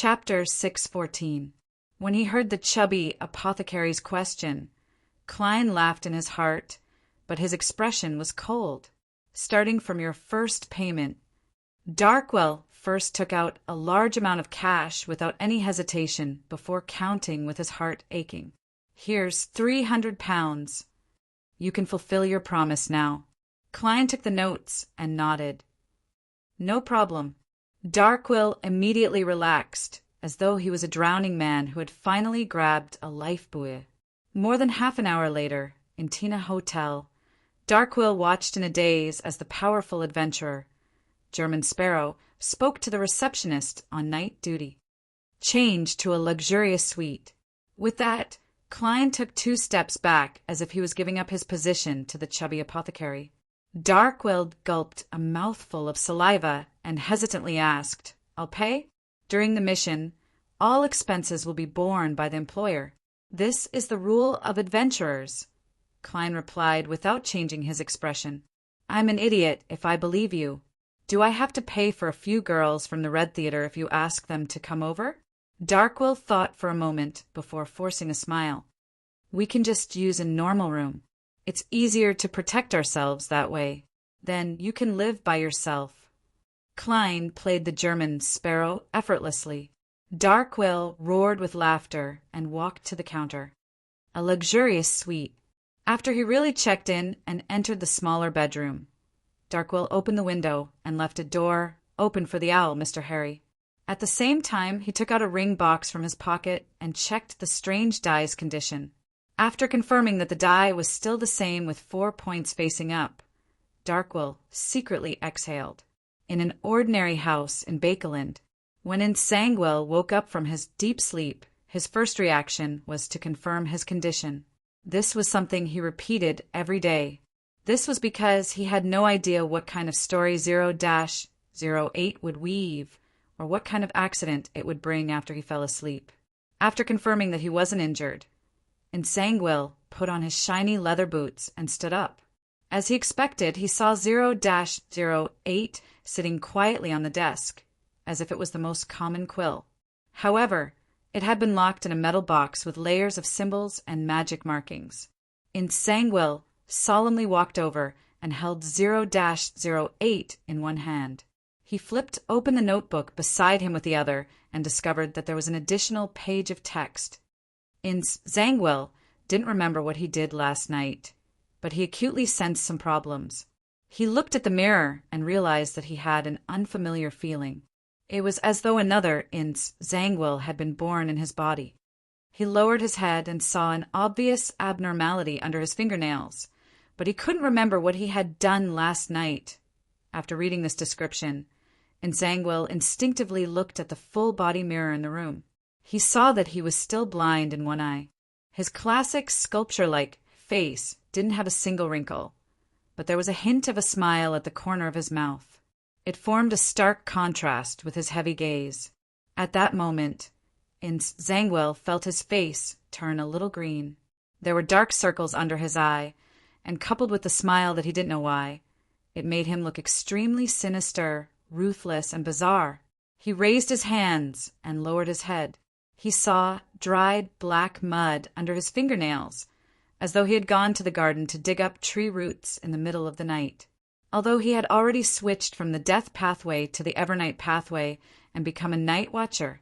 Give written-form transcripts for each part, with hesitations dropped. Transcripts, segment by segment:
Chapter 614. When he heard the chubby apothecary's question, Klein laughed in his heart, but his expression was cold. Starting from your first payment. Darkwell first took out a large amount of cash without any hesitation before counting with his heart aching. Here's £300. You can fulfill your promise now. Klein took the notes and nodded. No problem. Darkwell immediately relaxed, as though he was a drowning man who had finally grabbed a lifebuoy. More than half an hour later, in Tina Hotel, Darkwell watched in a daze as the powerful adventurer, German Sparrow, spoke to the receptionist on night duty. Change to a luxurious suite. With that, Klein took 2 steps back as if he was giving up his position to the chubby apothecary. Darkwell gulped a mouthful of saliva and hesitantly asked, I'll pay? During the mission, all expenses will be borne by the employer. This is the rule of adventurers, Klein replied without changing his expression. I'm an idiot if I believe you. Do I have to pay for a few girls from the Red Theater if you ask them to come over? Darkwell thought for a moment before forcing a smile. We can just use a normal room. It's easier to protect ourselves that way. Then you can live by yourself. Klein played the German Sparrow effortlessly. Darkwell roared with laughter and walked to the counter. A luxurious suite. After he really checked in and entered the smaller bedroom, Darkwell opened the window and left a door open for the owl, Mr. Harry. At the same time, he took out a ring box from his pocket and checked the strange die's condition. After confirming that the die was still the same with 4 points facing up, Darkwell secretly exhaled. In an ordinary house in Bakeland, when Nsangwell woke up from his deep sleep, his first reaction was to confirm his condition. This was something he repeated every day. This was because he had no idea what kind of story 0-08 would weave, or what kind of accident it would bring after he fell asleep. After confirming that he wasn't injured, Nsangwell put on his shiny leather boots and stood up. As he expected, he saw 0-08 sitting quietly on the desk, as if it was the most common quill. However, it had been locked in a metal box with layers of symbols and magic markings. Nsangwell solemnly walked over and held 0-08 in one hand. He flipped open the notebook beside him with the other and discovered that there was an additional page of text. Nsangwell didn't remember what he did last night, but he acutely sensed some problems. He looked at the mirror and realized that he had an unfamiliar feeling. It was as though another Nsangwell had been born in his body. He lowered his head and saw an obvious abnormality under his fingernails, but he couldn't remember what he had done last night. After reading this description, Nsangwell instinctively looked at the full-body mirror in the room. He saw that he was still blind in one eye. His classic sculpture-like face didn't have a single wrinkle, but there was a hint of a smile at the corner of his mouth. It formed a stark contrast with his heavy gaze. At that moment, Nsangwell felt his face turn a little green. There were dark circles under his eye, and coupled with the smile that he didn't know why, it made him look extremely sinister, ruthless, and bizarre. He raised his hands and lowered his head. He saw dried black mud under his fingernails, as though he had gone to the garden to dig up tree roots in the middle of the night. Although he had already switched from the death pathway to the evernight pathway and become a night watcher,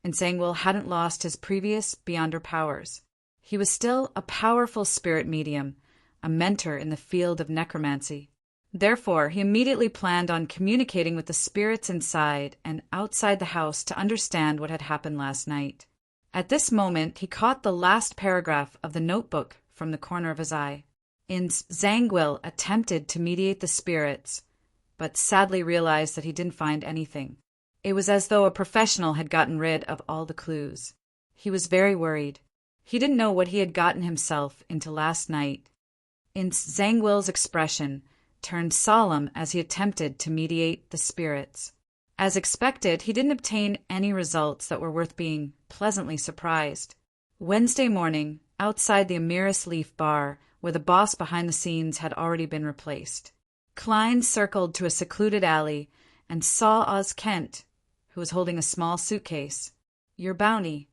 Nsangwell hadn't lost his previous beyonder powers. He was still a powerful spirit medium, a mentor in the field of necromancy. Therefore, he immediately planned on communicating with the spirits inside and outside the house to understand what had happened last night. At this moment, he caught the last paragraph of the notebook from the corner of his eye. Nsangwell attempted to mediate the spirits, but sadly realized that he didn't find anything. It was as though a professional had gotten rid of all the clues. He was very worried. He didn't know what he had gotten himself into last night. Nsangwell's expression turned solemn as he attempted to mediate the spirits. As expected, he didn't obtain any results that were worth being pleasantly surprised. Wednesday morning, outside the Amiris Leaf Bar, where the boss behind the scenes had already been replaced, Klein circled to a secluded alley and saw Oz Kent, who was holding a small suitcase. Your bounty.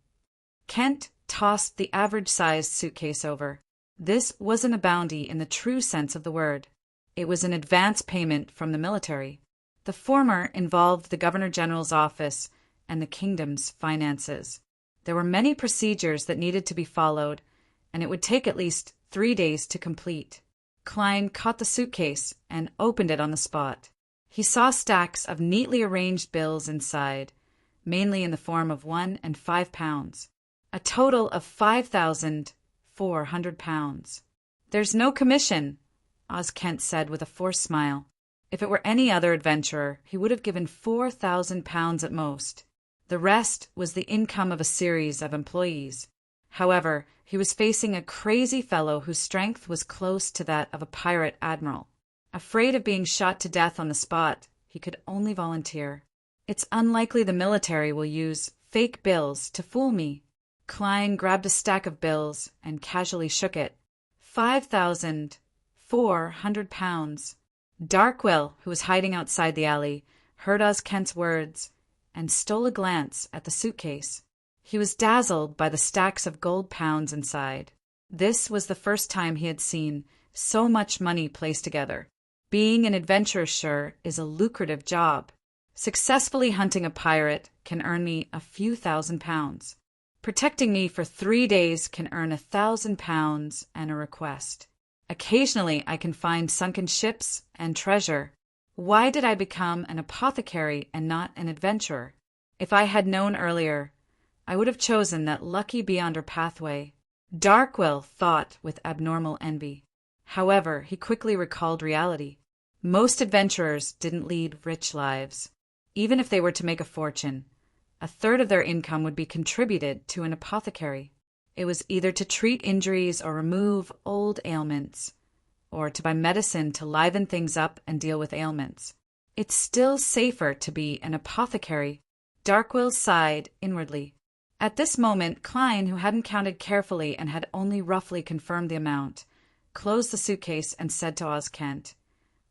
Kent tossed the average-sized suitcase over. This wasn't a bounty in the true sense of the word. It was an advance payment from the military. The former involved the Governor General's office and the kingdom's finances. There were many procedures that needed to be followed, and it would take at least 3 days to complete. Klein caught the suitcase and opened it on the spot. He saw stacks of neatly arranged bills inside, mainly in the form of £1 and £5, a total of £5,400. "There's no commission," Oz Kent said with a forced smile. If it were any other adventurer, he would have given £4,000 at most. The rest was the income of a series of employees. However, he was facing a crazy fellow whose strength was close to that of a pirate admiral. Afraid of being shot to death on the spot, he could only volunteer. "It's unlikely the military will use fake bills to fool me." Klein grabbed a stack of bills and casually shook it. £5,400. Darkwill, who was hiding outside the alley, heard Oz Kent's words and stole a glance at the suitcase. He was dazzled by the stacks of gold pounds inside. This was the first time he had seen so much money placed together. Being an adventurer is a lucrative job. Successfully hunting a pirate can earn me a few £1,000s. Protecting me for 3 days can earn £1,000 and a request. Occasionally I can find sunken ships and treasure. Why did I become an apothecary and not an adventurer? If I had known earlier, I would have chosen that lucky beyonder pathway. Darkwill thought with abnormal envy. However, he quickly recalled reality. Most adventurers didn't lead rich lives. Even if they were to make a fortune, a third of their income would be contributed to an apothecary. It was either to treat injuries or remove old ailments, or to buy medicine to liven things up and deal with ailments. It's still safer to be an apothecary. Darkwill sighed inwardly. At this moment, Klein, who hadn't counted carefully and had only roughly confirmed the amount, closed the suitcase and said to Oz Kent,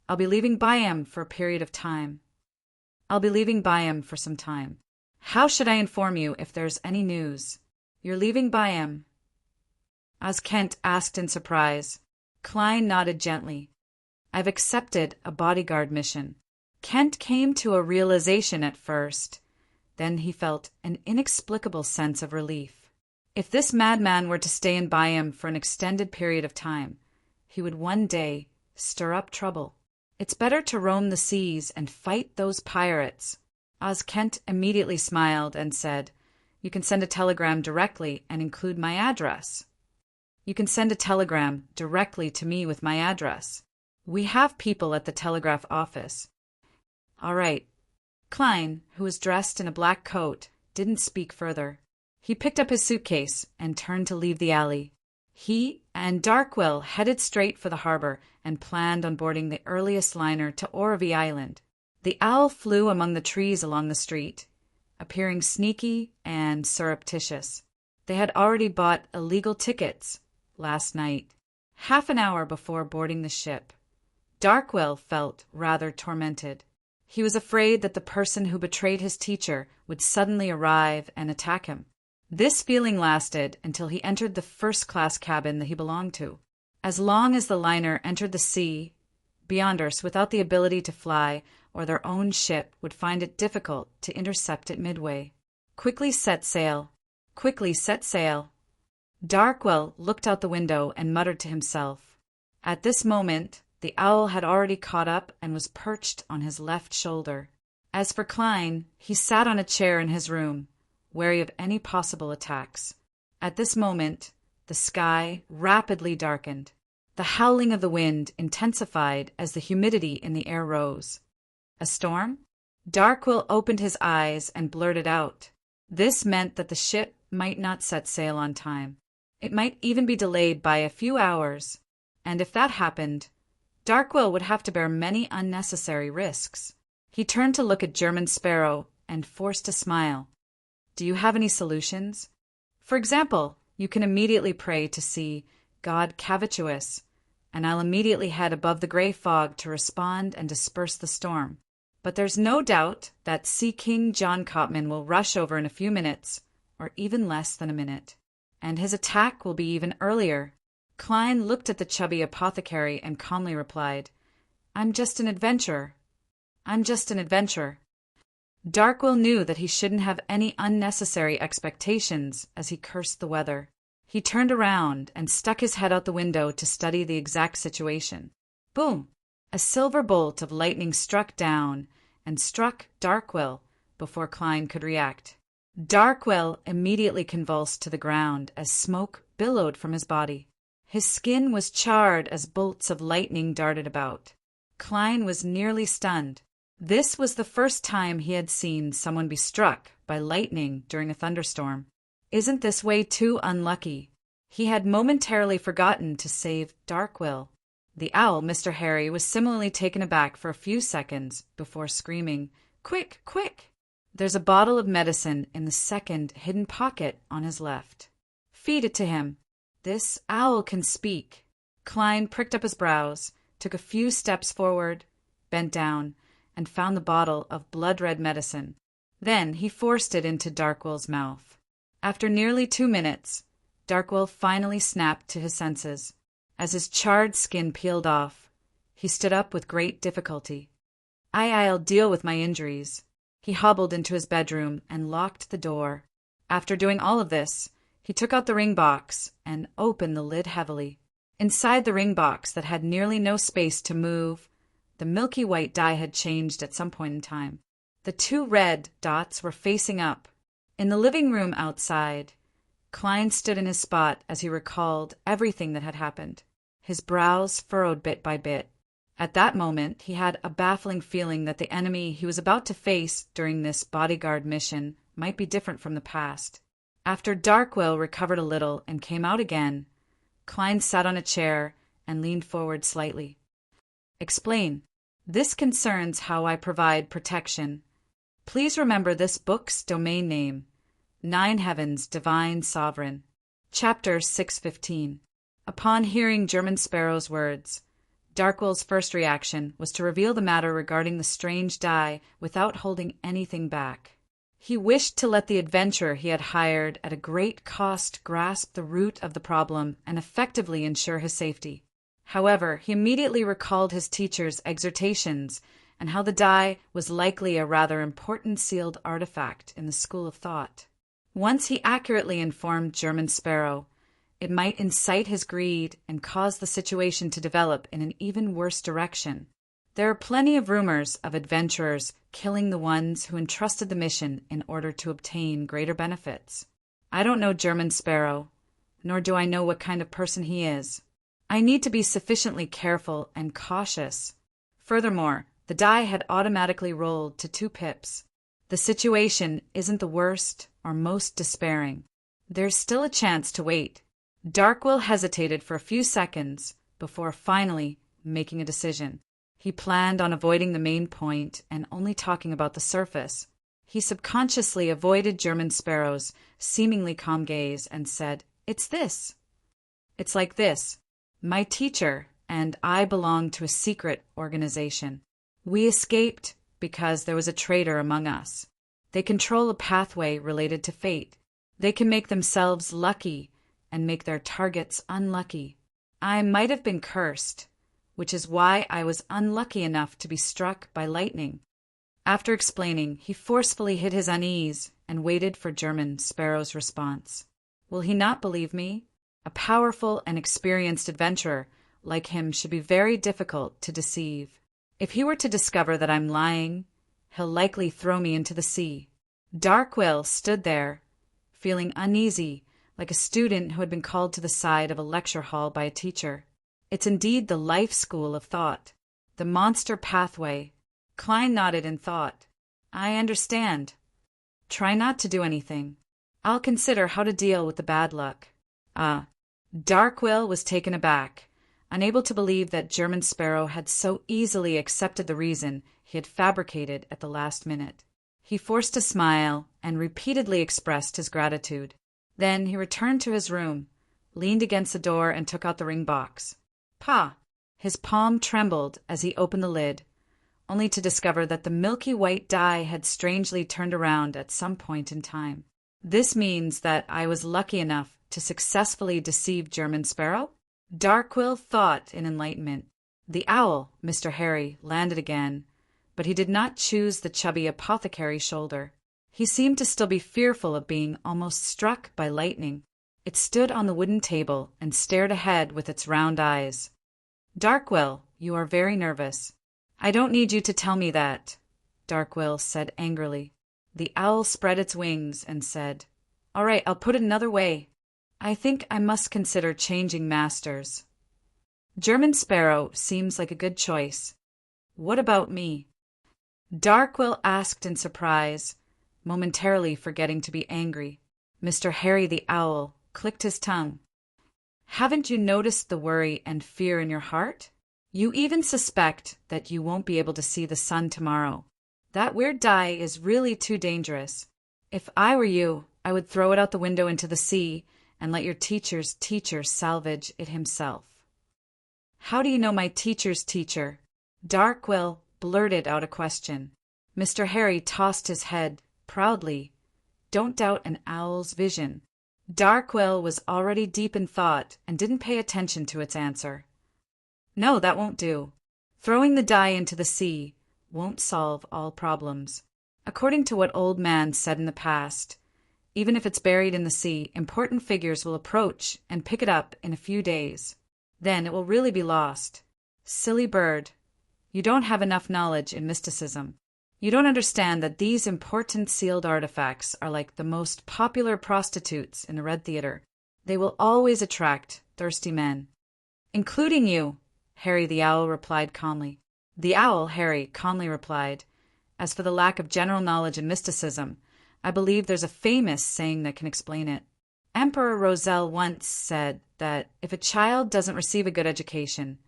"I'll be leaving Byam for a period of time. I'll be leaving Byam for some time. How should I inform you if there's any news?" "You're leaving Byam?" Oz Kent asked in surprise. Klein nodded gently. "I've accepted a bodyguard mission." Kent came to a realization at first. Then he felt an inexplicable sense of relief. If this madman were to stay in Byam for an extended period of time, he would one day stir up trouble. It's better to roam the seas and fight those pirates. Oz Kent immediately smiled and said, "You can send a telegram directly and include my address." "You can send a telegram directly to me with my address. We have people at the telegraph office." "All right." Klein, who was dressed in a black coat, didn't speak further. He picked up his suitcase and turned to leave the alley. He and Darkwill headed straight for the harbor and planned on boarding the earliest liner to Orovie Island. The owl flew among the trees along the street, appearing sneaky and surreptitious. They had already bought illegal tickets last night, half an hour before boarding the ship. Darkwill felt rather tormented. He was afraid that the person who betrayed his teacher would suddenly arrive and attack him. This feeling lasted until he entered the first-class cabin that he belonged to. As long as the liner entered the sea, Beyonders without the ability to fly or their own ship would find it difficult to intercept it midway. Quickly set sail. Quickly set sail. Darkwill looked out the window and muttered to himself. At this moment, the owl had already caught up and was perched on his left shoulder. As for Klein, he sat on a chair in his room, wary of any possible attacks. At this moment, the sky rapidly darkened. The howling of the wind intensified as the humidity in the air rose. A storm? Darkwill opened his eyes and blurted out. This meant that the ship might not set sail on time. It might even be delayed by a few hours, and if that happened, Darkwill would have to bear many unnecessary risks. He turned to look at German Sparrow and forced a smile. "Do you have any solutions? For example, you can immediately pray to see God Cavituous, and I'll immediately head above the gray fog to respond and disperse the storm. But there's no doubt that Sea King John Copman will rush over in a few minutes or even less than a minute. And his attack will be even earlier. Klein looked at the chubby apothecary and calmly replied, "I'm just an adventurer. I'm just an adventurer." Darkwill knew that he shouldn't have any unnecessary expectations as he cursed the weather. He turned around and stuck his head out the window to study the exact situation. Boom! A silver bolt of lightning struck down and struck Darkwill before Klein could react. Darkwill immediately convulsed to the ground as smoke billowed from his body. His skin was charred as bolts of lightning darted about. Klein was nearly stunned. This was the first time he had seen someone be struck by lightning during a thunderstorm. Isn't this way too unlucky? He had momentarily forgotten to save Darkwill. The owl, Mr. Harry, was similarly taken aback for a few seconds before screaming, "Quick, quick! There's a bottle of medicine in the second hidden pocket on his left. Feed it to him. This owl can speak." Klein pricked up his brows, took a few steps forward, bent down, and found the bottle of blood-red medicine. Then he forced it into Darkwill's mouth. After nearly 2 minutes, Darkwill finally snapped to his senses. As his charred skin peeled off, he stood up with great difficulty. I'll deal with my injuries." He hobbled into his bedroom and locked the door. After doing all of this, he took out the ring box and opened the lid heavily. Inside the ring box that had nearly no space to move, the milky white dye had changed at some point in time. The 2 red dots were facing up. In the living room outside, Klein stood in his spot as he recalled everything that had happened. His brows furrowed bit by bit. At that moment, he had a baffling feeling that the enemy he was about to face during this bodyguard mission might be different from the past. After Darkwill recovered a little and came out again, Klein sat on a chair and leaned forward slightly. "Explain. This concerns how I provide protection. Please remember this book's domain name, Nine Heavens Divine Sovereign." Chapter 615. Upon hearing German Sparrow's words, Darkwill's first reaction was to reveal the matter regarding the strange dye without holding anything back. He wished to let the adventurer he had hired at a great cost grasp the root of the problem and effectively ensure his safety. However, he immediately recalled his teacher's exhortations and how the dye was likely a rather important sealed artifact in the school of thought. Once he accurately informed German Sparrow, it might incite his greed and cause the situation to develop in an even worse direction. There are plenty of rumors of adventurers killing the ones who entrusted the mission in order to obtain greater benefits. I don't know German Sparrow, nor do I know what kind of person he is. I need to be sufficiently careful and cautious. Furthermore, the die had automatically rolled to 2 pips. The situation isn't the worst or most despairing. There's still a chance to wait. Darkwill hesitated for a few seconds before finally making a decision. He planned on avoiding the main point and only talking about the surface. He subconsciously avoided German Sparrow's seemingly calm gaze and said, "It's this. It's like this. My teacher and I belong to a secret organization. We escaped because there was a traitor among us. They control a pathway related to fate. They can make themselves lucky and make their targets unlucky. I might have been cursed, which is why I was unlucky enough to be struck by lightning." After explaining, he forcefully hid his unease and waited for German Sparrow's response. Will he not believe me? A powerful and experienced adventurer like him should be very difficult to deceive. If he were to discover that I'm lying, he'll likely throw me into the sea. Darkwill stood there, feeling uneasy, like a student who had been called to the side of a lecture hall by a teacher. It's indeed the life school of thought, the monster pathway. Klein nodded in thought. I understand. Try not to do anything. I'll consider how to deal with the bad luck. Darkwill was taken aback, unable to believe that German Sparrow had so easily accepted the reason he had fabricated at the last minute. He forced a smile and repeatedly expressed his gratitude. Then he returned to his room, leaned against the door and took out the ring box. Pah! His palm trembled as he opened the lid, only to discover that the milky white dye had strangely turned around at some point in time. This means that I was lucky enough to successfully deceive German Sparrow? Darkwill thought in enlightenment. The owl, Mr. Harry, landed again, but he did not choose the chubby apothecary's shoulder. He seemed to still be fearful of being almost struck by lightning. It stood on the wooden table and stared ahead with its round eyes. Darkwill, you are very nervous. I don't need you to tell me that, Darkwill said angrily. The owl spread its wings and said, All right, I'll put it another way. I think I must consider changing masters. German Sparrow seems like a good choice. What about me? Darkwill asked in surprise, momentarily forgetting to be angry. Mr. Harry the Owl clicked his tongue. Haven't you noticed the worry and fear in your heart? You even suspect that you won't be able to see the sun tomorrow. That weird die is really too dangerous. If I were you, I would throw it out the window into the sea and let your teacher's teacher salvage it himself. How do you know my teacher's teacher? Darkwill blurted out a question. Mr. Harry tossed his head proudly. Don't doubt an owl's vision. Darkwill was already deep in thought and didn't pay attention to its answer. No, that won't do. Throwing the die into the sea won't solve all problems. According to what Old Man said in the past, even if it's buried in the sea, important figures will approach and pick it up in a few days. Then it will really be lost. Silly bird, you don't have enough knowledge in mysticism. You don't understand that these important sealed artifacts are like the most popular prostitutes in the Red Theater. They will always attract thirsty men. Including you, Harry the Owl replied calmly. The owl, Harry, calmly replied, As for the lack of general knowledge in mysticism, I believe there's a famous saying that can explain it. Emperor Roselle once said that if a child doesn't receive a good education,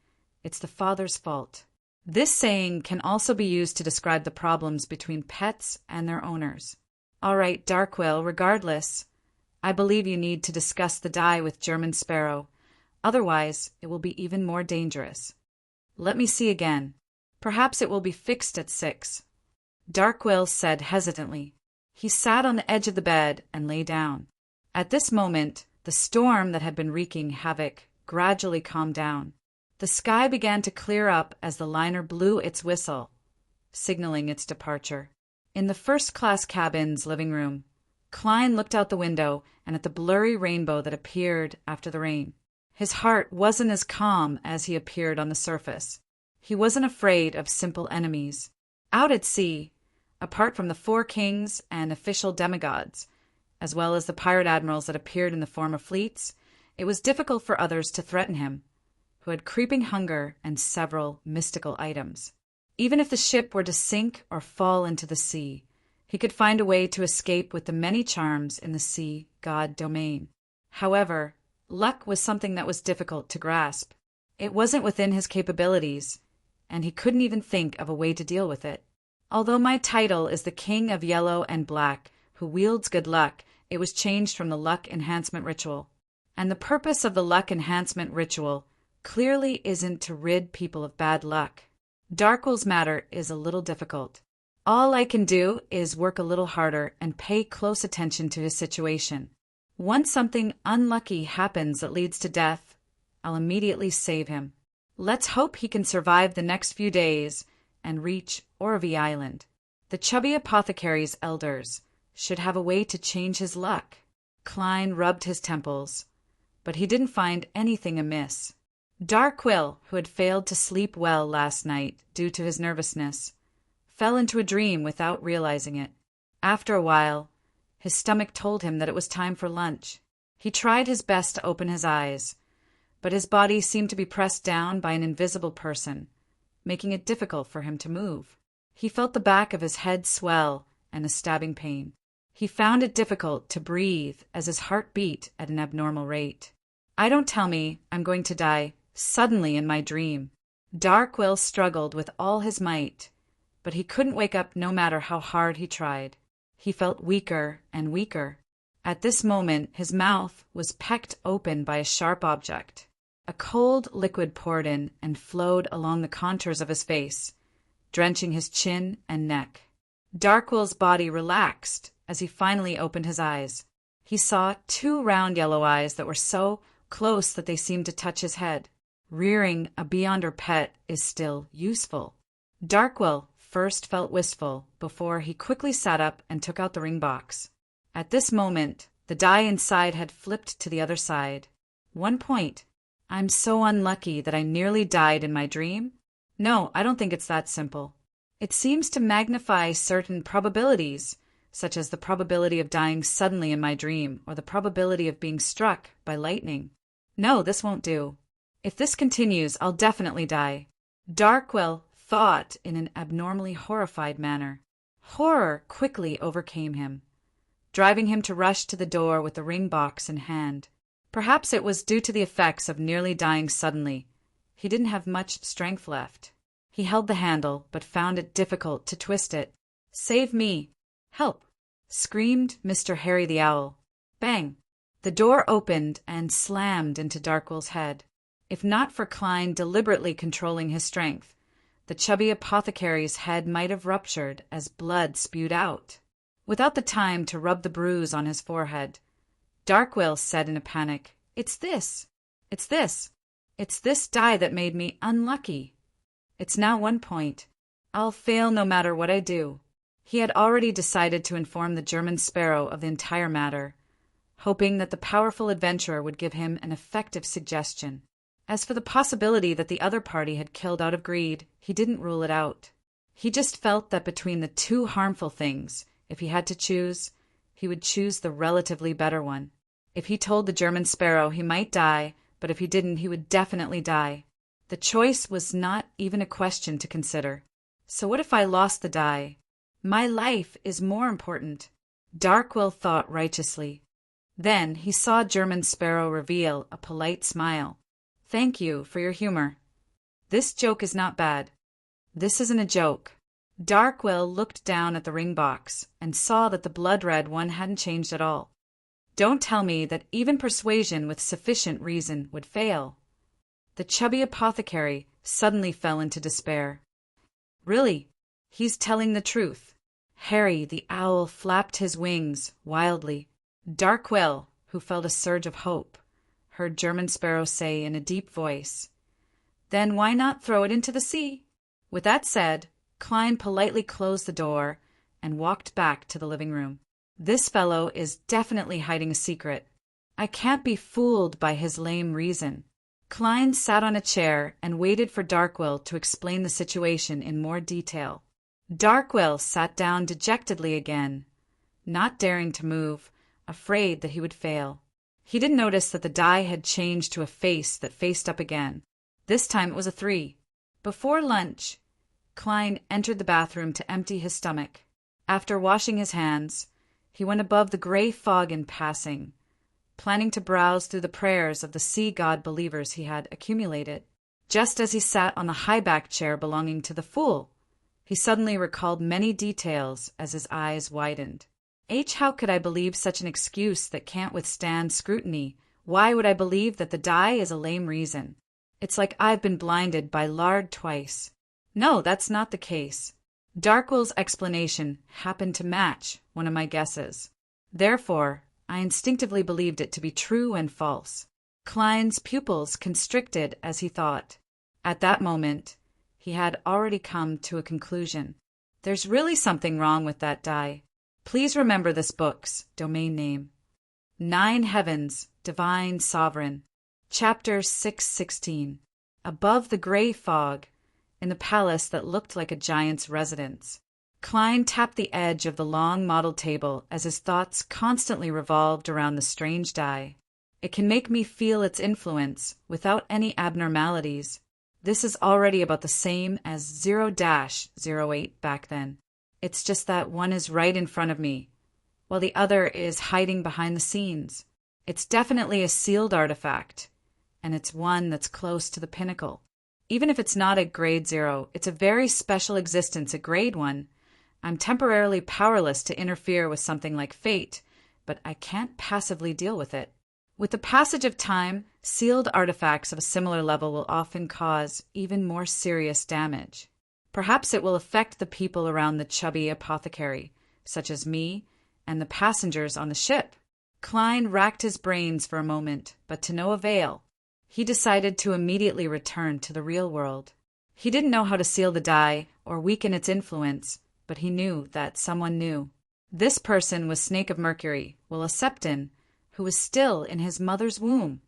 it's the father's fault. This saying can also be used to describe the problems between pets and their owners. All right, Darkwill, regardless, I believe you need to discuss the die with German Sparrow. Otherwise, it will be even more dangerous. Let me see again. Perhaps it will be fixed at 6. Darkwill said hesitantly. He sat on the edge of the bed and lay down. At this moment, the storm that had been wreaking havoc gradually calmed down. The sky began to clear up as the liner blew its whistle, signaling its departure. In the first-class cabin's living room, Klein looked out the window and at the blurry rainbow that appeared after the rain. His heart wasn't as calm as he appeared on the surface. He wasn't afraid of simple enemies. Out at sea, apart from the 4 kings and official demigods, as well as the pirate admirals that appeared in the form of fleets, it was difficult for others to threaten him, who had creeping hunger and several mystical items. Even if the ship were to sink or fall into the sea, he could find a way to escape with the many charms in the sea god domain. However, luck was something that was difficult to grasp. It wasn't within his capabilities, and he couldn't even think of a way to deal with it. Although my title is the King of Yellow and Black, who wields good luck, it was changed from the luck enhancement ritual. And the purpose of the luck enhancement ritual clearly isn't to rid people of bad luck. Darkwill's matter is a little difficult. All I can do is work a little harder and pay close attention to his situation. Once something unlucky happens that leads to death, I'll immediately save him. Let's hope he can survive the next few days and reach Orvie Island. The chubby apothecary's elders should have a way to change his luck. Klein rubbed his temples, but he didn't find anything amiss. Darkwill, who had failed to sleep well last night due to his nervousness, fell into a dream without realizing it. After a while, his stomach told him that it was time for lunch. He tried his best to open his eyes, but his body seemed to be pressed down by an invisible person, making it difficult for him to move. He felt the back of his head swell and a stabbing pain. He found it difficult to breathe as his heart beat at an abnormal rate. Don't tell me I'm going to die suddenly in my dream. Darkwill struggled with all his might, but he couldn't wake up no matter how hard he tried. He felt weaker and weaker. At this moment, his mouth was pecked open by a sharp object. A cold liquid poured in and flowed along the contours of his face, drenching his chin and neck. Darkwill's body relaxed as he finally opened his eyes. He saw 2 round yellow eyes that were so close that they seemed to touch his head. Rearing a beyonder pet is still useful. Darkwell first felt wistful before he quickly sat up and took out the ring box. At this moment, the die inside had flipped to the other side. 1 point. I'm so unlucky that I nearly died in my dream? No, I don't think it's that simple. It seems to magnify certain probabilities, such as the probability of dying suddenly in my dream or the probability of being struck by lightning. No, this won't do. If this continues, I'll definitely die. Darkwell thought in an abnormally horrified manner. Horror quickly overcame him, driving him to rush to the door with the ring box in hand. Perhaps it was due to the effects of nearly dying suddenly. He didn't have much strength left. He held the handle, but found it difficult to twist it. "Save me! Help!" screamed Mr. Harry the Owl. Bang! The door opened and slammed into Darkwell's head. If not for Klein deliberately controlling his strength, the chubby apothecary's head might have ruptured as blood spewed out. Without the time to rub the bruise on his forehead, Darkwell said in a panic, It's this die that made me unlucky. It's now 1 point. I'll fail no matter what I do." He had already decided to inform the German sparrow of the entire matter, hoping that the powerful adventurer would give him an effective suggestion. As for the possibility that the other party had killed out of greed, he didn't rule it out. He just felt that between the 2 harmful things, if he had to choose, he would choose the relatively better one. If he told the German sparrow he might die, but if he didn't, he would definitely die. The choice was not even a question to consider. So what if I lost the die? My life is more important, Darkwell thought righteously. Then he saw German sparrow reveal a polite smile. "Thank you for your humor. This joke is not bad." "This isn't a joke." Darkwell looked down at the ring box and saw that the blood-red one hadn't changed at all. Don't tell me that even persuasion with sufficient reason would fail. The chubby apothecary suddenly fell into despair. Really, he's telling the truth. Harry the Owl flapped his wings wildly. Darkwell, who felt a surge of hope, heard German Sparrow say in a deep voice, "Then why not throw it into the sea?" With that said, Klein politely closed the door and walked back to the living room. This fellow is definitely hiding a secret. I can't be fooled by his lame reason. Klein sat on a chair and waited for Darkwell to explain the situation in more detail. Darkwell sat down dejectedly again, not daring to move, afraid that he would fail. He didn't notice that the die had changed to a face that faced up again. This time it was a 3. Before lunch, Klein entered the bathroom to empty his stomach. After washing his hands, he went above the gray fog in passing, planning to browse through the prayers of the sea god believers he had accumulated. Just as he sat on the high-back chair belonging to the fool, he suddenly recalled many details as his eyes widened. How could I believe such an excuse that can't withstand scrutiny? Why would I believe that the die is a lame reason? It's like I've been blinded by lard twice. No, that's not the case. Darkwell's explanation happened to match one of my guesses. Therefore, I instinctively believed it to be true and false. Klein's pupils constricted as he thought. At that moment, he had already come to a conclusion. There's really something wrong with that die. Please remember this book's domain name. 9 Heavens, Divine Sovereign. Chapter 616. Above the gray fog, in the palace that looked like a giant's residence. Klein tapped the edge of the long model table as his thoughts constantly revolved around the strange die. It can make me feel its influence without any abnormalities. This is already about the same as 0-08 back then. It's just that one is right in front of me, while the other is hiding behind the scenes. It's definitely a sealed artifact, and it's one that's close to the pinnacle. Even if it's not at grade 0, it's a very special existence at grade 1. I'm temporarily powerless to interfere with something like fate, but I can't passively deal with it. With the passage of time, sealed artifacts of a similar level will often cause even more serious damage. Perhaps it will affect the people around the chubby apothecary, such as me and the passengers on the ship. Klein racked his brains for a moment, but to no avail. He decided to immediately return to the real world. He didn't know how to seal the die or weaken its influence, but he knew that someone knew. This person was Snake of Mercury, Will Septon, who was still in his mother's womb.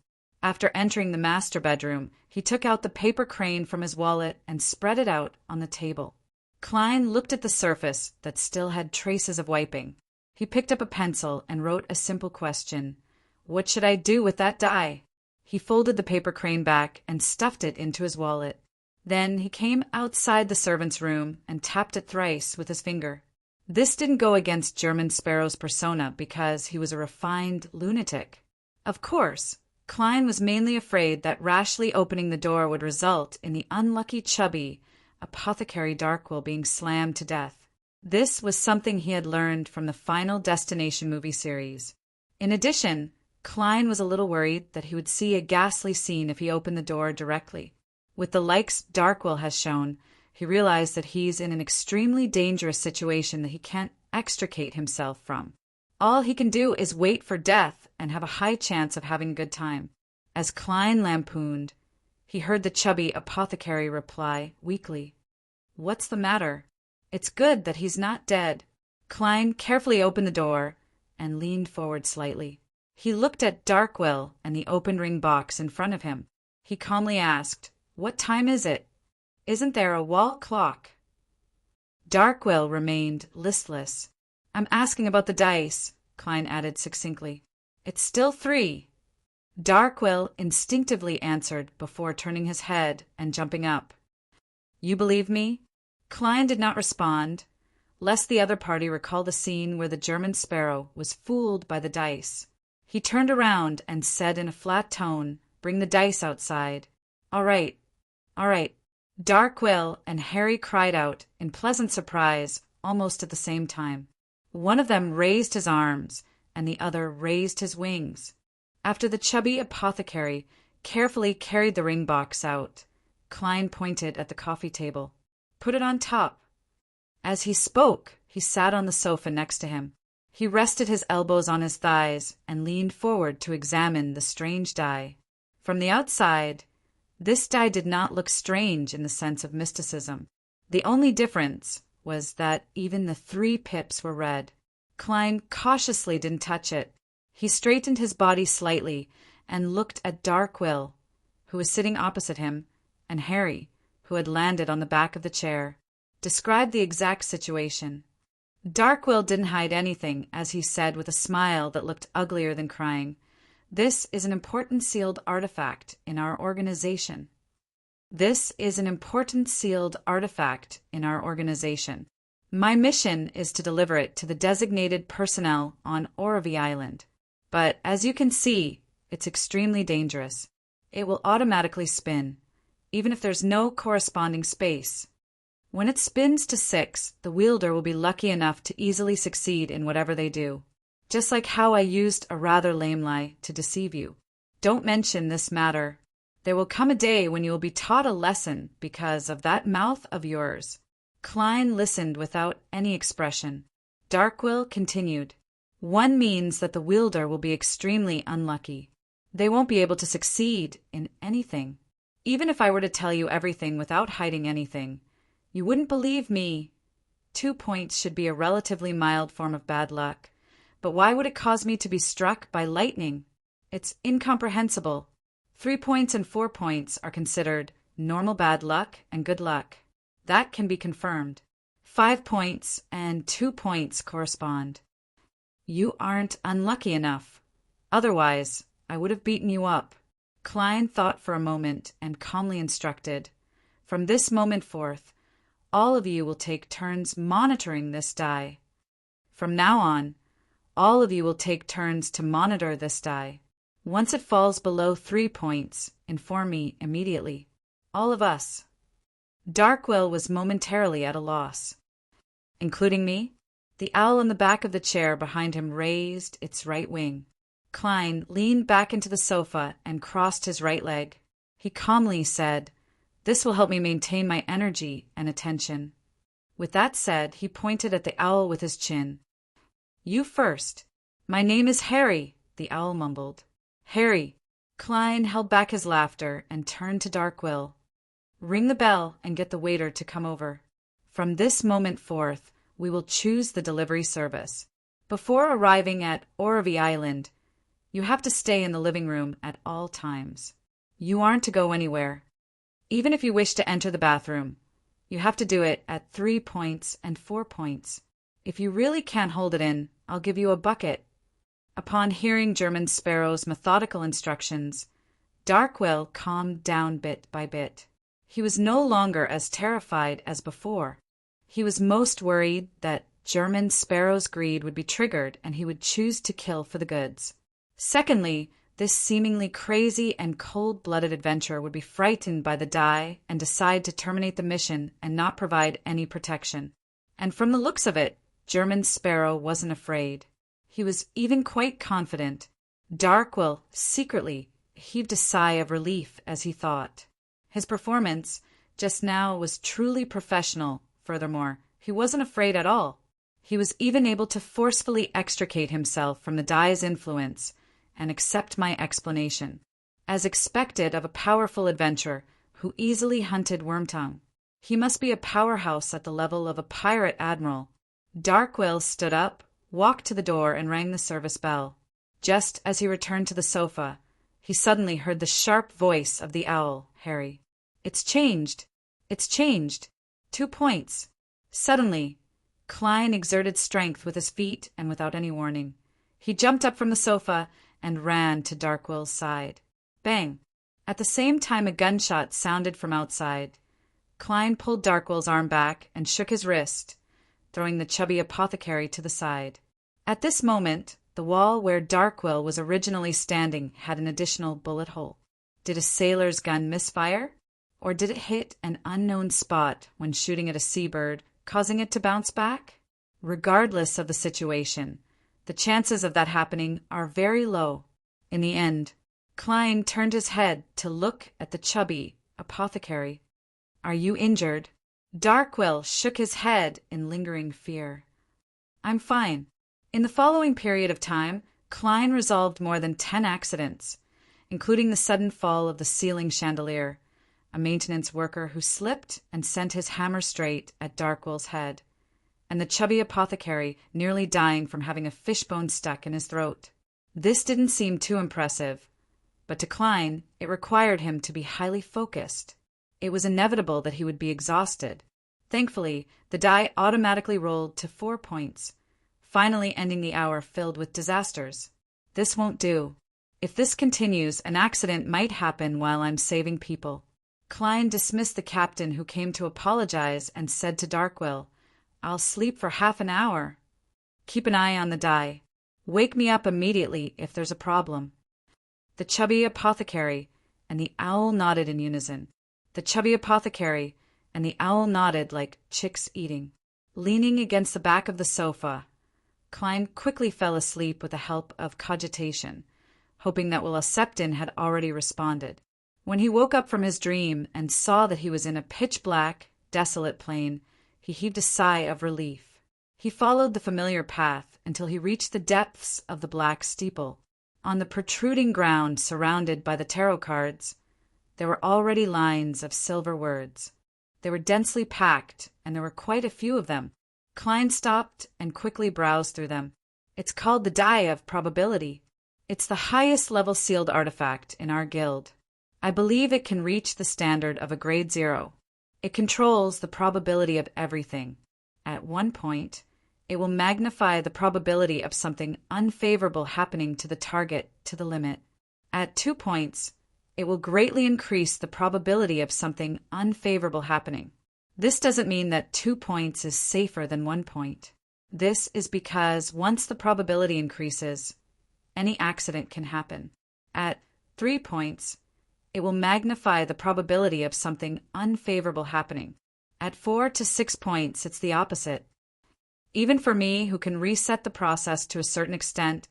After entering the master bedroom, he took out the paper crane from his wallet and spread it out on the table. Klein looked at the surface that still had traces of wiping. He picked up a pencil and wrote a simple question. What should I do with that die? He folded the paper crane back and stuffed it into his wallet. Then he came outside the servant's room and tapped it thrice with his finger. This didn't go against German Sparrow's persona because he was a refined lunatic. Of course, Klein was mainly afraid that rashly opening the door would result in the unlucky Chubby, Apothecary Darkwill, being slammed to death. This was something he had learned from the Final Destination movie series. In addition, Klein was a little worried that he would see a ghastly scene if he opened the door directly. With the likes Darkwill has shown, he realized that he's in an extremely dangerous situation that he can't extricate himself from. All he can do is wait for death and have a high chance of having a good time. As Klein lampooned, he heard the chubby apothecary reply weakly, "What's the matter? It's good that he's not dead." Klein carefully opened the door and leaned forward slightly. He looked at Darkwill and the open ring box in front of him. He calmly asked, "What time is it? Isn't there a wall clock?" Darkwill remained listless. "I'm asking about the dice," Klein added succinctly. "It's still 3. Darkwill instinctively answered before turning his head and jumping up. "You believe me?" Klein did not respond, lest the other party recall the scene where the German Sparrow was fooled by the dice. He turned around and said in a flat tone, "Bring the dice outside." All right. Darkwill and Harry cried out in pleasant surprise almost at the same time. One of them raised his arms, and the other raised his wings. After the chubby apothecary carefully carried the ring box out, Klein pointed at the coffee table. "Put it on top." As he spoke, he sat on the sofa next to him. He rested his elbows on his thighs and leaned forward to examine the strange die. From the outside, this die did not look strange in the sense of mysticism. The only difference was that even the 3 pips were red. Klein cautiously didn't touch it. He straightened his body slightly and looked at Darkwill, who was sitting opposite him, and Harry, who had landed on the back of the chair. Described the exact situation. Darkwill didn't hide anything, as he said with a smile that looked uglier than crying, "This is an important sealed artifact in our organization. This is an important sealed artifact in our organization. My mission is to deliver it to the designated personnel on Oravi Island. But as you can see, it's extremely dangerous. It will automatically spin, even if there's no corresponding space. When it spins to 6, the wielder will be lucky enough to easily succeed in whatever they do. Just like how I used a rather lame lie to deceive you. Don't mention this matter. There will come a day when you will be taught a lesson because of that mouth of yours." Klein listened without any expression. Darkwill continued, "One means that the wielder will be extremely unlucky. They won't be able to succeed in anything. Even if I were to tell you everything without hiding anything, you wouldn't believe me. 2 points should be a relatively mild form of bad luck. But why would it cause me to be struck by lightning? It's incomprehensible. 3 points and 4 points are considered normal bad luck and good luck. That can be confirmed. 5 points and 2 points correspond. You aren't unlucky enough. Otherwise, I would have beaten you up." Klein thought for a moment and calmly instructed, "From this moment forth, all of you will take turns monitoring this die. From now on, all of you will take turns to monitor this die. Once it falls below 3 points, inform me immediately. All of us." Darkwill was momentarily at a loss. "Including me?" The owl on the back of the chair behind him raised its right wing. Klein leaned back into the sofa and crossed his right leg. He calmly said, "This will help me maintain my energy and attention." With that said, he pointed at the owl with his chin. You first. My name is Harry, the owl mumbled. Harry. Klein held back his laughter and turned to Darkwill. Ring the bell and get the waiter to come over. From this moment forth, we will choose the delivery service. Before arriving at Orvie Island, you have to stay in the living room at all times. You aren't to go anywhere. Even if you wish to enter the bathroom, you have to do it at 3 points and 4 points. If you really can't hold it in, I'll give you a bucket. Upon hearing German Sparrow's methodical instructions, Darkwill calmed down bit by bit. He was no longer as terrified as before. He was most worried that German Sparrow's greed would be triggered and he would choose to kill for the goods. Secondly, this seemingly crazy and cold-blooded adventurer would be frightened by the die and decide to terminate the mission and not provide any protection. And from the looks of it, German Sparrow wasn't afraid. He was even quite confident. Darkwill, secretly, heaved a sigh of relief as he thought. His performance just now was truly professional. Furthermore, he wasn't afraid at all. He was even able to forcefully extricate himself from the die's influence and accept my explanation, as expected of a powerful adventurer who easily hunted Wormtongue. He must be a powerhouse at the level of a pirate admiral. Darkwill stood up, walked to the door, and rang the service bell. Just as he returned to the sofa, he suddenly heard the sharp voice of the owl, Harry. It's changed. It's changed. 2 points. Suddenly, Klein exerted strength with his feet and without any warning. He jumped up from the sofa and ran to Darkwill's side. Bang! At the same time a gunshot sounded from outside. Klein pulled Darkwill's arm back and shook his wrist, throwing the chubby apothecary to the side. At this moment, the wall where Darkwill was originally standing had an additional bullet hole. Did a sailor's gun misfire? Or did it hit an unknown spot when shooting at a seabird, causing it to bounce back? Regardless of the situation, the chances of that happening are very low. In the end, Klein turned his head to look at the chubby apothecary. Are you injured? Darkwill shook his head in lingering fear. I'm fine. In the following period of time, Klein resolved more than 10 accidents, including the sudden fall of the ceiling chandelier, a maintenance worker who slipped and sent his hammer straight at Darkwill's head, and the chubby apothecary nearly dying from having a fishbone stuck in his throat. This didn't seem too impressive, but to Klein, it required him to be highly focused. It was inevitable that he would be exhausted. Thankfully, the die automatically rolled to 4 points, finally ending the hour filled with disasters. This won't do. If this continues, an accident might happen while I'm saving people. Klein dismissed the captain who came to apologize and said to Darkwill, I'll sleep for half an hour. Keep an eye on the die. Wake me up immediately if there's a problem. The chubby apothecary and the owl nodded in unison. The chubby apothecary and the owl nodded like chicks eating. Leaning against the back of the sofa, Klein quickly fell asleep with the help of cogitation, hoping that Septon had already responded. When he woke up from his dream and saw that he was in a pitch-black, desolate plain, he heaved a sigh of relief. He followed the familiar path until he reached the depths of the black steeple. On the protruding ground surrounded by the tarot cards, there were already lines of silver words. They were densely packed, and there were quite a few of them. Klein stopped and quickly browsed through them. It's called the Die of Probability. It's the highest level sealed artifact in our guild. I believe it can reach the standard of a grade 0. It controls the probability of everything. At 1 point, it will magnify the probability of something unfavorable happening to the target to the limit. At 2 points, it will greatly increase the probability of something unfavorable happening. This doesn't mean that 2 points is safer than 1 point. This is because once the probability increases, any accident can happen. At 3 points, it will magnify the probability of something unfavorable happening. At 4 to 6 points, it's the opposite. Even for me, who can reset the process to a certain extent,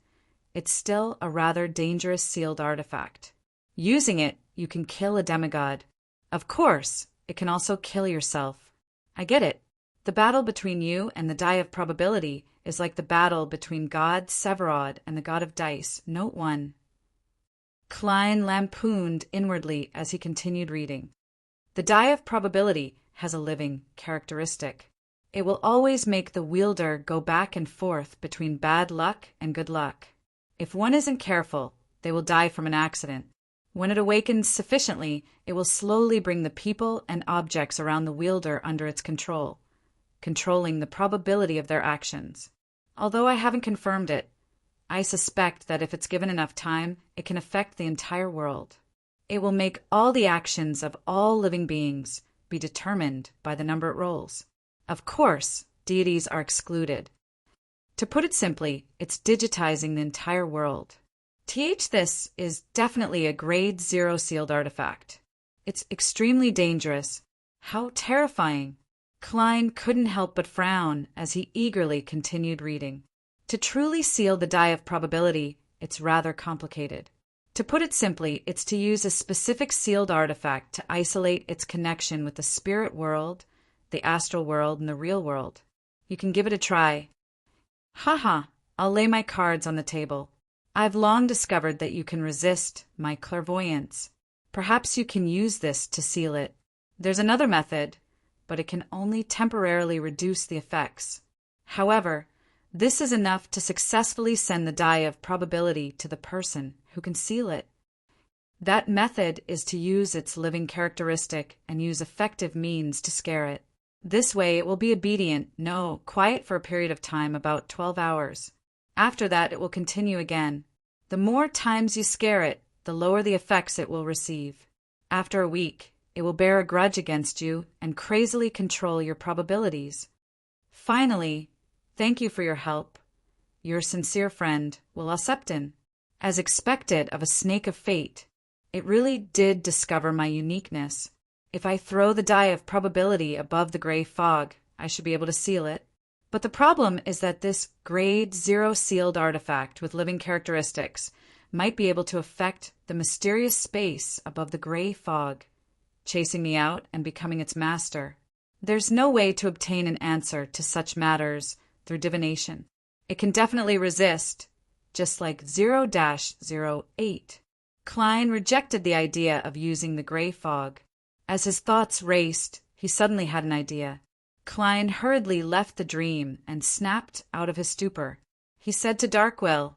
it's still a rather dangerous sealed artifact. Using it, you can kill a demigod. Of course, it can also kill yourself. I get it. The battle between you and the die of probability is like the battle between God Severod and the god of dice. Note 1. Klein lampooned inwardly as he continued reading. The die of probability has a living characteristic. It will always make the wielder go back and forth between bad luck and good luck. If one isn't careful, they will die from an accident. When it awakens sufficiently, it will slowly bring the people and objects around the wielder under its control, controlling the probability of their actions. Although I haven't confirmed it, I suspect that if it's given enough time, it can affect the entire world. It will make all the actions of all living beings be determined by the number it rolls. Of course, deities are excluded. To put it simply, it's digitizing the entire world. This is definitely a grade 0 sealed artifact. It's extremely dangerous. How terrifying! Klein couldn't help but frown as he eagerly continued reading. To truly seal the die of probability, it's rather complicated. To put it simply, it's to use a specific sealed artifact to isolate its connection with the spirit world, the astral world, and the real world. You can give it a try. Haha, I'll lay my cards on the table. I've long discovered that you can resist my clairvoyance. Perhaps you can use this to seal it. There's another method, but it can only temporarily reduce the effects. However, this is enough to successfully send the die of probability to the person who can seal it. That method is to use its living characteristic and use effective means to scare it. This way it will be obedient, quiet for a period of time, about 12 hours. After that, it will continue again. The more times you scare it, the lower the effects it will receive. After a week, it will bear a grudge against you and crazily control your probabilities. Finally, thank you for your help. Your sincere friend, Will Septon. As expected of a snake of fate, it really did discover my uniqueness. If I throw the die of probability above the gray fog, I should be able to seal it. But the problem is that this grade 0 sealed artifact with living characteristics might be able to affect the mysterious space above the gray fog, chasing me out and becoming its master. There's no way to obtain an answer to such matters through divination. It can definitely resist, just like 0-08. Klein rejected the idea of using the gray fog. As his thoughts raced, he suddenly had an idea. Klein hurriedly left the dream and snapped out of his stupor. He said to Darkwill,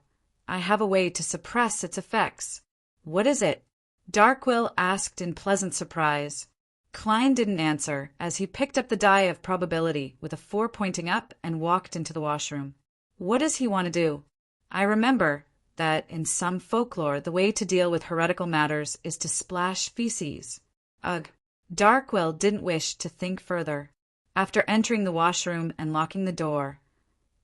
I have a way to suppress its effects. What is it? Darkwill asked in pleasant surprise. Klein didn't answer as he picked up the die of probability with a 4 pointing up and walked into the washroom. What does he want to do? I remember that in some folklore the way to deal with heretical matters is to splash feces. Ugh. Darkwill didn't wish to think further. After entering the washroom and locking the door,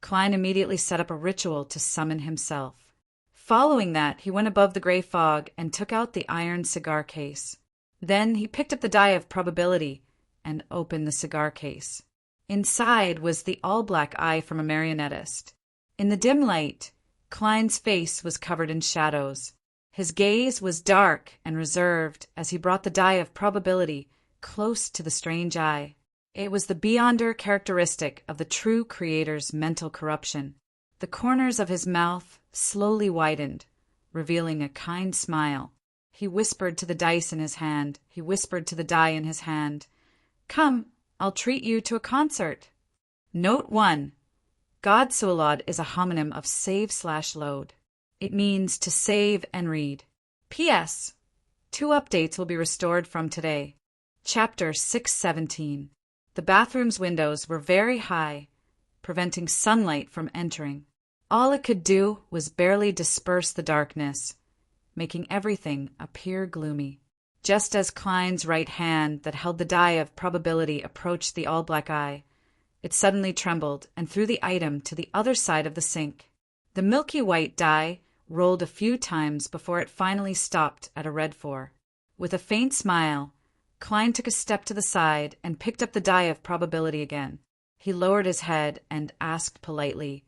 Klein immediately set up a ritual to summon himself. Following that, he went above the gray fog and took out the iron cigar case. Then he picked up the die of probability and opened the cigar case. Inside was the all-black eye from a marionettist. In the dim light, Klein's face was covered in shadows. His gaze was dark and reserved as he brought the die of probability close to the strange eye. It was the beyonder characteristic of the true creator's mental corruption. The corners of his mouth slowly widened, revealing a kind smile. He whispered to the dice in his hand. He whispered to the die in his hand. Come, I'll treat you to a concert. Note 1. Godsualod is a homonym of save/load. It means to save and read. P.S. 2 updates will be restored from today. Chapter 617. The bathroom's windows were very high, preventing sunlight from entering. All it could do was barely disperse the darkness, making everything appear gloomy. Just as Klein's right hand that held the die of probability approached the all-black eye, it suddenly trembled and threw the item to the other side of the sink. The milky white die rolled a few times before it finally stopped at a red 4. With a faint smile, Klein took a step to the side and picked up the die of probability again. He lowered his head and asked politely,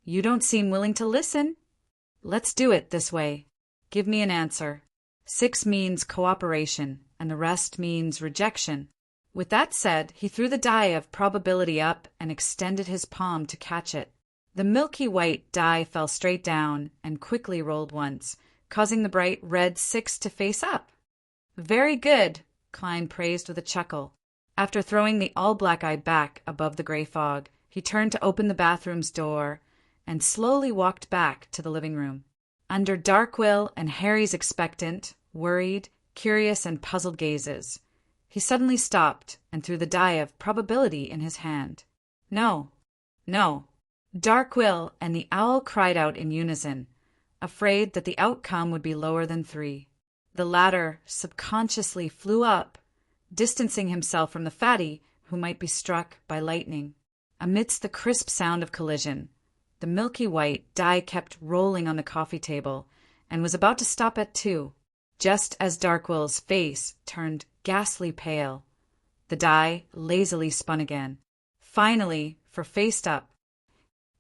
You don't seem willing to listen. Let's do it this way. Give me an answer. 6 means cooperation, and the rest means rejection. With that said, he threw the die of probability up and extended his palm to catch it. The milky white die fell straight down and quickly rolled once, causing the bright red 6 to face up. Very good, Klein praised with a chuckle. After throwing the all-black eye back above the gray fog, he turned to open the bathroom's door and slowly walked back to the living room. Under Darkwill and Harry's expectant, worried, curious, and puzzled gazes, he suddenly stopped and threw the die of probability in his hand. No, no. Darkwill and the owl cried out in unison, afraid that the outcome would be lower than 3. The latter subconsciously flew up, distancing himself from the fatty who might be struck by lightning. Amidst the crisp sound of collision, the milky white die kept rolling on the coffee table and was about to stop at 2, just as Darkwill's face turned ghastly pale. The die lazily spun again. Finally, for faced up.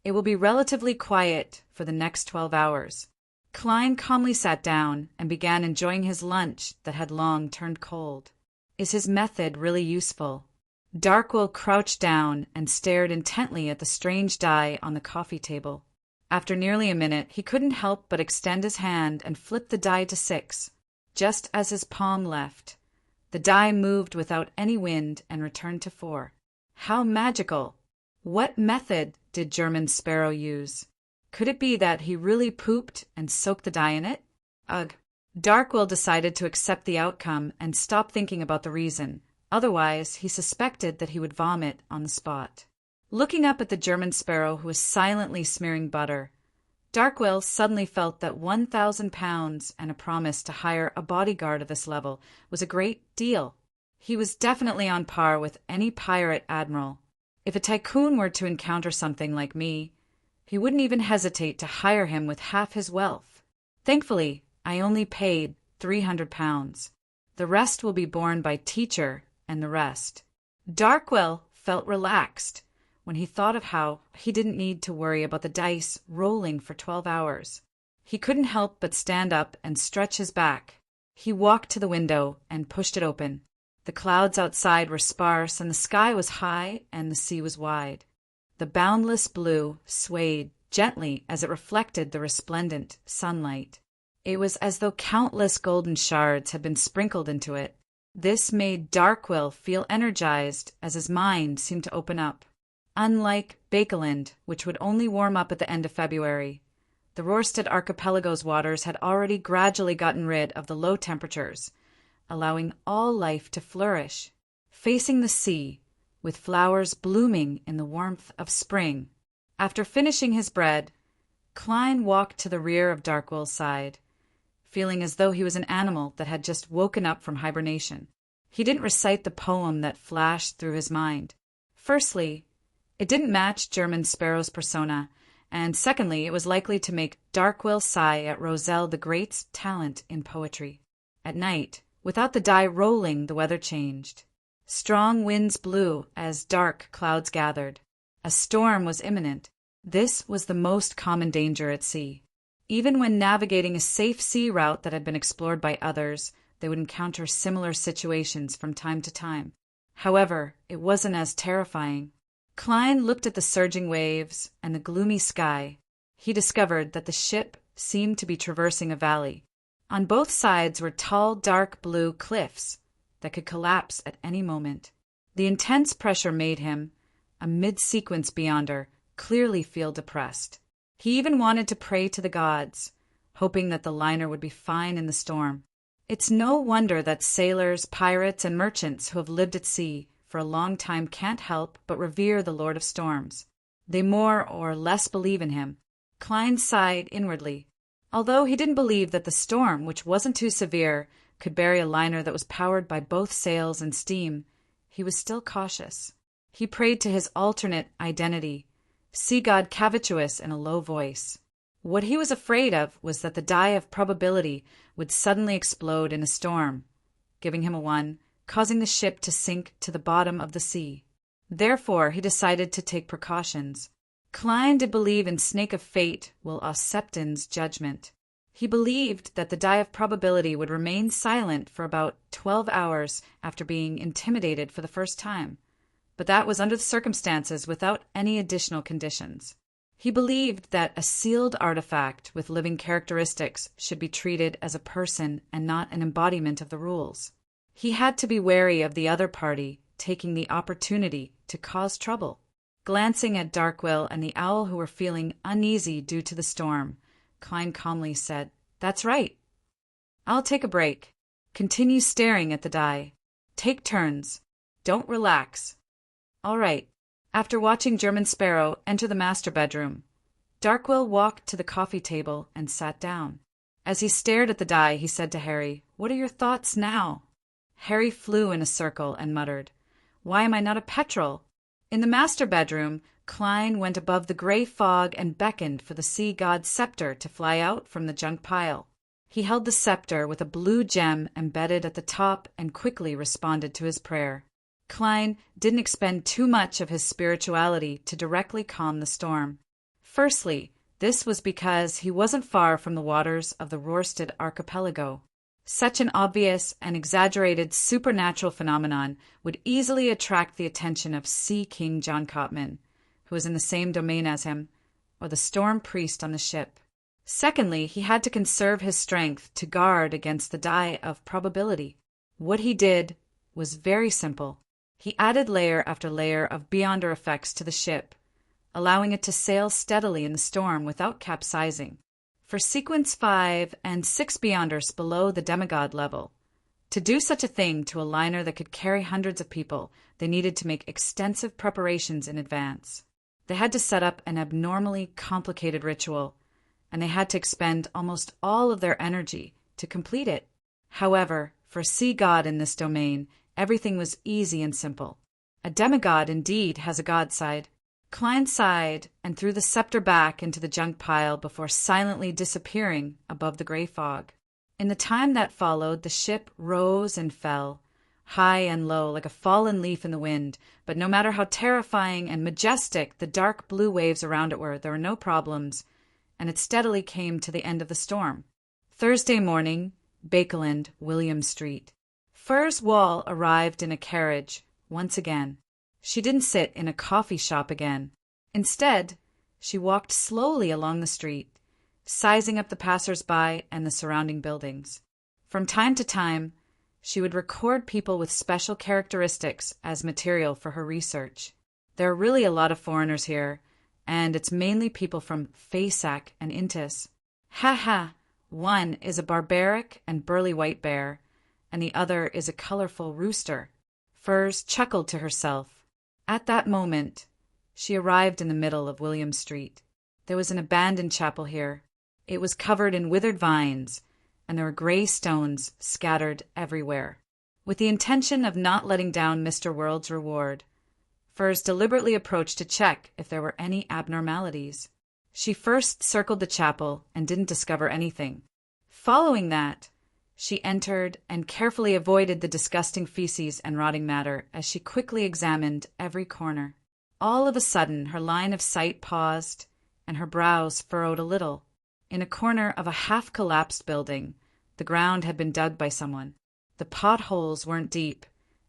It will be relatively quiet for the next 12 hours. Klein calmly sat down and began enjoying his lunch that had long turned cold. Is his method really useful? Darkwill crouched down and stared intently at the strange die on the coffee table. After nearly a minute, he couldn't help but extend his hand and flip the die to 6. Just as his palm left, the die moved without any wind and returned to 4. How magical! What method did German Sparrow use? Could it be that he really pooped and soaked the die in it? Ugh. Darkwill decided to accept the outcome and stop thinking about the reason. Otherwise, he suspected that he would vomit on the spot. Looking up at the German Sparrow who was silently smearing butter, Darkwill suddenly felt that 1,000 pounds and a promise to hire a bodyguard of this level was a great deal. He was definitely on par with any pirate admiral. If a tycoon were to encounter something like me, he wouldn't even hesitate to hire him with half his wealth. Thankfully, I only paid 300 pounds. The rest will be borne by teacher and the rest. Darkwill felt relaxed when he thought of how he didn't need to worry about the dice rolling for 12 hours. He couldn't help but stand up and stretch his back. He walked to the window and pushed it open. The clouds outside were sparse and the sky was high and the sea was wide. The boundless blue swayed gently as it reflected the resplendent sunlight. It was as though countless golden shards had been sprinkled into it. This made Darkwill feel energized as his mind seemed to open up. Unlike Bakeland, which would only warm up at the end of February, the Rorstad Archipelago's waters had already gradually gotten rid of the low temperatures, allowing all life to flourish. Facing the sea, with flowers blooming in the warmth of spring. After finishing his bread, Klein walked to the rear of Darkwill's side, feeling as though he was an animal that had just woken up from hibernation. He didn't recite the poem that flashed through his mind. Firstly, it didn't match German Sparrow's persona, and secondly, it was likely to make Darkwill sigh at Roselle the Great's talent in poetry. At night, without the die rolling, the weather changed. Strong winds blew as dark clouds gathered. A storm was imminent. This was the most common danger at sea. Even when navigating a safe sea route that had been explored by others, they would encounter similar situations from time to time. However, it wasn't as terrifying. Klein looked at the surging waves and the gloomy sky. He discovered that the ship seemed to be traversing a valley. On both sides were tall, dark blue cliffs that could collapse at any moment. The intense pressure made him, a mid-sequence beyonder, clearly feel depressed. He even wanted to pray to the gods, hoping that the liner would be fine in the storm. It's no wonder that sailors, pirates, and merchants who have lived at sea for a long time can't help but revere the Lord of Storms. They more or less believe in him. Klein sighed inwardly. Although he didn't believe that the storm, which wasn't too severe, could bury a liner that was powered by both sails and steam, he was still cautious. He prayed to his alternate identity, sea god Cavituous, in a low voice. What he was afraid of was that the die of probability would suddenly explode in a storm, giving him a 1, causing the ship to sink to the bottom of the sea. Therefore, he decided to take precautions. Klein did believe in Snake of Fate will Septon's judgment. He believed that the die of probability would remain silent for about 12 hours after being intimidated for the first time, but that was under the circumstances without any additional conditions. He believed that a sealed artifact with living characteristics should be treated as a person and not an embodiment of the rules. He had to be wary of the other party taking the opportunity to cause trouble. Glancing at Darkwill and the owl who were feeling uneasy due to the storm, Klein calmly said, "That's right. I'll take a break. Continue staring at the die. Take turns. Don't relax. All right." After watching German Sparrow enter the master bedroom, Darkwill walked to the coffee table and sat down. As he stared at the die, he said to Harry, "What are your thoughts now?" Harry flew in a circle and muttered, "Why am I not a petrel?" In the master bedroom, Klein went above the gray fog and beckoned for the sea god's scepter to fly out from the junk pile. He held the scepter with a blue gem embedded at the top and quickly responded to his prayer. Klein didn't expend too much of his spirituality to directly calm the storm. Firstly, this was because he wasn't far from the waters of the Rørsted archipelago. Such an obvious and exaggerated supernatural phenomenon would easily attract the attention of Sea King John Cotman, who was in the same domain as him, or the storm priest on the ship. Secondly, he had to conserve his strength to guard against the die of probability. What he did was very simple. He added layer after layer of Beyonder effects to the ship, allowing it to sail steadily in the storm without capsizing. For sequence 5 and 6 Beyonders below the demigod level, to do such a thing to a liner that could carry hundreds of people, they needed to make extensive preparations in advance. They had to set up an abnormally complicated ritual, and they had to expend almost all of their energy to complete it. However, for a sea god in this domain, everything was easy and simple. A demigod indeed has a god side. Klein sighed and threw the scepter back into the junk pile before silently disappearing above the gray fog. In the time that followed, the ship rose and fell, high and low, like a fallen leaf in the wind, but no matter how terrifying and majestic the dark blue waves around it were, there were no problems, and it steadily came to the end of the storm. Thursday morning, Bakeland, William Street. Fur's Wall arrived in a carriage, once again. She didn't sit in a coffee shop again. Instead, she walked slowly along the street, sizing up the passers-by and the surrounding buildings. From time to time, she would record people with special characteristics as material for her research. There are really a lot of foreigners here, and it's mainly people from Fasak and Intis. Ha ha! One is a barbaric and burly white bear, and the other is a colorful rooster. Furs chuckled to herself. At that moment, she arrived in the middle of William Street. There was an abandoned chapel here. It was covered in withered vines, and there were gray stones scattered everywhere. With the intention of not letting down Mr. World's reward, Furs deliberately approached to check if there were any abnormalities. She first circled the chapel and didn't discover anything. Following that, she entered and carefully avoided the disgusting feces and rotting matter as she quickly examined every corner. All of a sudden, her line of sight paused and her brows furrowed a little. In a corner of a half-collapsed building, the ground had been dug by someone. The potholes weren't deep,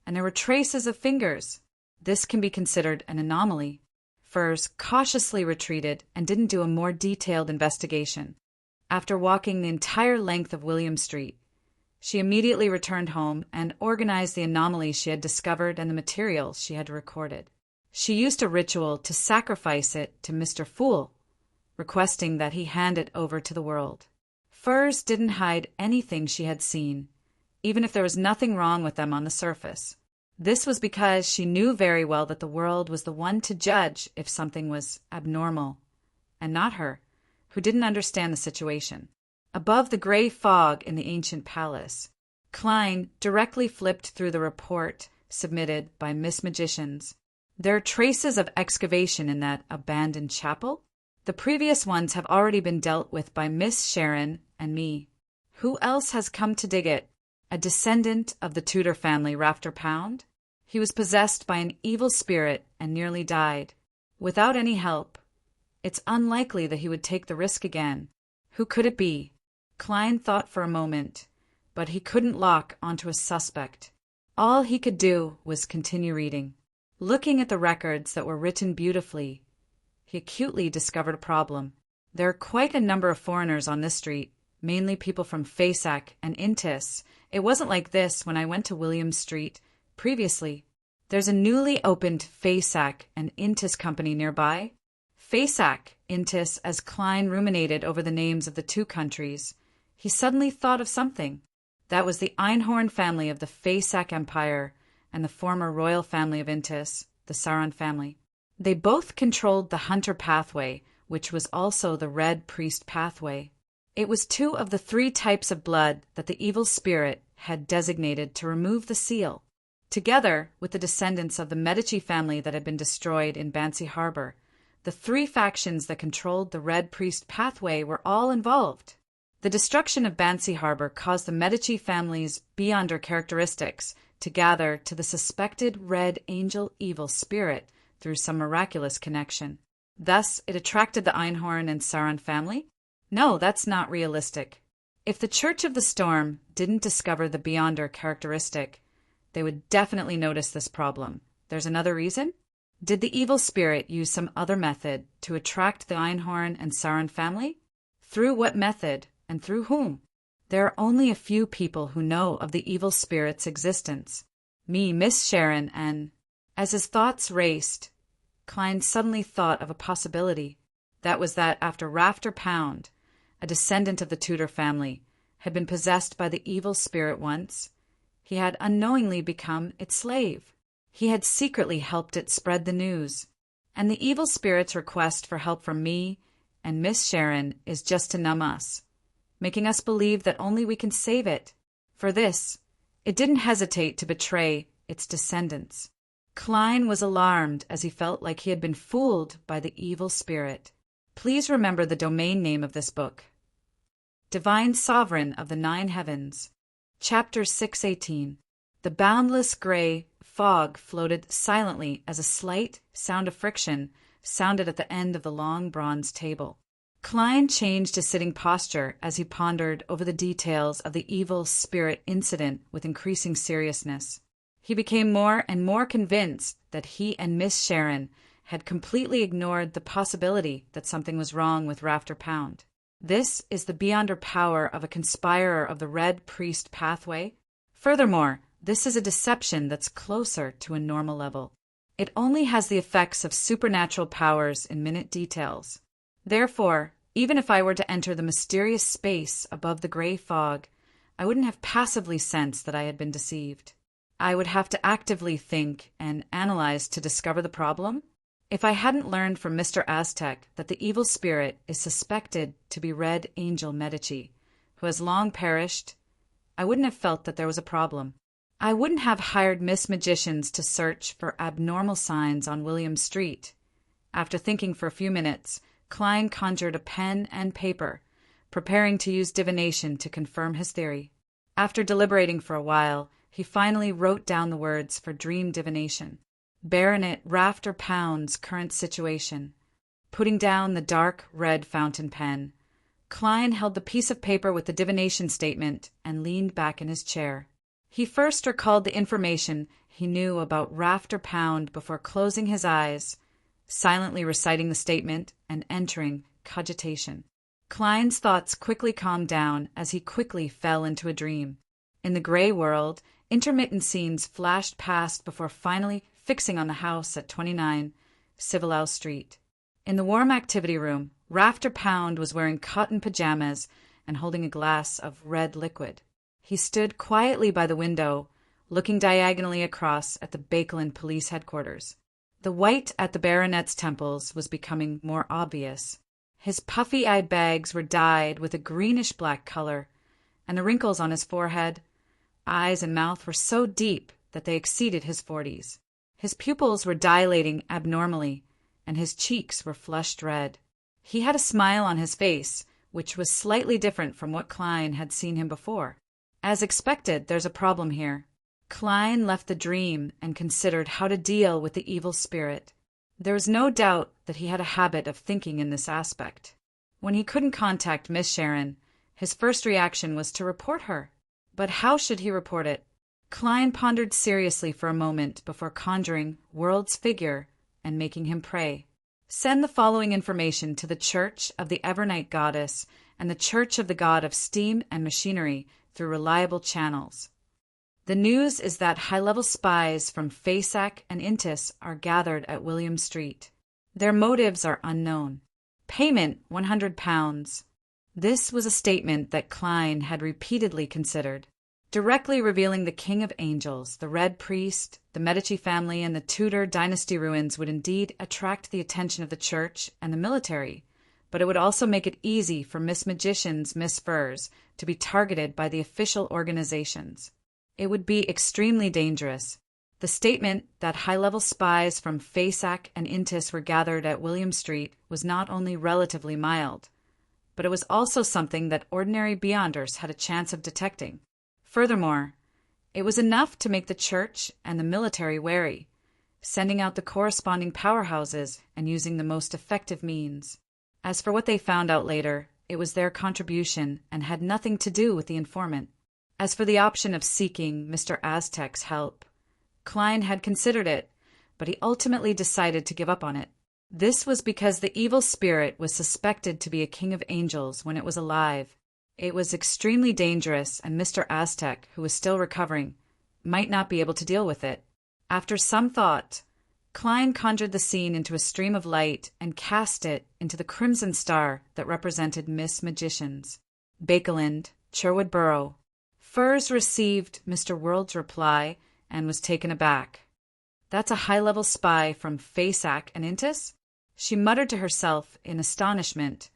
and there were traces of fingers. This can be considered an anomaly. Furs cautiously retreated and didn't do a more detailed investigation. After walking the entire length of William Street, she immediately returned home and organized the anomalies she had discovered and the materials she had recorded. She used a ritual to sacrifice it to Mr. Fool, requesting that he hand it over to the world. Furs didn't hide anything she had seen, even if there was nothing wrong with them on the surface. This was because she knew very well that the world was the one to judge if something was abnormal, and not her, who didn't understand the situation. Above the gray fog in the ancient palace, Klein directly flipped through the report submitted by Miss Magicians. There are traces of excavation in that abandoned chapel. The previous ones have already been dealt with by Miss Sharon and me. Who else has come to dig it? A descendant of the Tudor family, Rafter Pound? He was possessed by an evil spirit and nearly died. Without any help, it's unlikely that he would take the risk again. Who could it be? Klein thought for a moment, but he couldn't lock onto a suspect. All he could do was continue reading. Looking at the records that were written beautifully, he acutely discovered a problem. There are quite a number of foreigners on this street, mainly people from Fasak and Intis. It wasn't like this when I went to William Street previously. There's a newly opened Fasak and Intis company nearby. Fasak, Intis, as Klein ruminated over the names of the two countries, he suddenly thought of something. That was the Einhorn family of the Fasak Empire and the former royal family of Intis, the Sauron family. They both controlled the Hunter pathway, which was also the Red Priest pathway. It was two of the three types of blood that the evil spirit had designated to remove the seal. Together with the descendants of the Medici family that had been destroyed in Bansi Harbor, the three factions that controlled the Red Priest pathway were all involved. The destruction of Bansi Harbor caused the Medici family's Beyonder characteristics to gather to the suspected Red Angel evil spirit through some miraculous connection. Thus, it attracted the Einhorn and Sauron family? No, that's not realistic. If the Church of the Storm didn't discover the Beyonder characteristic, they would definitely notice this problem. There's another reason? Did the evil spirit use some other method to attract the Einhorn and Sauron family? Through what method, and through whom? There are only a few people who know of the evil spirit's existence. Me, Miss Sharon, and... As his thoughts raced, Klein suddenly thought of a possibility. That was that after Rafter Pound, a descendant of the Tudor family, had been possessed by the evil spirit once, he had unknowingly become its slave. He had secretly helped it spread the news. And the evil spirit's request for help from me and Miss Sharon is just to numb us, making us believe that only we can save it. For this, it didn't hesitate to betray its descendants. Klein was alarmed as he felt like he had been fooled by the evil spirit. Please remember the domain name of this book. Divine Sovereign of the Nine Heavens. Chapter 618. The boundless gray fog floated silently as a slight sound of friction sounded at the end of the long bronze table. Klein changed his sitting posture as he pondered over the details of the evil spirit incident with increasing seriousness. He became more and more convinced that he and Miss Sharon had completely ignored the possibility that something was wrong with Rafter Pound. This is the beyonder power of a conspirer of the Red Priest pathway. Furthermore, this is a deception that's closer to a normal level. It only has the effects of supernatural powers in minute details. Therefore, even if I were to enter the mysterious space above the gray fog, I wouldn't have passively sensed that I had been deceived. I would have to actively think and analyze to discover the problem. If I hadn't learned from Mr. Aztec that the evil spirit is suspected to be Red Angel Medici, who has long perished, I wouldn't have felt that there was a problem. I wouldn't have hired Miss Magicians to search for abnormal signs on William Street. After thinking for a few minutes, Klein conjured a pen and paper, preparing to use divination to confirm his theory. After deliberating for a while, he finally wrote down the words for dream divination. Baronet Rafter Pound's current situation. Putting down the dark red fountain pen, Klein held the piece of paper with the divination statement and leaned back in his chair. He first recalled the information he knew about Rafter Pound before closing his eyes, silently reciting the statement and entering cogitation. Klein's thoughts quickly calmed down as he quickly fell into a dream. In the gray world, intermittent scenes flashed past before finally fixing on the house at 29 Civilau Street. In the warm activity room, Rafter Pound was wearing cotton pajamas and holding a glass of red liquid. He stood quietly by the window, looking diagonally across at the Bakelin police headquarters. The white at the baronet's temples was becoming more obvious. His puffy-eyed bags were dyed with a greenish-black color, and the wrinkles on his forehead, eyes, and mouth were so deep that they exceeded his 40s. His pupils were dilating abnormally, and his cheeks were flushed red. He had a smile on his face, which was slightly different from what Klein had seen him before. As expected, there's a problem here. Klein left the dream and considered how to deal with the evil spirit. There was no doubt that he had a habit of thinking in this aspect. When he couldn't contact Miss Sharon, His first reaction was to report her. But how should he report it? Klein pondered seriously for a moment before conjuring World's figure and making him pray. Send the following information to the Church of the Evernight Goddess and the Church of the God of Steam and Machinery through reliable channels. The news is that high-level spies from Fasak and Intis are gathered at William Street. Their motives are unknown. Payment £100. This was a statement that Klein had repeatedly considered. Directly revealing the King of Angels, the Red Priest, the Medici family, and the Tudor dynasty ruins would indeed attract the attention of the church and the military, but it would also make it easy for Miss Magician's Miss Furs to be targeted by the official organizations. It would be extremely dangerous. The statement that high-level spies from Fasak and Intis were gathered at William Street was not only relatively mild, but it was also something that ordinary beyonders had a chance of detecting. Furthermore, it was enough to make the church and the military wary, sending out the corresponding powerhouses and using the most effective means. As for what they found out later, it was their contribution and had nothing to do with the informant. As for the option of seeking Mr. Aztec's help, Klein had considered it, but he ultimately decided to give up on it. This was because the evil spirit was suspected to be a king of angels when it was alive. It was extremely dangerous, and Mr. Aztec, who was still recovering, might not be able to deal with it. After some thought, Klein conjured the scene into a stream of light and cast it into the crimson star that represented Miss Magicians. Bakeland, Sherwood Borough. Furs received Mr. World's reply and was taken aback. That's a high-level spy from Fasak and Intis? She muttered to herself in astonishment,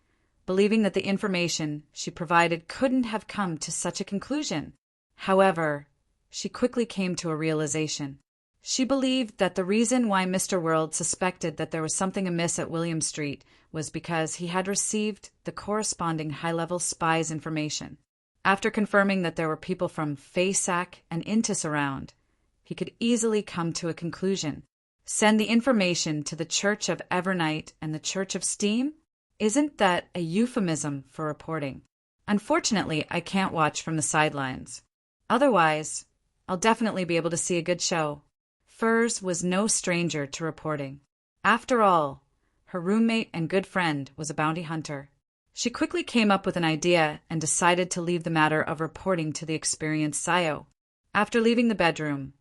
believing that the information she provided couldn't have come to such a conclusion. However, she quickly came to a realization. She believed that the reason why Mr. World suspected that there was something amiss at William Street was because he had received the corresponding high-level spy's information. After confirming that there were people from Fasak and Intis around, he could easily come to a conclusion. Send the information to the Church of Evernight and the Church of Steam? Isn't that a euphemism for reporting? Unfortunately, I can't watch from the sidelines. Otherwise, I'll definitely be able to see a good show. Furs was no stranger to reporting. After all, her roommate and good friend was a bounty hunter. She quickly came up with an idea and decided to leave the matter of reporting to the experienced Zayo. After leaving the bedroom,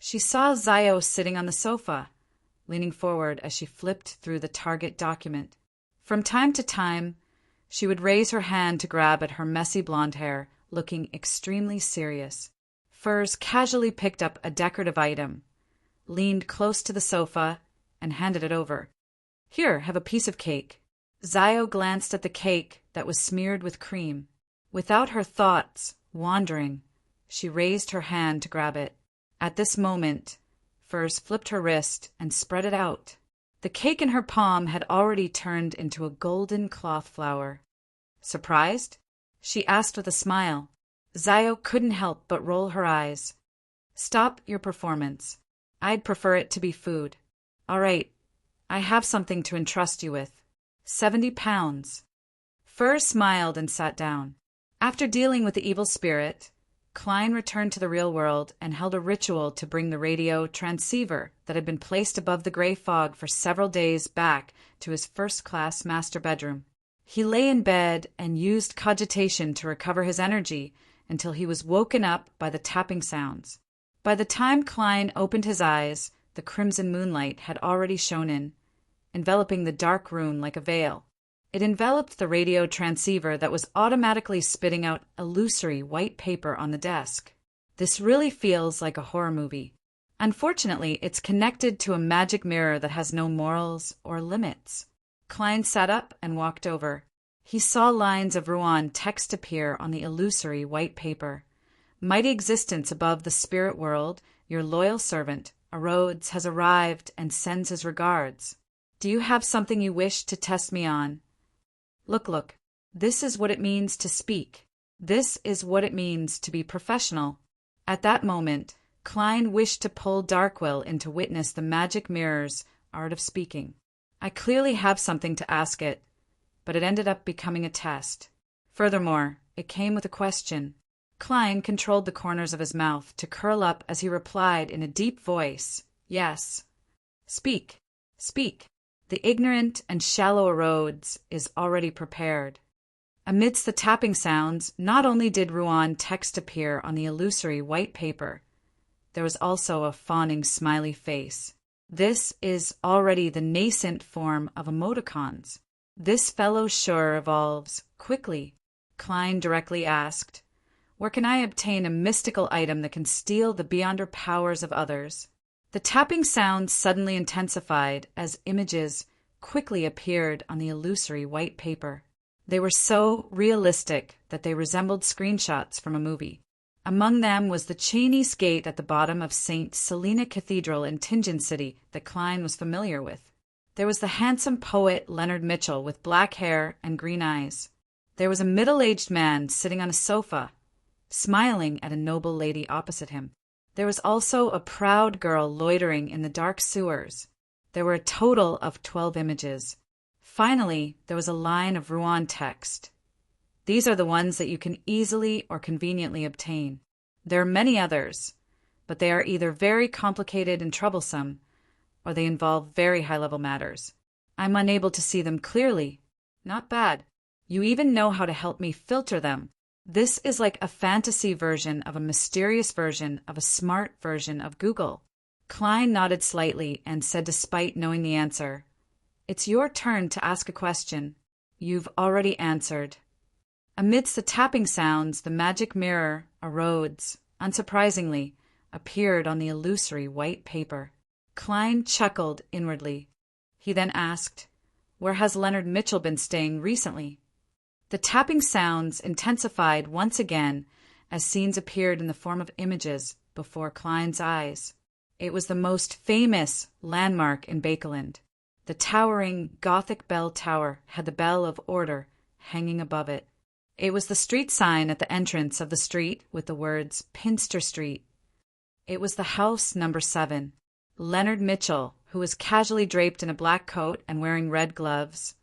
she saw Zayo sitting on the sofa, leaning forward as she flipped through the target document. From time to time, she would raise her hand to grab at her messy blonde hair, looking extremely serious. Furs casually picked up a decorative item, leaned close to the sofa, and handed it over. Here, have a piece of cake. Zayo glanced at the cake that was smeared with cream. Without her thoughts wandering, she raised her hand to grab it. At this moment, Furs flipped her wrist and spread it out. The cake in her palm had already turned into a golden cloth flower. Surprised? She asked with a smile. Zayo couldn't help but roll her eyes. Stop your performance. I'd prefer it to be food. All right, I have something to entrust you with. 70 pounds. Furs smiled and sat down. After dealing with the evil spirit, Klein returned to the real world and held a ritual to bring the radio transceiver that had been placed above the gray fog for several days back to his first-class master bedroom. He lay in bed and used cogitation to recover his energy until he was woken up by the tapping sounds. By the time Klein opened his eyes, the crimson moonlight had already shone in, enveloping the dark room like a veil. It enveloped the radio transceiver that was automatically spitting out illusory white paper on the desk. This really feels like a horror movie. Unfortunately, it's connected to a magic mirror that has no morals or limits. Klein sat up and walked over. He saw lines of Ruan text appear on the illusory white paper. Mighty existence above the spirit world, your loyal servant, Arodes, has arrived and sends his regards. Do you have something you wish to test me on? Look, this is what it means to speak. This is what it means to be professional. At that moment, Klein wished to pull Darkwill in to witness the magic mirror's art of speaking. I clearly have something to ask it, but it ended up becoming a test. Furthermore, it came with a question. Klein controlled the corners of his mouth to curl up as he replied in a deep voice, "Yes." "Speak, speak. The ignorant and shallow Rhodes is already prepared." Amidst the tapping sounds, not only did Rouen text appear on the illusory white paper, there was also a fawning smiley face. This is already the nascent form of emoticons. "This fellow sure evolves quickly," Klein directly asked. "Where can I obtain a mystical item that can steal the beyonder powers of others?" The tapping sounds suddenly intensified as images quickly appeared on the illusory white paper. They were so realistic that they resembled screenshots from a movie. Among them was the Chinese gate at the bottom of St. Selena Cathedral in Tingen City that Klein was familiar with. There was the handsome poet Leonard Mitchell with black hair and green eyes. There was a middle-aged man sitting on a sofa, smiling at a noble lady opposite him. There was also a proud girl loitering in the dark sewers. There were a total of 12 images. Finally, there was a line of Rouen text. These are the ones that you can easily or conveniently obtain. There are many others, but they are either very complicated and troublesome, or they involve very high-level matters. I'm unable to see them clearly. Not bad. You even know how to help me filter them. This is like a fantasy version of a mysterious version of a smart version of Google. Klein nodded slightly and said, despite knowing the answer, "It's your turn to ask a question. You've already answered." Amidst the tapping sounds, the magic mirror, a Rhodes, unsurprisingly, appeared on the illusory white paper. Klein chuckled inwardly. He then asked, "Where has Leonard Mitchell been staying recently?" The tapping sounds intensified once again as scenes appeared in the form of images before Klein's eyes. It was the most famous landmark in Bakeland. The towering Gothic bell tower had the bell of order hanging above it. It was the street sign at the entrance of the street with the words Pinster Street. It was the house number 7. Leonard Mitchell, who was casually draped in a black coat and wearing red gloves,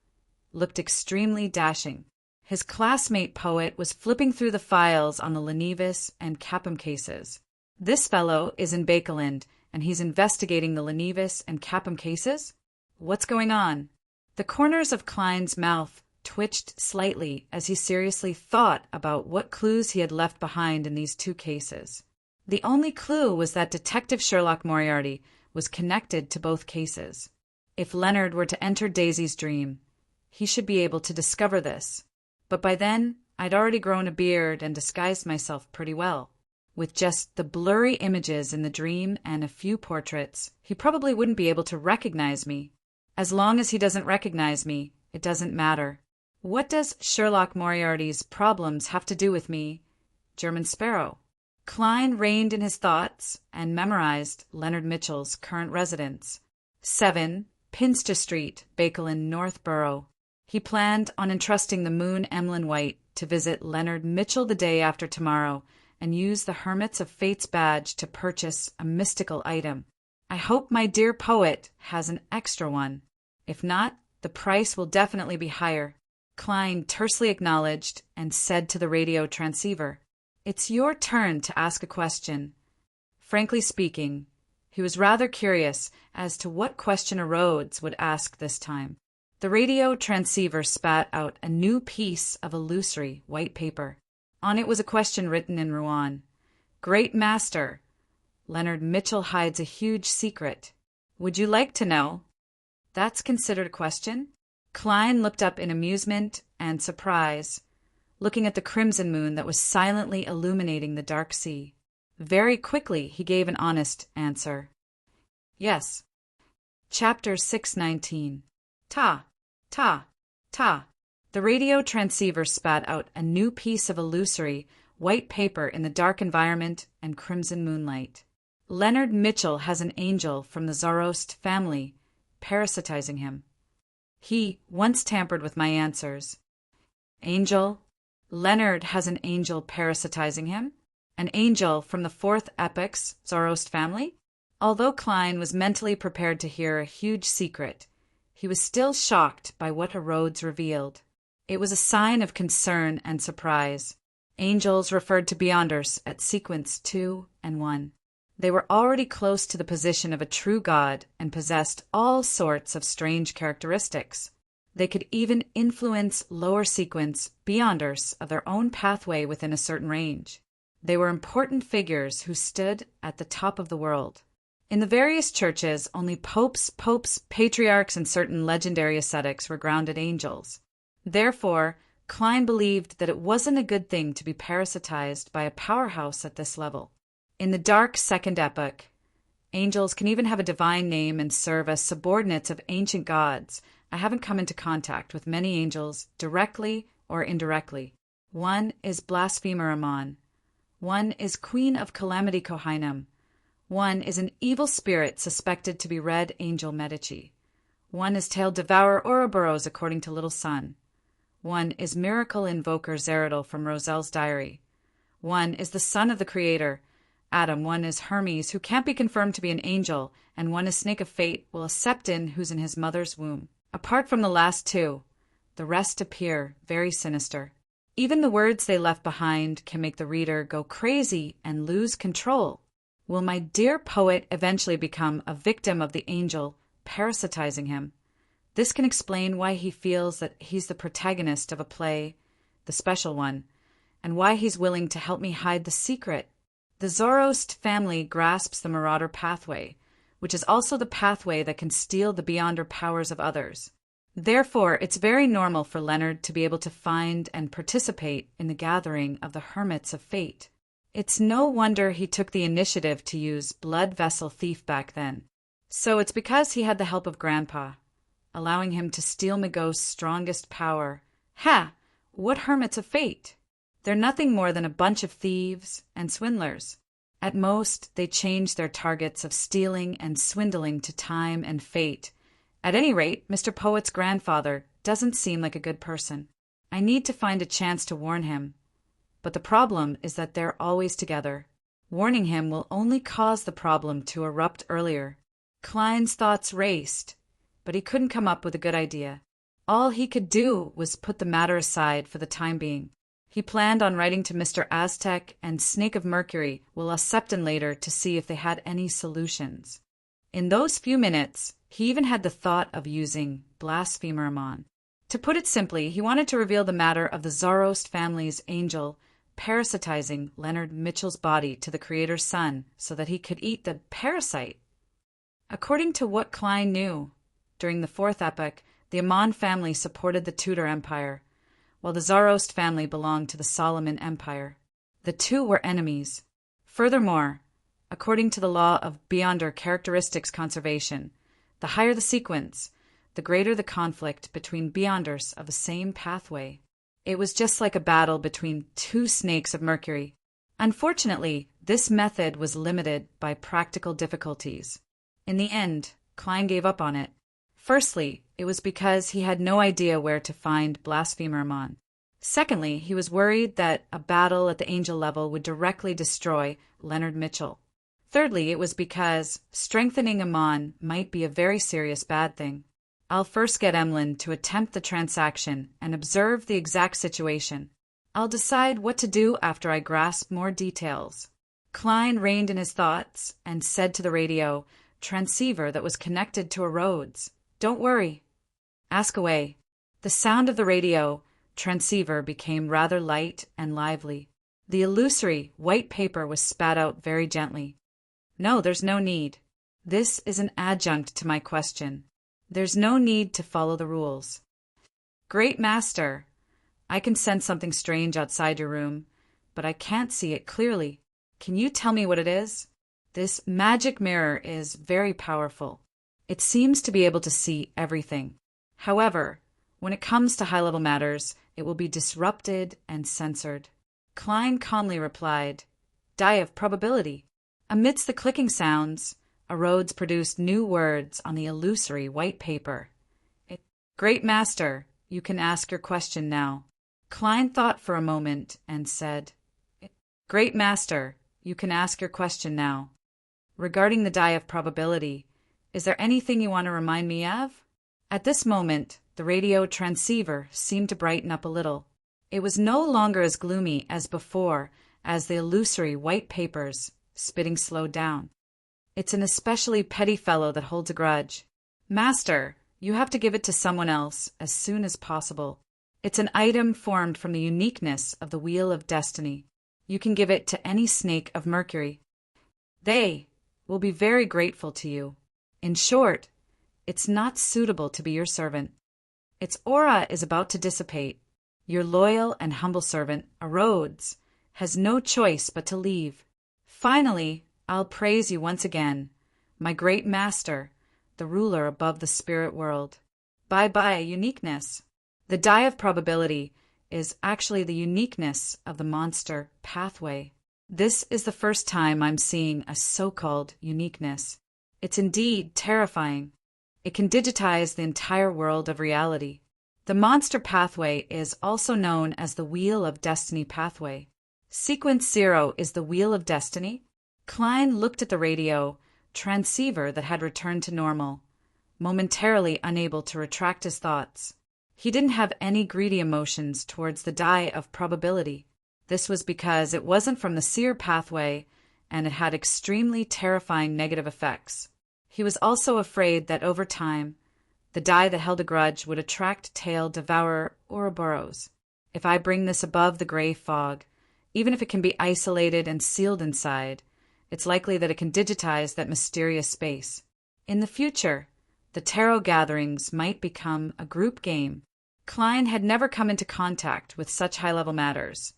looked extremely dashing. His classmate poet was flipping through the files on the Lennevis and Capum cases. "This fellow is in Bakeland, and he's investigating the Lennevis and Capum cases? What's going on?" The corners of Klein's mouth twitched slightly as he seriously thought about what clues he had left behind in these 2 cases. The only clue was that Detective Sherlock Moriarty was connected to both cases. If Leonard were to enter Daisy's dream, he should be able to discover this. But by then, I'd already grown a beard and disguised myself pretty well. With just the blurry images in the dream and a few portraits, he probably wouldn't be able to recognize me. As long as he doesn't recognize me, it doesn't matter. What does Sherlock Moriarty's problems have to do with me, German Sparrow? Klein reined in his thoughts and memorized Leonard Mitchell's current residence. 7, Pinster Street, Bakeland, Northborough. He planned on entrusting the Moon Emlyn White to visit Leonard Mitchell the day after tomorrow and use the Hermits of Fate's badge to purchase a mystical item. I hope my dear poet has an extra one. If not, the price will definitely be higher. Klein tersely acknowledged and said to the radio transceiver, "It's your turn to ask a question." Frankly speaking, he was rather curious as to what question a Rhodes would ask this time. The radio transceiver spat out a new piece of illusory white paper. On it was a question written in Rouen. "Great Master, Leonard Mitchell hides a huge secret. Would you like to know?" That's considered a question? Klein looked up in amusement and surprise, looking at the crimson moon that was silently illuminating the dark sea. Very quickly he gave an honest answer. "Yes." Chapter 619. Ta, ta, ta. The radio transceiver spat out a new piece of illusory white paper in the dark environment and crimson moonlight. "Leonard Mitchell has an angel from the Zoroast family parasitizing him. He once tampered with my answers." Angel? Leonard has an angel parasitizing him? An angel from the 4th epoch's Zoroast family? Although Klein was mentally prepared to hear a huge secret, he was still shocked by what a Rhodes revealed. It was a sign of concern and surprise. Angels referred to Beyonders at sequence 2 and 1. They were already close to the position of a true god and possessed all sorts of strange characteristics. They could even influence lower sequence Beyonders of their own pathway within a certain range. They were important figures who stood at the top of the world. In the various churches, only popes, patriarchs, and certain legendary ascetics were grounded angels. Therefore, Klein believed that it wasn't a good thing to be parasitized by a powerhouse at this level. In the dark second epoch, angels can even have a divine name and serve as subordinates of ancient gods. I haven't come into contact with many angels directly or indirectly. One is Blasphemer Ammon. One is Queen of Calamity Kohainam. One is an evil spirit suspected to be Red Angel Medici. One is Tail Devourer Ouroboros according to Little Sun. One is Miracle Invoker Zeridel from Roselle's Diary. One is the son of the Creator, Adam. One is Hermes, who can't be confirmed to be an angel, and one is Snake of Fate, a Septon who's in his mother's womb. Apart from the last two, the rest appear very sinister. Even the words they left behind can make the reader go crazy and lose control. Will my dear poet eventually become a victim of the angel parasitizing him? This can explain why he feels that he's the protagonist of a play, the special one, and why he's willing to help me hide the secret. The Zoroast family grasps the Marauder pathway, which is also the pathway that can steal the Beyonder powers of others. Therefore, it's very normal for Leonard to be able to find and participate in the gathering of the Hermits of Fate. It's no wonder he took the initiative to use Blood Vessel Thief back then. So it's because he had the help of Grandpa, allowing him to steal Magost's strongest power. Ha! What Hermits of Fate? They're nothing more than a bunch of thieves and swindlers. At most, they change their targets of stealing and swindling to time and fate. At any rate, Mr. Poet's grandfather doesn't seem like a good person. I need to find a chance to warn him. But the problem is that they're always together. Warning him will only cause the problem to erupt earlier. Klein's thoughts raced, but he couldn't come up with a good idea. All he could do was put the matter aside for the time being. He planned on writing to Mr. Aztec and Snake of Mercury, a Septon later, to see if they had any solutions. In those few minutes, he even had the thought of using Blasphemer Ammon. To put it simply, he wanted to reveal the matter of the Zoroast family's angel parasitizing Leonard Mitchell's body to the Creator's son so that he could eat the parasite. According to what Klein knew, during the fourth epoch, the Ammon family supported the Tudor Empire, while the Zoroast family belonged to the Solomon Empire. The two were enemies. Furthermore, according to the law of Beyonder characteristics conservation, the higher the sequence, the greater the conflict between Beyonders of the same pathway. It was just like a battle between two snakes of Mercury. Unfortunately, this method was limited by practical difficulties. In the end, Klein gave up on it. Firstly, it was because he had no idea where to find Blasphemer Ammon. Secondly, he was worried that a battle at the angel level would directly destroy Leonard Mitchell. Thirdly, it was because strengthening Ammon might be a very serious bad thing. I'll first get Emlyn to attempt the transaction and observe the exact situation. I'll decide what to do after I grasp more details. Klein reined in his thoughts and said to the radio transceiver that was connected to a Rhodes, "Don't worry. Ask away." The sound of the radio transceiver became rather light and lively. The illusory white paper was spat out very gently. "No, there's no need. This is an adjunct to my question. There's no need to follow the rules." "Great Master, I can sense something strange outside your room, but I can't see it clearly. Can you tell me what it is? This magic mirror is very powerful. It seems to be able to see everything. However, when it comes to high-level matters, it will be disrupted and censored." Klein calmly replied, "Die of probability." Amidst the clicking sounds, a Rhodes produced new words on the illusory white paper. "Great Master, you can ask your question now." Klein thought for a moment and said, "Great Master, you can ask your question now. Regarding the die of probability, is there anything you want to remind me of?" At this moment, the radio transceiver seemed to brighten up a little. It was no longer as gloomy as before, as the illusory white papers, spitting slowed down. It's an especially petty fellow that holds a grudge. Master, you have to give it to someone else as soon as possible. It's an item formed from the uniqueness of the wheel of destiny. You can give it to any snake of Mercury. They will be very grateful to you. In short, it's not suitable to be your servant. Its aura is about to dissipate. Your loyal and humble servant, Rhodes, has no choice but to leave. Finally, I'll praise you once again, my great master, the ruler above the spirit world. Bye-bye, uniqueness. The die of probability is actually the uniqueness of the monster pathway. This is the first time I'm seeing a so-called uniqueness. It's indeed terrifying. It can digitize the entire world of reality. The monster pathway is also known as the Wheel of Destiny pathway. Sequence 0 is the Wheel of Destiny. Klein looked at the radio transceiver that had returned to normal, momentarily unable to retract his thoughts. He didn't have any greedy emotions towards the die of probability. This was because it wasn't from the seer pathway, and it had extremely terrifying negative effects. He was also afraid that over time, the die that held a grudge would attract tail devourer Ouroboros. If I bring this above the gray fog, even if it can be isolated and sealed inside, it's likely that it can digitize that mysterious space. In the future, the tarot gatherings might become a group game. Klein had never come into contact with such high-level matters,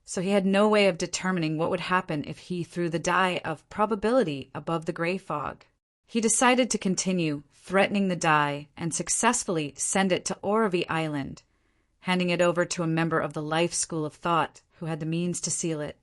so he had no way of determining what would happen if he threw the die of probability above the gray fog. He decided to continue threatening the die and successfully send it to Oravi Island, handing it over to a member of the Life School of Thought who had the means to seal it.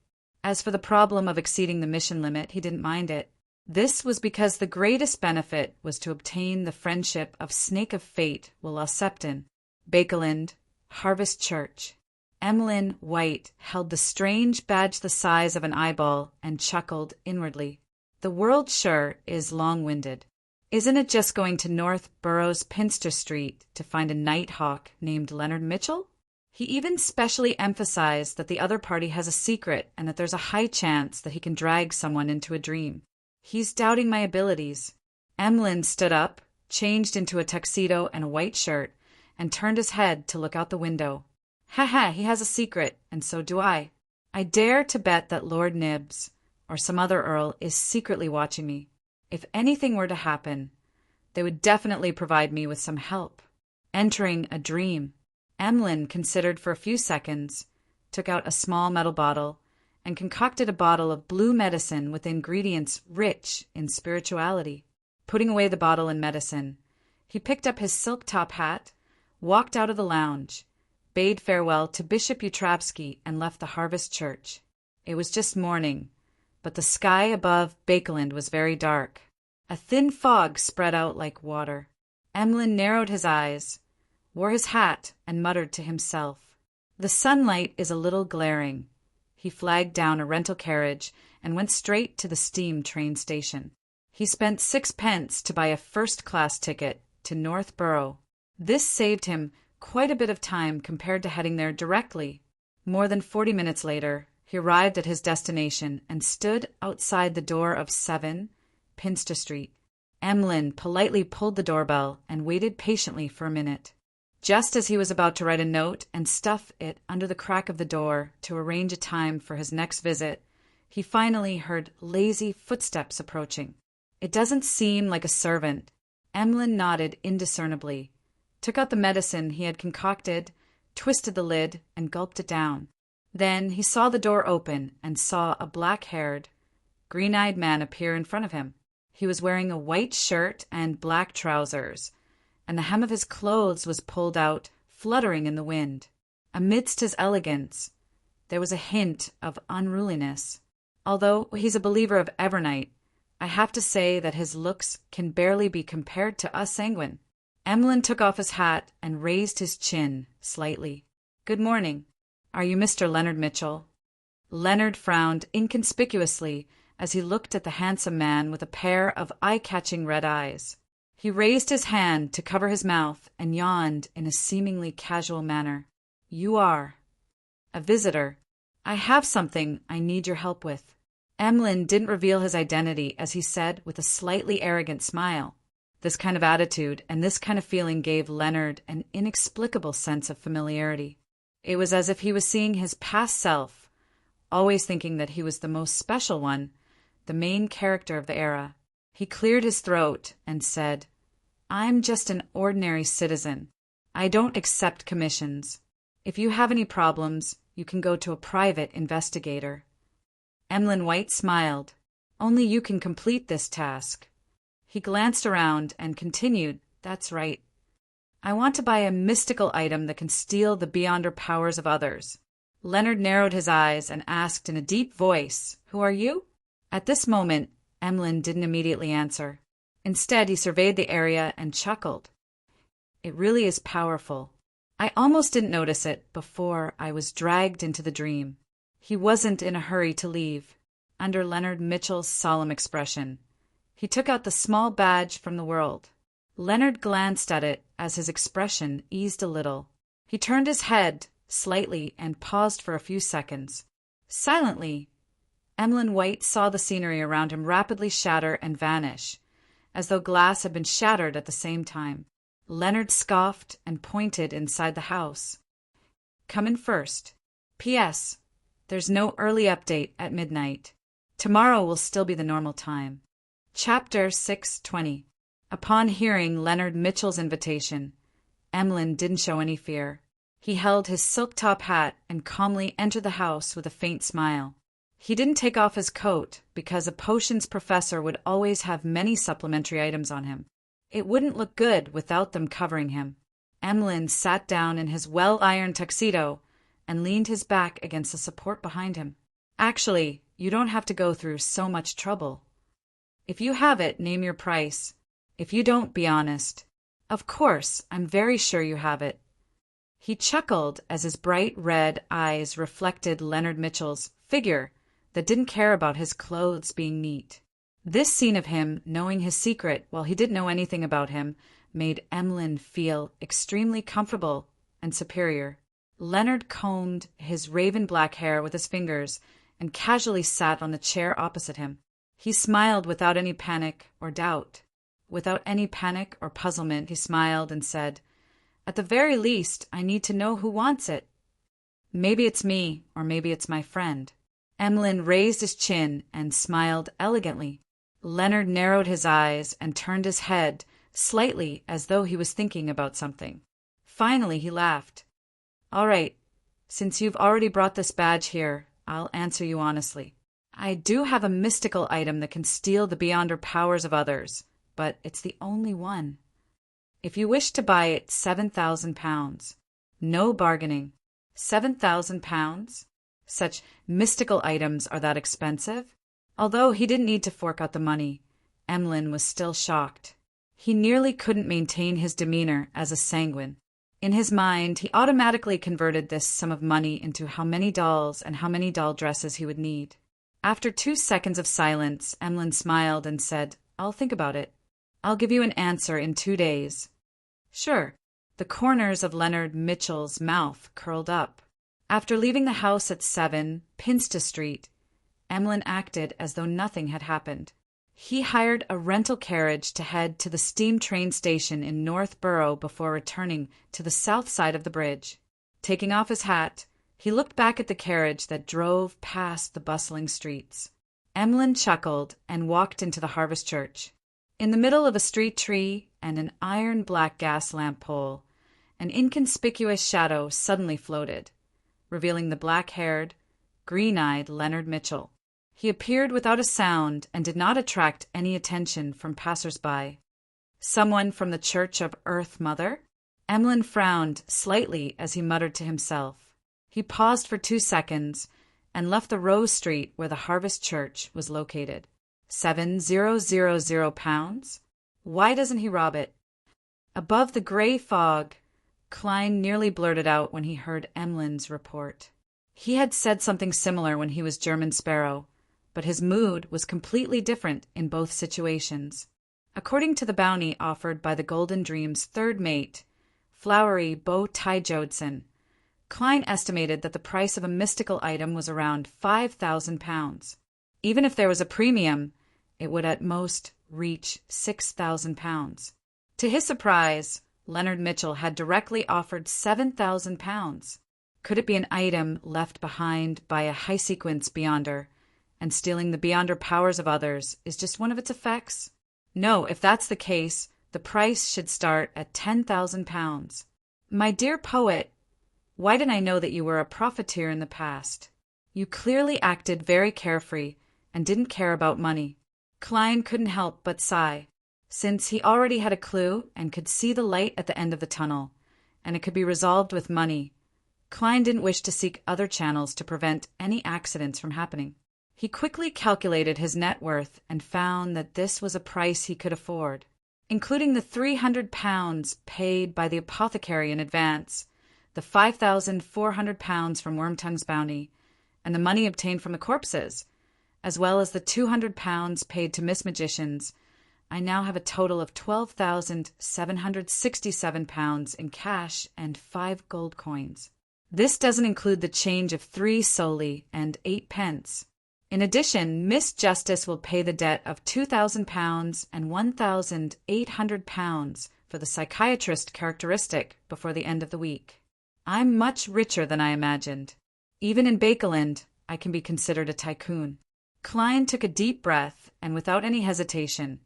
As for the problem of exceeding the mission limit, he didn't mind it. This was because the greatest benefit was to obtain the friendship of Snake of Fate Septon, Bakeland, Harvest Church. Emmeline White held the strange badge the size of an eyeball and chuckled inwardly. The world sure is long-winded. Isn't it just going to North Borough's Pinster Street to find a nighthawk named Leonard Mitchell? He even specially emphasized that the other party has a secret and that there's a high chance that he can drag someone into a dream. He's doubting my abilities. Emmeline stood up, changed into a tuxedo and a white shirt, and turned his head to look out the window. Ha, he has a secret, and so do I. I dare to bet that Lord Nibbs, or some other earl, is secretly watching me. If anything were to happen, they would definitely provide me with some help. Entering a dream. Emmeline considered for a few seconds, took out a small metal bottle, and concocted a bottle of blue medicine with ingredients rich in spirituality. Putting away the bottle and medicine, he picked up his silk top hat, walked out of the lounge, bade farewell to Bishop Utravsky, and left the Harvest Church. It was just morning, but the sky above Bakeland was very dark. A thin fog spread out like water. Emmeline narrowed his eyes, wore his hat, and muttered to himself. The sunlight is a little glaring. He flagged down a rental carriage and went straight to the steam train station. He spent 6 pence to buy a first-class ticket to North Borough. This saved him quite a bit of time compared to heading there directly. More than 40 minutes later, he arrived at his destination and stood outside the door of 7 Pinster Street. Emmeline politely pulled the doorbell and waited patiently for a minute. Just as he was about to write a note and stuff it under the crack of the door to arrange a time for his next visit, he finally heard lazy footsteps approaching. It doesn't seem like a servant. Emmeline nodded indiscernibly, took out the medicine he had concocted, twisted the lid, and gulped it down. Then he saw the door open and saw a black-haired, green-eyed man appear in front of him. He was wearing a white shirt and black trousers, and the hem of his clothes was pulled out, fluttering in the wind. Amidst his elegance, there was a hint of unruliness. Although he's a believer of Evernight, I have to say that his looks can barely be compared to us sanguine. Emmeline took off his hat and raised his chin slightly. "Good morning. Are you Mr. Leonard Mitchell?" Leonard frowned inconspicuously as he looked at the handsome man with a pair of eye-catching red eyes. He raised his hand to cover his mouth and yawned in a seemingly casual manner. "You are." a visitor. I have something I need your help with. Emlyn didn't reveal his identity as he said with a slightly arrogant smile. This kind of attitude and this kind of feeling gave Leonard an inexplicable sense of familiarity. It was as if he was seeing his past self, always thinking that he was the most special one, the main character of the era. He cleared his throat and said, "I'm just an ordinary citizen. I don't accept commissions. If you have any problems, you can go to a private investigator." Emlyn White smiled. "Only you can complete this task." He glanced around and continued, "That's right. I want to buy a mystical item that can steal the beyonder powers of others." Leonard narrowed his eyes and asked in a deep voice, "Who are you?" At this moment, Emlyn didn't immediately answer. Instead, he surveyed the area and chuckled. "It really is powerful. I almost didn't notice it before I was dragged into the dream." He wasn't in a hurry to leave. Under Leonard Mitchell's solemn expression, he took out the small badge from the world. Leonard glanced at it as his expression eased a little. He turned his head slightly and paused for a few seconds. Silently, Emlyn White saw the scenery around him rapidly shatter and vanish, as though glass had been shattered at the same time. Leonard scoffed and pointed inside the house. "Come in first. P.S. There's no early update at midnight. Tomorrow will still be the normal time." Chapter 620. Upon hearing Leonard Mitchell's invitation, Emlyn didn't show any fear. He held his silk top hat and calmly entered the house with a faint smile. He didn't take off his coat because a potions professor would always have many supplementary items on him. It wouldn't look good without them covering him. Emlyn sat down in his well-ironed tuxedo and leaned his back against the support behind him. "Actually, you don't have to go through so much trouble. If you have it, name your price. If you don't, be honest. Of course, I'm very sure you have it." He chuckled as his bright red eyes reflected Leonard Mitchell's figure that didn't care about his clothes being neat. This scene of him knowing his secret while he didn't know anything about him made Emlyn feel extremely comfortable and superior. Leonard combed his raven-black hair with his fingers and casually sat on the chair opposite him. He smiled without any panic or doubt. Without any panic or puzzlement, he smiled and said, "At the very least, I need to know who wants it. Maybe it's me, or maybe it's my friend." Emlyn raised his chin and smiled elegantly. Leonard narrowed his eyes and turned his head slightly as though he was thinking about something. Finally, he laughed. "All right, since you've already brought this badge here, I'll answer you honestly. I do have a mystical item that can steal the beyonder powers of others, but it's the only one. If you wish to buy it, 7,000 pounds. No bargaining. 7,000 pounds? Such mystical items are that expensive?" Although he didn't need to fork out the money, Emlyn was still shocked. He nearly couldn't maintain his demeanor as a sanguine. In his mind, he automatically converted this sum of money into how many dolls and how many doll dresses he would need. After 2 seconds of silence, Emlyn smiled and said, "I'll think about it. I'll give you an answer in 2 days." "Sure." The corners of Leonard Mitchell's mouth curled up. After leaving the house at 7 Pinsta Street, Emlyn acted as though nothing had happened. He hired a rental carriage to head to the steam train station in Northborough before returning to the south side of the bridge. Taking off his hat, he looked back at the carriage that drove past the bustling streets. Emlyn chuckled and walked into the Harvest Church. In the middle of a street tree and an iron-black gas lamp pole, an inconspicuous shadow suddenly floated, revealing the black-haired, green-eyed Leonard Mitchell. He appeared without a sound and did not attract any attention from passers-by. Someone from the Church of Earth Mother? Emlyn frowned slightly as he muttered to himself. He paused for 2 seconds and left the Rose Street where the Harvest Church was located. 7,000 pounds? Why doesn't he rob it? Above the gray fog, Klein nearly blurted out when he heard Emlyn's report. He had said something similar when he was German Sparrow, but his mood was completely different in both situations. According to the bounty offered by the Golden Dream's third mate, Flowery Bo Tai Jodson, Klein estimated that the price of a mystical item was around £5,000. Even if there was a premium, it would at most reach £6,000. To his surprise, Leonard Mitchell had directly offered £7,000. Could it be an item left behind by a high-sequence Beyonder, and stealing the Beyonder powers of others is just one of its effects? No, if that's the case, the price should start at £10,000. My dear poet, why didn't I know that you were a profiteer in the past? You clearly acted very carefree and didn't care about money. Klein couldn't help but sigh. Since he already had a clue and could see the light at the end of the tunnel, and it could be resolved with money, Klein didn't wish to seek other channels to prevent any accidents from happening. He quickly calculated his net worth and found that this was a price he could afford. Including the £300 paid by the apothecary in advance, the £5,400 from Wormtongue's bounty, and the money obtained from the corpses, as well as the £200 paid to Miss Magicians, I now have a total of £12,767 in cash and 5 gold coins. This doesn't include the change of 3 soldi and 8 pence. In addition, Miss Justice will pay the debt of £2,000 and £1,800 for the psychiatrist characteristic before the end of the week. I'm much richer than I imagined. Even in Bakeland, I can be considered a tycoon. Klein took a deep breath, and without any hesitation,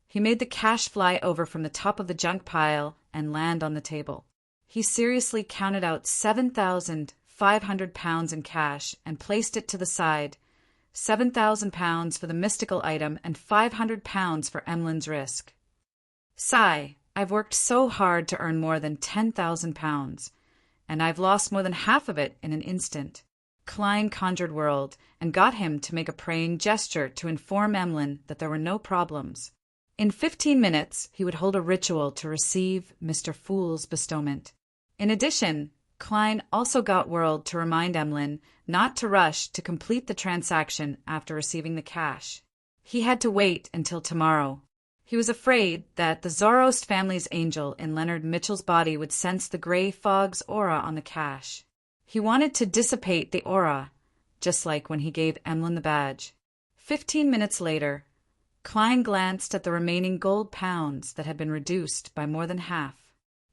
he made the cash fly over from the top of the junk pile and land on the table. He seriously counted out £7,500 in cash and placed it to the side, £7,000 for the mystical item and £500 for Emlyn's risk. Sigh, I've worked so hard to earn more than £10,000, and I've lost more than half of it in an instant. Klein conjured World and got him to make a praying gesture to inform Emlyn that there were no problems. In 15 minutes, he would hold a ritual to receive Mr. Fool's bestowment. In addition, Klein also got World to remind Emlyn not to rush to complete the transaction after receiving the cash. He had to wait until tomorrow. He was afraid that the Zoroast family's angel in Leonard Mitchell's body would sense the gray fog's aura on the cash. He wanted to dissipate the aura, just like when he gave Emlyn the badge. 15 minutes later, Klein glanced at the remaining gold pounds that had been reduced by more than half.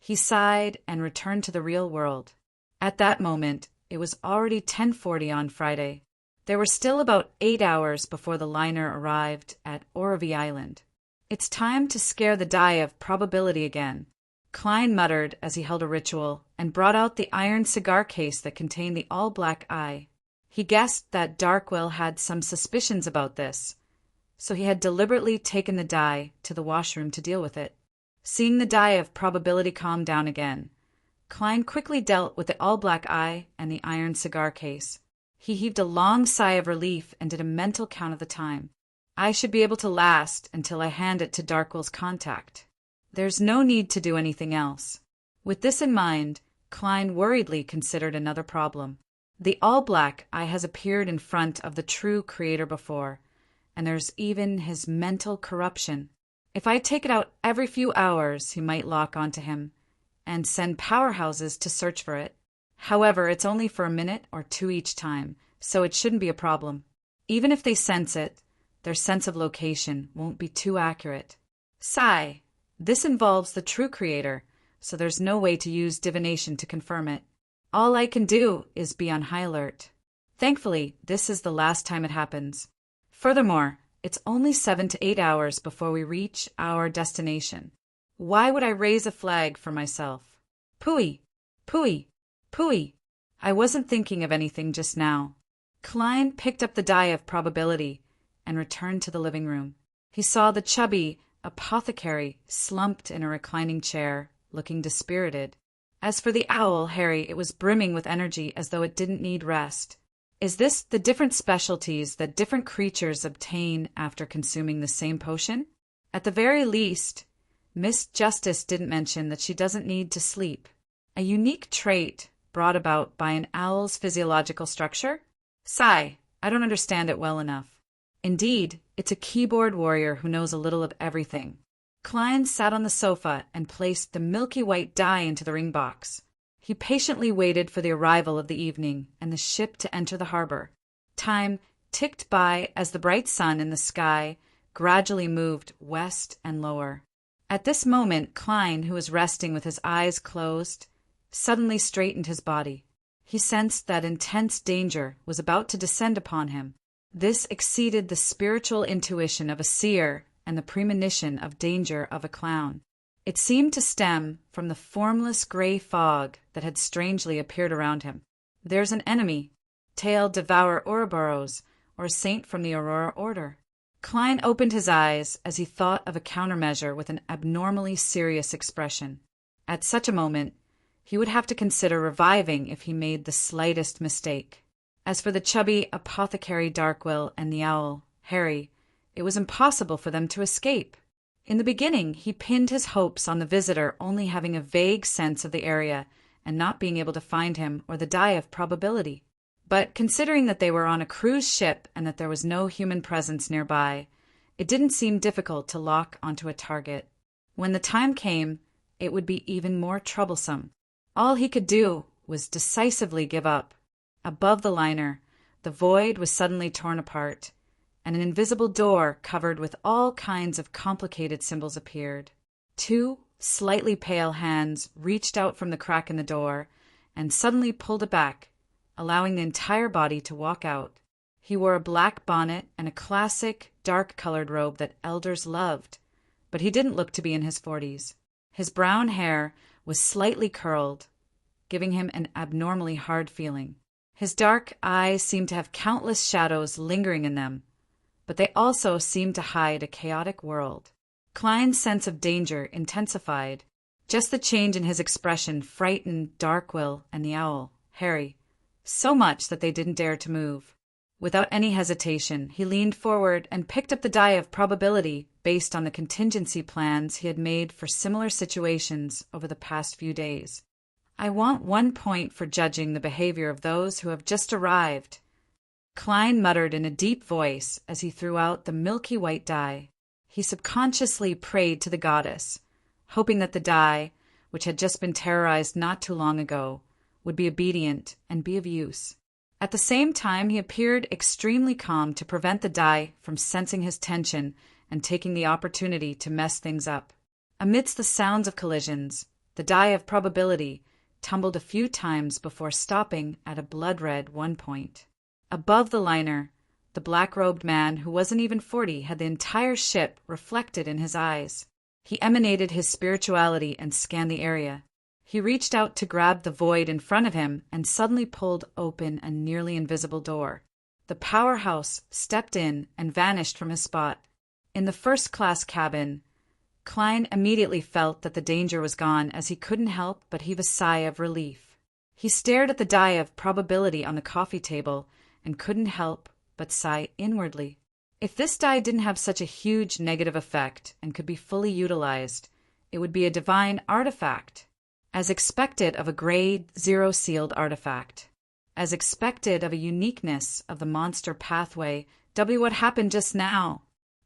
He sighed and returned to the real world. At that moment, it was already 10:40 on Friday. There were still about 8 hours before the liner arrived at Orovie Island. It's time to scare the die of probability again, Klein muttered as he held a ritual and brought out the iron cigar case that contained the all-black eye. He guessed that Darkwill had some suspicions about this, so he had deliberately taken the die to the washroom to deal with it. Seeing the die of probability calm down again, Klein quickly dealt with the all-black eye and the iron cigar case. He heaved a long sigh of relief and did a mental count of the time. I should be able to last until I hand it to Darkwill's contact. There's no need to do anything else. With this in mind, Klein worriedly considered another problem. The all-black eye has appeared in front of the true creator before, and there's even his mental corruption. If I take it out every few hours, he might lock onto him and send powerhouses to search for it. However, it's only for a minute or 2 each time, so it shouldn't be a problem. Even if they sense it, their sense of location won't be too accurate. Sigh. This involves the true creator, so there's no way to use divination to confirm it. All I can do is be on high alert. Thankfully, this is the last time it happens. Furthermore, it's only 7 to 8 hours before we reach our destination. Why would I raise a flag for myself? Pooey, pooey, pooey. I wasn't thinking of anything just now. Klein picked up the die of probability and returned to the living room. He saw the chubby apothecary slumped in a reclining chair, looking dispirited. As for the owl, Harry, it was brimming with energy as though it didn't need rest. Is this the different specialties that different creatures obtain after consuming the same potion? At the very least, Miss Justice didn't mention that she doesn't need to sleep. A unique trait brought about by an owl's physiological structure? Sigh, I don't understand it well enough. Indeed, it's a keyboard warrior who knows a little of everything. Klein sat on the sofa and placed the milky white die into the ring box. He patiently waited for the arrival of the evening and the ship to enter the harbor. Time ticked by as the bright sun in the sky gradually moved west and lower. At this moment, Klein, who was resting with his eyes closed, suddenly straightened his body. He sensed that intense danger was about to descend upon him. This exceeded the spiritual intuition of a seer and the premonition of danger of a clown. It seemed to stem from the formless gray fog that had strangely appeared around him. There's an enemy. Tail devour Ouroboros, or a saint from the Aurora Order. Klein opened his eyes as he thought of a countermeasure with an abnormally serious expression. At such a moment, he would have to consider reviving if he made the slightest mistake. As for the chubby apothecary Darkwill and the owl, Harry, it was impossible for them to escape. In the beginning, he pinned his hopes on the visitor only having a vague sense of the area and not being able to find him or the die of probability. But considering that they were on a cruise ship and that there was no human presence nearby, it didn't seem difficult to lock onto a target. When the time came, it would be even more troublesome. All he could do was decisively give up. Above the liner, the void was suddenly torn apart, and an invisible door covered with all kinds of complicated symbols appeared. Two slightly pale hands reached out from the crack in the door and suddenly pulled it back, allowing the entire body to walk out. He wore a black bonnet and a classic, dark-colored robe that elders loved, but he didn't look to be in his 40s. His brown hair was slightly curled, giving him an abnormally hard feeling. His dark eyes seemed to have countless shadows lingering in them, but they also seemed to hide a chaotic world. Klein's sense of danger intensified. Just the change in his expression frightened Darkwill and the owl, Harry, so much that they didn't dare to move. Without any hesitation, he leaned forward and picked up the die of probability based on the contingency plans he had made for similar situations over the past few days. I want 1 point for judging the behavior of those who have just arrived. Klein muttered in a deep voice as he threw out the milky white die. He subconsciously prayed to the goddess, hoping that the die, which had just been terrorized not too long ago, would be obedient and be of use. At the same time, he appeared extremely calm to prevent the die from sensing his tension and taking the opportunity to mess things up. Amidst the sounds of collisions, the die of probability tumbled a few times before stopping at a blood-red 1 point. Above the liner, the black-robed man, who wasn't even 40, had the entire ship reflected in his eyes. He emanated his spirituality and scanned the area. He reached out to grab the void in front of him and suddenly pulled open a nearly invisible door. The powerhouse stepped in and vanished from his spot. In the first-class cabin, Klein immediately felt that the danger was gone as he couldn't help but heave a sigh of relief. He stared at the die of probability on the coffee table and couldn't help but sigh inwardly. If this die didn't have such a huge negative effect and could be fully utilized, it would be a divine artifact, as expected of a grade 0 sealed artifact, as expected of a uniqueness of the monster pathway. What happened just now?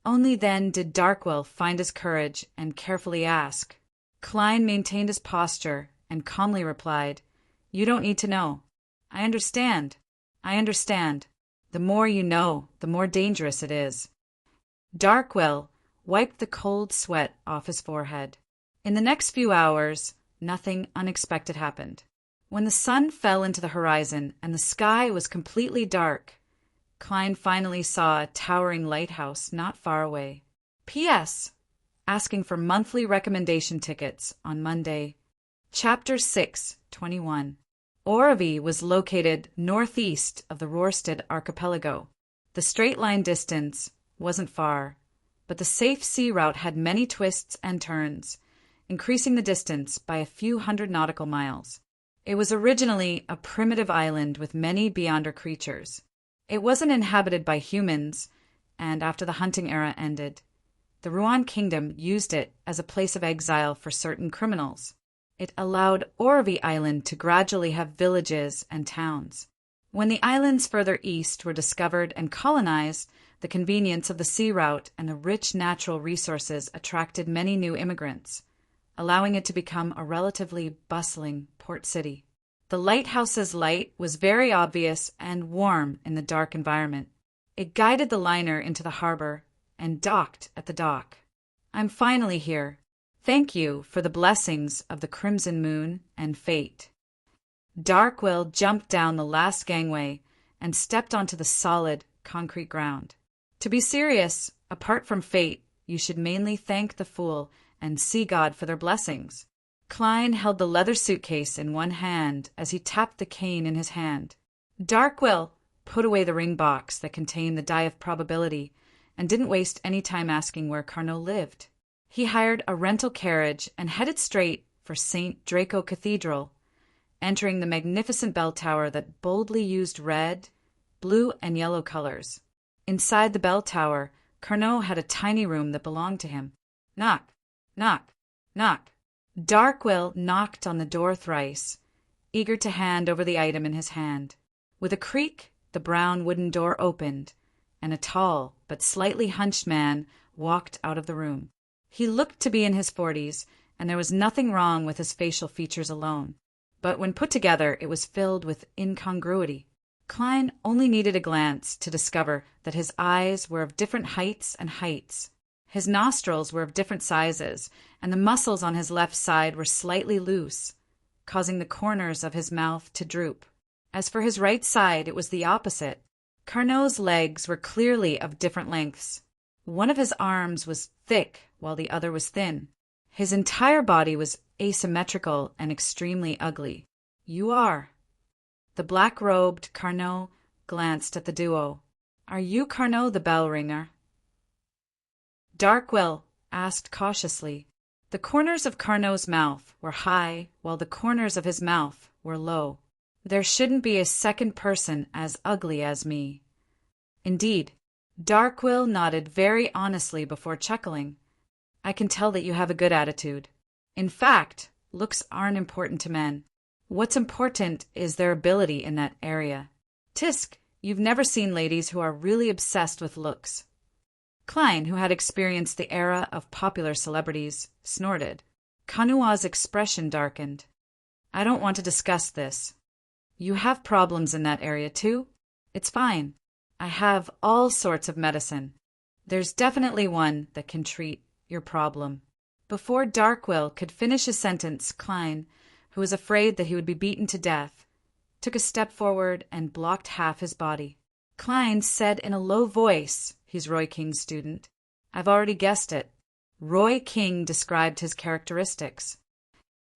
Only then did Darkwill find his courage and carefully ask. Klein maintained his posture and calmly replied, "You don't need to know. I understand. I understand. The more you know, the more dangerous it is." Darkwill wiped the cold sweat off his forehead. In the next few hours, nothing unexpected happened. When the sun fell into the horizon and the sky was completely dark, Klein finally saw a towering lighthouse not far away. P.S. Asking for monthly recommendation tickets on Monday. Chapter 6:21. Orvie was located northeast of the Rorstad archipelago. The straight-line distance wasn't far, but the safe sea route had many twists and turns, increasing the distance by a few hundred nautical miles. It was originally a primitive island with many beyonder creatures. It wasn't inhabited by humans, and after the hunting era ended, the Ruan Kingdom used it as a place of exile for certain criminals. It allowed Orvie Island to gradually have villages and towns. When the islands further east were discovered and colonized, the convenience of the sea route and the rich natural resources attracted many new immigrants, allowing it to become a relatively bustling port city. The lighthouse's light was very obvious and warm in the dark environment. It guided the liner into the harbor and docked at the dock. I'm finally here. Thank you for the blessings of the crimson moon and fate. Darkwill jumped down the last gangway and stepped onto the solid, concrete ground. To be serious, apart from fate, you should mainly thank the fool and see God for their blessings. Klein held the leather suitcase in one hand as he tapped the cane in his hand. Darkwill put away the ring box that contained the die of probability and didn't waste any time asking where Carnot lived. He hired a rental carriage and headed straight for St. Draco Cathedral, entering the magnificent bell tower that boldly used red, blue, and yellow colors. Inside the bell tower, Carnot had a tiny room that belonged to him. Knock, knock, knock. Darkwill knocked on the door thrice, eager to hand over the item in his hand. With a creak, the brown wooden door opened, and a tall but slightly hunched man walked out of the room. He looked to be in his 40s, and there was nothing wrong with his facial features alone. But when put together, it was filled with incongruity. Klein only needed a glance to discover that his eyes were of different heights and heights. His nostrils were of different sizes, and the muscles on his left side were slightly loose, causing the corners of his mouth to droop. As for his right side, it was the opposite. Carnot's legs were clearly of different lengths. One of his arms was thick, while the other was thin. His entire body was asymmetrical and extremely ugly. You are. The black-robed Carnot glanced at the duo. Are you Carnot the bell ringer? Darkwill asked cautiously. The corners of Carnot's mouth were high, while the corners of his mouth were low. There shouldn't be a second person as ugly as me. Indeed. Darkwill nodded very honestly before chuckling. I can tell that you have a good attitude. In fact, looks aren't important to men. What's important is their ability in that area. Tisk, you've never seen ladies who are really obsessed with looks. Klein, who had experienced the era of popular celebrities, snorted. Kanua's expression darkened. I don't want to discuss this. You have problems in that area too? It's fine. I have all sorts of medicine. There's definitely one that can treat your problem. Before Darkwill could finish his sentence, Klein, who was afraid that he would be beaten to death, took a step forward and blocked half his body. Klein said in a low voice, he's Roy King's student. I've already guessed it. Roy King described his characteristics.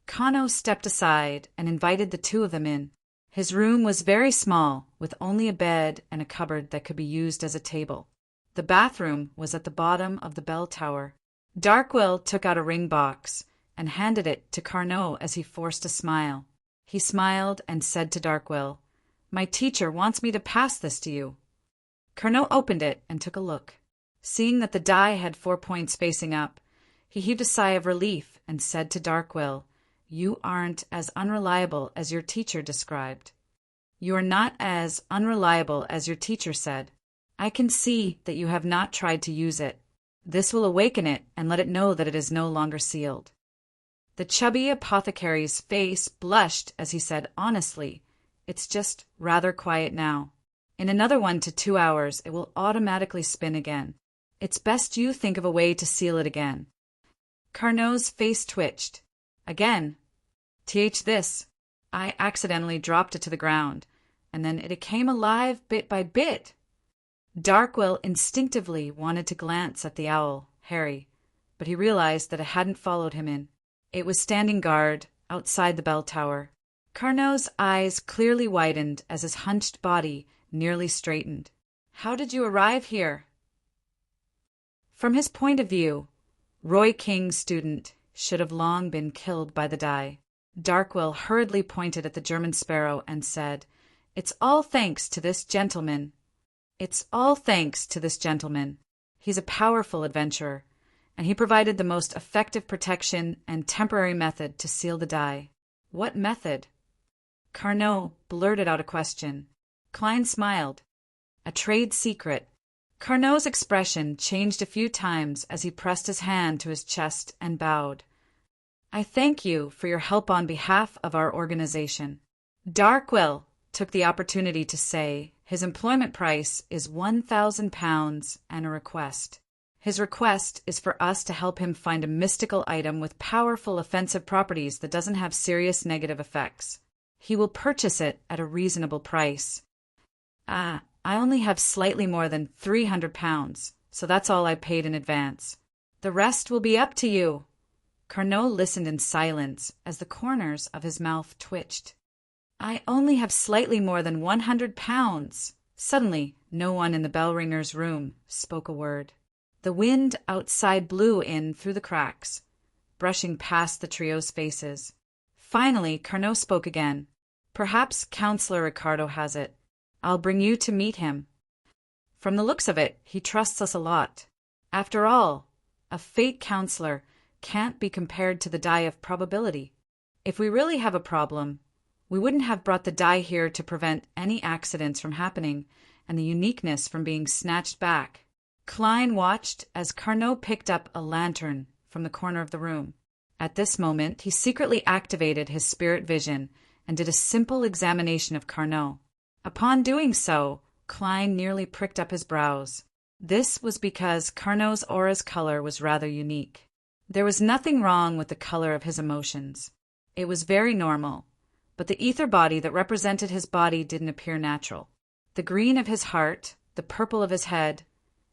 Kano stepped aside and invited the two of them in. His room was very small, with only a bed and a cupboard that could be used as a table. The bathroom was at the bottom of the bell tower. Darkwill took out a ring box and handed it to Carnot as he forced a smile. He smiled and said to Darkwill, My teacher wants me to pass this to you. Carnot opened it and took a look. Seeing that the die had 4 points facing up, he heaved a sigh of relief and said to Darkwill, You aren't as unreliable as your teacher described. You are not as unreliable as your teacher said. I can see that you have not tried to use it. This will awaken it and let it know that it is no longer sealed. The chubby apothecary's face blushed as he said honestly, It's just rather quiet now. In another 1 to 2 hours, it will automatically spin again. It's best you think of a way to seal it again. Carnot's face twitched. Again. This. I accidentally dropped it to the ground, and then it came alive bit by bit. Darkwill instinctively wanted to glance at the owl, Harry, but he realized that it hadn't followed him in. It was standing guard outside the bell tower. Carnot's eyes clearly widened as his hunched body nearly straightened. How did you arrive here? From his point of view, Roy King's student should have long been killed by the die. Darkwill hurriedly pointed at the German sparrow and said, It's all thanks to this gentleman. It's all thanks to this gentleman. He's a powerful adventurer, and he provided the most effective protection and temporary method to seal the die. What method? Carnot blurted out a question. Klein smiled. A trade secret. Carnot's expression changed a few times as he pressed his hand to his chest and bowed. I thank you for your help on behalf of our organization. Darkwill took the opportunity to say his employment price is £1,000 and a request. His request is for us to help him find a mystical item with powerful offensive properties that doesn't have serious negative effects. He will purchase it at a reasonable price. I only have slightly more than £300, so that's all I paid in advance. The rest will be up to you. Carnot listened in silence as the corners of his mouth twitched. I only have slightly more than £100. Suddenly, no one in the bell ringer's room spoke a word. The wind outside blew in through the cracks, brushing past the trio's faces. Finally, Carnot spoke again. Perhaps Counselor Ricardo has it. I'll bring you to meet him. From the looks of it, he trusts us a lot. After all, a fate counselor can't be compared to the die of probability. If we really have a problem, we wouldn't have brought the die here to prevent any accidents from happening and the uniqueness from being snatched back. Klein watched as Carnot picked up a lantern from the corner of the room. At this moment, he secretly activated his spirit vision and did a simple examination of Carnot. Upon doing so, Klein nearly pricked up his brows. This was because Carnot's aura's color was rather unique. There was nothing wrong with the color of his emotions. It was very normal, but the ether body that represented his body didn't appear natural. The green of his heart, the purple of his head,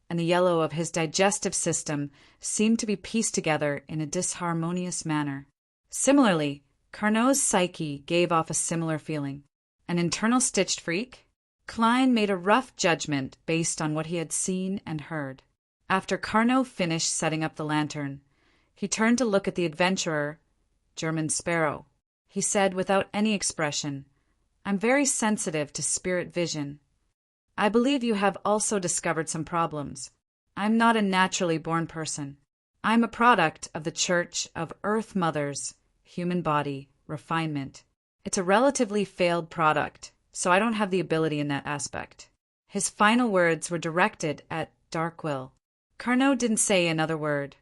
and the yellow of his digestive system seemed to be pieced together in a disharmonious manner. Similarly, Carnot's psyche gave off a similar feeling. An internal stitched freak? Klein made a rough judgment based on what he had seen and heard. After Carnot finished setting up the lantern, he turned to look at the adventurer, German Sparrow. He said without any expression, I'm very sensitive to spirit vision. I believe you have also discovered some problems. I'm not a naturally born person. I'm a product of the Church of Earth Mother's human body refinement. It's a relatively failed product, so I don't have the ability in that aspect. His final words were directed at Darkwill. Carnot didn't say another word.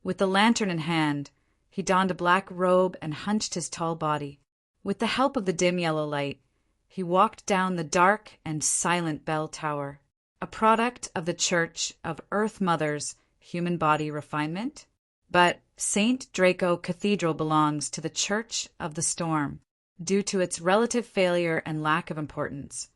With the lantern in hand, he donned a black robe and hunched his tall body. With the help of the dim yellow light, he walked down the dark and silent bell tower. A product of the Church of Earth Mother's human body refinement? But St. Draco Cathedral belongs to the Church of the Storm, due to its relative failure and lack of importance.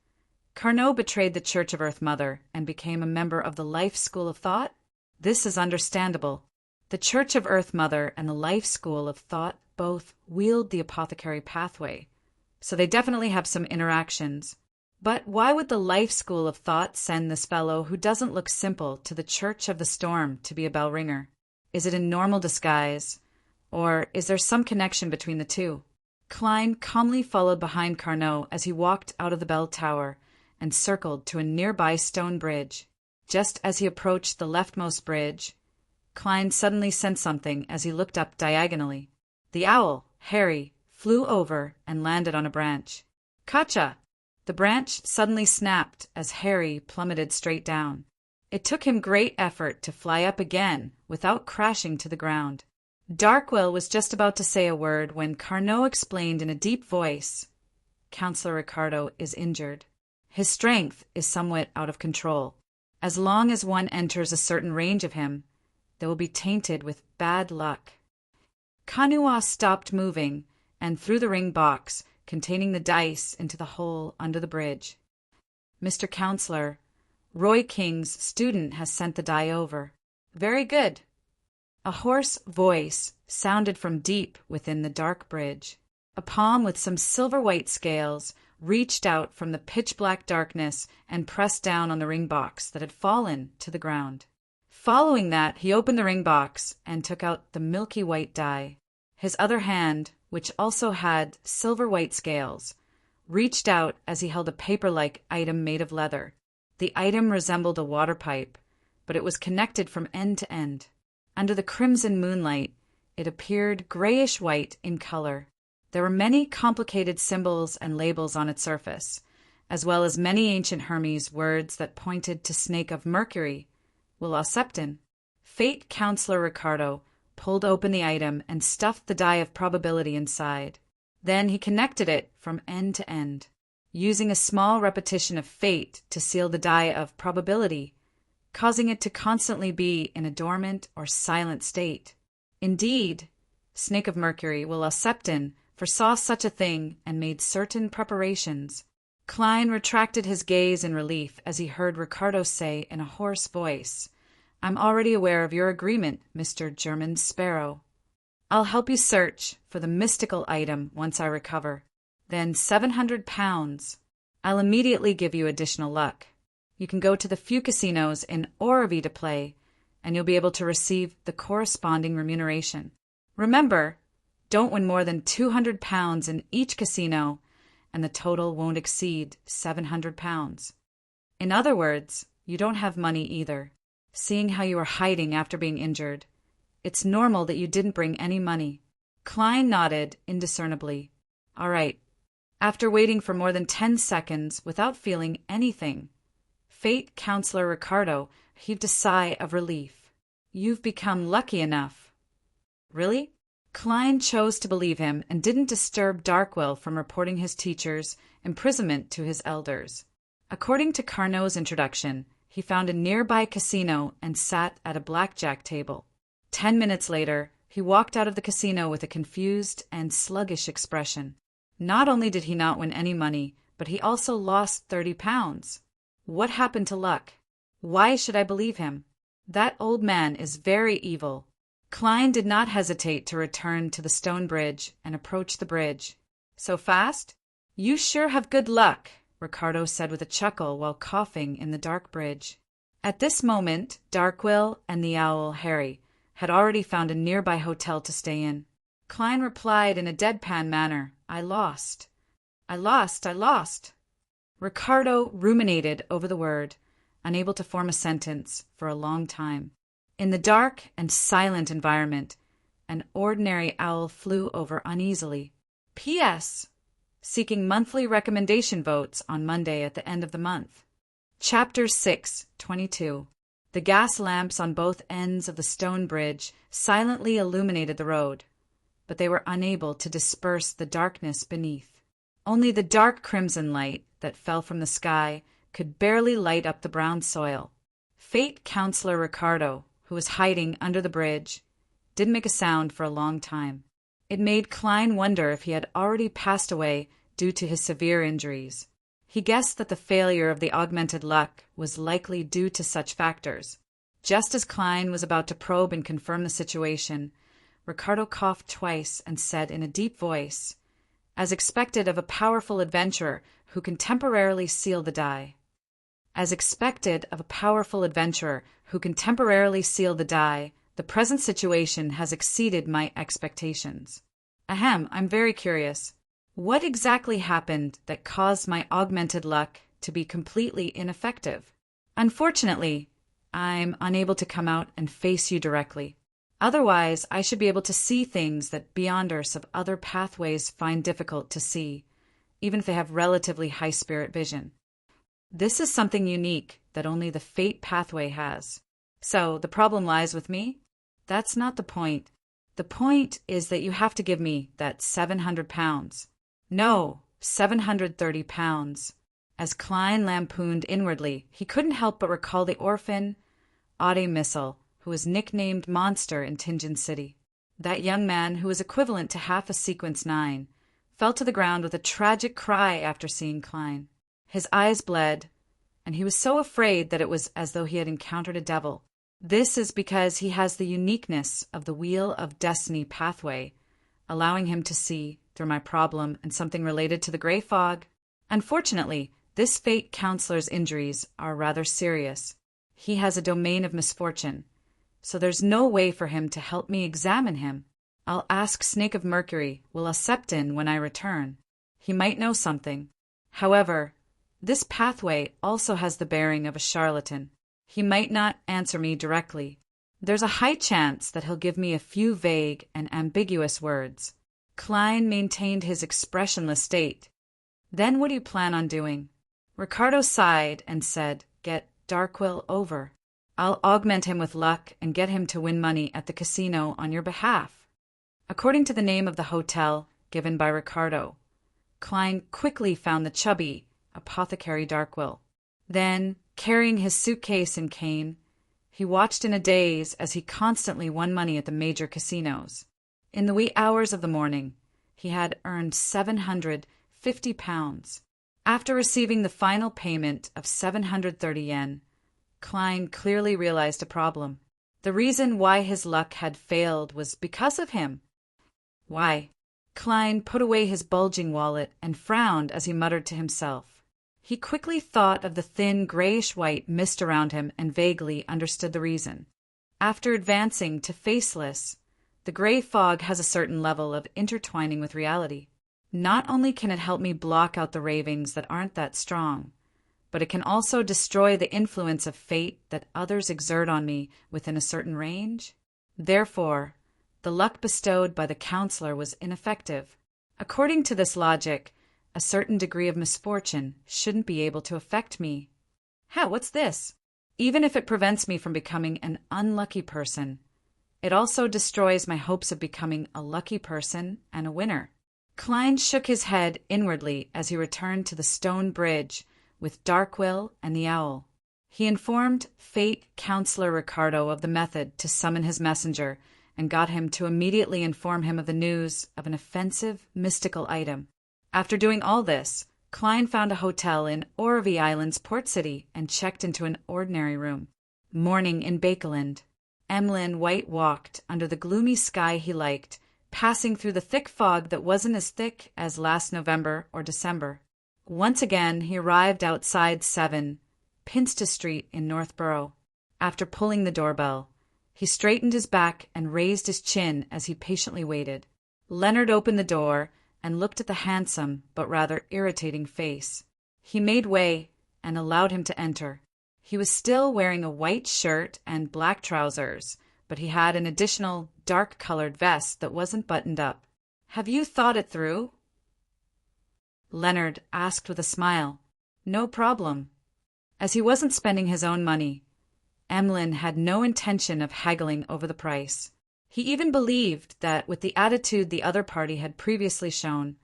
Carnot betrayed the Church of Earth Mother and became a member of the Life School of Thought? This is understandable. The Church of Earth Mother and the Life School of Thought both wield the apothecary pathway, so they definitely have some interactions. But why would the Life School of Thought send this fellow who doesn't look simple to the Church of the Storm to be a bell ringer? Is it in normal disguise, or is there some connection between the two? Klein calmly followed behind Carnot as he walked out of the bell tower and circled to a nearby stone bridge. Just as he approached the leftmost bridge, Klein suddenly sensed something as he looked up diagonally. The owl, Harry, flew over and landed on a branch. Kacha! The branch suddenly snapped as Harry plummeted straight down. It took him great effort to fly up again without crashing to the ground. Darkwill was just about to say a word when Carnot explained in a deep voice, Counselor Ricardo is injured. His strength is somewhat out of control. As long as one enters a certain range of him, they will be tainted with bad luck. Kanua stopped moving and threw the ring box containing the dice into the hole under the bridge. Mr. Counselor, Roy King's student has sent the die over. Very good. A hoarse voice sounded from deep within the dark bridge. A palm with some silver-white scales reached out from the pitch-black darkness and pressed down on the ring box that had fallen to the ground. Following that, he opened the ring box and took out the milky white die. His other hand, which also had silver-white scales, reached out as he held a paper-like item made of leather. The item resembled a water pipe, but it was connected from end to end. Under the crimson moonlight, it appeared grayish-white in color. There were many complicated symbols and labels on its surface, as well as many ancient Hermes words that pointed to Snake of Mercury, Willosepton. Fate Counselor Ricardo pulled open the item and stuffed the die of probability inside. Then he connected it from end to end, using a small repetition of fate to seal the die of probability, causing it to constantly be in a dormant or silent state. Indeed, Snake of Mercury will Septon foresaw such a thing and made certain preparations. Klein retracted his gaze in relief as he heard Ricardo say in a hoarse voice, "I'm already aware of your agreement, Mr. German Sparrow. I'll help you search for the mystical item once I recover. Then 700 pounds. I'll immediately give you additional luck. You can go to the few casinos in Orvie to play, and you'll be able to receive the corresponding remuneration. Remember, don't win more than 200 pounds in each casino, and the total won't exceed 700 pounds. In other words, you don't have money either. Seeing how you were hiding after being injured, it's normal that you didn't bring any money." Klein nodded indiscernibly. "All right." After waiting for more than 10 seconds without feeling anything, Fate Counselor Ricardo heaved a sigh of relief. "You've become lucky enough." "Really?" Klein chose to believe him and didn't disturb Darkwill from reporting his teacher's imprisonment to his elders. According to Carnot's introduction, he found a nearby casino and sat at a blackjack table. 10 minutes later, he walked out of the casino with a confused and sluggish expression. Not only did he not win any money, but he also lost 30 pounds. What happened to luck? Why should I believe him? That old man is very evil. Klein did not hesitate to return to the stone bridge and approach the bridge. "So fast? You sure have good luck," Ricardo said with a chuckle while coughing in the dark bridge. At this moment, Darkwill and the owl Harry had already found a nearby hotel to stay in. Klein replied in a deadpan manner, "I lost. I lost. I lost." Ricardo ruminated over the word, unable to form a sentence, for a long time. In the dark and silent environment, an ordinary owl flew over uneasily. P.S. Seeking monthly recommendation votes on Monday at the end of the month. Chapter 6:22. The gas lamps on both ends of the stone bridge silently illuminated the road, but they were unable to disperse the darkness beneath. Only the dark crimson light that fell from the sky could barely light up the brown soil. Fate Counselor Ricardo, who was hiding under the bridge, didn't make a sound for a long time. It made Klein wonder if he had already passed away due to his severe injuries. He guessed that the failure of the augmented luck was likely due to such factors. Just as Klein was about to probe and confirm the situation, Ricardo coughed twice and said in a deep voice, as expected of a powerful adventurer who can temporarily seal the die. As expected of a powerful adventurer who can temporarily seal the die, the present situation has exceeded my expectations. Ahem, I'm very curious. What exactly happened that caused my augmented luck to be completely ineffective? Unfortunately, I'm unable to come out and face you directly. Otherwise, I should be able to see things that beyonders of other pathways find difficult to see, even if they have relatively high spirit vision. This is something unique that only the fate pathway has. So, the problem lies with me? That's not the point. The point is that you have to give me that 700 pounds. No, 730 pounds. As Klein lampooned inwardly, he couldn't help but recall the orphan, Audie Missile, who was nicknamed Monster in Tingen City. That young man, who was equivalent to half a sequence 9, fell to the ground with a tragic cry after seeing Klein. His eyes bled, and he was so afraid that it was as though he had encountered a devil. This is because he has the uniqueness of the Wheel of Destiny pathway, allowing him to see through my problem and something related to the gray fog. Unfortunately, this fate counselor's injuries are rather serious. He has a domain of misfortune, so there's no way for him to help me examine him. I'll ask Snake of Mercury, will Septon when I return. He might know something. However, this pathway also has the bearing of a charlatan. He might not answer me directly. There's a high chance that he'll give me a few vague and ambiguous words. Klein maintained his expressionless state. Then what do you plan on doing? Ricardo sighed and said, get Darkwill over. I'll augment him with luck and get him to win money at the casino on your behalf. According to the name of the hotel, given by Ricardo. Klein quickly found the chubby apothecary Darkwill. Then, carrying his suitcase and cane, he watched in a daze as he constantly won money at the major casinos. In the wee hours of the morning, he had earned £750. After receiving the final payment of 730 yen, Klein clearly realized a problem. The reason why his luck had failed was because of him. Why? Klein put away his bulging wallet and frowned as he muttered to himself. He quickly thought of the thin grayish-white mist around him and vaguely understood the reason. After advancing to faceless, the gray fog has a certain level of intertwining with reality. Not only can it help me block out the ravings that aren't that strong, but it can also destroy the influence of fate that others exert on me within a certain range. Therefore, the luck bestowed by the counselor was ineffective. According to this logic, a certain degree of misfortune shouldn't be able to affect me. What's this? Even if it prevents me from becoming an unlucky person, it also destroys my hopes of becoming a lucky person and a winner. Klein shook his head inwardly as he returned to the stone bridge with Darkwill and the owl. He informed Fate Counselor Ricardo of the method to summon his messenger and got him to immediately inform him of the news of an offensive, mystical item. After doing all this, Klein found a hotel in Orovie Island's port city and checked into an ordinary room. Morning in Bakeland. Emlyn White walked under the gloomy sky he liked, passing through the thick fog that wasn't as thick as last November or December. Once again, he arrived outside 7 Pinsta Street in Northborough. After pulling the doorbell, he straightened his back and raised his chin as he patiently waited. Leonard opened the door and looked at the handsome but rather irritating face. He made way and allowed him to enter. He was still wearing a white shirt and black trousers, but he had an additional dark-colored vest that wasn't buttoned up. "Have you thought it through?" Leonard asked with a smile. "No problem." As he wasn't spending his own money, Emlyn had no intention of haggling over the price. He even believed that with the attitude the other party had previously shown,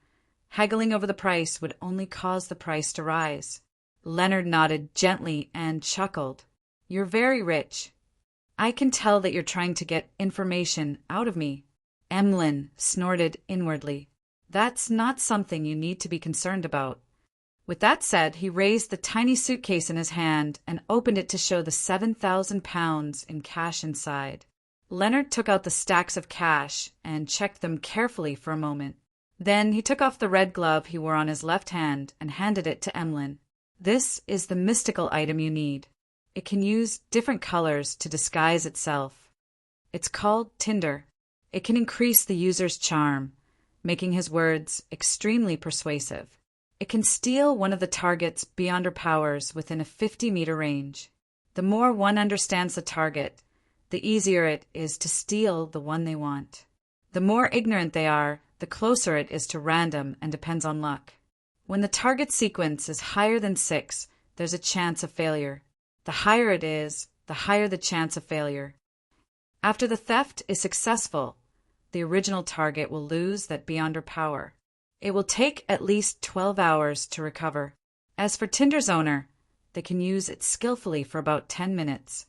haggling over the price would only cause the price to rise. Leonard nodded gently and chuckled. "You're very rich. I can tell that you're trying to get information out of me." Emlyn snorted inwardly. "That's not something you need to be concerned about." With that said, he raised the tiny suitcase in his hand and opened it to show the £7,000 in cash inside. Leonard took out the stacks of cash and checked them carefully for a moment. Then he took off the red glove he wore on his left hand and handed it to Emlyn. "This is the mystical item you need. It can use different colors to disguise itself. It's called Tinder. It can increase the user's charm, making his words extremely persuasive. It can steal one of the target's beyonder powers within a 50-meter range. The more one understands the target, the easier it is to steal the one they want. The more ignorant they are, the closer it is to random and depends on luck. When the target sequence is higher than 6, there's a chance of failure. The higher it is, the higher the chance of failure. After the theft is successful, the original target will lose that beyonder power. It will take at least 12 hours to recover. As for Tinder's owner, they can use it skillfully for about 10 minutes.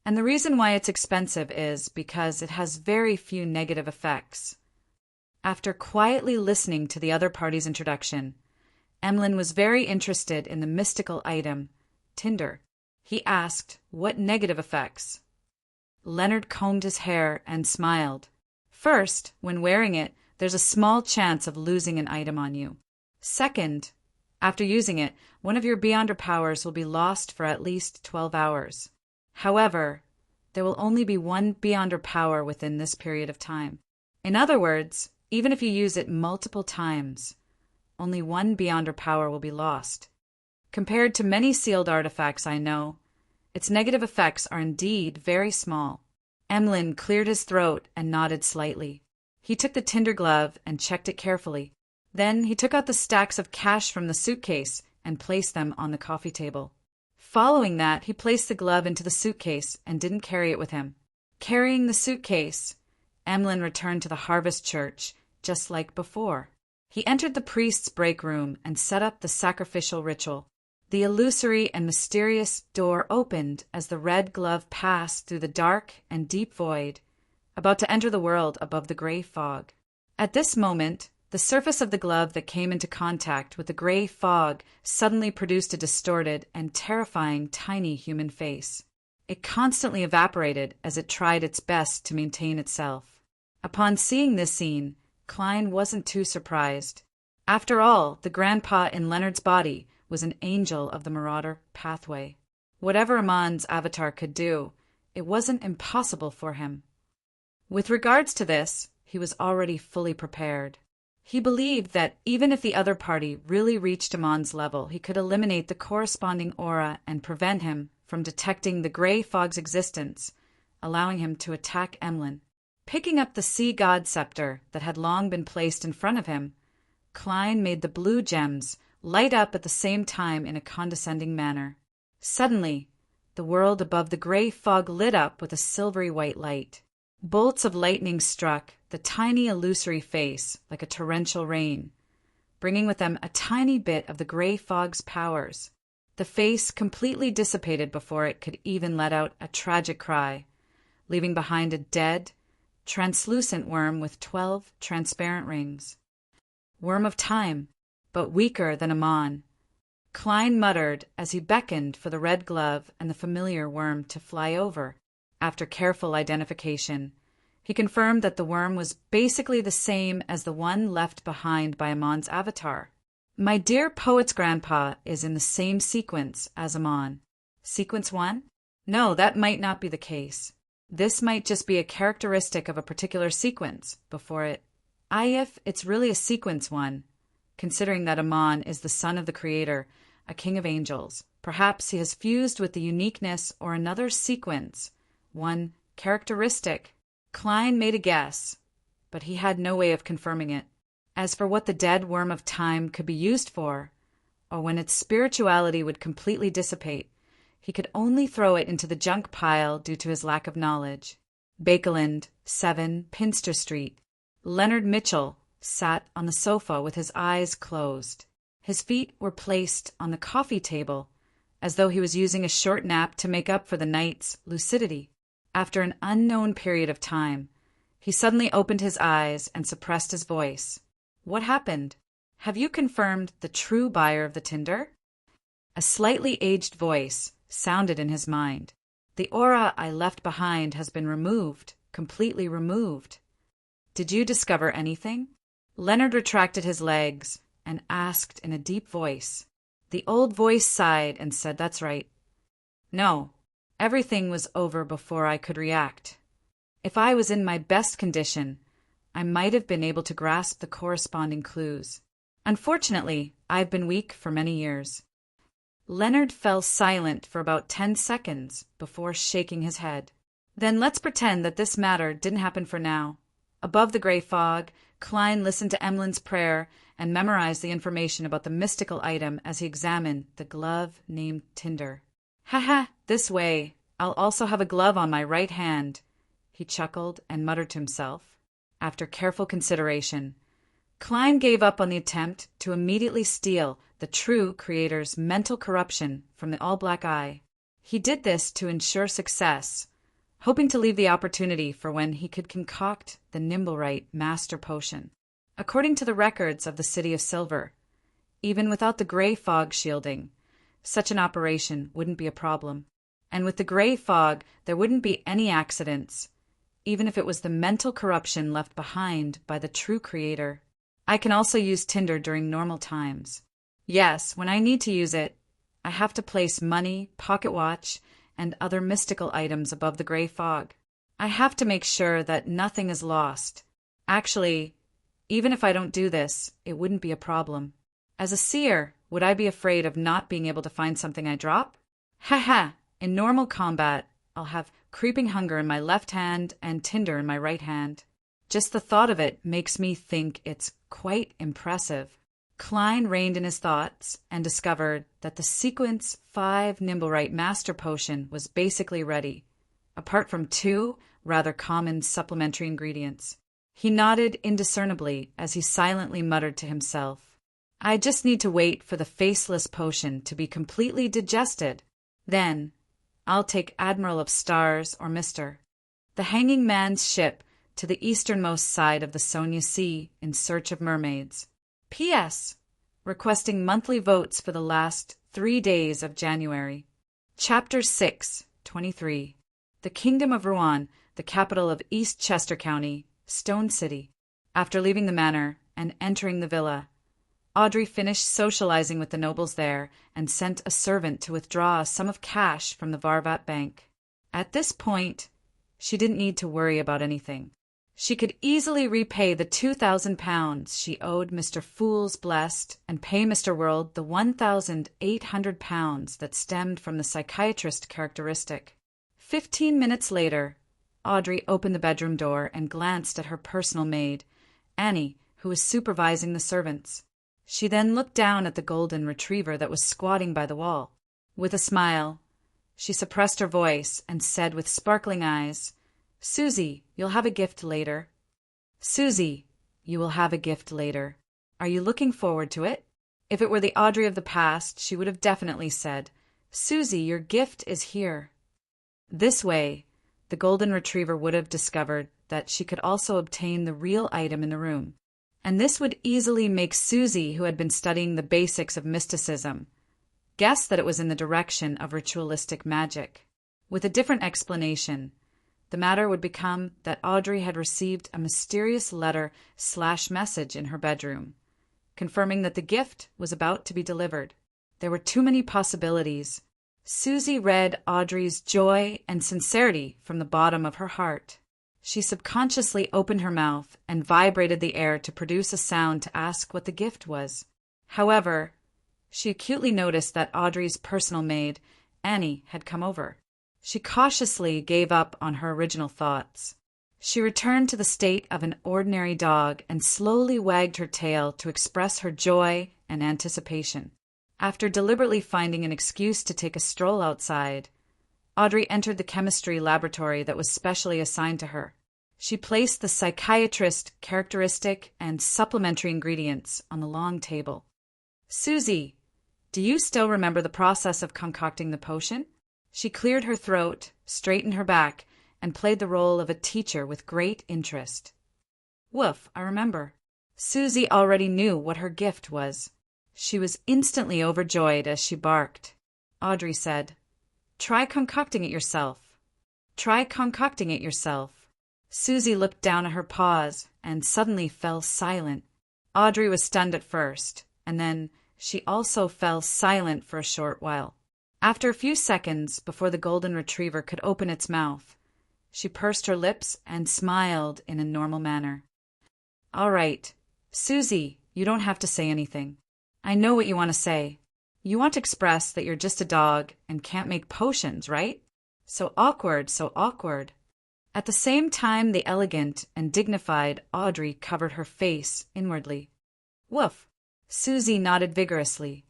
And the reason why it's expensive is because it has very few negative effects. After quietly listening to the other party's introduction, Emlyn was very interested in the mystical item, Tinder. He asked, "What negative effects?" Leonard combed his hair and smiled. "First, when wearing it, there's a small chance of losing an item on you. Second, after using it, one of your beyonder powers will be lost for at least 12 hours. However, there will only be one beyonder power within this period of time. In other words, even if you use it multiple times, only one beyonder power will be lost. Compared to many sealed artifacts I know, its negative effects are indeed very small." Emlyn cleared his throat and nodded slightly. He took the Tinder glove and checked it carefully. Then he took out the stacks of cash from the suitcase and placed them on the coffee table. Following that, he placed the glove into the suitcase and didn't carry it with him. Carrying the suitcase, Emlyn returned to the Harvest Church, just like before. He entered the priest's break room and set up the sacrificial ritual. The illusory and mysterious door opened as the red glove passed through the dark and deep void, about to enter the world above the gray fog. At this moment, the surface of the glove that came into contact with the gray fog suddenly produced a distorted and terrifying tiny human face. It constantly evaporated as it tried its best to maintain itself. Upon seeing this scene, Klein wasn't too surprised. After all, the grandpa in Leonard's body was an angel of the Marauder pathway. Whatever Amon's avatar could do, it wasn't impossible for him. With regards to this, he was already fully prepared. He believed that even if the other party really reached Amon's level, he could eliminate the corresponding aura and prevent him from detecting the gray fog's existence, allowing him to attack Emlyn. Picking up the sea god scepter that had long been placed in front of him, Klein made the blue gems light up at the same time in a condescending manner. Suddenly, the world above the gray fog lit up with a silvery white light. Bolts of lightning struck the tiny illusory face like a torrential rain, bringing with them a tiny bit of the gray fog's powers. The face completely dissipated before it could even let out a tragic cry, leaving behind a dead, translucent worm with 12 transparent rings. Worm of time, but weaker than Amon. Klein muttered as he beckoned for the red glove and the familiar worm to fly over. After careful identification, he confirmed that the worm was basically the same as the one left behind by Amon's avatar. My dear poet's grandpa is in the same sequence as Amon. Sequence 1? No, that might not be the case. This might just be a characteristic of a particular sequence before it. If it's really a sequence 1, considering that Amon is the son of the Creator, a king of angels, perhaps he has fused with the uniqueness or another sequence, one characteristic. Klein made a guess, but he had no way of confirming it. As for what the dead worm of time could be used for, or when its spirituality would completely dissipate, he could only throw it into the junk pile due to his lack of knowledge. Bakeland, 7, Pinster Street. Leonard Mitchell sat on the sofa with his eyes closed. His feet were placed on the coffee table, as though he was using a short nap to make up for the night's lucidity. After an unknown period of time, he suddenly opened his eyes and suppressed his voice. What happened? Have you confirmed the true buyer of the tinder? A slightly aged voice sounded in his mind. The aura I left behind has been removed, completely removed. Did you discover anything? Leonard retracted his legs and asked in a deep voice. The old voice sighed and said, "That's right. No, everything was over before I could react. If I was in my best condition, I might have been able to grasp the corresponding clues. Unfortunately, I've been weak for many years." Leonard fell silent for about 10 seconds before shaking his head. Then let's pretend that this matter didn't happen for now. Above the gray fog, Klein listened to Emlyn's prayer and memorized the information about the mystical item as he examined the glove named Tinder. "Ha, this way. I'll also have a glove on my right hand," he chuckled and muttered to himself. After careful consideration, Klein gave up on the attempt to immediately steal the true Creator's mental corruption from the all-black eye. He did this to ensure success, hoping to leave the opportunity for when he could concoct the Nimblewright Master Potion. According to the records of the City of Silver, even without the gray fog shielding, such an operation wouldn't be a problem. And with the gray fog, there wouldn't be any accidents, even if it was the mental corruption left behind by the true Creator. I can also use Tinder during normal times. Yes, when I need to use it, I have to place money, pocket watch, and other mystical items above the gray fog. I have to make sure that nothing is lost. Actually, even if I don't do this, it wouldn't be a problem. As a seer, would I be afraid of not being able to find something I drop? In normal combat, I'll have creeping hunger in my left hand and Tinder in my right hand. Just the thought of it makes me think it's quite impressive. Klein reined in his thoughts and discovered that the Sequence 5 Nimblewright Master Potion was basically ready, apart from 2 rather common supplementary ingredients. He nodded indiscernibly as he silently muttered to himself, "I just need to wait for the faceless potion to be completely digested. Then I'll take Admiral of Stars or Mr. the Hanging Man's ship to the easternmost side of the Sonia Sea in search of mermaids. P.S. Requesting monthly votes for the last 3 days of January." Chapter 6, 23. The Kingdom of Rouen, the capital of East Chester County, Stone City. After leaving the manor and entering the villa, Audrey finished socializing with the nobles there and sent a servant to withdraw a sum of cash from the Varvat Bank. At this point, she didn't need to worry about anything. She could easily repay the £2,000 she owed Mr. Fool's Blessed and pay Mr. World the £1,800 that stemmed from the psychiatrist characteristic. 15 minutes later, Audrey opened the bedroom door and glanced at her personal maid, Annie, who was supervising the servants. She then looked down at the golden retriever that was squatting by the wall. With a smile, she suppressed her voice and said with sparkling eyes, "Susie, you'll have a gift later." "Susie, you will have a gift later. Are you looking forward to it?" If it were the Audrey of the past, she would have definitely said, "Susie, your gift is here." This way, the golden retriever would have discovered that she could also obtain the real item in the room. And this would easily make Susie, who had been studying the basics of mysticism, guess that it was in the direction of ritualistic magic. With a different explanation, the matter would become that Audrey had received a mysterious letter/message in her bedroom, confirming that the gift was about to be delivered. There were too many possibilities. Susie read Audrey's joy and sincerity from the bottom of her heart. She subconsciously opened her mouth and vibrated the air to produce a sound to ask what the gift was. However, she acutely noticed that Audrey's personal maid, Annie, had come over. She cautiously gave up on her original thoughts. She returned to the state of an ordinary dog and slowly wagged her tail to express her joy and anticipation. After deliberately finding an excuse to take a stroll outside, Audrey entered the chemistry laboratory that was specially assigned to her. She placed the psychiatrist characteristic and supplementary ingredients on the long table. "Susie, do you still remember the process of concocting the potion?" She cleared her throat, straightened her back, and played the role of a teacher with great interest. "Woof, I remember." Susie already knew what her gift was. She was instantly overjoyed as she barked. Audrey said, "Try concocting it yourself. Try concocting it yourself." Susie looked down at her paws and suddenly fell silent. Audrey was stunned at first, and then she also fell silent for a short while. After a few seconds, before the golden retriever could open its mouth, she pursed her lips and smiled in a normal manner. "All right, Susie, you don't have to say anything. I know what you want to say. You want to express that you're just a dog and can't make potions, right? So awkward, so awkward." At the same time, the elegant and dignified Audrey covered her face inwardly. "Woof." Susie nodded vigorously.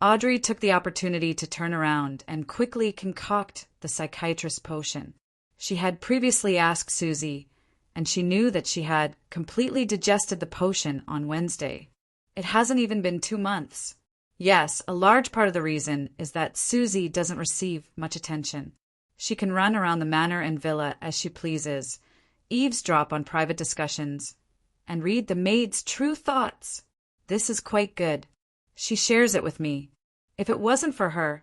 Audrey took the opportunity to turn around and quickly concoct the psychiatrist's potion. She had previously asked Susie, and she knew that she had completely digested the potion on Wednesday. It hasn't even been 2 months. Yes, a large part of the reason is that Susie doesn't receive much attention. She can run around the manor and villa as she pleases, eavesdrop on private discussions, and read the maid's true thoughts. This is quite good. She shares it with me. If it wasn't for her,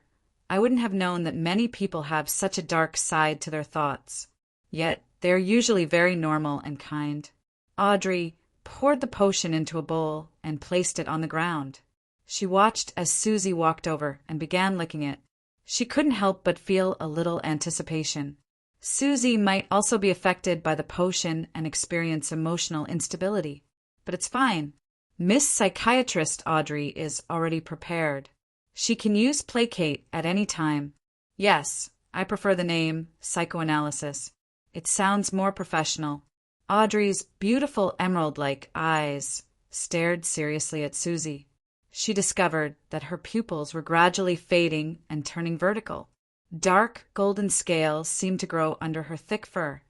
I wouldn't have known that many people have such a dark side to their thoughts. Yet they are usually very normal and kind. Audrey poured the potion into a bowl and placed it on the ground. She watched as Susie walked over and began licking it. She couldn't help but feel a little anticipation. Susie might also be affected by the potion and experience emotional instability. But it's fine. Miss Psychiatrist Audrey is already prepared. She can use placate at any time. Yes, I prefer the name psychoanalysis. It sounds more professional. Audrey's beautiful emerald-like eyes stared seriously at Susie. She discovered that her pupils were gradually fading and turning vertical. Dark golden scales seemed to grow under her thick fur,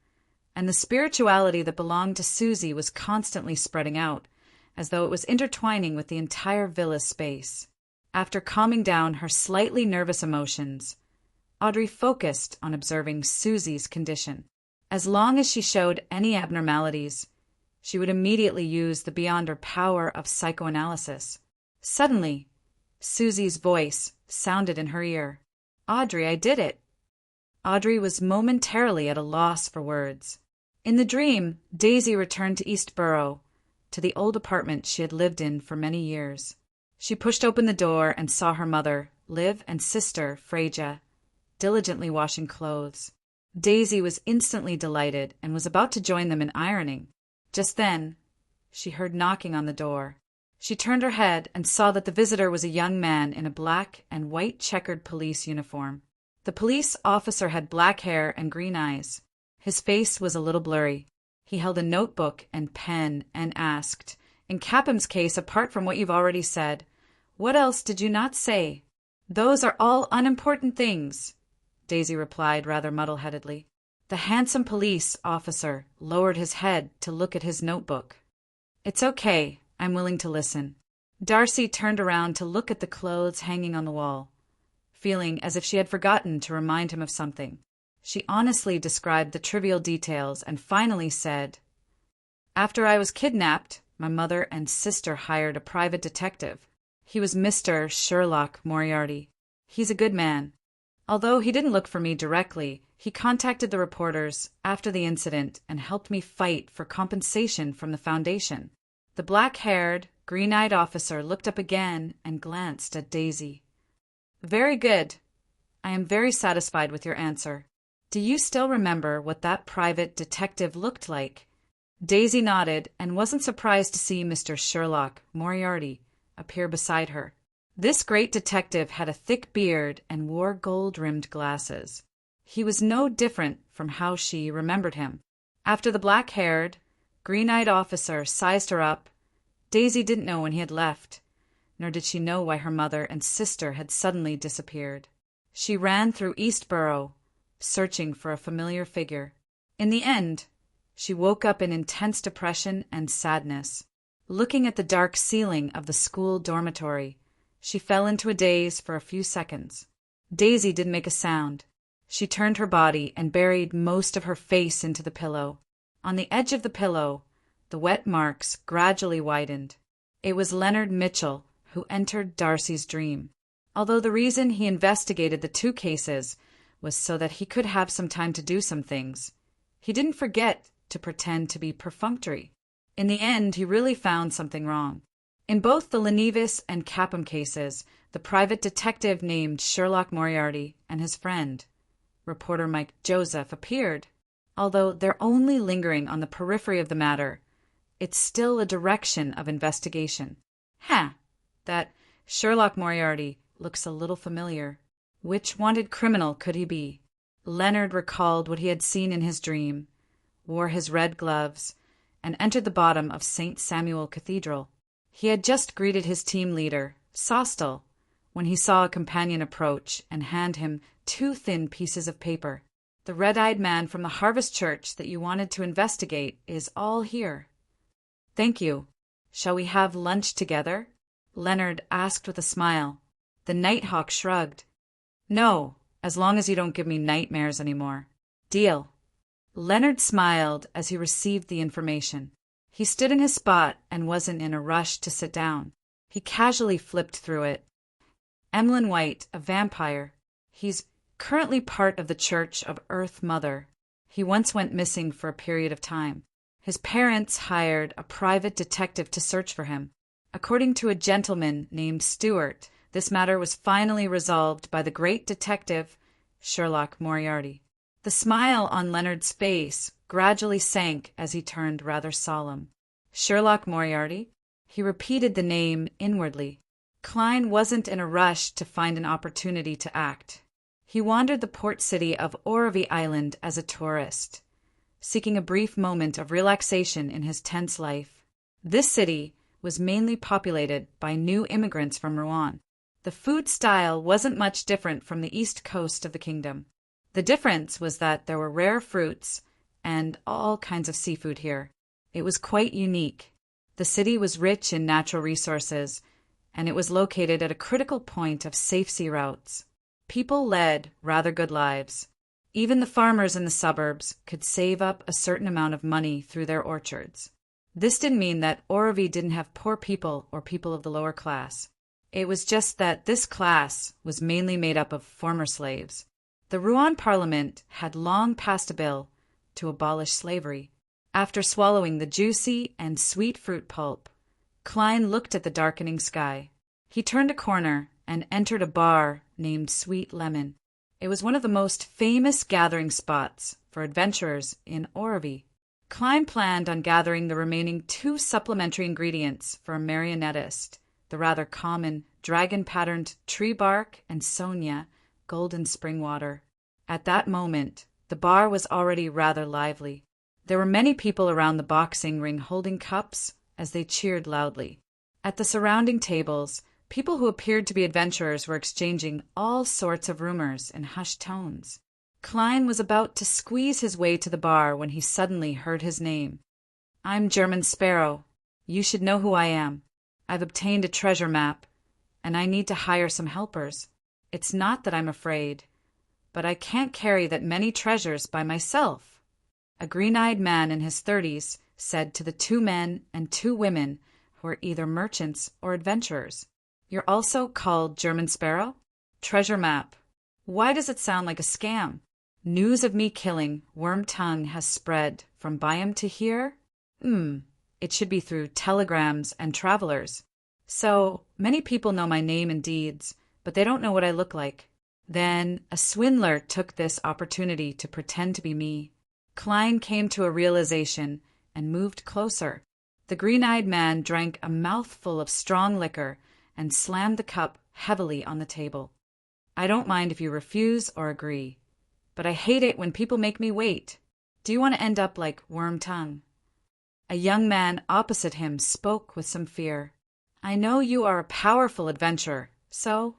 and the spirituality that belonged to Susie was constantly spreading out, as though it was intertwining with the entire villa's space. After calming down her slightly nervous emotions, Audrey focused on observing Susie's condition. As long as she showed any abnormalities, she would immediately use the beyond her power of psychoanalysis. Suddenly, Susie's voice sounded in her ear. "Audrey, I did it." Audrey was momentarily at a loss for words. In the dream, Daisy returned to Eastborough, to the old apartment she had lived in for many years. She pushed open the door and saw her mother, Liv, and sister, Freya, diligently washing clothes. Daisy was instantly delighted and was about to join them in ironing. Just then, she heard knocking on the door. She turned her head and saw that the visitor was a young man in a black and white checkered police uniform. The police officer had black hair and green eyes. His face was a little blurry. He held a notebook and pen and asked, "In Capham's case, apart from what you've already said, what else did you not say?" "Those are all unimportant things," Daisy replied rather muddle-headedly. The handsome police officer lowered his head to look at his notebook. "It's okay. I'm willing to listen." Darcy turned around to look at the clothes hanging on the wall, feeling as if she had forgotten to remind him of something. She honestly described the trivial details and finally said, "After I was kidnapped, my mother and sister hired a private detective. He was Mr. Sherlock Moriarty. He's a good man. Although he didn't look for me directly, he contacted the reporters after the incident and helped me fight for compensation from the Foundation." The black-haired, green-eyed officer looked up again and glanced at Daisy. "Very good. I am very satisfied with your answer. Do you still remember what that private detective looked like?" Daisy nodded and wasn't surprised to see Mr. Sherlock Moriarty appear beside her. This great detective had a thick beard and wore gold-rimmed glasses. He was no different from how she remembered him. After the black-haired, green-eyed officer sized her up, Daisy didn't know when he had left, nor did she know why her mother and sister had suddenly disappeared. She ran through Eastborough, searching for a familiar figure. In the end, she woke up in intense depression and sadness. Looking at the dark ceiling of the school dormitory, she fell into a daze for a few seconds. Daisy didn't make a sound. She turned her body and buried most of her face into the pillow. On the edge of the pillow, the wet marks gradually widened. It was Leonard Mitchell who entered Darcy's dream. Although the reason he investigated the two cases was so that he could have some time to do some things, he didn't forget to pretend to be perfunctory. In the end, he really found something wrong. In both the Lenevis and Capham cases, the private detective named Sherlock Moriarty and his friend, reporter Mike Joseph, appeared. Although they're only lingering on the periphery of the matter, it's still a direction of investigation. That Sherlock Moriarty looks a little familiar. Which wanted criminal could he be? Leonard recalled what he had seen in his dream, wore his red gloves, and entered the bottom of St. Samuel Cathedral. He had just greeted his team leader, Sostel, when he saw a companion approach and hand him 2 thin pieces of paper. "The red-eyed man from the Harvest Church that you wanted to investigate is all here." "Thank you. Shall we have lunch together?" Leonard asked with a smile. The Nighthawk shrugged. "No, as long as you don't give me nightmares anymore." "Deal." Leonard smiled as he received the information. He stood in his spot and wasn't in a rush to sit down. He casually flipped through it. Emlyn White, a vampire. He's currently part of the Church of Earth Mother. He once went missing for a period of time. His parents hired a private detective to search for him. According to a gentleman named Stewart, this matter was finally resolved by the great detective, Sherlock Moriarty. The smile on Leonard's face gradually sank as he turned rather solemn. Sherlock Moriarty? He repeated the name inwardly. Klein wasn't in a rush to find an opportunity to act. He wandered the port city of Orovie Island as a tourist, seeking a brief moment of relaxation in his tense life. This city was mainly populated by new immigrants from Rouen. The food style wasn't much different from the east coast of the kingdom. The difference was that there were rare fruits and all kinds of seafood here. It was quite unique. The city was rich in natural resources, and it was located at a critical point of safe sea routes. People led rather good lives. Even the farmers in the suburbs could save up a certain amount of money through their orchards. This didn't mean that Orvie didn't have poor people or people of the lower class. It was just that this class was mainly made up of former slaves. The Rouen Parliament had long passed a bill to abolish slavery. After swallowing the juicy and sweet fruit pulp, Klein looked at the darkening sky. He turned a corner and entered a bar named Sweet Lemon. It was one of the most famous gathering spots for adventurers in Orvie. Klein planned on gathering the remaining 2 supplementary ingredients for a marionettist, the rather common dragon-patterned tree bark and Sonia golden spring water. At that moment, the bar was already rather lively. There were many people around the boxing ring holding cups as they cheered loudly. At the surrounding tables, people who appeared to be adventurers were exchanging all sorts of rumors in hushed tones. Klein was about to squeeze his way to the bar when he suddenly heard his name. "I'm German Sparrow. You should know who I am. I've obtained a treasure map, and I need to hire some helpers. It's not that I'm afraid, but I can't carry that many treasures by myself." A green-eyed man in his 30s said to the 2 men and 2 women who were either merchants or adventurers, "You're also called German Sparrow? Treasure map. Why does it sound like a scam? News of me killing Worm Tongue has spread from Byam to here? It should be through telegrams and travelers. So many people know my name and deeds, but they don't know what I look like." Then a swindler took this opportunity to pretend to be me. Klein came to a realization and moved closer. The green-eyed man drank a mouthful of strong liquor and slammed the cup heavily on the table. "I don't mind if you refuse or agree, but I hate it when people make me wait. Do you want to end up like Worm Tongue?" A young man opposite him spoke with some fear. "I know you are a powerful adventurer, so—"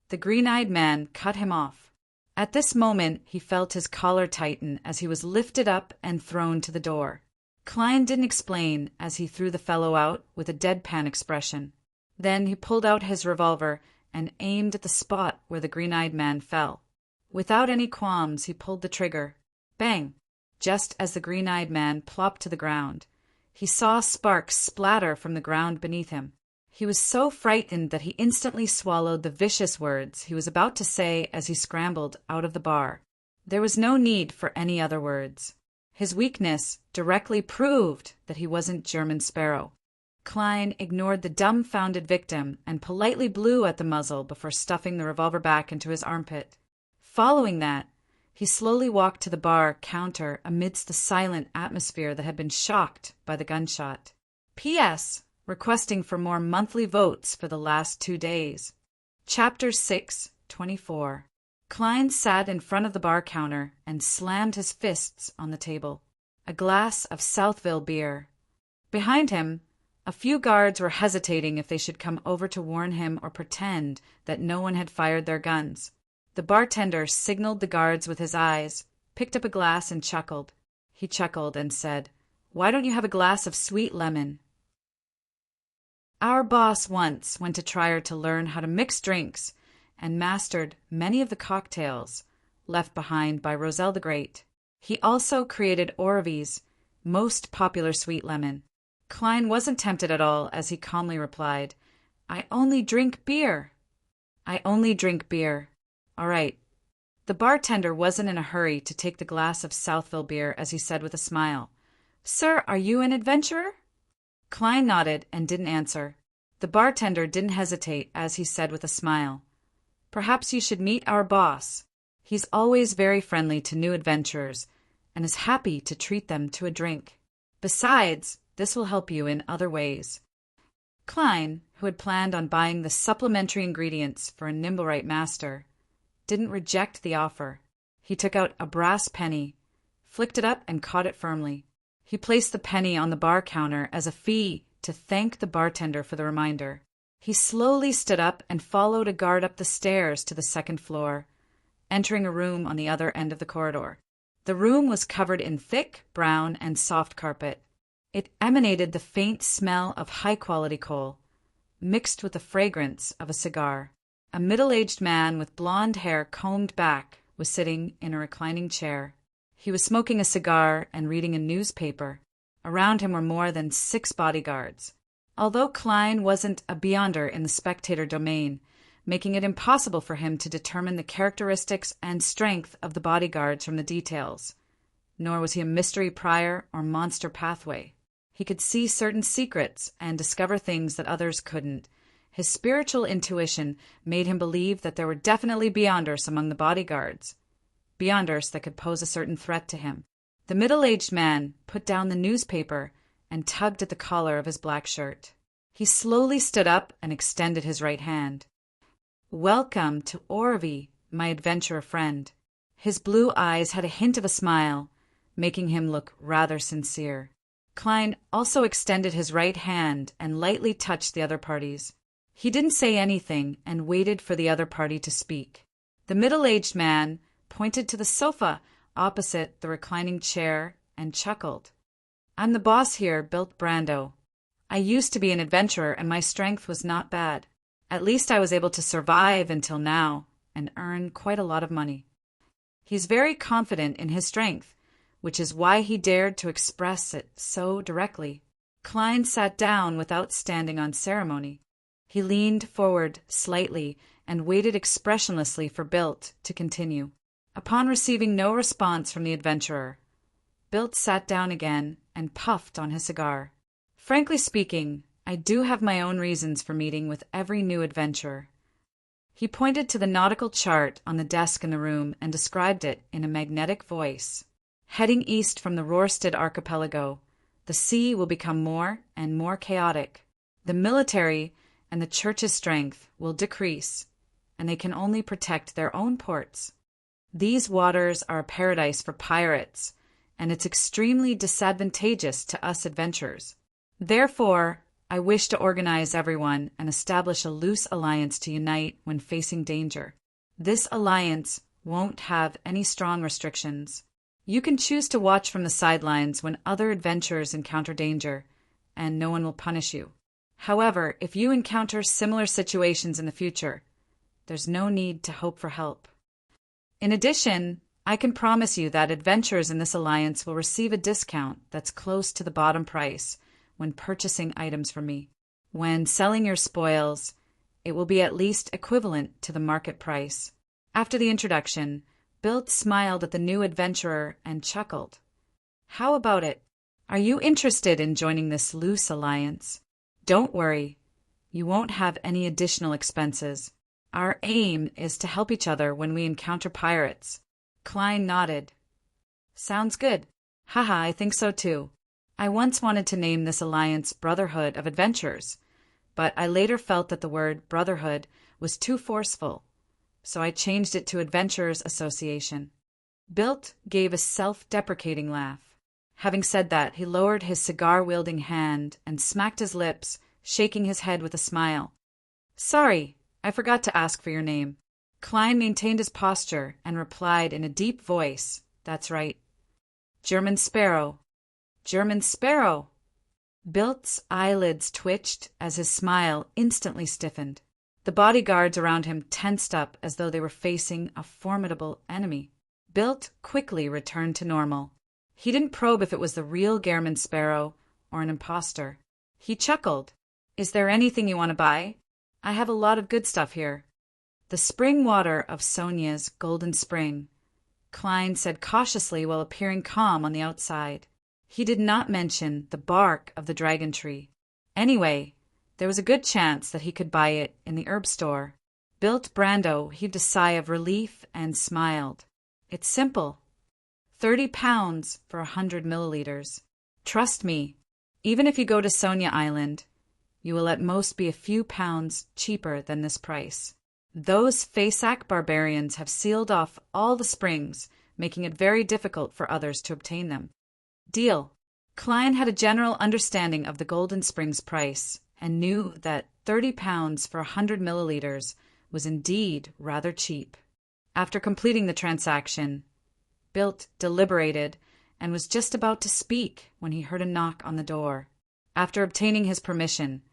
The green-eyed man cut him off. At this moment he felt his collar tighten as he was lifted up and thrown to the door. Klein didn't explain as he threw the fellow out with a deadpan expression. Then he pulled out his revolver and aimed at the spot where the green-eyed man fell. Without any qualms he pulled the trigger. Bang! Just as the green-eyed man plopped to the ground, he saw sparks splatter from the ground beneath him. He was so frightened that he instantly swallowed the vicious words he was about to say as he scrambled out of the bar. There was no need for any other words. His weakness directly proved that he wasn't German Sparrow. Klein ignored the dumbfounded victim and politely blew at the muzzle before stuffing the revolver back into his armpit. Following that, he slowly walked to the bar counter amidst the silent atmosphere that had been shocked by the gunshot. P.S. Requesting for more monthly votes for the last 2 days. Chapter 6:24. Klein sat in front of the bar counter and slammed his fists on the table. A glass of Southville beer. Behind him, a few guards were hesitating if they should come over to warn him or pretend that no one had fired their guns. The bartender signaled the guards with his eyes, picked up a glass and chuckled. He chuckled and said, "Why don't you have a glass of sweet lemon?" Our boss once went to Trier to learn how to mix drinks and mastered many of the cocktails left behind by Roselle the Great. He also created Orvie's most popular sweet lemon. Klein wasn't tempted at all as he calmly replied, "I only drink beer." "I only drink beer. All right." The bartender wasn't in a hurry to take the glass of Southville beer as he said with a smile, "Sir, are you an adventurer?" Klein nodded and didn't answer. The bartender didn't hesitate as he said with a smile, "Perhaps you should meet our boss. He's always very friendly to new adventurers and is happy to treat them to a drink. Besides, this will help you in other ways." Klein, who had planned on buying the supplementary ingredients for a Nimblewright master, didn't reject the offer. He took out a brass penny, flicked it up and caught it firmly. He placed the penny on the bar counter as a fee to thank the bartender for the reminder. He slowly stood up and followed a guard up the stairs to the second floor, entering a room on the other end of the corridor. The room was covered in thick, brown, and soft carpet. It emanated the faint smell of high-quality coal, mixed with the fragrance of a cigar. A middle-aged man with blonde hair combed back was sitting in a reclining chair. He was smoking a cigar and reading a newspaper. Around him were more than 6 bodyguards. Although Klein wasn't a beyonder in the spectator domain, making it impossible for him to determine the characteristics and strength of the bodyguards from the details, nor was he a mystery prior or monster pathway. He could see certain secrets and discover things that others couldn't. His spiritual intuition made him believe that there were definitely beyonders among the bodyguards, beyonders that could pose a certain threat to him. The middle-aged man put down the newspaper and tugged at the collar of his black shirt. He slowly stood up and extended his right hand. "Welcome to Orvie, my adventurer friend." His blue eyes had a hint of a smile, making him look rather sincere. Klein also extended his right hand and lightly touched the other party's. He didn't say anything and waited for the other party to speak. The middle-aged man pointed to the sofa opposite the reclining chair and chuckled. "I'm the boss here, Bilt Brando. I used to be an adventurer and my strength was not bad. At least I was able to survive until now and earn quite a lot of money." He's very confident in his strength, which is why he dared to express it so directly. Klein sat down without standing on ceremony. He leaned forward slightly and waited expressionlessly for Bilt to continue. Upon receiving no response from the adventurer, Bilt sat down again and puffed on his cigar. "Frankly speaking, I do have my own reasons for meeting with every new adventurer." He pointed to the nautical chart on the desk in the room and described it in a magnetic voice. "Heading east from the Rorstad archipelago, the sea will become more and more chaotic. The military and the church's strength will decrease, and they can only protect their own ports. These waters are a paradise for pirates, and it's extremely disadvantageous to us adventurers. Therefore, I wish to organize everyone and establish a loose alliance to unite when facing danger. This alliance won't have any strong restrictions. You can choose to watch from the sidelines when other adventurers encounter danger, and no one will punish you. However, if you encounter similar situations in the future, there's no need to hope for help. In addition, I can promise you that adventurers in this alliance will receive a discount that's close to the bottom price when purchasing items from me. When selling your spoils, it will be at least equivalent to the market price." After the introduction, Bilt smiled at the new adventurer and chuckled. "How about it? Are you interested in joining this loose alliance? Don't worry, you won't have any additional expenses. Our aim is to help each other when we encounter pirates." Klein nodded. "Sounds good. Haha, I think so too. I once wanted to name this alliance Brotherhood of Adventurers, but I later felt that the word brotherhood was too forceful, so I changed it to Adventurers Association." Bilt gave a self-deprecating laugh. Having said that, he lowered his cigar-wielding hand and smacked his lips, shaking his head with a smile. "Sorry, I forgot to ask for your name." Klein maintained his posture and replied in a deep voice, "That's right. German Sparrow." "German Sparrow!" Bilt's eyelids twitched as his smile instantly stiffened. The bodyguards around him tensed up as though they were facing a formidable enemy. Bilt quickly returned to normal. He didn't probe if it was the real German Sparrow or an imposter. He chuckled. "Is there anything you want to buy? I have a lot of good stuff here." "The spring water of Sonia's Golden Spring," Klein said cautiously while appearing calm on the outside. He did not mention the bark of the dragon tree. Anyway, there was a good chance that he could buy it in the herb store. Bilt Brando heaved a sigh of relief and smiled. "It's simple. 30 pounds for 100 milliliters. Trust me, even if you go to Sonia Island, you will at most be a few pounds cheaper than this price. Those Fasak barbarians have sealed off all the springs, making it very difficult for others to obtain them." Deal. Klein had a general understanding of the Golden Springs price and knew that 30 pounds for 100 milliliters was indeed rather cheap. After completing the transaction, Bilt deliberated and was just about to speak when he heard a knock on the door. After obtaining his permission,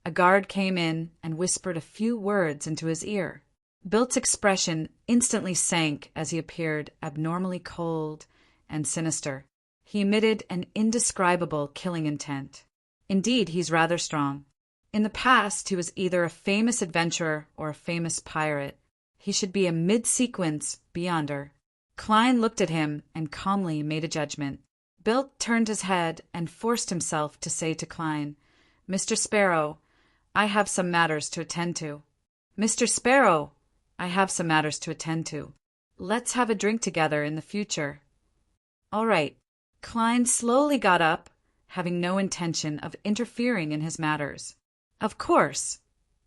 a guard came in and whispered a few words into his ear. Bilt's expression instantly sank as he appeared abnormally cold and sinister. He emitted an indescribable killing intent. Indeed, he's rather strong. In the past, he was either a famous adventurer or a famous pirate. He should be a mid-sequence beyonder. Klein looked at him and calmly made a judgment. Bilt turned his head and forced himself to say to Klein, "Mr. Sparrow, I have some matters to attend to." "Mr. Sparrow, I have some matters to attend to. Let's have a drink together in the future." "All right." Klein slowly got up, having no intention of interfering in his matters. Of course,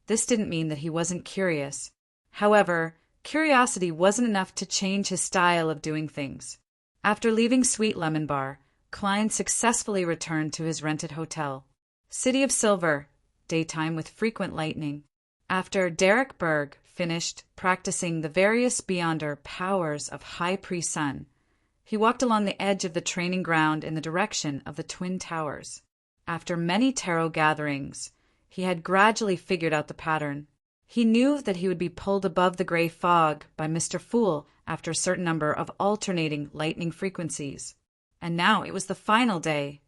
this didn't mean that he wasn't curious. However, curiosity wasn't enough to change his style of doing things. After leaving Sweet Lemon Bar, Klein successfully returned to his rented hotel. City of Silver, daytime with frequent lightning. After Derek Berg finished practicing the various Beyonder powers of High Priest Sun, he walked along the edge of the training ground in the direction of the Twin Towers. After many tarot gatherings, he had gradually figured out the pattern. He knew that he would be pulled above the gray fog by Mr. Fool after a certain number of alternating lightning frequencies. And now it was the final day.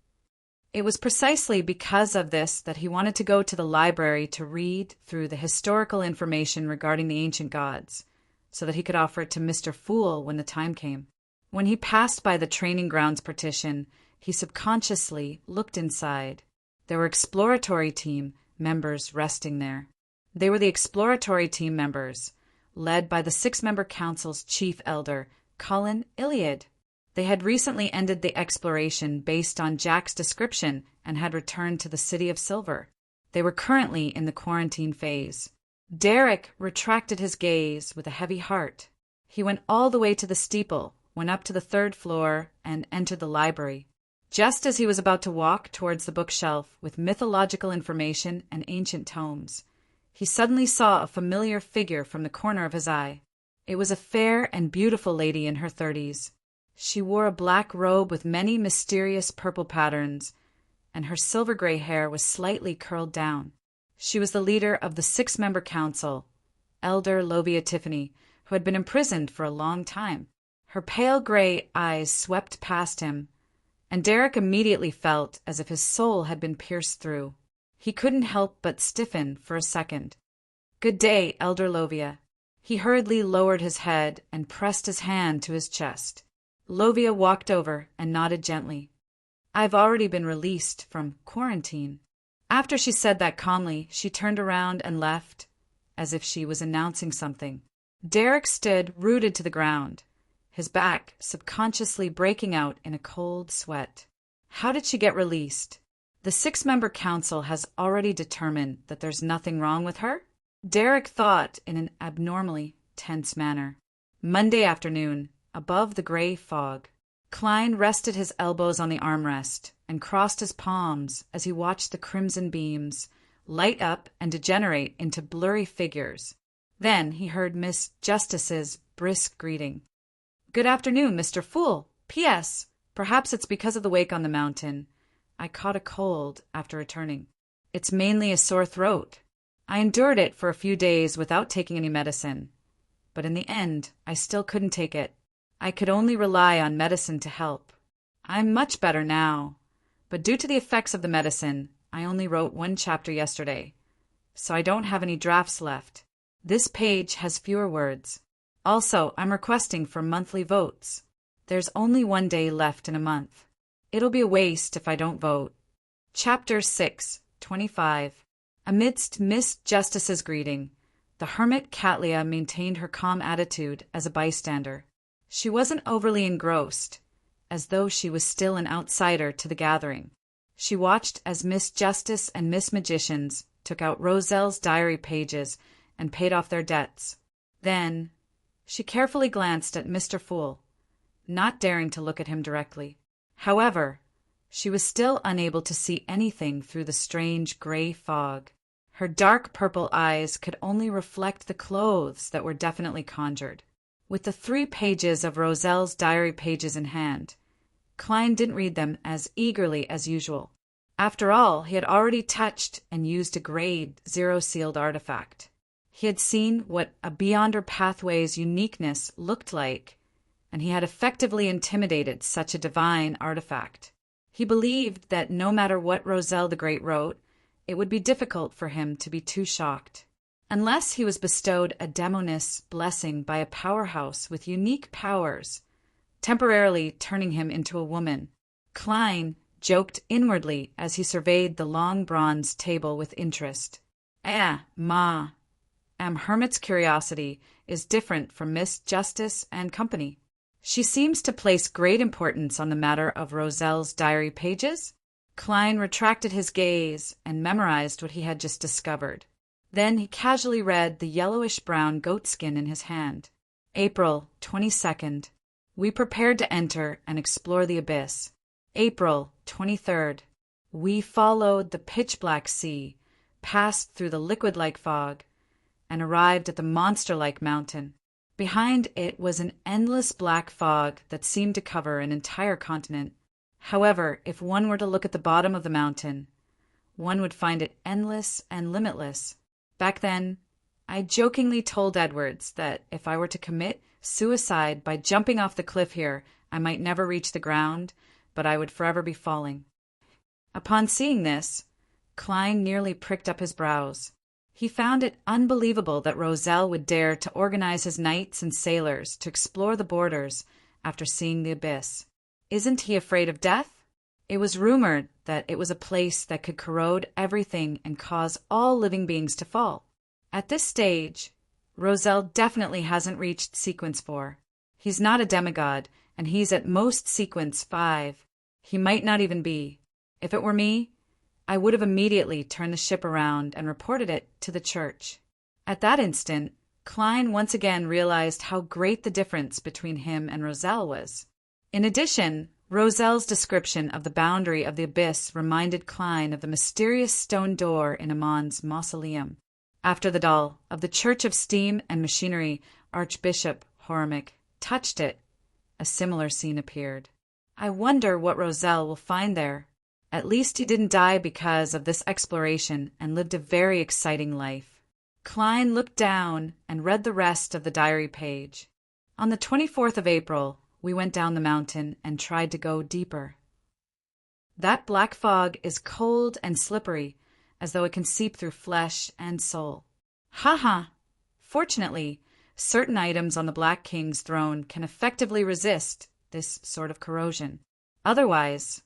It was precisely because of this that he wanted to go to the library to read through the historical information regarding the ancient gods, so that he could offer it to Mr. Fool when the time came. When he passed by the training grounds partition, he subconsciously looked inside. There were exploratory team members resting there. They were the exploratory team members, led by the 6-member council's chief elder, Cullen Iliad. They had recently ended the exploration based on Jack's description and had returned to the City of Silver. They were currently in the quarantine phase. Derek retracted his gaze with a heavy heart. He went all the way to the steeple, went up to the 3rd floor, and entered the library. Just as he was about to walk towards the bookshelf with mythological information and ancient tomes, he suddenly saw a familiar figure from the corner of his eye. It was a fair and beautiful lady in her 30s. She wore a black robe with many mysterious purple patterns, and her silver-gray hair was slightly curled down. She was the leader of the 6-member council, Elder Lovia Tiffany, who had been imprisoned for a long time. Her pale gray eyes swept past him, and Derek immediately felt as if his soul had been pierced through. He couldn't help but stiffen for a second. "Good day, Elder Lovia." He hurriedly lowered his head and pressed his hand to his chest. Lovia walked over and nodded gently. "I've already been released from quarantine." After she said that calmly, she turned around and left, as if she was announcing something. Derek stood rooted to the ground, his back subconsciously breaking out in a cold sweat. How did she get released? The 6-member council has already determined that there's nothing wrong with her? Derek thought in an abnormally tense manner. Monday afternoon, above the gray fog, Klein rested his elbows on the armrest and crossed his palms as he watched the crimson beams light up and degenerate into blurry figures. Then he heard Miss Justice's brisk greeting. "Good afternoon, Mr. Fool. P.S. Perhaps it's because of the wake on the mountain. I caught a cold after returning. It's mainly a sore throat. I endured it for a few days without taking any medicine, but in the end, I still couldn't take it. I could only rely on medicine to help. I'm much better now, but due to the effects of the medicine, I only wrote 1 chapter yesterday, so I don't have any drafts left. This page has fewer words. Also, I'm requesting for monthly votes. There's only 1 day left in a month. It'll be a waste if I don't vote." Chapter 6, 25. Amidst Miss Justice's greeting, the hermit Catlia maintained her calm attitude as a bystander. She wasn't overly engrossed, as though she was still an outsider to the gathering. She watched as Miss Justice and Miss Magicians took out Roselle's diary pages and paid off their debts. Then she carefully glanced at Mr. Fool, not daring to look at him directly. However, she was still unable to see anything through the strange gray fog. Her dark purple eyes could only reflect the clothes that were definitely conjured. With the 3 pages of Roselle's diary pages in hand, Klein didn't read them as eagerly as usual. After all, he had already touched and used a Grade 0 sealed artifact. He had seen what a Beyonder Pathway's uniqueness looked like, and he had effectively intimidated such a divine artifact. He believed that no matter what Roselle the Great wrote, it would be difficult for him to be too shocked. Unless he was bestowed a demoness blessing by a powerhouse with unique powers, temporarily turning him into a woman. Klein joked inwardly as he surveyed the long bronze table with interest. Hermit's curiosity is different from Miss Justice and Company. She seems to place great importance on the matter of Roselle's diary pages. Klein retracted his gaze and memorized what he had just discovered. Then he casually read the yellowish-brown goatskin in his hand. April 22nd. We prepared to enter and explore the abyss. April 23rd. We followed the pitch-black sea, passed through the liquid-like fog, and arrived at the monster-like mountain. Behind it was an endless black fog that seemed to cover an entire continent. However, if one were to look at the bottom of the mountain, one would find it endless and limitless. Back then, I jokingly told Edwards that if I were to commit suicide by jumping off the cliff here, I might never reach the ground, but I would forever be falling. Upon seeing this, Klein nearly pricked up his brows. He found it unbelievable that Roselle would dare to organize his knights and sailors to explore the borders after seeing the abyss. Isn't he afraid of death? It was rumored that it was a place that could corrode everything and cause all living beings to fall. At this stage, Roselle definitely hasn't reached Sequence 4. He's not a demigod, and he's at most Sequence 5. He might not even be. If it were me, I would have immediately turned the ship around and reported it to the church. At that instant, Klein once again realized how great the difference between him and Roselle was. In addition, Roselle's description of the boundary of the abyss reminded Klein of the mysterious stone door in Amon's mausoleum. After the doll of the Church of Steam and Machinery, Archbishop Hormick, touched it, a similar scene appeared. I wonder what Roselle will find there. At least he didn't die because of this exploration and lived a very exciting life. Klein looked down and read the rest of the diary page. On the 24th of April, we went down the mountain and tried to go deeper. That black fog is cold and slippery, as though it can seep through flesh and soul. Fortunately, certain items on the Black King's throne can effectively resist this sort of corrosion. Otherwise,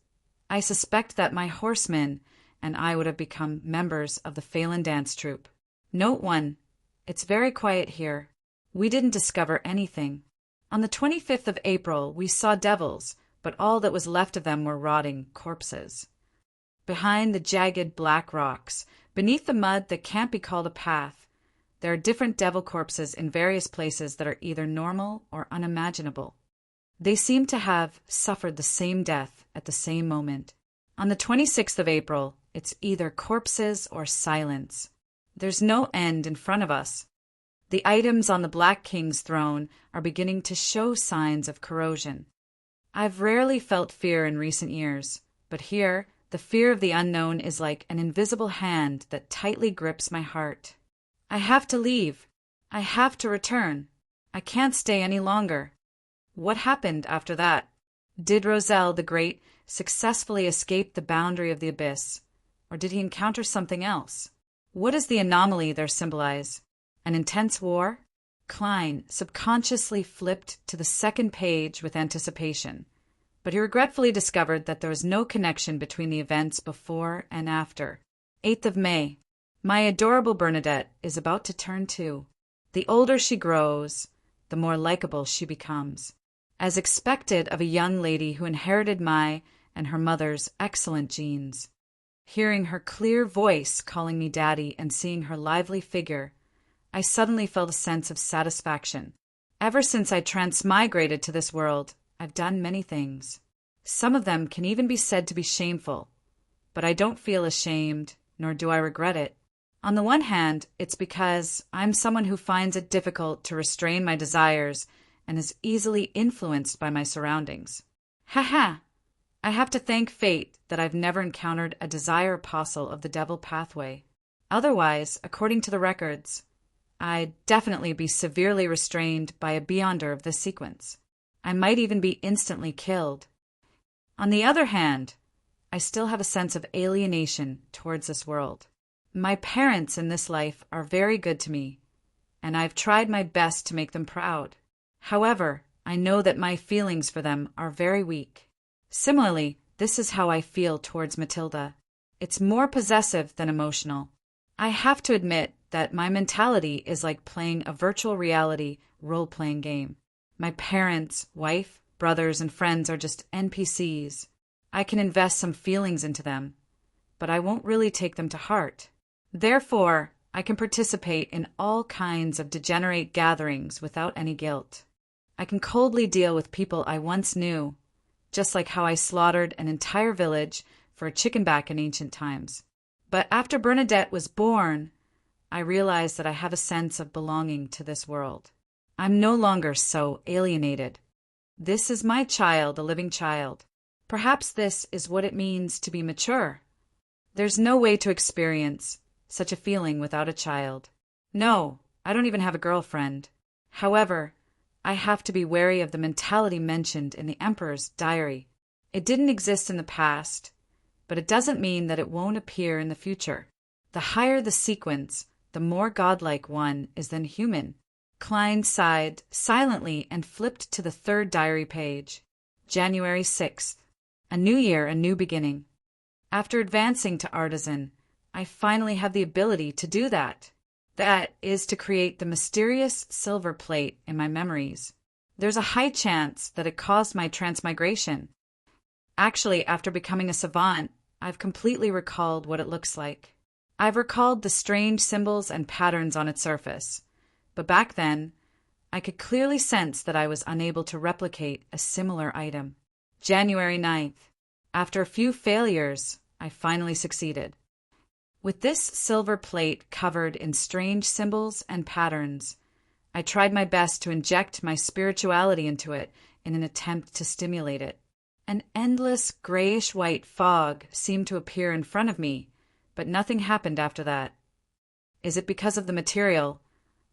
I suspect that my horsemen and I would have become members of the Phelan dance troupe. Note 1. It's very quiet here. We didn't discover anything. On the 25th of April, we saw devils, but all that was left of them were rotting corpses. Behind the jagged black rocks, beneath the mud that can't be called a path, there are different devil corpses in various places that are either normal or unimaginable. They seem to have suffered the same death at the same moment. On the 26th of April, it's either corpses or silence. There's no end in front of us. The items on the Black King's throne are beginning to show signs of corrosion. I've rarely felt fear in recent years, but here, the fear of the unknown is like an invisible hand that tightly grips my heart. I have to leave. I have to return. I can't stay any longer. What happened after that? Did Roselle the Great successfully escape the boundary of the abyss, or did he encounter something else? What does the anomaly there symbolize? An intense war? Klein subconsciously flipped to the second page with anticipation, but he regretfully discovered that there was no connection between the events before and after. 8th of May. My adorable Bernadette is about to turn 2. The older she grows, the more likable she becomes. As expected of a young lady who inherited my and her mother's excellent genes. Hearing her clear voice calling me daddy and seeing her lively figure, I suddenly felt a sense of satisfaction. Ever since I transmigrated to this world, I've done many things. Some of them can even be said to be shameful, but I don't feel ashamed, nor do I regret it. On the one hand, it's because I'm someone who finds it difficult to restrain my desires and is easily influenced by my surroundings. Haha! I have to thank fate that I've never encountered a desire apostle of the devil pathway. Otherwise, according to the records, I'd definitely be severely restrained by a beyonder of this sequence. I might even be instantly killed. On the other hand, I still have a sense of alienation towards this world. My parents in this life are very good to me, and I've tried my best to make them proud. However, I know that my feelings for them are very weak. Similarly, this is how I feel towards Matilda. It's more possessive than emotional. I have to admit that my mentality is like playing a virtual reality role-playing game. My parents, wife, brothers, and friends are just NPCs. I can invest some feelings into them, but I won't really take them to heart. Therefore, I can participate in all kinds of degenerate gatherings without any guilt. I can coldly deal with people I once knew, just like how I slaughtered an entire village for a chicken back in ancient times. But after Bernadette was born, I realized that I have a sense of belonging to this world. I'm no longer so alienated. This is my child, a living child. Perhaps this is what it means to be mature. There's no way to experience such a feeling without a child. No, I don't even have a girlfriend. However, I have to be wary of the mentality mentioned in the Emperor's diary. It didn't exist in the past, but it doesn't mean that it won't appear in the future. The higher the sequence, the more godlike one is than human. Klein sighed silently and flipped to the third diary page. January 6th. A new year, a new beginning. After advancing to artisan, I finally have the ability to do that. That is to create the mysterious silver plate in my memories. There's a high chance that it caused my transmigration. Actually, after becoming a savant, I've completely recalled what it looks like. I've recalled the strange symbols and patterns on its surface, but back then, I could clearly sense that I was unable to replicate a similar item. January 9th. After a few failures, I finally succeeded. With this silver plate covered in strange symbols and patterns, I tried my best to inject my spirituality into it in an attempt to stimulate it. An endless grayish-white fog seemed to appear in front of me, but nothing happened after that. Is it because of the material,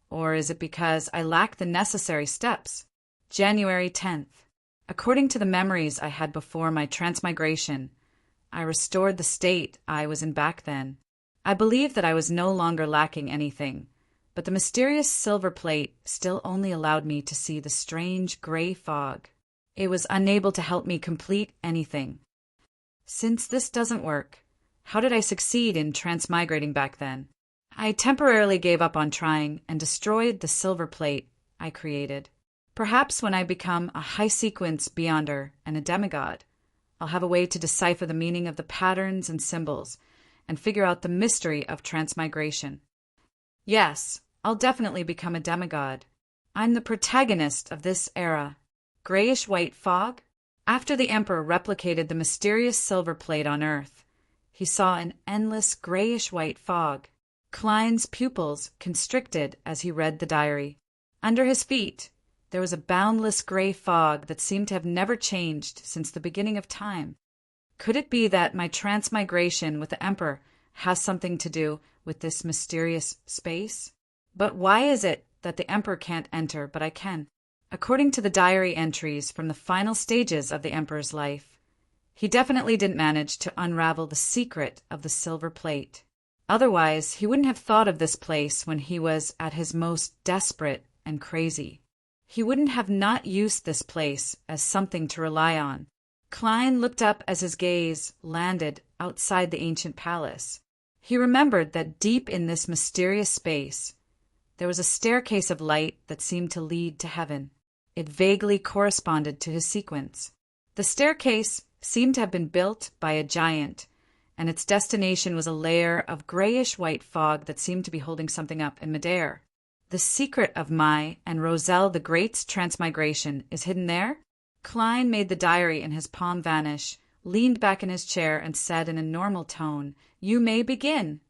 or is it because I lack the necessary steps? January 10th. According to the memories I had before my transmigration, I restored the state I was in back then. I believed that I was no longer lacking anything, but the mysterious silver plate still only allowed me to see the strange gray fog. It was unable to help me complete anything. Since this doesn't work, how did I succeed in transmigrating back then? I temporarily gave up on trying and destroyed the silver plate I created. Perhaps when I become a high-sequence beyonder and a demigod, I'll have a way to decipher the meaning of the patterns and symbols and figure out the mystery of transmigration. Yes, I'll definitely become a demigod. I'm the protagonist of this era. Grayish-white fog? After the Emperor replicated the mysterious silver plate on Earth, he saw an endless grayish-white fog. Klein's pupils constricted as he read the diary. Under his feet, there was a boundless gray fog that seemed to have never changed since the beginning of time. Could it be that my transmigration with the Emperor has something to do with this mysterious space? But why is it that the Emperor can't enter, but I can? According to the diary entries from the final stages of the Emperor's life, he definitely didn't manage to unravel the secret of the silver plate. Otherwise, he wouldn't have thought of this place when he was at his most desperate and crazy. He wouldn't have not used this place as something to rely on. Klein looked up as his gaze landed outside the ancient palace. He remembered that deep in this mysterious space, there was a staircase of light that seemed to lead to heaven. It vaguely corresponded to his sequence. The staircase seemed to have been built by a giant, and its destination was a layer of grayish-white fog that seemed to be holding something up in midair. The secret of my and Roselle the Great's transmigration is hidden there? Klein made the diary in his palm vanish, leaned back in his chair, and said in a normal tone, "You may begin."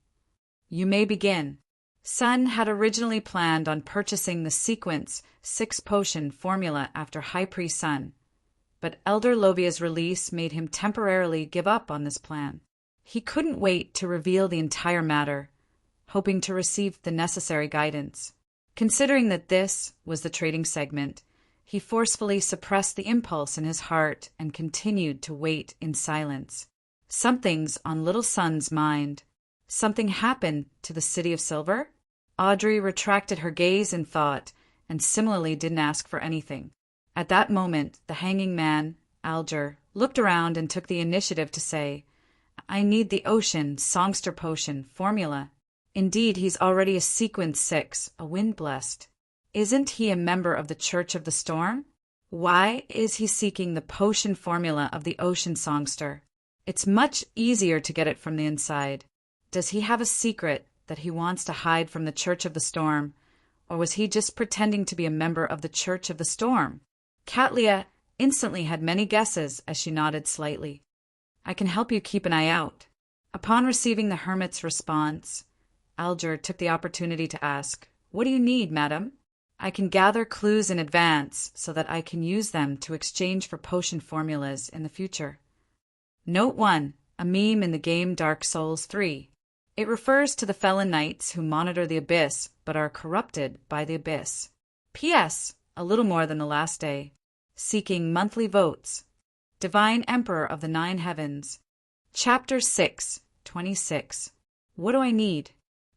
"You may begin." Sun had originally planned on purchasing the Sequence 6 potion formula after High Priest Sun, but Elder Lovia's release made him temporarily give up on this plan. He couldn't wait to reveal the entire matter, hoping to receive the necessary guidance. Considering that this was the trading segment, he forcefully suppressed the impulse in his heart and continued to wait in silence. Something's on Little Sun's mind. Something happened to the City of Silver? Audrey retracted her gaze in thought and similarly didn't ask for anything. At that moment, the hanging man, Alger, looked around and took the initiative to say, "I need the Ocean Songster Potion formula. Indeed, he's already a Sequence 6, a wind-blessed. Isn't he a member of the Church of the Storm? Why is he seeking the potion formula of the Ocean Songster? It's much easier to get it from the inside. Does he have a secret that he wants to hide from the Church of the Storm, or was he just pretending to be a member of the Church of the Storm?" Catlia instantly had many guesses as she nodded slightly. "I can help you keep an eye out." Upon receiving the hermit's response, Alger took the opportunity to ask, "What do you need, madam?" "I can gather clues in advance so that I can use them to exchange for potion formulas in the future." Note 1. A meme in the game Dark Souls 3. It refers to the felon knights who monitor the abyss but are corrupted by the abyss. P.S. A little more than the last day. Seeking monthly votes. Divine Emperor of the Nine Heavens. Chapter 6, 26. What do I need?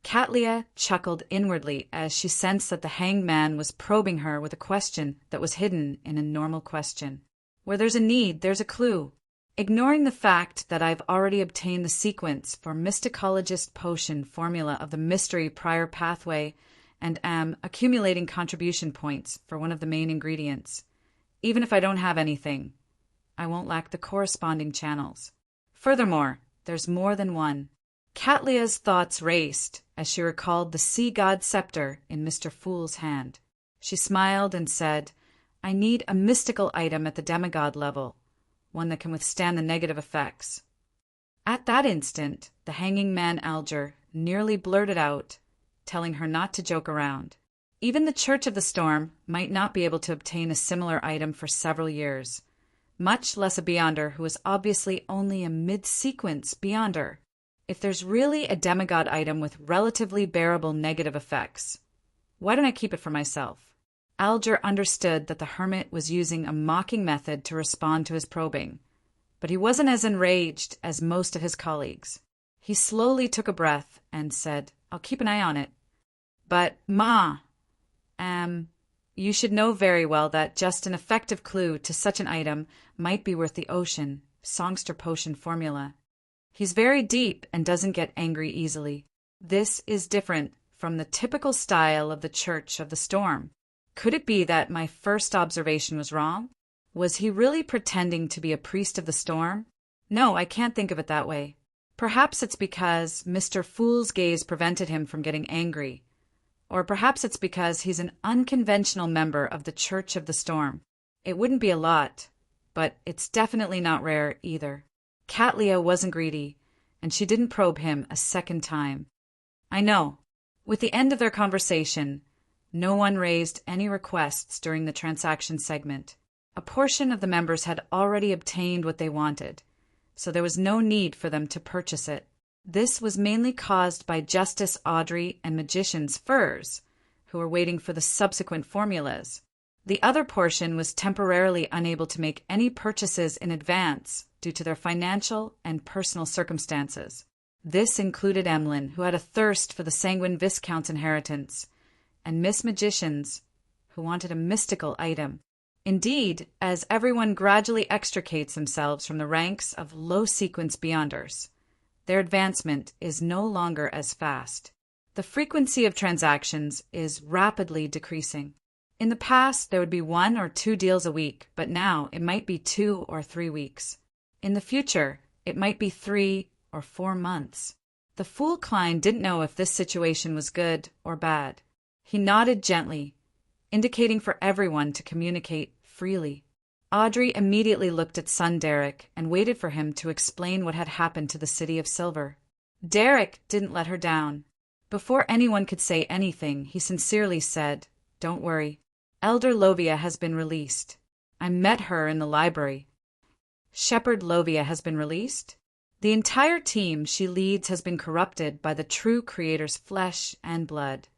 Catlia chuckled inwardly as she sensed that the hanged man was probing her with a question that was hidden in a normal question. Where there's a need, there's a clue. Ignoring the fact that I've already obtained the sequence for Mysticologist Potion formula of the Mystery Prior Pathway and am accumulating contribution points for one of the main ingredients. Even if I don't have anything, I won't lack the corresponding channels. Furthermore, there's more than one. Catlia's thoughts raced as she recalled the sea god scepter in Mr. Fool's hand. She smiled and said, "I need a mystical item at the demigod level, one that can withstand the negative effects." At that instant, the hanging man Alger nearly blurted out, telling her not to joke around. Even the Church of the Storm might not be able to obtain a similar item for several years, much less a Beyonder who is obviously only a mid-sequence Beyonder. If there's really a demigod item with relatively bearable negative effects, why don't I keep it for myself? Alger understood that the hermit was using a mocking method to respond to his probing, but he wasn't as enraged as most of his colleagues. He slowly took a breath and said, "I'll keep an eye on it. But, Ma, you should know very well that just an effective clue to such an item might be worth the Ocean Songster Potion formula. He's very deep and doesn't get angry easily. This is different from the typical style of the Church of the Storm. Could it be that my first observation was wrong? Was he really pretending to be a priest of the storm? No, I can't think of it that way. Perhaps it's because Mr. Fool's gaze prevented him from getting angry. Or perhaps it's because he's an unconventional member of the Church of the Storm. It wouldn't be a lot, but it's definitely not rare either." Catlia wasn't greedy, and she didn't probe him a second time. "I know." With the end of their conversation, no one raised any requests during the transaction segment. A portion of the members had already obtained what they wanted, so there was no need for them to purchase it. This was mainly caused by Justice Audrey and Magician's Furs, who were waiting for the subsequent formulas. The other portion was temporarily unable to make any purchases in advance due to their financial and personal circumstances. This included Emlyn, who had a thirst for the Sanguine Viscount's inheritance, and Miss Magicians, who wanted a mystical item. Indeed, as everyone gradually extricates themselves from the ranks of low-sequence Beyonders, their advancement is no longer as fast. The frequency of transactions is rapidly decreasing. In the past, there would be 1 or 2 deals a week, but now it might be 2 or 3 weeks. In the future, it might be 3 or 4 months. The Fool Klein didn't know if this situation was good or bad. He nodded gently, indicating for everyone to communicate freely. Audrey immediately looked at son Derek and waited for him to explain what had happened to the City of Silver. Derek didn't let her down. Before anyone could say anything, he sincerely said, "Don't worry. Elder Lovia has been released. I met her in the library." Shepherd Lovia has been released? The entire team she leads has been corrupted by the true Creator's flesh and blood.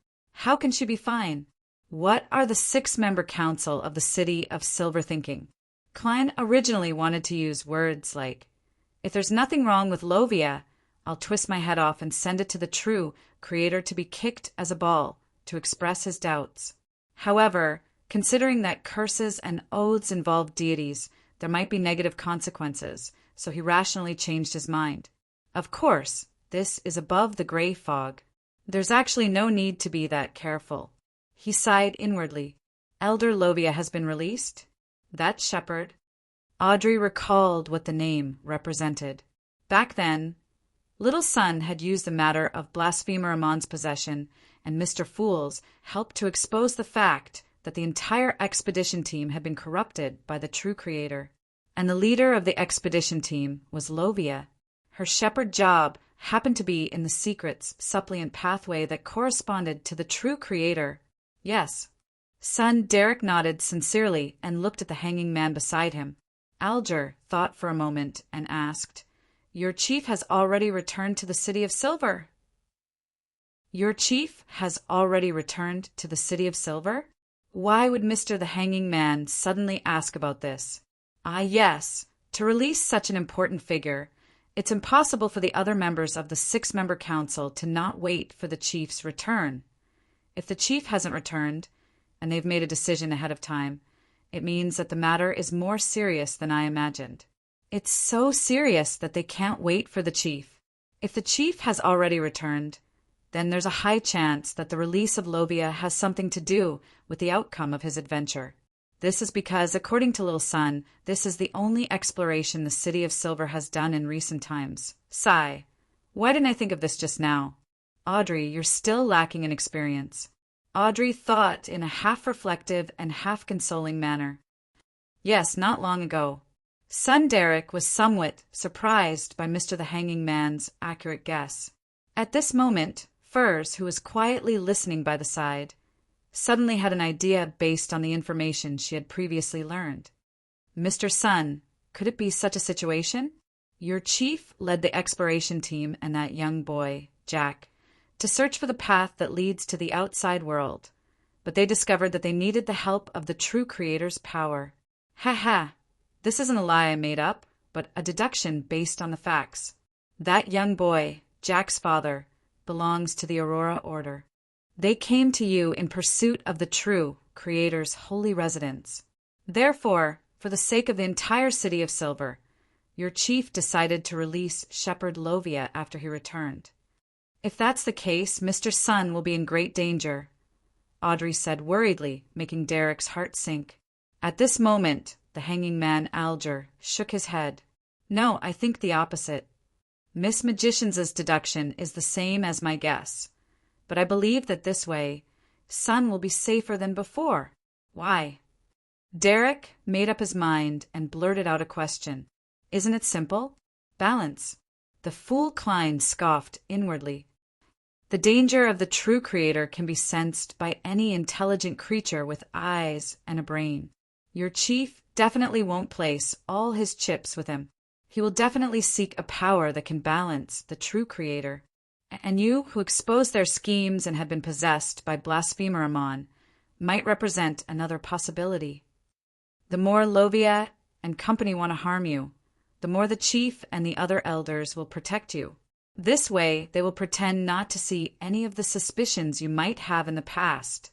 How can she be fine? What are the 6-member council of the City of Silver thinking? Klein originally wanted to use words like, "If there's nothing wrong with Lovia, I'll twist my head off and send it to the true Creator to be kicked as a ball," to express his doubts. However, considering that curses and oaths involve deities, there might be negative consequences, so he rationally changed his mind. Of course, this is above the gray fog. There's actually no need to be that careful. He sighed inwardly. Elder Lovia has been released? That shepherd. Audrey recalled what the name represented. Back then, Little Sun had used the matter of Blasphemer Amon's possession, and Mr. Fools helped to expose the fact that the entire expedition team had been corrupted by the true Creator. And the leader of the expedition team was Lovia. Her shepherd job happened to be in the secret's suppliant pathway that corresponded to the true Creator. Yes. Son Derek nodded sincerely and looked at the hanging man beside him. Alger thought for a moment and asked, "Your chief has already returned to the City of Silver?" Your chief has already returned to the City of Silver? Why would Mr. the Hanging Man suddenly ask about this? Ah, yes. To release such an important figure, it's impossible for the other members of the 6-member council to not wait for the chief's return. If the chief hasn't returned, and they've made a decision ahead of time, it means that the matter is more serious than I imagined. It's so serious that they can't wait for the chief. If the chief has already returned, then there's a high chance that the release of Lovia has something to do with the outcome of his adventure. This is because, according to Little Sun, this is the only exploration the City of Silver has done in recent times. Sigh. Why didn't I think of this just now? Audrey, you're still lacking in experience. Audrey thought in a half-reflective and half-consoling manner. Yes, not long ago. Son Derek was somewhat surprised by Mr. the Hanging Man's accurate guess. At this moment, Furs, who was quietly listening by the side, suddenly had an idea based on the information she had previously learned. Mr. Sun, could it be such a situation? Your chief led the exploration team and that young boy, Jack, to search for the path that leads to the outside world, but they discovered that they needed the help of the true Creator's power. Ha ha! This isn't a lie I made up, but a deduction based on the facts. That young boy, Jack's father, belongs to the Aurora Order. They came to you in pursuit of the true Creator's holy residence. Therefore, for the sake of the entire City of Silver, your chief decided to release Shepherd Lovia after he returned. If that's the case, Mr. Sun will be in great danger, Audrey said worriedly, making Derek's heart sink. At this moment, the hanging man Alger shook his head. No, I think the opposite. Miss Magician's deduction is the same as my guess, but I believe that this way, Sun will be safer than before. Why? Derek made up his mind and blurted out a question. Isn't it simple? Balance. The fool Klein scoffed inwardly. The danger of the true Creator can be sensed by any intelligent creature with eyes and a brain. Your chief definitely won't place all his chips with him. He will definitely seek a power that can balance the true Creator. And you, who expose their schemes and have been possessed by Blasphemer Amon, might represent another possibility. The more Lovia and company want to harm you, the more the chief and the other elders will protect you. This way, they will pretend not to see any of the suspicions you might have in the past,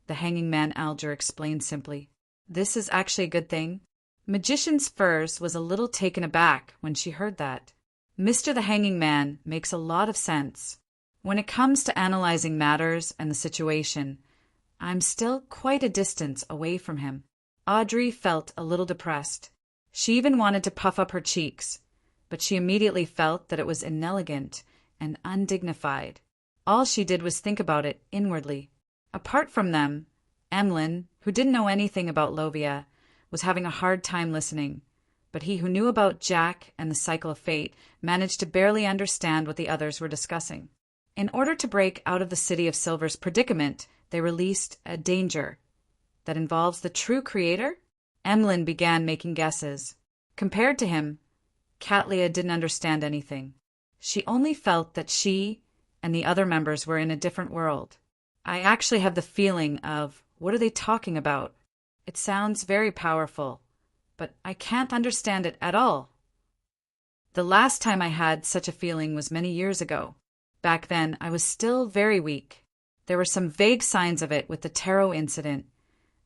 the hanging man Alger explained simply. This is actually a good thing. Magician's Furs was a little taken aback when she heard that. Mr. the Hanging Man makes a lot of sense. When it comes to analyzing matters and the situation, I'm still quite a distance away from him. Audrey felt a little depressed. She even wanted to puff up her cheeks, but she immediately felt that it was inelegant and undignified. All she did was think about it inwardly. Apart from them, Emlyn, who didn't know anything about Lovia, was having a hard time listening, but he who knew about Jack and the cycle of fate managed to barely understand what the others were discussing. In order to break out of the City of Silver's predicament, they released a danger that involves the true creator? Emlyn began making guesses. Compared to him, Katlia didn't understand anything. She only felt that she and the other members were in a different world. I actually have the feeling of, what are they talking about? It sounds very powerful, but I can't understand it at all. The last time I had such a feeling was many years ago. Back then, I was still very weak. There were some vague signs of it with the tarot incident,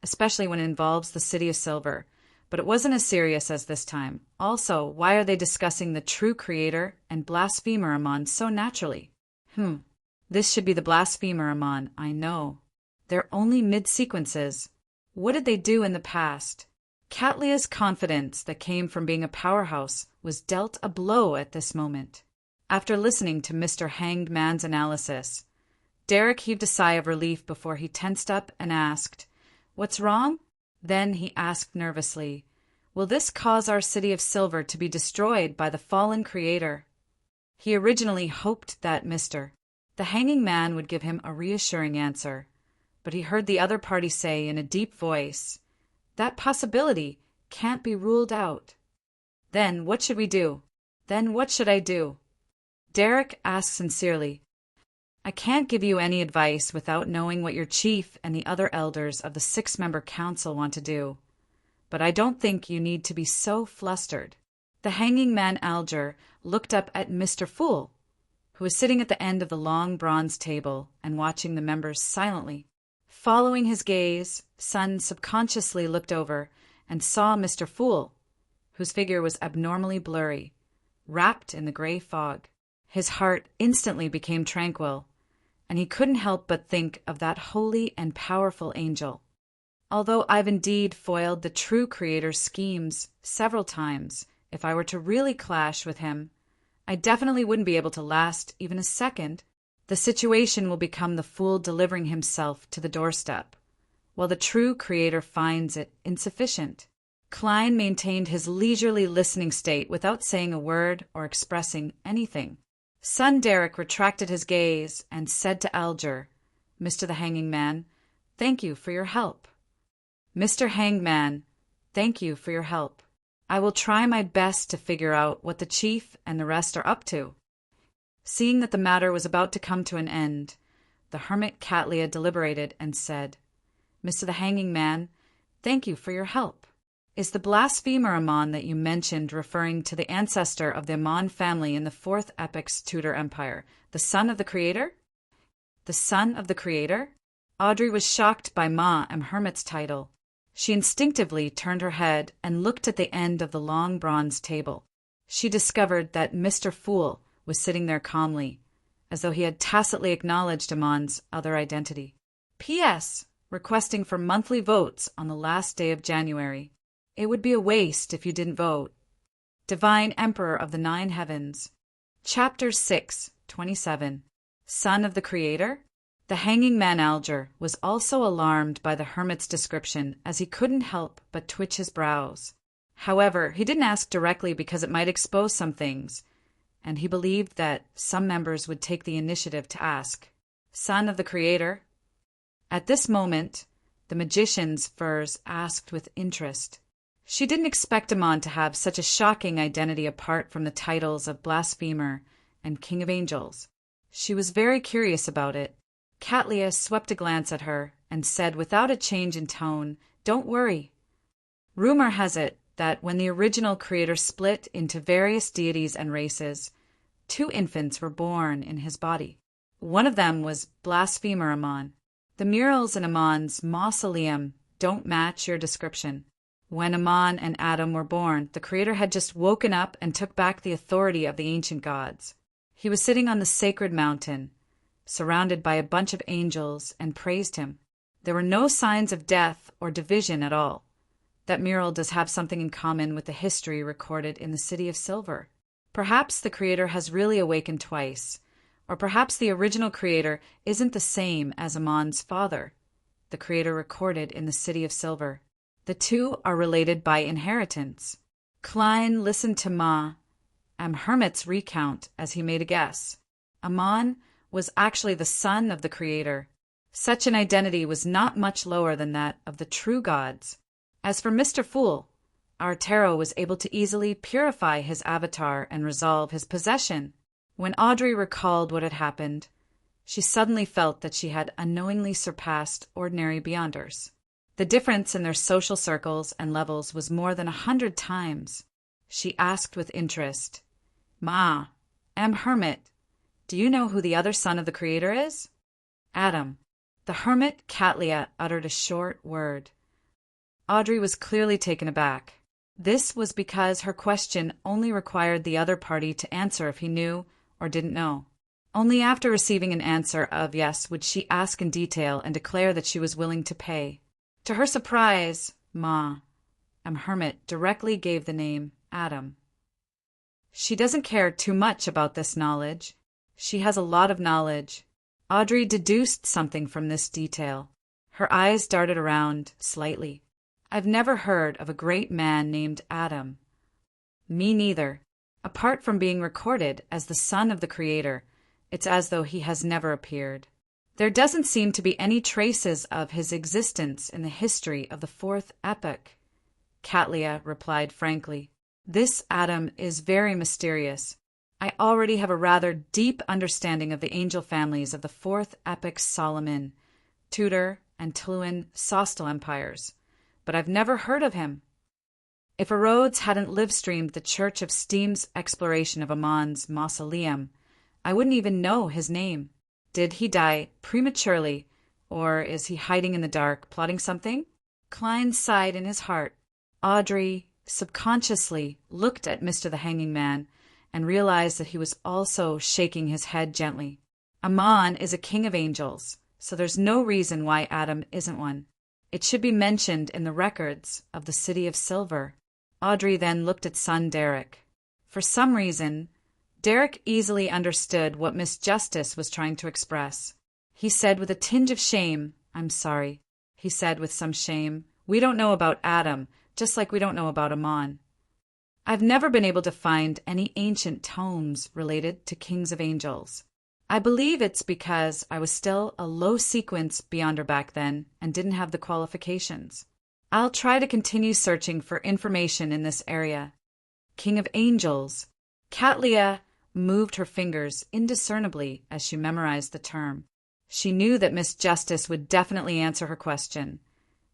especially when it involves the City of Silver, but it wasn't as serious as this time. Also, why are they discussing the true creator and blasphemer Amon so naturally? This should be the blasphemer Amon, I know. They're only mid-sequences. What did they do in the past? Katlia's confidence that came from being a powerhouse was dealt a blow at this moment. After listening to Mr. Hanged Man's analysis, Derek heaved a sigh of relief before he tensed up and asked, "What's wrong?" Then he asked nervously, "Will this cause our City of Silver to be destroyed by the fallen creator?" He originally hoped that the Hanging Man would give him a reassuring answer, but he heard the other party say in a deep voice, "That possibility can't be ruled out." "Then what should we do? Then what should I do?" Derek asked sincerely, "I can't give you any advice without knowing what your chief and the other elders of the 6-member council want to do, but I don't think you need to be so flustered." The Hanging Man Alger looked up at Mr. Fool, who was sitting at the end of the long bronze table and watching the members silently. Following his gaze, Sun subconsciously looked over and saw Mr. Fool, whose figure was abnormally blurry, wrapped in the gray fog. His heart instantly became tranquil, and he couldn't help but think of that holy and powerful angel. Although I've indeed foiled the true creator's schemes several times, if I were to really clash with him, I definitely wouldn't be able to last even a second. The situation will become the fool delivering himself to the doorstep, while the true creator finds it insufficient. Klein maintained his leisurely listening state without saying a word or expressing anything. Son Derek retracted his gaze and said to Alger, "Mr. the Hanging Man, thank you for your help." "Mr. Hanged Man, thank you for your help. I will try my best to figure out what the chief and the rest are up to." Seeing that the matter was about to come to an end, the hermit Katlia deliberated and said, "Mr. the Hanging Man, thank you for your help. Is the blasphemer Amon that you mentioned referring to the ancestor of the Amon family in the 4th Epic's Tudor Empire, the son of the creator?" The son of the creator? Audrey was shocked by Ma and Hermit's title. She instinctively turned her head and looked at the end of the long bronze table. She discovered that Mr. Fool was sitting there calmly, as though he had tacitly acknowledged Amon's other identity. P.S. Requesting for monthly votes on the last day of January. It would be a waste if you didn't vote. Divine Emperor of the 9 Heavens. Chapter 6, 27. Son of the Creator? The Hanging Man Alger was also alarmed by the hermit's description, as he couldn't help but twitch his brows. However, he didn't ask directly because it might expose some things, and he believed that some members would take the initiative to ask. "Son of the Creator?" At this moment, the magician's Furs asked with interest. She didn't expect Amon to have such a shocking identity apart from the titles of Blasphemer and King of Angels. She was very curious about it. Katlia swept a glance at her and said without a change in tone, "Don't worry. Rumor has it that when the original creator split into various deities and races, 2 infants were born in his body. One of them was Blasphemer Amon. The murals in Amon's mausoleum don't match your description. When Amon and Adam were born, the creator had just woken up and took back the authority of the ancient gods. He was sitting on the sacred mountain, surrounded by a bunch of angels, and praised him. There were no signs of death or division at all. That mural does have something in common with the history recorded in the City of Silver. Perhaps the creator has really awakened twice, or perhaps the original creator isn't the same as Amon's father, the creator recorded in the City of Silver. The 2 are related by inheritance." Klein listened to Ma and Hermit's recount as he made a guess. Amon was actually the son of the Creator. Such an identity was not much lower than that of the true gods. As for Mr. Fool, our tarot was able to easily purify his avatar and resolve his possession. When Audrey recalled what had happened, she suddenly felt that she had unknowingly surpassed ordinary beyonders. The difference in their social circles and levels was more than 100 times. She asked with interest, "Ma, Hermit, do you know who the other son of the Creator is?" "Adam." The hermit, Catlia, uttered a short word. Audrey was clearly taken aback. This was because her question only required the other party to answer if he knew or didn't know. Only after receiving an answer of yes would she ask in detail and declare that she was willing to pay. To her surprise, Ma, Hermit, directly gave the name Adam. She doesn't care too much about this knowledge. She has a lot of knowledge. Audrey deduced something from this detail. Her eyes darted around slightly. "I've never heard of a great man named Adam." "Me neither. Apart from being recorded as the son of the Creator, it's as though he has never appeared. There doesn't seem to be any traces of his existence in the history of the fourth epoch," Catlia replied frankly. "This Adam is very mysterious. I already have a rather deep understanding of the angel families of the fourth epoch Solomon, Tudor, and Tuluan Sostal empires, but I've never heard of him." If a Rhodes hadn't live-streamed the Church of Steam's exploration of Amon's mausoleum, I wouldn't even know his name. Did he die prematurely, or is he hiding in the dark, plotting something? Klein sighed in his heart. Audrey, subconsciously, looked at Mr. the Hanging Man and realized that he was also shaking his head gently. Amon is a king of angels, so there's no reason why Adam isn't one. It should be mentioned in the records of the City of Silver. Audrey then looked at son Derek. For some reason, Derek easily understood what Miss Justice was trying to express. He said with a tinge of shame, "I'm sorry." He said with some shame, "We don't know about Adam, just like we don't know about Amon. I've never been able to find any ancient tomes related to kings of angels. I believe it's because I was still a low-sequence beyonder back then and didn't have the qualifications. I'll try to continue searching for information in this area." King of angels. Catlia moved her fingers indiscernibly as she memorized the term. She knew that Miss Justice would definitely answer her question,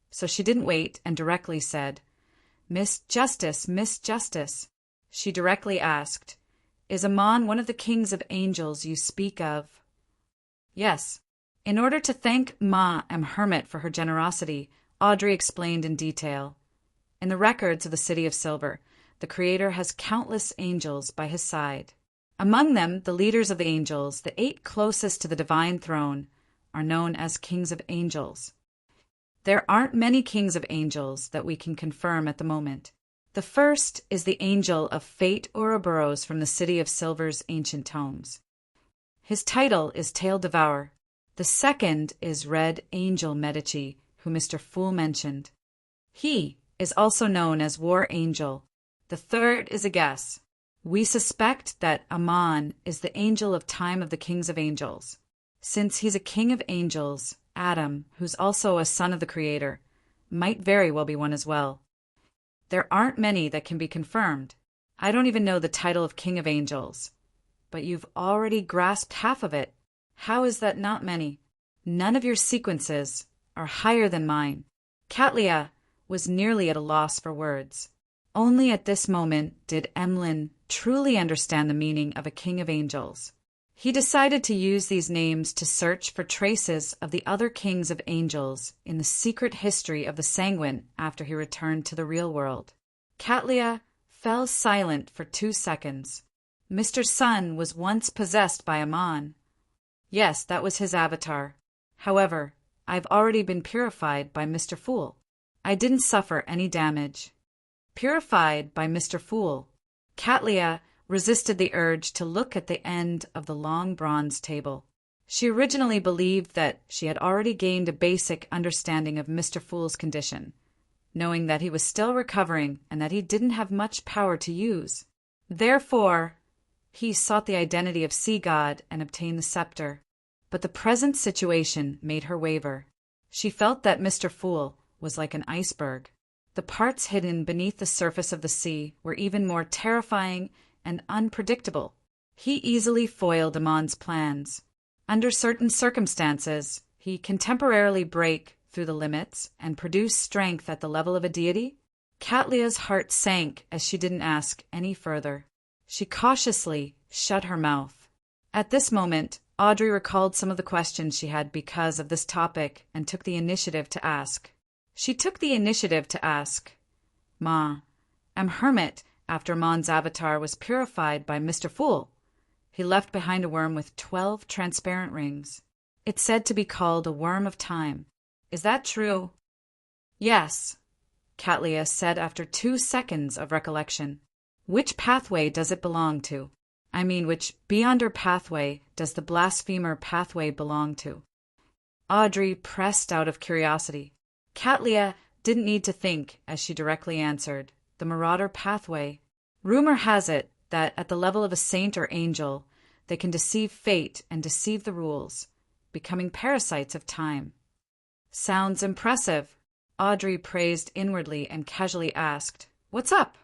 so she didn't wait and directly said, Miss Justice. She directly asked, "Is Amon one of the kings of angels you speak of?" "Yes." In order to thank Ma Hermit for her generosity, Audrey explained in detail. In the records of the City of Silver, the Creator has countless angels by his side. Among them, the leaders of the angels, the 8 closest to the divine throne, are known as kings of angels. There aren't many kings of angels that we can confirm at the moment. The first is the angel of fate Ouroboros from the City of Silver's ancient tomes. His title is Tail Devourer. The second is Red Angel Medici, who Mr. Fool mentioned. He is also known as War Angel. The third is a guess. We suspect that Amon is the angel of time of the kings of angels. Since he's a king of angels, Adam, who's also a son of the Creator, might very well be one as well. There aren't many that can be confirmed. I don't even know the title of King of Angels. But you've already grasped half of it. How is that not many? None of your sequences are higher than mine. Catlia was nearly at a loss for words. Only at this moment did Emlyn truly understand the meaning of a king of angels. He decided to use these names to search for traces of the other kings of angels in the secret history of the Sanguine after he returned to the real world. Catlia fell silent for 2 seconds. Mr. Sun was once possessed by Amon. Yes, that was his avatar. However, I've already been purified by Mr. Fool. I didn't suffer any damage. Purified by Mr. Fool. Catlia resisted the urge to look at the end of the long bronze table. She originally believed that she had already gained a basic understanding of Mr. Fool's condition, knowing that he was still recovering and that he didn't have much power to use. Therefore, he sought the identity of Sea God and obtained the scepter. but the present situation made her waver. She felt that Mr. Fool was like an iceberg. The parts hidden beneath the surface of the sea were even more terrifying and unpredictable. He easily foiled Amon's plans. Under certain circumstances, he can temporarily break through the limits and produce strength at the level of a deity. Catlia's heart sank as she didn't ask any further. She cautiously shut her mouth. At this moment, Audrey recalled some of the questions she had because of this topic and took the initiative to ask. Ma, am hermit after Mon's avatar was purified by Mr. Fool. He left behind a worm with 12 transparent rings. It's said to be called a worm of time. Is that true? Yes, Catlia said after 2 seconds of recollection. Which pathway does it belong to? I mean, which Beyonder pathway does the blasphemer pathway belong to? Audrey pressed out of curiosity. Catlia didn't need to think as she directly answered. The marauder pathway. Rumor has it that at the level of a saint or angel, they can deceive fate and deceive the rules, becoming parasites of time. Sounds impressive. Audrey praised inwardly and casually asked, "What's up?"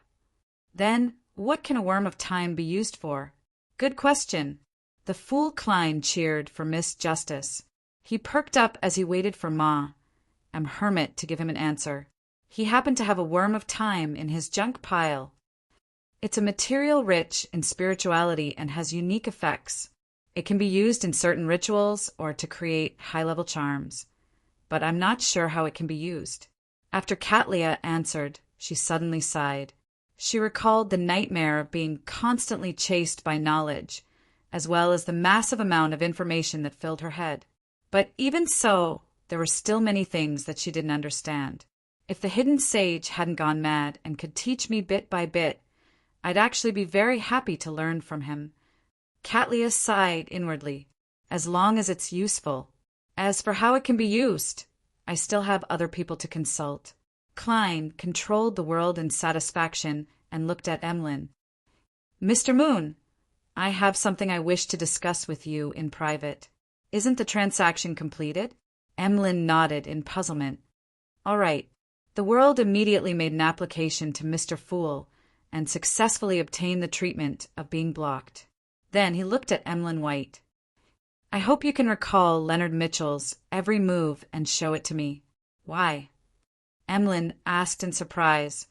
Then, what can a worm of time be used for? Good question. The fool Klein cheered for Miss Justice. He perked up as he waited for Ma, hermit, to give him an answer. He happened to have a worm of time in his junk pile. It's a material rich in spirituality and has unique effects. It can be used in certain rituals or to create high-level charms. But I'm not sure how it can be used. After Catlia answered, she suddenly sighed. She recalled the nightmare of being constantly chased by knowledge, as well as the massive amount of information that filled her head. But even so, there were still many things that she didn't understand. If the hidden sage hadn't gone mad and could teach me bit by bit, I'd actually be very happy to learn from him. Catlia sighed inwardly. As long as it's useful. As for how it can be used, I still have other people to consult. Klein controlled the world in satisfaction and looked at Emlyn. Mr. Moon, I have something I wish to discuss with you in private. Isn't the transaction completed? Emlyn nodded in puzzlement. All right. The world immediately made an application to Mr. Fool and successfully obtained the treatment of being blocked. Then he looked at Emlyn White. I hope you can recall Leonard Mitchell's every move and show it to me. Why? Emlyn asked in surprise.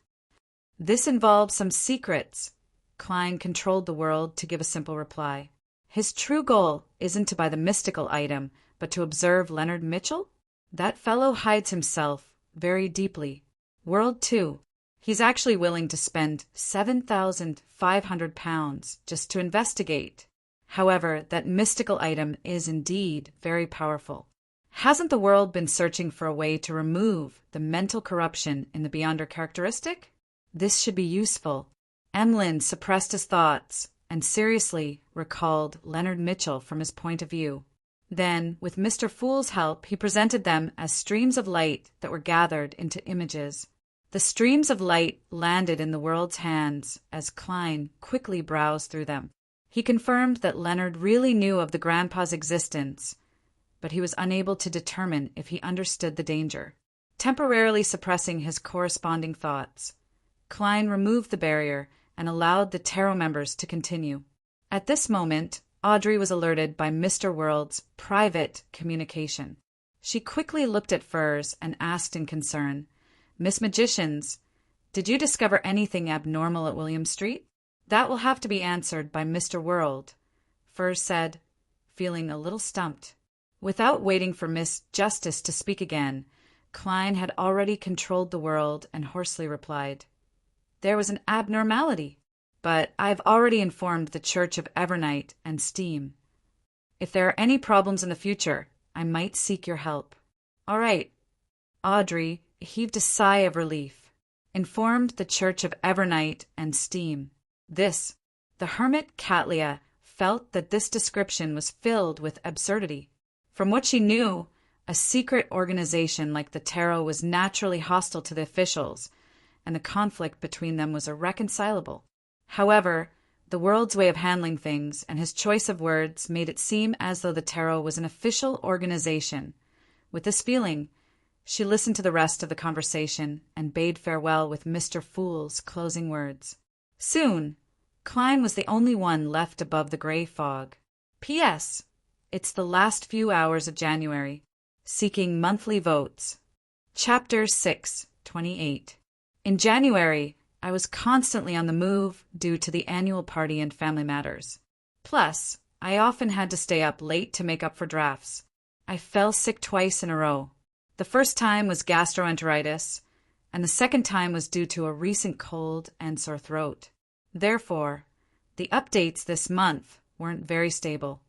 This involves some secrets. Klein controlled the world to give a simple reply. His true goal isn't to buy the mystical item, but to observe Leonard Mitchell? That fellow hides himself very deeply. World 2. He's actually willing to spend £7,500 just to investigate. However, that mystical item is indeed very powerful. Hasn't the world been searching for a way to remove the mental corruption in the Beyonder characteristic? This should be useful. Emlyn suppressed his thoughts and seriously recalled Leonard Mitchell from his point of view. Then, with Mr. Fool's help, he presented them as streams of light that were gathered into images. The streams of light landed in the world's hands as Klein quickly browsed through them. He confirmed that Leonard really knew of the grandpa's existence, but he was unable to determine if he understood the danger. Temporarily suppressing his corresponding thoughts, Klein removed the barrier and allowed the tarot members to continue. At this moment, Audrey was alerted by Mr. World's private communication. She quickly looked at Furs and asked in concern, Miss Magicians, did you discover anything abnormal at William Street? That will have to be answered by Mr. World, Furs said, feeling a little stumped. Without waiting for Miss Justice to speak again, Klein had already controlled the world and hoarsely replied, There was an abnormality, but I've already informed the Church of Evernight and Steam. If there are any problems in the future, I might seek your help. All right. Audrey heaved a sigh of relief. Informed the Church of Evernight and Steam. The hermit Catlia felt that this description was filled with absurdity. From what she knew, a secret organization like the Tarot was naturally hostile to the officials, and the conflict between them was irreconcilable. However, the world's way of handling things, and his choice of words made it seem as though the tarot was an official organization. With this feeling, she listened to the rest of the conversation and bade farewell with Mr. Fool's closing words. Soon, Klein was the only one left above the gray fog. P.S. It's the last few hours of January. Seeking monthly votes. Chapter 6:28. In January, I was constantly on the move due to the annual party and family matters. Plus, I often had to stay up late to make up for drafts. I fell sick twice in a row. The first time was gastroenteritis, and the second time was due to a recent cold and sore throat. Therefore, the updates this month weren't very stable.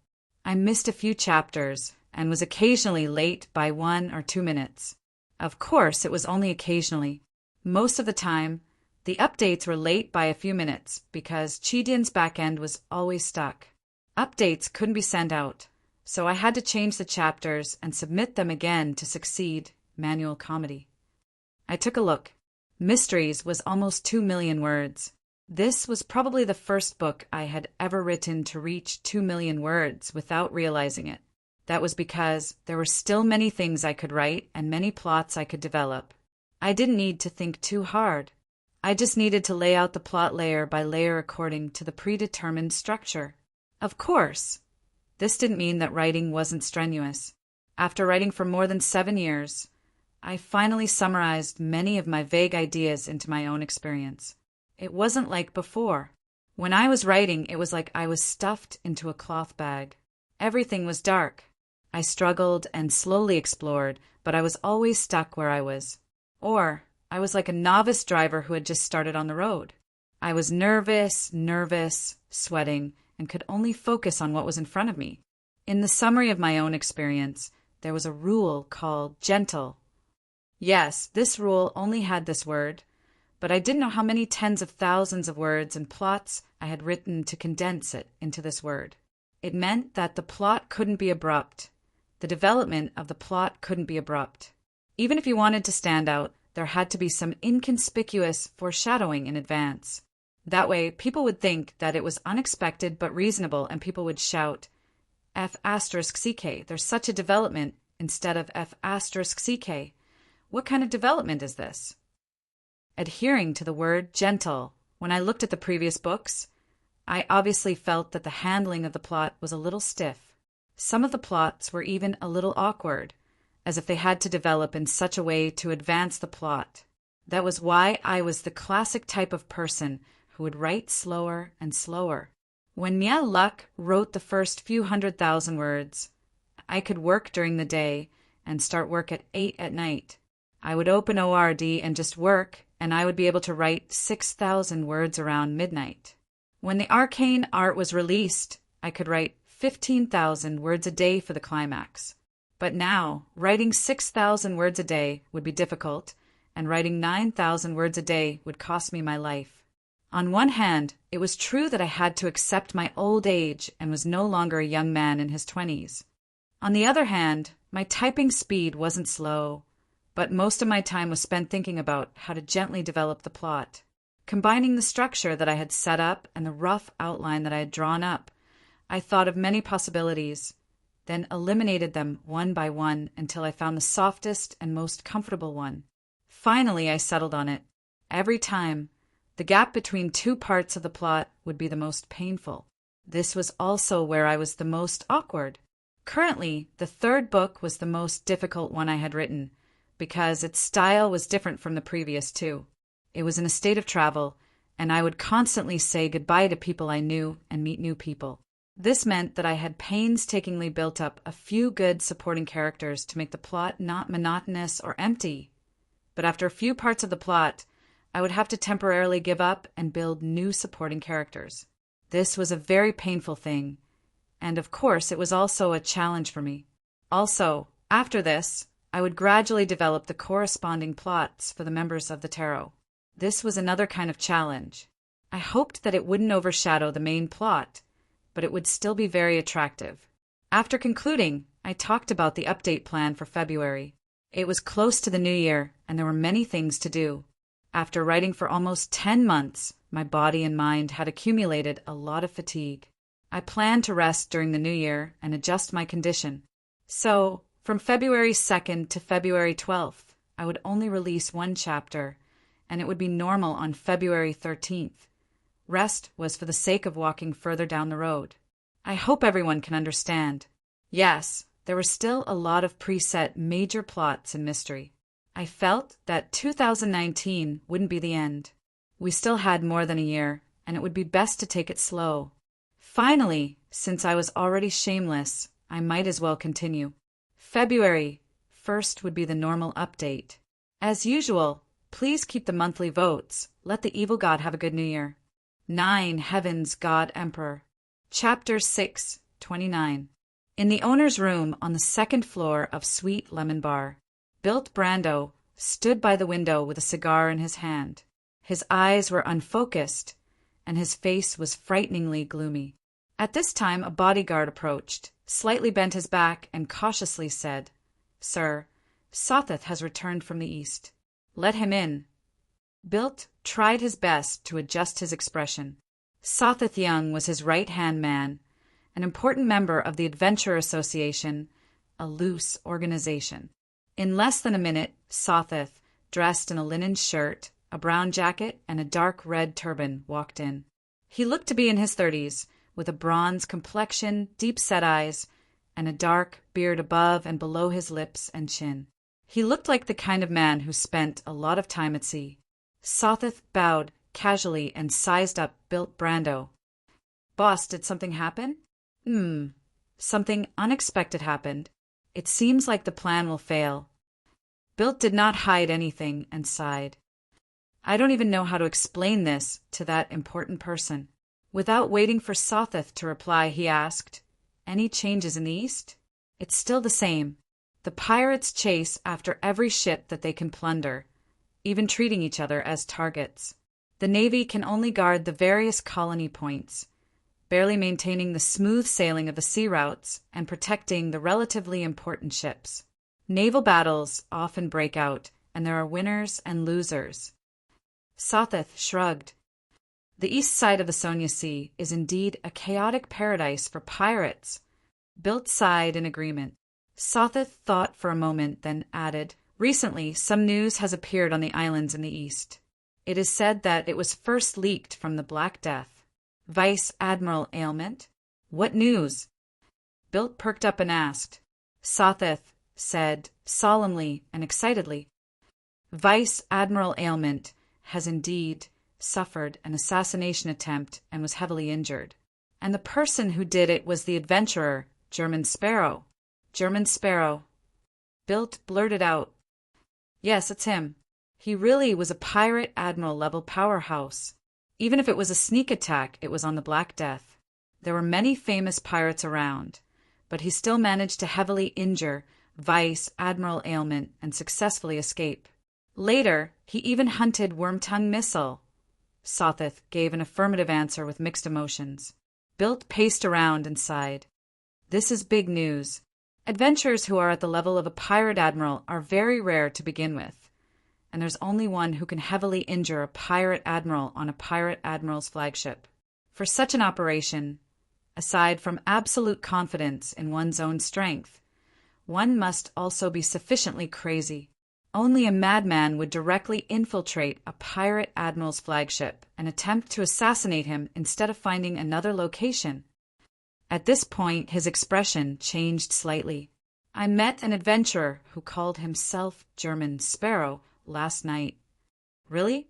I missed a few chapters and was occasionally late by 1 or 2 minutes. Of course, it was only occasionally. Most of the time, the updates were late by a few minutes because Chidian's backend was always stuck. Updates couldn't be sent out, so I had to change the chapters and submit them again to succeed manual comedy. I took a look. Mysteries was almost 2 million words. This was probably the first book I had ever written to reach 2 million words without realizing it. That was because there were still many things I could write and many plots I could develop. I didn't need to think too hard. I just needed to lay out the plot layer by layer according to the predetermined structure. Of course, this didn't mean that writing wasn't strenuous. After writing for more than 7 years, I finally summarized many of my vague ideas into my own experience. It wasn't like before. When I was writing, it was like I was stuffed into a cloth bag. Everything was dark. I struggled and slowly explored, but I was always stuck where I was. Or I was like a novice driver who had just started on the road. I was nervous, sweating, and could only focus on what was in front of me. In the summary of my own experience, there was a rule called gentle. Yes, this rule only had this word, but I didn't know how many tens of thousands of words and plots I had written to condense it into this word. It meant that the plot couldn't be abrupt. The development of the plot couldn't be abrupt. Even if you wanted to stand out, there had to be some inconspicuous foreshadowing in advance. That way, people would think that it was unexpected but reasonable, and people would shout, F***CK, there's such a development, instead of F***CK. What kind of development is this? Adhering to the word gentle. When I looked at the previous books, I obviously felt that the handling of the plot was a little stiff. Some of the plots were even a little awkward, as if they had to develop in such a way to advance the plot. That was why I was the classic type of person who would write slower and slower. When Miel Luck wrote the first few 100,000 words, I could work during the day and start work at 8 at night. I would open ORD and just work, and I would be able to write 6,000 words around midnight. When the arcane art was released, I could write 15,000 words a day for the climax. But now, writing 6,000 words a day would be difficult, and writing 9,000 words a day would cost me my life. On one hand, it was true that I had to accept my old age and was no longer a young man in his 20s. On the other hand, my typing speed wasn't slow, but most of my time was spent thinking about how to gently develop the plot. Combining the structure that I had set up and the rough outline that I had drawn up, I thought of many possibilities, then eliminated them one by one until I found the softest and most comfortable one. Finally, I settled on it. Every time, the gap between two parts of the plot would be the most painful. This was also where I was the most awkward. Currently, the third book was the most difficult one I had written, because its style was different from the previous two. It was in a state of travel, and I would constantly say goodbye to people I knew and meet new people. This meant that I had painstakingly built up a few good supporting characters to make the plot not monotonous or empty. But after a few parts of the plot, I would have to temporarily give up and build new supporting characters. This was a very painful thing, and of course it was also a challenge for me. Also, after this, I would gradually develop the corresponding plots for the members of the tarot. This was another kind of challenge. I hoped that it wouldn't overshadow the main plot, but it would still be very attractive. After concluding, I talked about the update plan for February. It was close to the new year, and there were many things to do. After writing for almost 10 months, my body and mind had accumulated a lot of fatigue. I planned to rest during the new year and adjust my condition. So, from February 2nd to February 12th, I would only release one chapter, and it would be normal on February 13th. Rest was for the sake of walking further down the road. I hope everyone can understand. Yes, there were still a lot of preset major plots and mystery. I felt that 2019 wouldn't be the end. We still had more than a year, and it would be best to take it slow. Finally, since I was already shameless, I might as well continue. February 1st would be the normal update. As usual, please keep the monthly votes. Let the evil god have a good new year. 9 Heaven's God Emperor. Chapter 6, 29. In the owner's room on the second floor of Sweet Lemon Bar, Bilt Brando stood by the window with a cigar in his hand. His eyes were unfocused, and his face was frighteningly gloomy. At this time a bodyguard approached, slightly bent his back, and cautiously said, "Sir, Sotheth has returned from the east. Let him in." Bilt tried his best to adjust his expression. Sotheth Young was his right-hand man, an important member of the Adventure Association, a loose organization. In less than a minute, Sotheth, dressed in a linen shirt, a brown jacket, and a dark red turban, walked in. He looked to be in his 30s, with a bronze complexion, deep-set eyes, and a dark beard above and below his lips and chin. He looked like the kind of man who spent a lot of time at sea. Sotheth bowed casually and sized up Bilt Brando. "Boss, did something happen?" Something unexpected happened. It seems like the plan will fail." Bilt did not hide anything and sighed. "I don't even know how to explain this to that important person." Without waiting for Sotheth to reply, he asked, "Any changes in the east?" "It's still the same. The pirates chase after every ship that they can plunder, even treating each other as targets. The Navy can only guard the various colony points, barely maintaining the smooth sailing of the sea routes and protecting the relatively important ships. Naval battles often break out, and there are winners and losers." Sotheth shrugged. "The east side of the Sonia Sea is indeed a chaotic paradise for pirates." Bilt sighed in agreement. Sotheth thought for a moment, then added, "Recently, some news has appeared on the islands in the east. It is said that it was first leaked from the Black Death. Vice Admiral Ailment?" "What news?" Bilt perked up and asked. Sotheth said solemnly and excitedly, "Vice Admiral Ailment has indeed suffered an assassination attempt and was heavily injured. And the person who did it was the adventurer, German Sparrow." "German Sparrow?" Bilt blurted out. "Yes, it's him. He really was a pirate admiral-level powerhouse. Even if it was a sneak attack, it was on the Black Death. There were many famous pirates around, but he still managed to heavily injure Vice Admiral Ailment and successfully escape. Later, he even hunted Wormtongue Missile." Sotheth gave an affirmative answer with mixed emotions. Bilt paced around and sighed. "This is big news. Adventurers who are at the level of a pirate admiral are very rare to begin with, and there's only one who can heavily injure a pirate admiral on a pirate admiral's flagship. For such an operation, aside from absolute confidence in one's own strength, one must also be sufficiently crazy. Only a madman would directly infiltrate a pirate admiral's flagship and attempt to assassinate him instead of finding another location." At this point, his expression changed slightly. "I met an adventurer who called himself German Sparrow last night." "Really?"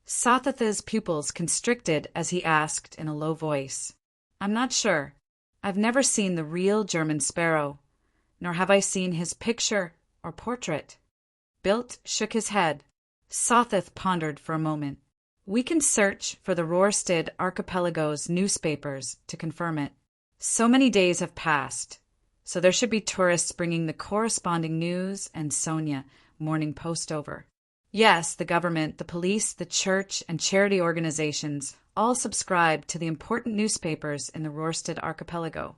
Sotheth's pupils constricted as he asked in a low voice. "I'm not sure. I've never seen the real German Sparrow, nor have I seen his picture or portrait." Bilt shook his head. Sotheth pondered for a moment. "We can search for the Rorstad Archipelago's newspapers to confirm it. So many days have passed, so there should be tourists bringing the corresponding news and Sonia Morning Post over. Yes, the government, the police, the church, and charity organizations all subscribe to the important newspapers in the Rorstad Archipelago."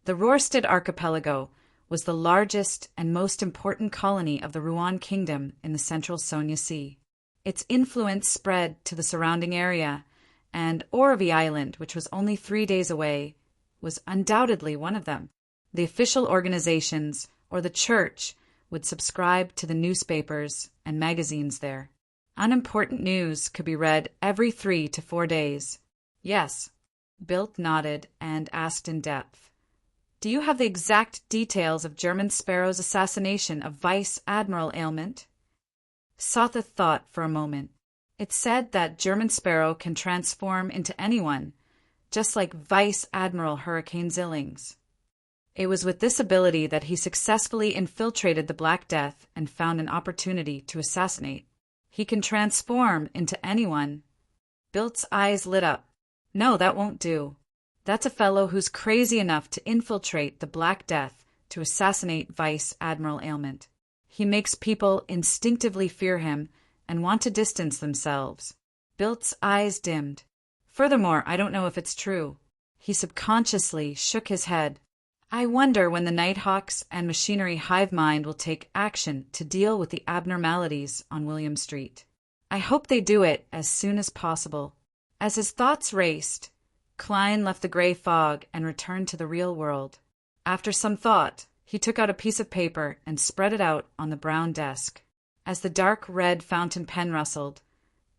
The Rorstad Archipelago was the largest and most important colony of the Ruan Kingdom in the central Sonia Sea. Its influence spread to the surrounding area, and Oroville Island, which was only 3 days away, was undoubtedly one of them. The official organizations, or the church, would subscribe to the newspapers and magazines there. Unimportant news could be read every 3 to 4 days. Yes, Bilt nodded and asked in depth. Do you have the exact details of German Sparrow's assassination of Vice Admiral Ailment? Sotha thought for a moment. It said that German Sparrow can transform into anyone, just like Vice Admiral Hurricane Zillings. It was with this ability that he successfully infiltrated the Black Death and found an opportunity to assassinate. He can transform into anyone. Bilt's eyes lit up. No, that won't do. That's a fellow who's crazy enough to infiltrate the Black Death to assassinate Vice Admiral Ailment. He makes people instinctively fear him and want to distance themselves. Bilt's eyes dimmed. Furthermore, I don't know if it's true. He subconsciously shook his head. I wonder when the Nighthawks and Machinery hive mind will take action to deal with the abnormalities on William Street. I hope they do it as soon as possible. As his thoughts raced, Klein left the gray fog and returned to the real world. After some thought, he took out a piece of paper and spread it out on the brown desk. As the dark red fountain pen rustled,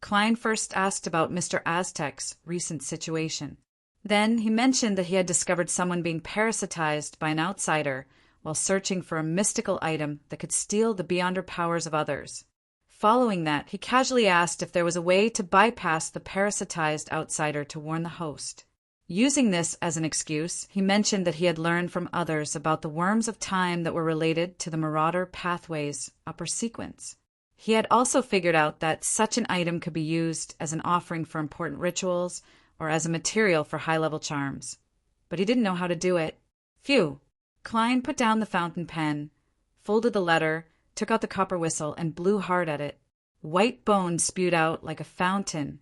Klein first asked about Mr. Aztec's recent situation. Then he mentioned that he had discovered someone being parasitized by an outsider while searching for a mystical item that could steal the beyonder powers of others. Following that, he casually asked if there was a way to bypass the parasitized outsider to warn the host. Using this as an excuse, he mentioned that he had learned from others about the worms of time that were related to the Marauder Pathways upper sequence. He had also figured out that such an item could be used as an offering for important rituals or as a material for high-level charms. But he didn't know how to do it. Phew! Klein put down the fountain pen, folded the letter, took out the copper whistle, and blew hard at it. White bones spewed out like a fountain,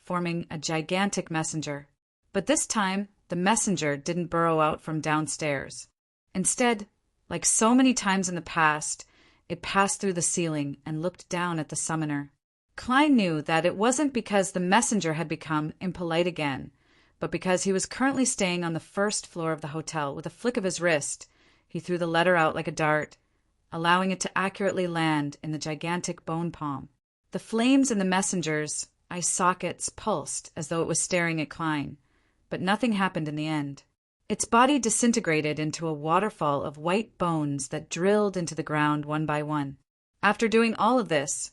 forming a gigantic messenger. But this time, the messenger didn't burrow out from downstairs. Instead, like so many times in the past, it passed through the ceiling and looked down at the summoner. Klein knew that it wasn't because the messenger had become impolite again, but because he was currently staying on the first floor of the hotel. With a flick of his wrist, he threw the letter out like a dart, allowing it to accurately land in the gigantic bone palm. The flames in the messenger's eye sockets pulsed as though it was staring at Klein, but nothing happened in the end. Its body disintegrated into a waterfall of white bones that drilled into the ground one by one. After doing all of this,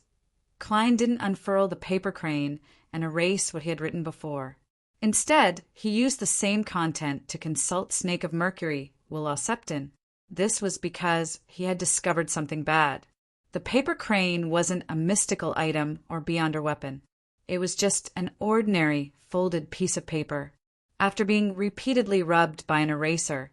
Klein didn't unfurl the paper crane and erase what he had written before. Instead, he used the same content to consult Snake of Mercury, Will Septon. This was because he had discovered something bad. The paper crane wasn't a mystical item or beyonder weapon. It was just an ordinary folded piece of paper. After being repeatedly rubbed by an eraser,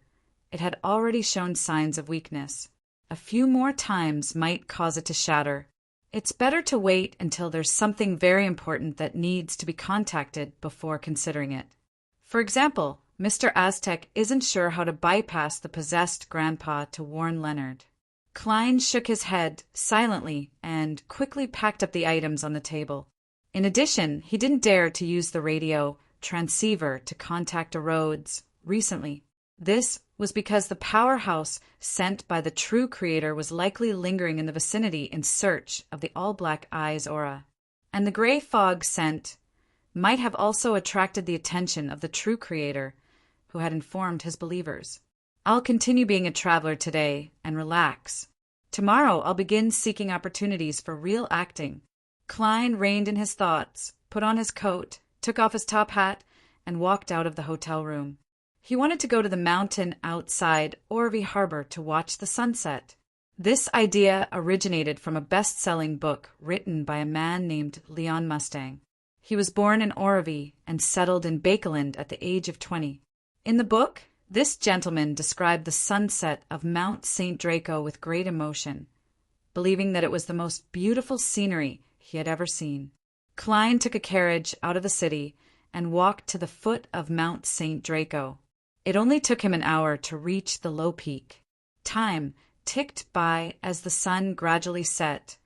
it had already shown signs of weakness. A few more times might cause it to shatter. It's better to wait until there's something very important that needs to be contacted before considering it. For example, Mr. Aztec isn't sure how to bypass the possessed grandpa to warn Leonard. Klein shook his head silently and quickly packed up the items on the table. In addition, he didn't dare to use the radio transceiver to contact a Rhodes recently. This was because the powerhouse sent by the true creator was likely lingering in the vicinity in search of the all-black eyes aura. And the gray fog scent might have also attracted the attention of the true creator, who had informed his believers. I'll continue being a traveler today and relax. Tomorrow I'll begin seeking opportunities for real acting. Klein reined in his thoughts, put on his coat, took off his top hat, and walked out of the hotel room. He wanted to go to the mountain outside Oroville Harbor to watch the sunset. This idea originated from a best-selling book written by a man named Leon Mustang. He was born in Oroville and settled in Bakeland at the age of 20. In the book, this gentleman described the sunset of Mount St. Draco with great emotion, believing that it was the most beautiful scenery he had ever seen. Klein took a carriage out of the city and walked to the foot of Mount St. Draco. It only took him an hour to reach the low peak. Time ticked by as the sun gradually set,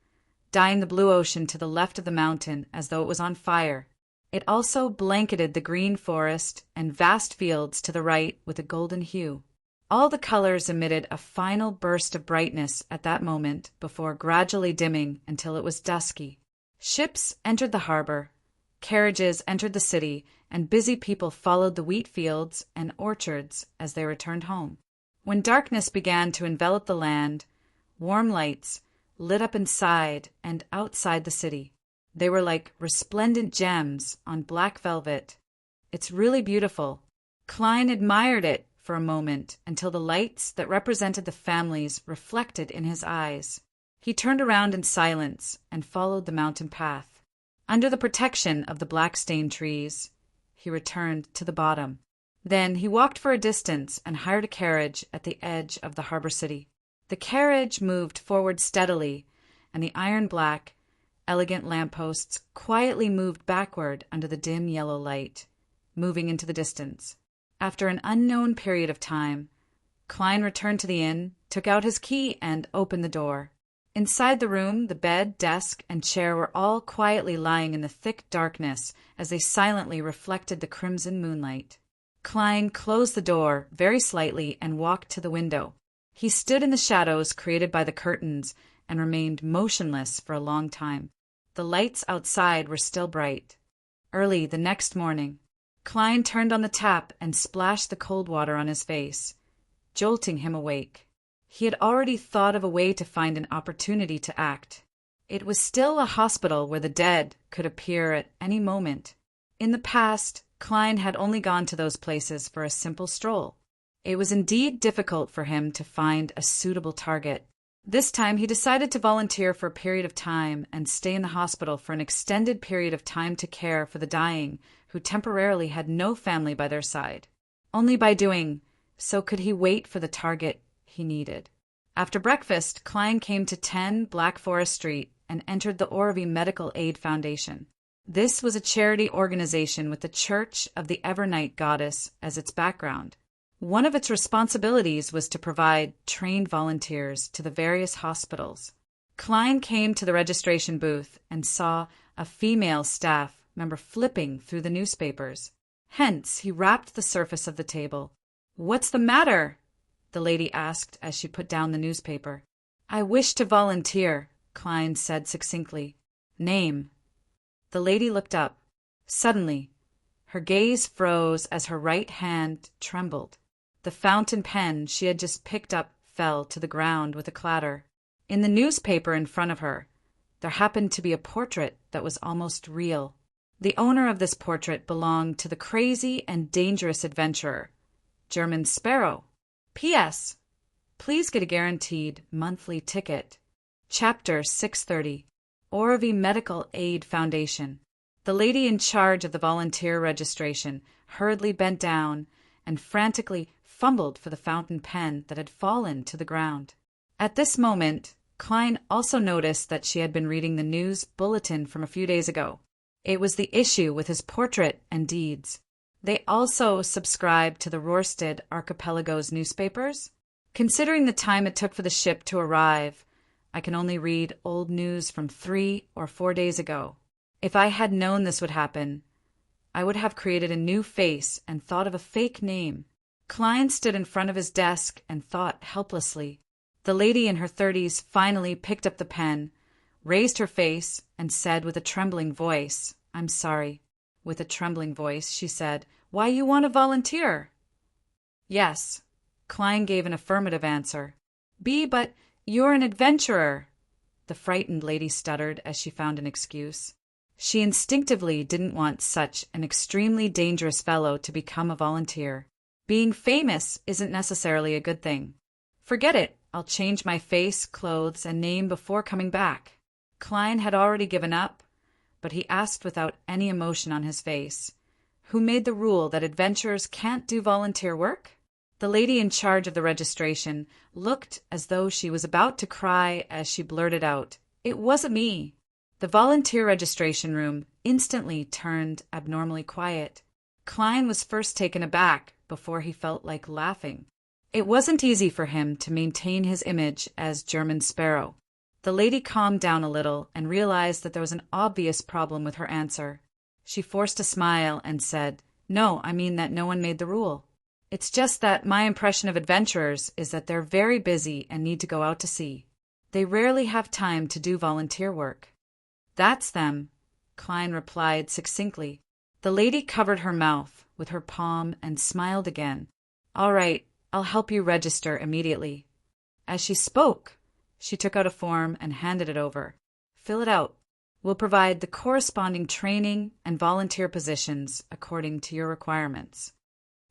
dyeing the blue ocean to the left of the mountain as though it was on fire. It also blanketed the green forest and vast fields to the right with a golden hue. All the colors emitted a final burst of brightness at that moment before gradually dimming until it was dusky. Ships entered the harbor, carriages entered the city, and busy people followed the wheat fields and orchards as they returned home. When darkness began to envelop the land, warm lights lit up inside and outside the city. They were like resplendent gems on black velvet. It's really beautiful. Klein admired it for a moment until the lights that represented the families reflected in his eyes. He turned around in silence and followed the mountain path. Under the protection of the black-stained trees, he returned to the bottom. Then he walked for a distance and hired a carriage at the edge of the harbor city. The carriage moved forward steadily, and the iron-black, elegant lampposts quietly moved backward under the dim yellow light, moving into the distance. After an unknown period of time, Klein returned to the inn, took out his key, and opened the door. Inside the room, the bed, desk, and chair were all quietly lying in the thick darkness as they silently reflected the crimson moonlight. Klein closed the door very slightly and walked to the window. He stood in the shadows created by the curtains and remained motionless for a long time. The lights outside were still bright. Early the next morning, Klein turned on the tap and splashed the cold water on his face, jolting him awake. He had already thought of a way to find an opportunity to act. It was still a hospital where the dead could appear at any moment. In the past, Klein had only gone to those places for a simple stroll. It was indeed difficult for him to find a suitable target. This time he decided to volunteer for a period of time and stay in the hospital for an extended period of time to care for the dying who temporarily had no family by their side. Only by doing so could he wait for the target he needed. After breakfast, Klein came to 10 Black Forest Street and entered the Orvie Medical Aid Foundation. This was a charity organization with the Church of the Evernight Goddess as its background. One of its responsibilities was to provide trained volunteers to the various hospitals. Klein came to the registration booth and saw a female staff member flipping through the newspapers. Hence, he rapped the surface of the table. "What's the matter?" the lady asked as she put down the newspaper. "I wish to volunteer," Klein said succinctly. "Name?" The lady looked up. Suddenly, her gaze froze as her right hand trembled. The fountain pen she had just picked up fell to the ground with a clatter. In the newspaper in front of her, there happened to be a portrait that was almost real. The owner of this portrait belonged to the crazy and dangerous adventurer, German Sparrow. P.S. Please get a guaranteed monthly ticket. Chapter 630. Orvie Medical Aid Foundation. The lady in charge of the volunteer registration hurriedly bent down and frantically fumbled for the fountain pen that had fallen to the ground. At this moment, Klein also noticed that she had been reading the news bulletin from a few days ago. It was the issue with his portrait and deeds. They also subscribed to the Rorstad Archipelago's newspapers. Considering the time it took for the ship to arrive, I can only read old news from 3 or 4 days ago. If I had known this would happen, I would have created a new face and thought of a fake name. Klein stood in front of his desk and thought helplessly. The lady in her 30s finally picked up the pen, raised her face, and said with a trembling voice, "I'm sorry." With a trembling voice, she said, "Why, you want to volunteer?" "Yes." Klein gave an affirmative answer. But you're an adventurer," the frightened lady stuttered as she found an excuse. She instinctively didn't want such an extremely dangerous fellow to become a volunteer. Being famous isn't necessarily a good thing. "Forget it. I'll change my face, clothes, and name before coming back." Klein had already given up, but he asked without any emotion on his face, "Who made the rule that adventurers can't do volunteer work?" The lady in charge of the registration looked as though she was about to cry as she blurted out, "It wasn't me." The volunteer registration room instantly turned abnormally quiet. Klein was first taken aback before he felt like laughing. It wasn't easy for him to maintain his image as German Sparrow. The lady calmed down a little and realized that there was an obvious problem with her answer. She forced a smile and said, "No, I mean that no one made the rule. It's just that my impression of adventurers is that they're very busy and need to go out to sea. They rarely have time to do volunteer work." "That's them," Klein replied succinctly. The lady covered her mouth with her palm and smiled again. "All right, I'll help you register immediately." As she spoke, she took out a form and handed it over. "Fill it out. We'll provide the corresponding training and volunteer positions according to your requirements.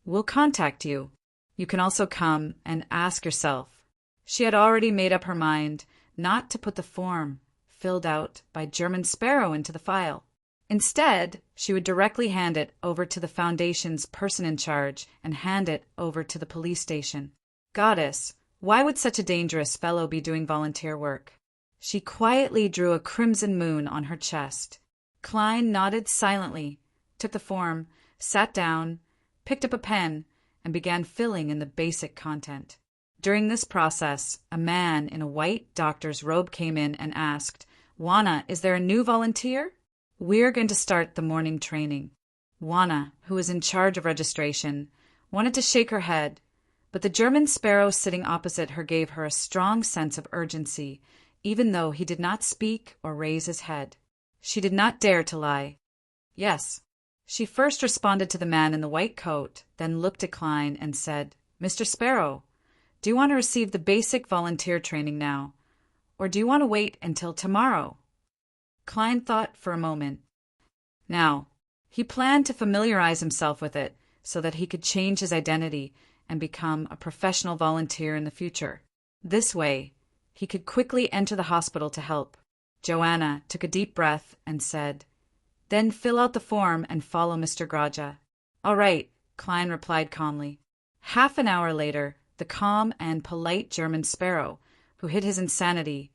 We'll contact you. You can also come and ask yourself." She had already made up her mind not to put the form filled out by German Sparrow into the file. Instead, she would directly hand it over to the Foundation's person in charge and hand it over to the police station. Goddess, why would such a dangerous fellow be doing volunteer work? She quietly drew a crimson moon on her chest. Klein nodded silently, took the form, sat down, picked up a pen, and began filling in the basic content. During this process, a man in a white doctor's robe came in and asked, "Juana, is there a new volunteer? We're going to start the morning training." Juana, who was in charge of registration, wanted to shake her head, but the German Sparrow sitting opposite her gave her a strong sense of urgency, even though he did not speak or raise his head. She did not dare to lie. "Yes." She first responded to the man in the white coat, then looked at Klein and said, "Mr. Sparrow, do you want to receive the basic volunteer training now, or do you want to wait until tomorrow?" Klein thought for a moment. Now, he planned to familiarize himself with it so that he could change his identity and become a professional volunteer in the future. This way, he could quickly enter the hospital to help. Joanna took a deep breath and said, "Then fill out the form and follow Mr. Graja." "All right," Klein replied calmly. Half an hour later, the calm and polite German Sparrow, who hid his insanity,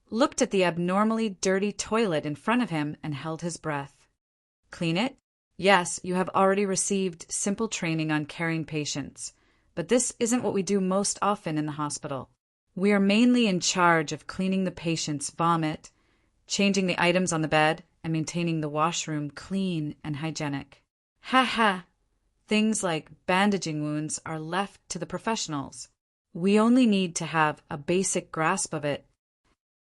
looked at the abnormally dirty toilet in front of him and held his breath. "Clean it? Yes, you have already received simple training on caring patients, but this isn't what we do most often in the hospital. We are mainly in charge of cleaning the patient's vomit, changing the items on the bed, and maintaining the washroom clean and hygienic." "Ha ha! Things like bandaging wounds are left to the professionals. We only need to have a basic grasp of it."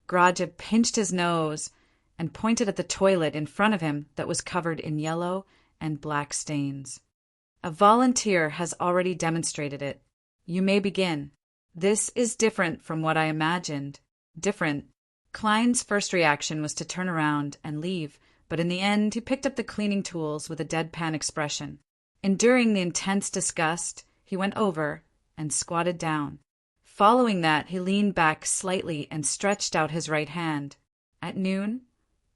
Graja pinched his nose and pointed at the toilet in front of him that was covered in yellow and black stains. "A volunteer has already demonstrated it. You may begin. This is different from what I imagined." Different. Klein's first reaction was to turn around and leave, but in the end he picked up the cleaning tools with a deadpan expression. Enduring the intense disgust, he went over and squatted down. Following that, he leaned back slightly and stretched out his right hand. At noon,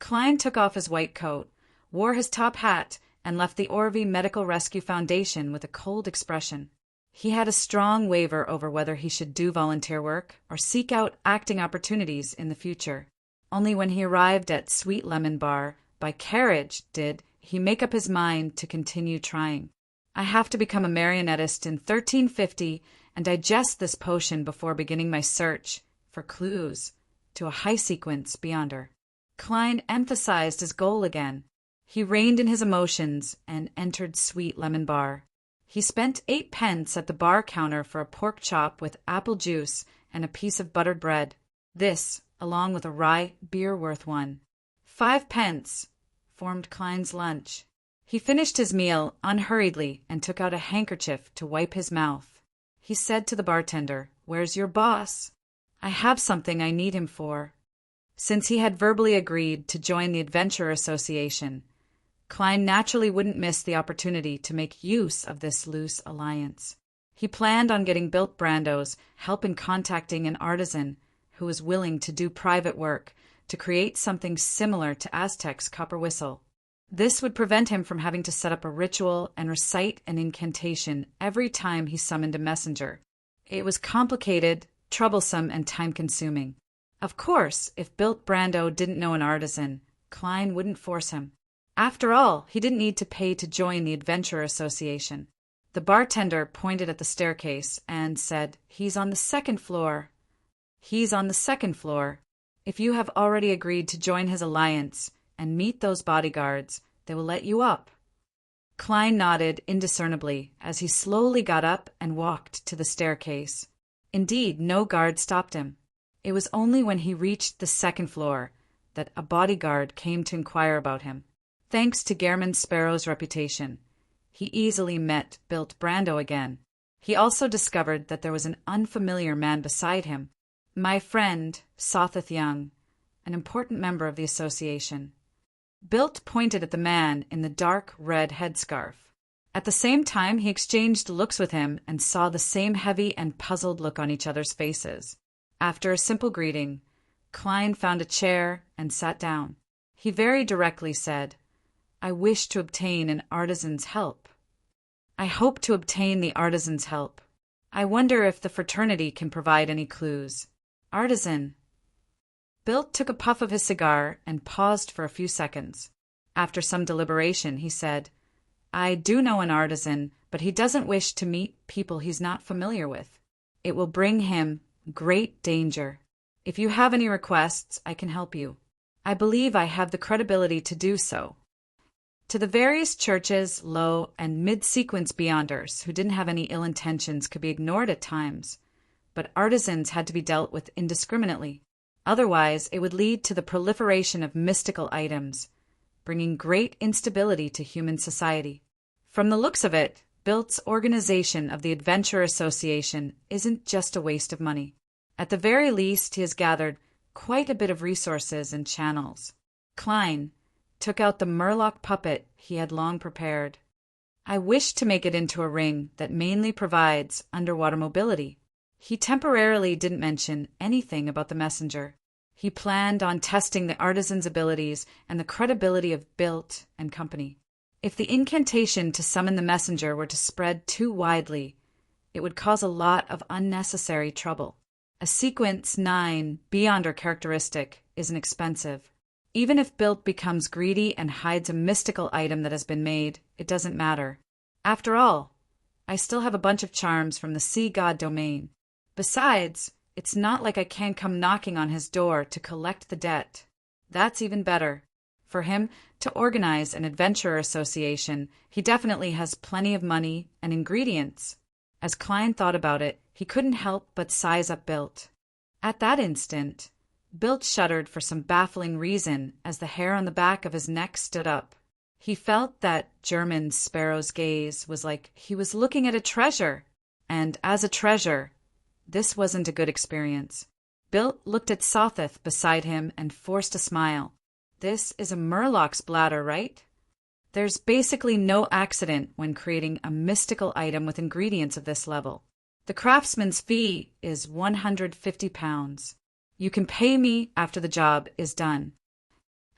Klein took off his white coat, wore his top hat, and left the Orvie Medical Rescue Foundation with a cold expression. He had a strong waver over whether he should do volunteer work or seek out acting opportunities in the future. Only when he arrived at Sweet Lemon Bar by carriage did he make up his mind to continue trying. "I have to become a marionettist in 1350 and digest this potion before beginning my search for clues to a high sequence beyonder." Klein emphasized his goal again. He reined in his emotions and entered Sweet Lemon Bar. He spent 8 pence at the bar counter for a pork chop with apple juice and a piece of buttered bread. This, along with a rye beer worth one. 5 pence formed Klein's lunch. He finished his meal unhurriedly and took out a handkerchief to wipe his mouth. He said to the bartender, "Where's your boss? I have something I need him for." Since he had verbally agreed to join the Adventurer Association, Klein naturally wouldn't miss the opportunity to make use of this loose alliance. He planned on getting Bilt Brando's help in contacting an artisan who was willing to do private work to create something similar to Aztec's copper whistle. This would prevent him from having to set up a ritual and recite an incantation every time he summoned a messenger. It was complicated, troublesome, and time-consuming. Of course, if Bilt Brando didn't know an artisan, Klein wouldn't force him. After all, he didn't need to pay to join the Adventurer Association. The bartender pointed at the staircase and said, "He's on the second floor." "He's on the second floor." If you have already agreed to join his alliance and meet those bodyguards, they will let you up." Klein nodded indiscernibly as he slowly got up and walked to the staircase. Indeed, no guard stopped him. It was only when he reached the second floor that a bodyguard came to inquire about him. Thanks to Gehrman Sparrow's reputation, he easily met Bilt Brando again. He also discovered that there was an unfamiliar man beside him. "My friend, Sothith Young, an important member of the association." Bilt pointed at the man in the dark red headscarf. At the same time, he exchanged looks with him and saw the same heavy and puzzled look on each other's faces. After a simple greeting, Klein found a chair and sat down. He very directly said, "I wish to obtain an artisan's help." "I hope to obtain the artisan's help. I wonder if the fraternity can provide any clues." "Artisan." Bilt took a puff of his cigar and paused for a few seconds. After some deliberation, he said, "I do know an artisan, but he doesn't wish to meet people he's not familiar with. It will bring him great danger. If you have any requests, I can help you. I believe I have the credibility to do so." To the various churches, low and mid-sequence beyonders who didn't have any ill intentions could be ignored at times, but artisans had to be dealt with indiscriminately. Otherwise, it would lead to the proliferation of mystical items, bringing great instability to human society. From the looks of it, Bilt's organization of the Adventure Association isn't just a waste of money. At the very least, he has gathered quite a bit of resources and channels. Klein took out the Murloc puppet he had long prepared. "I wish to make it into a ring that mainly provides underwater mobility." He temporarily didn't mention anything about the messenger. He planned on testing the artisan's abilities and the credibility of Bilt and company. If the incantation to summon the messenger were to spread too widely, it would cause a lot of unnecessary trouble. A sequence 9 Beyonder characteristic isn't expensive. Even if Bilt becomes greedy and hides a mystical item that has been made, it doesn't matter. After all, I still have a bunch of charms from the Sea God domain. Besides, it's not like I can't come knocking on his door to collect the debt. That's even better. For him to organize an adventurer association, he definitely has plenty of money and ingredients. As Klein thought about it, he couldn't help but size up Bilt. At that instant, Bilt shuddered for some baffling reason as the hair on the back of his neck stood up. He felt that Gehrman Sparrow's gaze was like he was looking at a treasure, and as a treasure, this wasn't a good experience. Bilt looked at Sothith beside him and forced a smile. "This is a Murloc's bladder, right?" There's basically no accident when creating a mystical item with ingredients of this level. The craftsman's fee is 150 pounds. You can pay me after the job is done.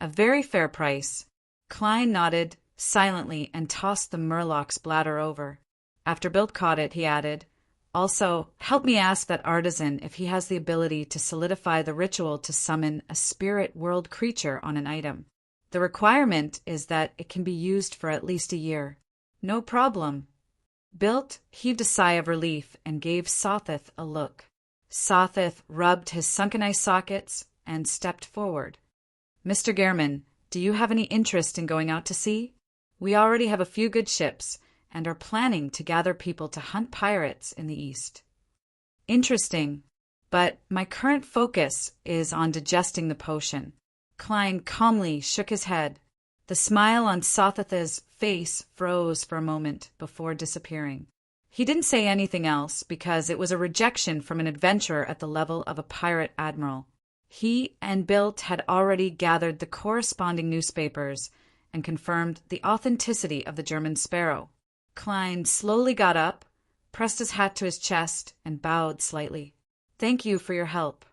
A very fair price. Klein nodded silently and tossed the Murloc's bladder over. After Bilt caught it, he added, "Also, help me ask that artisan if he has the ability to solidify the ritual to summon a spirit world creature on an item. The requirement is that it can be used for at least a year." "No problem." Bilt heaved a sigh of relief and gave Sothith a look. Sothith rubbed his sunken eye sockets and stepped forward. "Mr. Gehrman, do you have any interest in going out to sea? We already have a few good ships and are planning to gather people to hunt pirates in the East." "Interesting, but my current focus is on digesting the potion." Klein calmly shook his head. The smile on Sothith's face froze for a moment before disappearing. He didn't say anything else because it was a rejection from an adventurer at the level of a pirate admiral. He and Bilt had already gathered the corresponding newspapers and confirmed the authenticity of the German Sparrow. Klein slowly got up, pressed his hat to his chest, and bowed slightly. "Thank you for your help."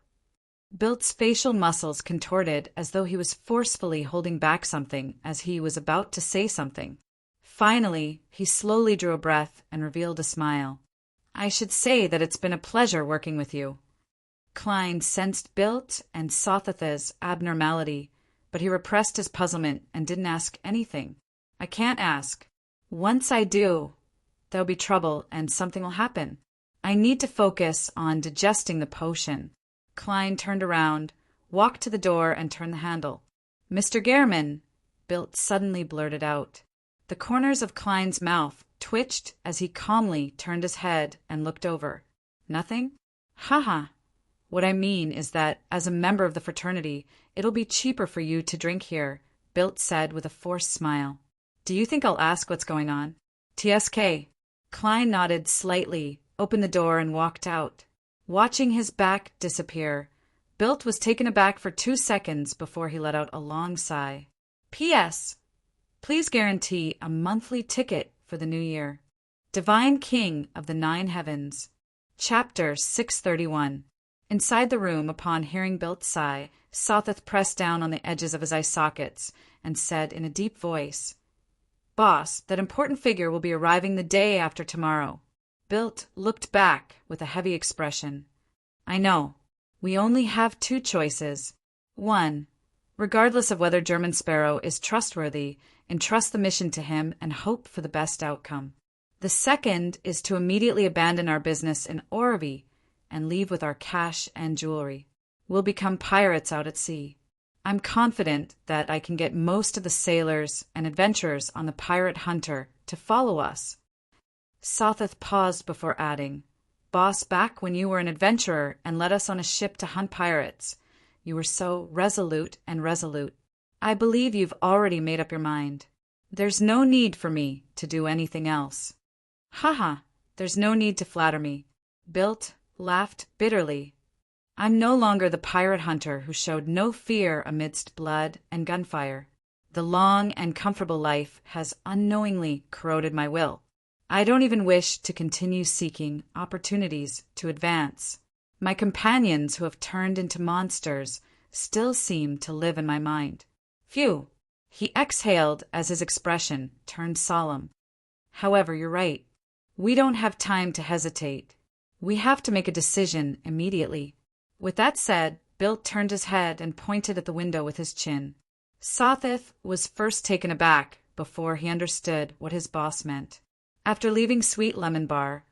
Bilt's facial muscles contorted as though he was forcefully holding back something as he was about to say something. Finally, he slowly drew a breath and revealed a smile. "I should say that it's been a pleasure working with you." Klein sensed Bilt and Sothith's abnormality, but he repressed his puzzlement and didn't ask anything. "I can't ask. Once I do, there'll be trouble and something will happen. I need to focus on digesting the potion." Klein turned around, walked to the door and turned the handle. "Mr. Gehrman," Bilt suddenly blurted out. The corners of Klein's mouth twitched as he calmly turned his head and looked over. "Nothing? Haha. What I mean is that, as a member of the fraternity, it'll be cheaper for you to drink here," Bilt said with a forced smile. "Do you think I'll ask what's going on?" "TSK." Klein nodded slightly, opened the door, and walked out. Watching his back disappear, Bilt was taken aback for 2 seconds before he let out a long sigh. "P.S. Please guarantee a monthly ticket for the new year. Divine King of the Nine Heavens." Chapter 631. Inside the room, upon hearing Bilt's sigh, Sotheth pressed down on the edges of his eye sockets and said in a deep voice, "Boss, that important figure will be arriving the day after tomorrow." Bilt looked back with a heavy expression. "I know. We only have 2 choices. 1. Regardless of whether German Sparrow is trustworthy, entrust the mission to him and hope for the best outcome. The second is to immediately abandon our business in Orvie and leave with our cash and jewelry. We'll become pirates out at sea. I'm confident that I can get most of the sailors and adventurers on the Pirate Hunter to follow us." Sotheth paused before adding, "Boss, back when you were an adventurer and led us on a ship to hunt pirates, you were so resolute. I believe you've already made up your mind. There's no need for me to do anything else." "Haha, there's no need to flatter me." Bilt laughed bitterly. "I'm no longer the pirate hunter who showed no fear amidst blood and gunfire. The long and comfortable life has unknowingly corroded my will. I don't even wish to continue seeking opportunities to advance. My companions who have turned into monsters still seem to live in my mind. Phew!" He exhaled as his expression turned solemn. "However, you're right. We don't have time to hesitate. We have to make a decision immediately." With that said, Bilt turned his head and pointed at the window with his chin. Sotheth was first taken aback before he understood what his boss meant. After leaving Sweet Lemon Bar,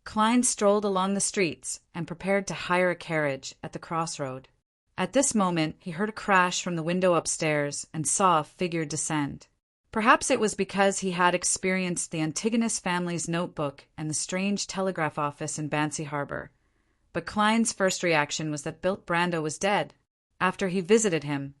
Klein strolled along the streets and prepared to hire a carriage at the crossroad. At this moment, he heard a crash from the window upstairs and saw a figure descend. Perhaps it was because he had experienced the Antigonus family's notebook and the strange telegraph office in Bancy Harbor. But Klein's first reaction was that Bilt Brando was dead. After he visited him,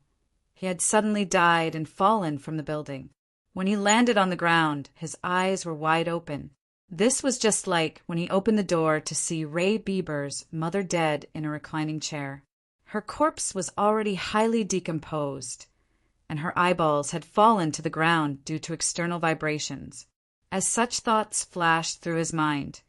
he had suddenly died and fallen from the building. When he landed on the ground, his eyes were wide open. This was just like when he opened the door to see Ray Bieber's mother dead in a reclining chair. Her corpse was already highly decomposed, and her eyeballs had fallen to the ground due to external vibrations. As such thoughts flashed through his mind,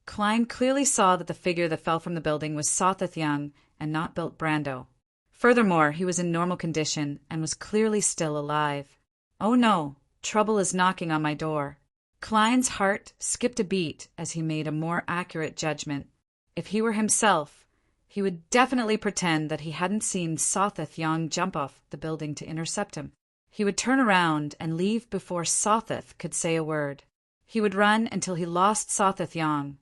Klein clearly saw that the figure that fell from the building was Sotheth Young and not Bilt Brando. Furthermore, he was in normal condition and was clearly still alive. "Oh no, trouble is knocking on my door." Klein's heart skipped a beat as he made a more accurate judgment. If he were himself, he would definitely pretend that he hadn't seen Sotheth Young jump off the building to intercept him. He would turn around and leave before Sotheth could say a word. He would run until he lost Sotheth Young,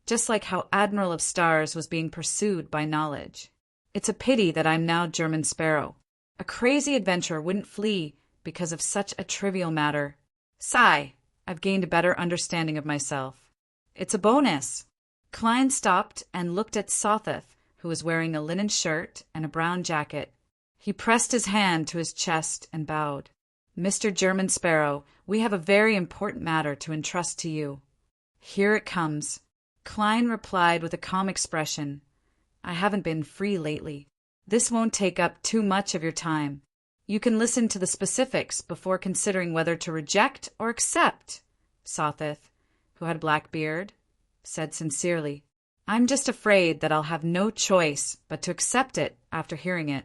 just like how Admiral of Stars was being pursued by knowledge. It's a pity that I'm now German Sparrow. A crazy adventurer wouldn't flee because of such a trivial matter. Sigh, I've gained a better understanding of myself. It's a bonus. Klein stopped and looked at Sotheth, who was wearing a linen shirt and a brown jacket. He pressed his hand to his chest and bowed. "Mr. German Sparrow, we have a very important matter to entrust to you." "Here it comes." Klein replied with a calm expression. "I haven't been free lately. This won't take up too much of your time. You can listen to the specifics before considering whether to reject or accept." Sotheth, who had a black beard, said sincerely, "I'm just afraid that I'll have no choice but to accept it after hearing it.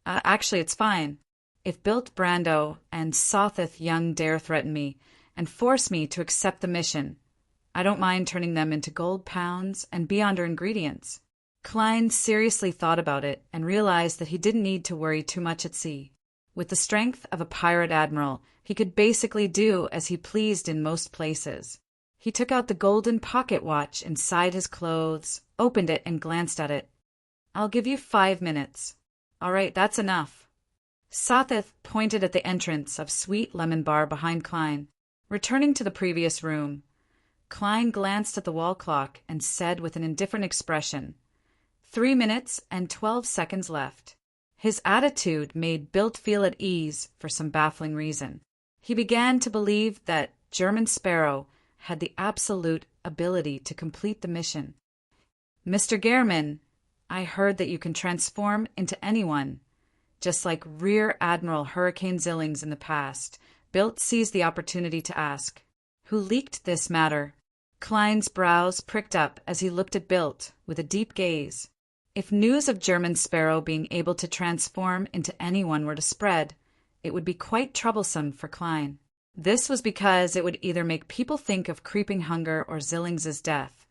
Actually, it's fine. If Bilt Brando and Sotheth Young dare threaten me and force me to accept the mission, I don't mind turning them into gold pounds and beyonder ingredients." Klein seriously thought about it and realized that he didn't need to worry too much at sea. With the strength of a pirate admiral, he could basically do as he pleased in most places. He took out the golden pocket watch inside his clothes, opened it, and glanced at it. "I'll give you 5 minutes. All right, that's enough. Sathith pointed at the entrance of Sweet Lemon Bar behind Klein. Returning to the previous room, Klein glanced at the wall clock and said with an indifferent expression, 3 minutes and 12 seconds left. His attitude made Bilt feel at ease for some baffling reason. He began to believe that German Sparrow had the absolute ability to complete the mission. Mr. Gehrman, I heard that you can transform into anyone. Just like Rear Admiral Hurricane Zillings in the past, Bilt seized the opportunity to ask, who leaked this matter? Klein's brows pricked up as he looked at Bilt with a deep gaze. If news of German Sparrow being able to transform into anyone were to spread, it would be quite troublesome for Klein. This was because it would either make people think of Creeping Hunger or Zillings's death,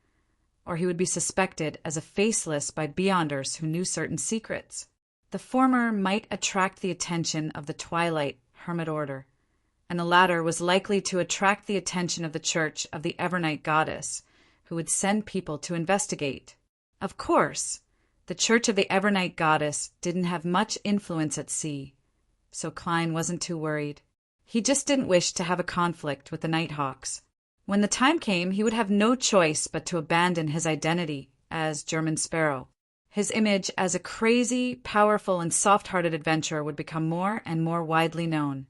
or he would be suspected as a faceless by Beyonders who knew certain secrets. The former might attract the attention of the Twilight Hermit Order, and the latter was likely to attract the attention of the Church of the Evernight Goddess, who would send people to investigate. Of course, the Church of the Evernight Goddess didn't have much influence at sea, so Klein wasn't too worried. He just didn't wish to have a conflict with the Nighthawks. When the time came, he would have no choice but to abandon his identity as German Sparrow. His image as a crazy, powerful, and soft-hearted adventurer would become more and more widely known,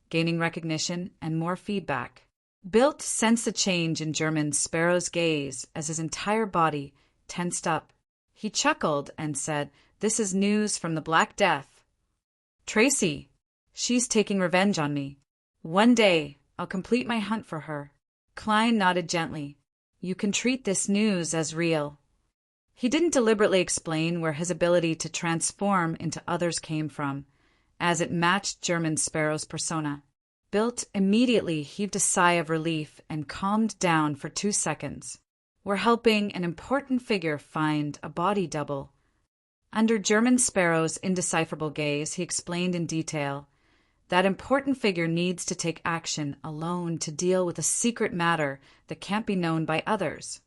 gaining recognition and more feedback. Bilt sensed the change in German Sparrow's gaze as his entire body tensed up. He chuckled and said, "This is news from the Black Death. Tracy, she's taking revenge on me. One day, I'll complete my hunt for her." Klein nodded gently. "You can treat this news as real." He didn't deliberately explain where his ability to transform into others came from, as it matched German Sparrow's persona. Bilt immediately heaved a sigh of relief and calmed down for 2 seconds. "We're helping an important figure find a body double." Under German Sparrow's indecipherable gaze, he explained in detail, "That important figure needs to take action alone to deal with a secret matter that can't be known by others.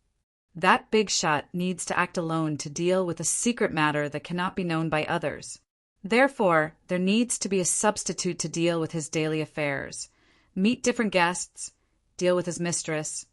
That big shot needs to act alone to deal with a secret matter that cannot be known by others. Therefore, there needs to be a substitute to deal with his daily affairs, meet different guests, deal with his mistress,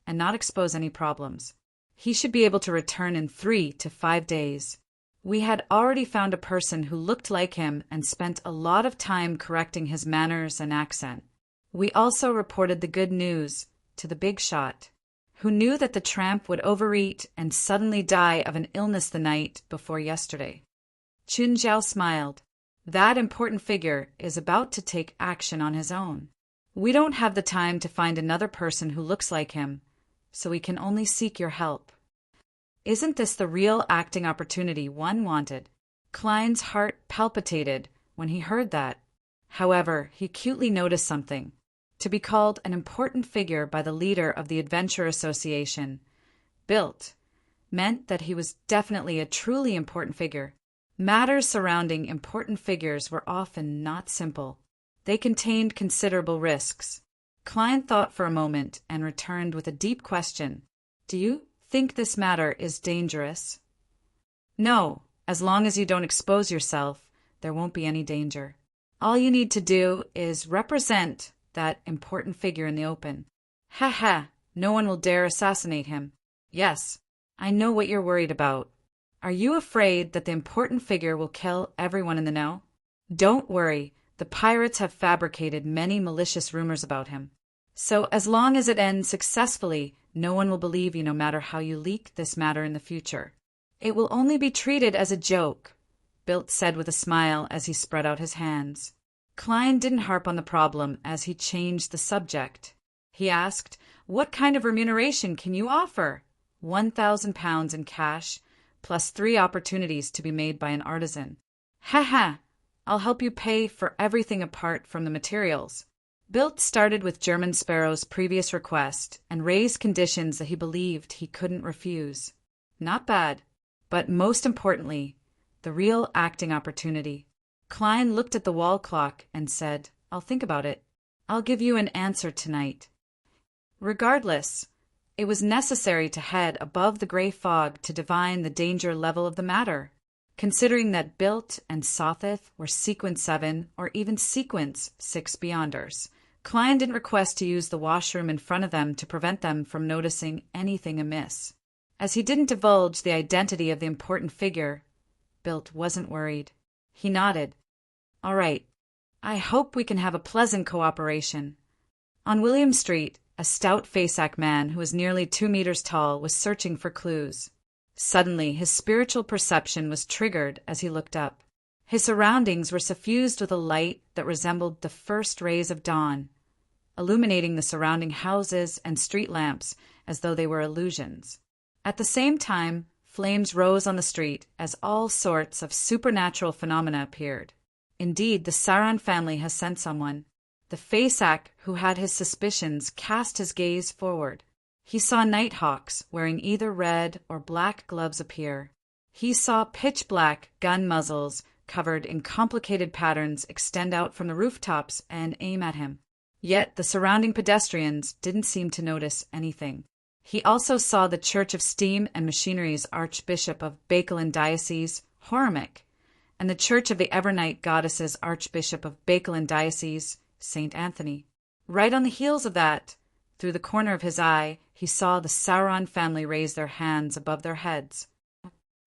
and not expose any problems. He should be able to return in 3 to 5 days. We had already found a person who looked like him and spent a lot of time correcting his manners and accent. We also reported the good news to the big shot, who knew that the tramp would overeat and suddenly die of an illness the night before yesterday." Chun Zhao smiled. "That important figure is about to take action on his own. We don't have the time to find another person who looks like him, so we can only seek your help." Isn't this the real acting opportunity one wanted? Klein's heart palpitated when he heard that. However, he acutely noticed something. To be called an important figure by the leader of the Adventure Association, Bilt, meant that he was definitely a truly important figure. Matters surrounding important figures were often not simple. They contained considerable risks. Klein thought for a moment and returned with a deep question. "Do you think this matter is dangerous?" "No, as long as you don't expose yourself, there won't be any danger. All you need to do is represent that important figure in the open. Ha ha, no one will dare assassinate him. Yes, I know what you're worried about. Are you afraid that the important figure will kill everyone in the know? Don't worry, the pirates have fabricated many malicious rumors about him. So as long as it ends successfully, no one will believe you no matter how you leak this matter in the future. It will only be treated as a joke," Bilt said with a smile as he spread out his hands. Klein didn't harp on the problem as he changed the subject. He asked, "What kind of remuneration can you offer?" £1,000 in cash, plus 3 opportunities to be made by an artisan. "Ha ha! I'll help you pay for everything apart from the materials." Bilt started with German Sparrow's previous request and raised conditions that he believed he couldn't refuse. Not bad, but most importantly, the real acting opportunity. Klein looked at the wall clock and said, "I'll think about it. I'll give you an answer tonight." Regardless, it was necessary to head above the gray fog to divine the danger level of the matter. considering that Bilt and Sothith were Sequence 7 or even Sequence 6 Beyonders. Klein didn't request to use the washroom in front of them to prevent them from noticing anything amiss. As he didn't divulge the identity of the important figure, Bilt wasn't worried. He nodded. "All right. I hope we can have a pleasant cooperation." On William Street, a stout Faceac man who was nearly 2 meters tall was searching for clues. Suddenly, his spiritual perception was triggered as he looked up. His surroundings were suffused with a light that resembled the first rays of dawn, illuminating the surrounding houses and street lamps as though they were illusions. At the same time, flames rose on the street as all sorts of supernatural phenomena appeared. Indeed, the Saran family has sent someone. The Faceac who had his suspicions cast his gaze forward. He saw nighthawks wearing either red or black gloves appear. He saw pitch-black gun muzzles covered in complicated patterns extend out from the rooftops and aim at him. Yet the surrounding pedestrians didn't seem to notice anything. He also saw the Church of Steam and Machinery's Archbishop of Bakelin Diocese, Horamic, and the Church of the Evernight Goddesses Archbishop of Bakelin Diocese, St. Anthony. Right on the heels of that, through the corner of his eye, he saw the Sauron family raise their hands above their heads.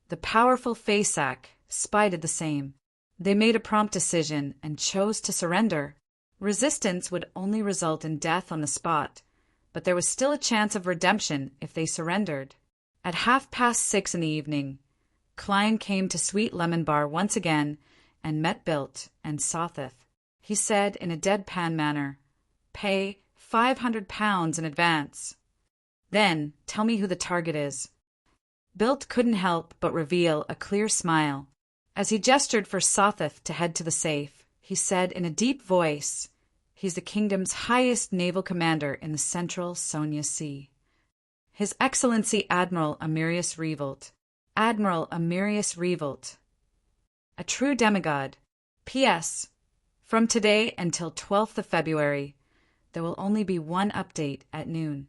The powerful Faceac spied the same. They made a prompt decision and chose to surrender. Resistance would only result in death on the spot, but there was still a chance of redemption if they surrendered. At 6:30 in the evening, Klein came to Sweet Lemon Bar once again and met Bilt and Sothith. He said in a deadpan manner, "Pay £500 in advance. Then tell me who the target is." Bilt couldn't help but reveal a clear smile. As he gestured for Sothith to head to the safe, he said in a deep voice, "He's the kingdom's highest naval commander in the central Sonia Sea. His Excellency Admiral Amirius Revolt. Admiral Amirius Revolt. A true demigod. P.S. From today until 12th of February, there will only be one update at noon."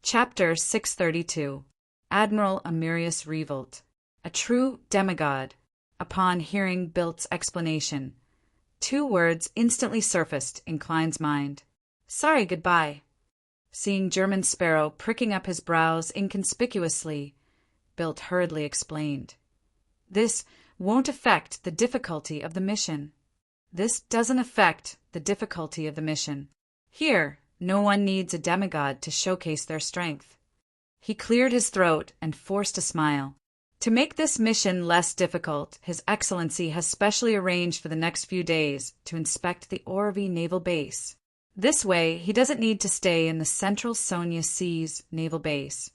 Chapter 632. Admiral Amirius Revolt. A true demigod. Upon hearing Bilt's explanation, 2 words instantly surfaced in Klein's mind. "Sorry, goodbye." Seeing German Sparrow pricking up his brows inconspicuously, Bilt hurriedly explained. "This won't affect the difficulty of the mission. This doesn't affect the difficulty of the mission. Here, no one needs a demigod to showcase their strength." He cleared his throat and forced a smile. "To make this mission less difficult, His Excellency has specially arranged for the next few days to inspect the Orvie Naval Base. This way, he doesn't need to stay in the Central Sonia Seas Naval Base,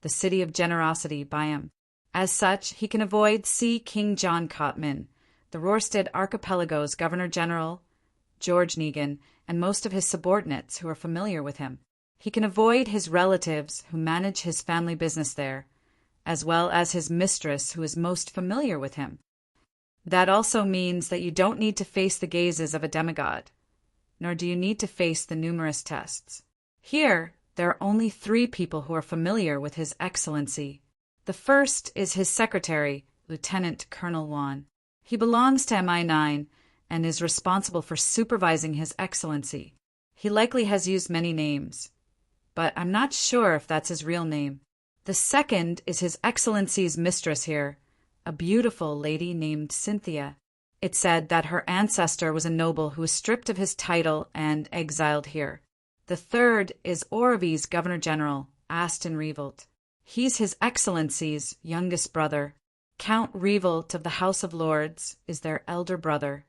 the City of Generosity biome. As such, he can avoid see King John Cotman, the Rorstead Archipelago's Governor-General, George Negan, and most of his subordinates who are familiar with him. He can avoid his relatives who manage his family business there, as well as his mistress who is most familiar with him. That also means that you don't need to face the gazes of a demigod, nor do you need to face the numerous tests. Here, there are only 3 people who are familiar with His Excellency. The first is his secretary, Lieutenant Colonel Juan. He belongs to MI9 and is responsible for supervising His Excellency. He likely has used many names, but I'm not sure if that's his real name. The second is His Excellency's mistress here, a beautiful lady named Cynthia. It said that her ancestor was a noble who was stripped of his title and exiled here. The third is Orvie's Governor-General, Aston Revolt. He's His Excellency's youngest brother. Count Revolt of the House of Lords is their elder brother.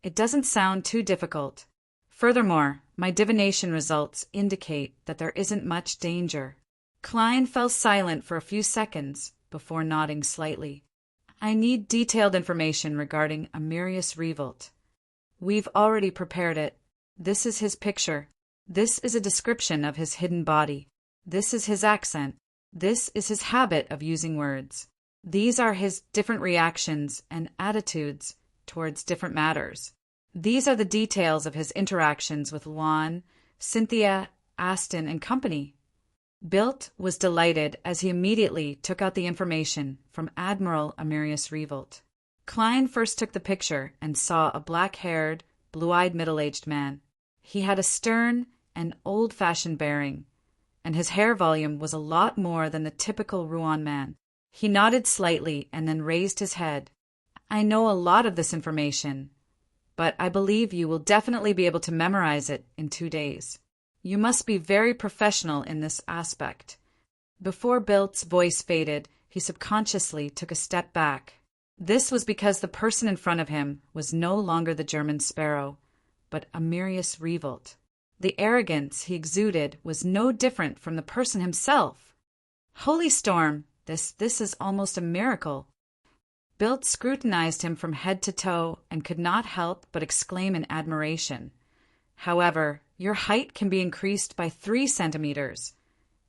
It doesn't sound too difficult. Furthermore, my divination results indicate that there isn't much danger." Klein fell silent for a few seconds before nodding slightly. "I need detailed information regarding Amirius Revolt. We've already prepared it. This is his picture. This is a description of his hidden body. This is his accent. This is his habit of using words. These are his different reactions and attitudes towards different matters. These are the details of his interactions with Juan, Cynthia, Aston, and company." Bilt was delighted as he immediately took out the information from Admiral Amirius Revolt. Klein first took the picture and saw a black-haired, blue-eyed middle-aged man. He had a stern and old-fashioned bearing, and his hair volume was a lot more than the typical Rouen man. He nodded slightly and then raised his head. "I know a lot of this information, but I believe you will definitely be able to memorize it in 2 days. You must be very professional in this aspect." Before Bilt's voice faded, he subconsciously took a step back. This was because the person in front of him was no longer the German sparrow, but Amirius Revolt. The arrogance he exuded was no different from the person himself. Holy storm, this is almost a miracle. Bilt scrutinized him from head to toe and could not help but exclaim in admiration. "However, your height can be increased by 3 centimeters,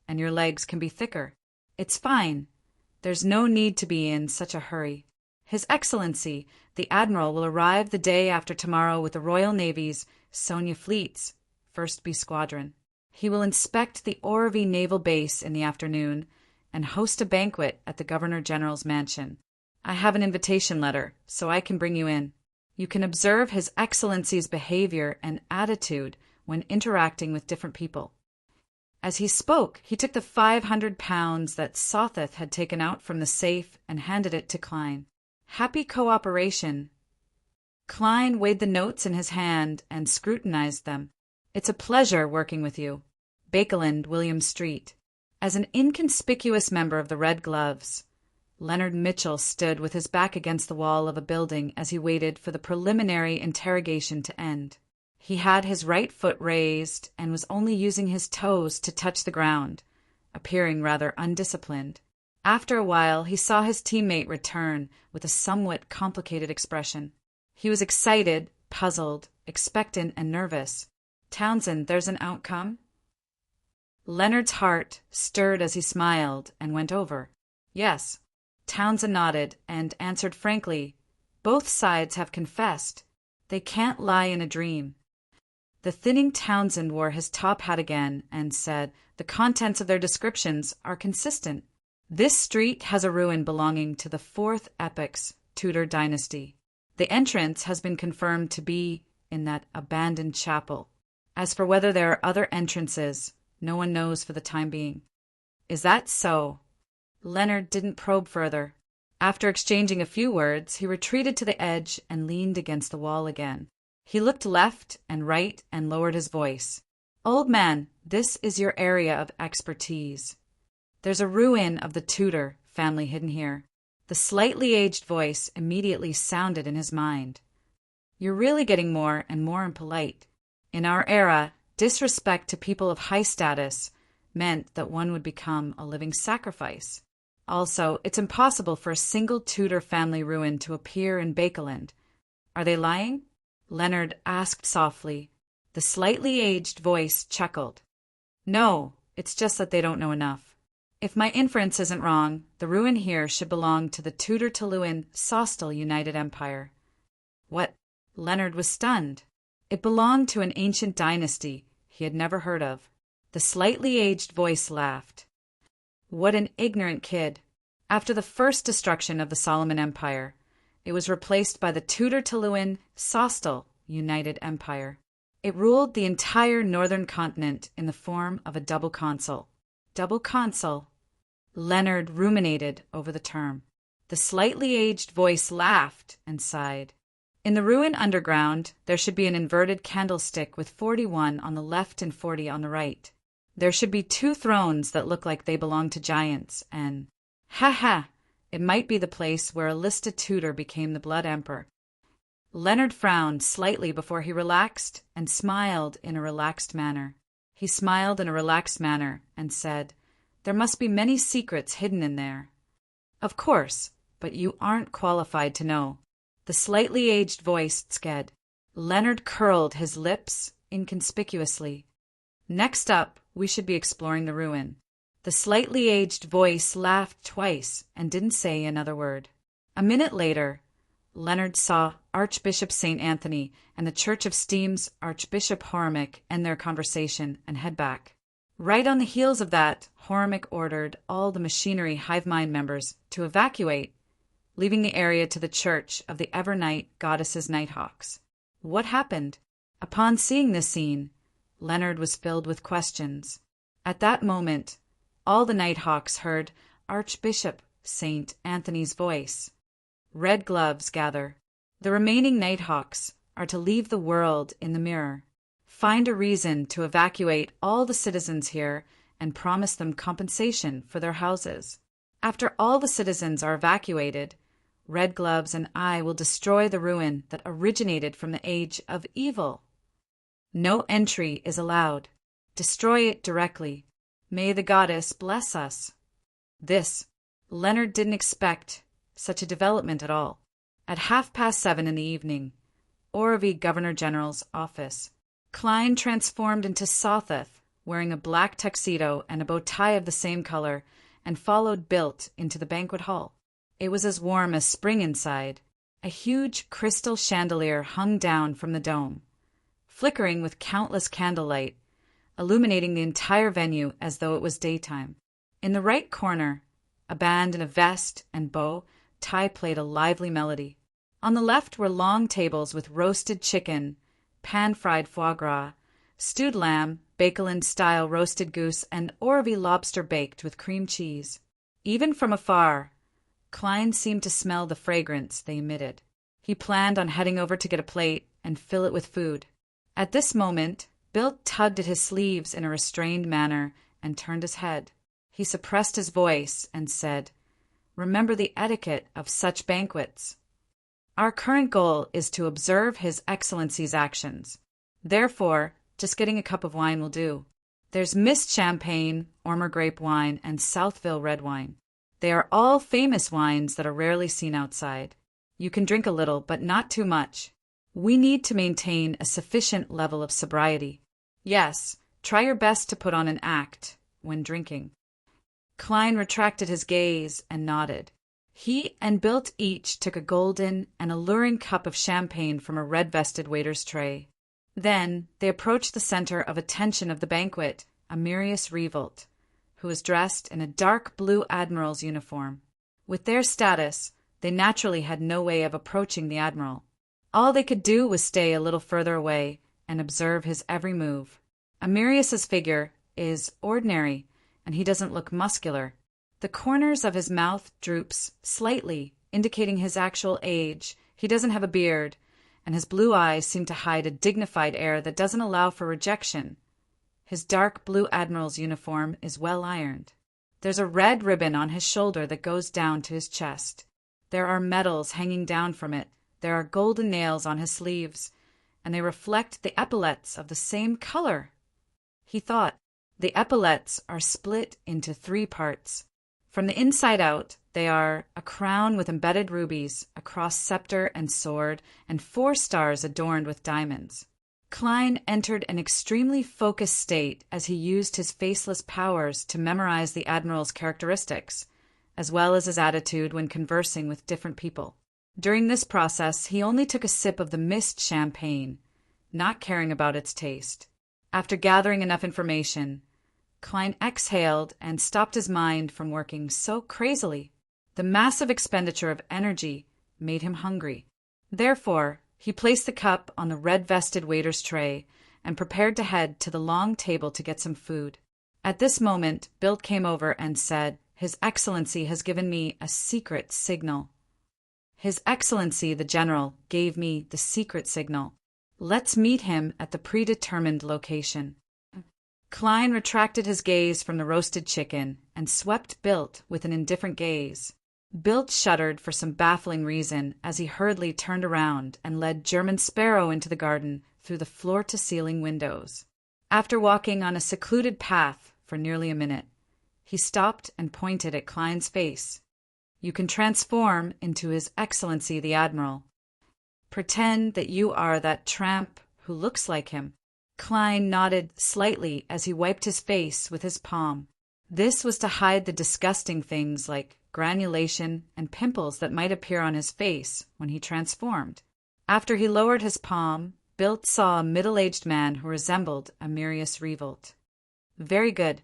and your legs can be thicker. It's fine. There's no need to be in such a hurry. His Excellency, the Admiral, will arrive the day after tomorrow with the Royal Navy's Sonia Fleet's 1st B Squadron. He will inspect the Orvie Naval Base in the afternoon and host a banquet at the Governor-General's mansion. I have an invitation letter, so I can bring you in. You can observe His Excellency's behavior and attitude when interacting with different people." As he spoke, he took the £500 that Sotheth had taken out from the safe and handed it to Klein. "Happy cooperation." Klein weighed the notes in his hand and scrutinized them. "It's a pleasure working with you. Bakeland, William Street." As an inconspicuous member of the Red Gloves, Leonard Mitchell stood with his back against the wall of a building as he waited for the preliminary interrogation to end. He had his right foot raised and was only using his toes to touch the ground, appearing rather undisciplined. After a while, he saw his teammate return with a somewhat complicated expression. He was excited, puzzled, expectant, and nervous. "Townsend, there's an outcome?" Leonard's heart stirred as he smiled and went over. "Yes." Townsend nodded and answered frankly, "Both sides have confessed. They can't lie in a dream." The thinning Townsend wore his top hat again and said, "The contents of their descriptions are consistent. This street has a ruin belonging to the 4th epoch's Tudor dynasty. The entrance has been confirmed to be in that abandoned chapel. As for whether there are other entrances, no one knows for the time being." "Is that so?" Leonard didn't probe further. After exchanging a few words, he retreated to the edge and leaned against the wall again. He looked left and right and lowered his voice. "Old man, this is your area of expertise. There's a ruin of the Tudor family hidden here." The slightly aged voice immediately sounded in his mind. "You're really getting more and more impolite. In our era, disrespect to people of high status meant that one would become a living sacrifice. Also, it's impossible for a single Tudor family ruin to appear in Bakeland. Are they lying?" Leonard asked softly. The slightly aged voice chuckled. "No, it's just that they don't know enough. If my inference isn't wrong, the ruin here should belong to the Tudor-Tuluan-Sostal United Empire." "What?" Leonard was stunned. It belonged to an ancient dynasty he had never heard of. The slightly aged voice laughed. "What an ignorant kid. After the first destruction of the Solomon Empire, it was replaced by the Tudor-Tuluan-Sostal United Empire. It ruled the entire northern continent in the form of a double consul." "Double consul?" Leonard ruminated over the term. The slightly aged voice laughed and sighed. "In the ruin underground, there should be an inverted candlestick with 41 on the left and 40 on the right. There should be 2 thrones that look like they belong to giants, and ha! It might be the place where Alista Tudor became the Blood Emperor." Leonard frowned slightly before he relaxed and smiled in a relaxed manner. He smiled in a relaxed manner and said, "There must be many secrets hidden in there." "Of course, but you aren't qualified to know." The slightly aged voice sked. Leonard curled his lips inconspicuously. "Next up, we should be exploring the ruin." The slightly aged voice laughed twice and didn't say another word. A minute later, Leonard saw Archbishop St. Anthony and the Church of Steam's Archbishop Hormick end their conversation and head back. Right on the heels of that, Hormick ordered all the machinery hive mind members to evacuate. leaving the area to the church of the Evernight Goddesses Nighthawks. What happened? Upon seeing this scene, Leonard was filled with questions. At that moment, all the Nighthawks heard Archbishop St. Anthony's voice. Red gloves gather. The remaining Nighthawks are to leave the world in the mirror, find a reason to evacuate all the citizens here, and promise them compensation for their houses. After all the citizens are evacuated, Red Gloves and I will destroy the ruin that originated from the age of evil. No entry is allowed. Destroy it directly. May the goddess bless us. This, Leonard didn't expect such a development at all. At 7:30 in the evening, Orvie Governor General's office. Klein transformed into Sothoth, wearing a black tuxedo and a bow tie of the same color, and followed Bilt into the banquet hall. It was as warm as spring inside. A huge crystal chandelier hung down from the dome, flickering with countless candlelight, illuminating the entire venue as though it was daytime. In the right corner, a band in a vest and bow tie played a lively melody. On the left were long tables with roasted chicken, pan-fried foie gras, stewed lamb, Bakeland-style roasted goose, and Orvie lobster baked with cream cheese. Even from afar, Klein seemed to smell the fragrance they emitted. He planned on heading over to get a plate and fill it with food. At this moment, Bill tugged at his sleeves in a restrained manner and turned his head. He suppressed his voice and said, "Remember the etiquette of such banquets. Our current goal is to observe His Excellency's actions. Therefore, just getting a cup of wine will do. There's Mist Champagne, Ormer Grape Wine, and Southville Red Wine. They are all famous wines that are rarely seen outside. You can drink a little, but not too much. We need to maintain a sufficient level of sobriety. Yes, try your best to put on an act when drinking." Klein retracted his gaze and nodded. He and Bilt each took a golden and alluring cup of champagne from a red-vested waiter's tray. Then they approached the center of attention of the banquet, Amirius Revolt, who was dressed in a dark blue admiral's uniform. With their status, they naturally had no way of approaching the admiral. All they could do was stay a little further away and observe his every move. Amirius's figure is ordinary, and he doesn't look muscular. The corners of his mouth droops slightly, indicating his actual age. He doesn't have a beard, and his blue eyes seem to hide a dignified air that doesn't allow for rejection. His dark blue admiral's uniform is well ironed. There's a red ribbon on his shoulder that goes down to his chest. There are medals hanging down from it. There are golden nails on his sleeves, and they reflect the epaulets of the same color. He thought, the epaulets are split into 3 parts. From the inside out, they are a crown with embedded rubies, a cross scepter and sword, and 4 stars adorned with diamonds. Klein entered an extremely focused state as he used his faceless powers to memorize the admiral's characteristics, as well as his attitude when conversing with different people. During this process, he only took a sip of the Mist Champagne, not caring about its taste. After gathering enough information, Klein exhaled and stopped his mind from working so crazily. The massive expenditure of energy made him hungry. Therefore, he placed the cup on the red-vested waiter's tray and prepared to head to the long table to get some food. At this moment, Bilt came over and said, "His Excellency has given me a secret signal." His Excellency, the General, gave me the secret signal. Let's meet him at the predetermined location. Klein retracted his gaze from the roasted chicken and swept Bilt with an indifferent gaze. Bilt shuddered for some baffling reason as he hurriedly turned around and led German Sparrow into the garden through the floor-to-ceiling windows. After walking on a secluded path for nearly a minute, he stopped and pointed at Klein's face. "You can transform into His Excellency the Admiral. Pretend that you are that tramp who looks like him." Klein nodded slightly as he wiped his face with his palm. This was to hide the disgusting things like granulation and pimples that might appear on his face when he transformed. After he lowered his palm, Bilt saw a middle-aged man who resembled Amirius Revolt. Very good.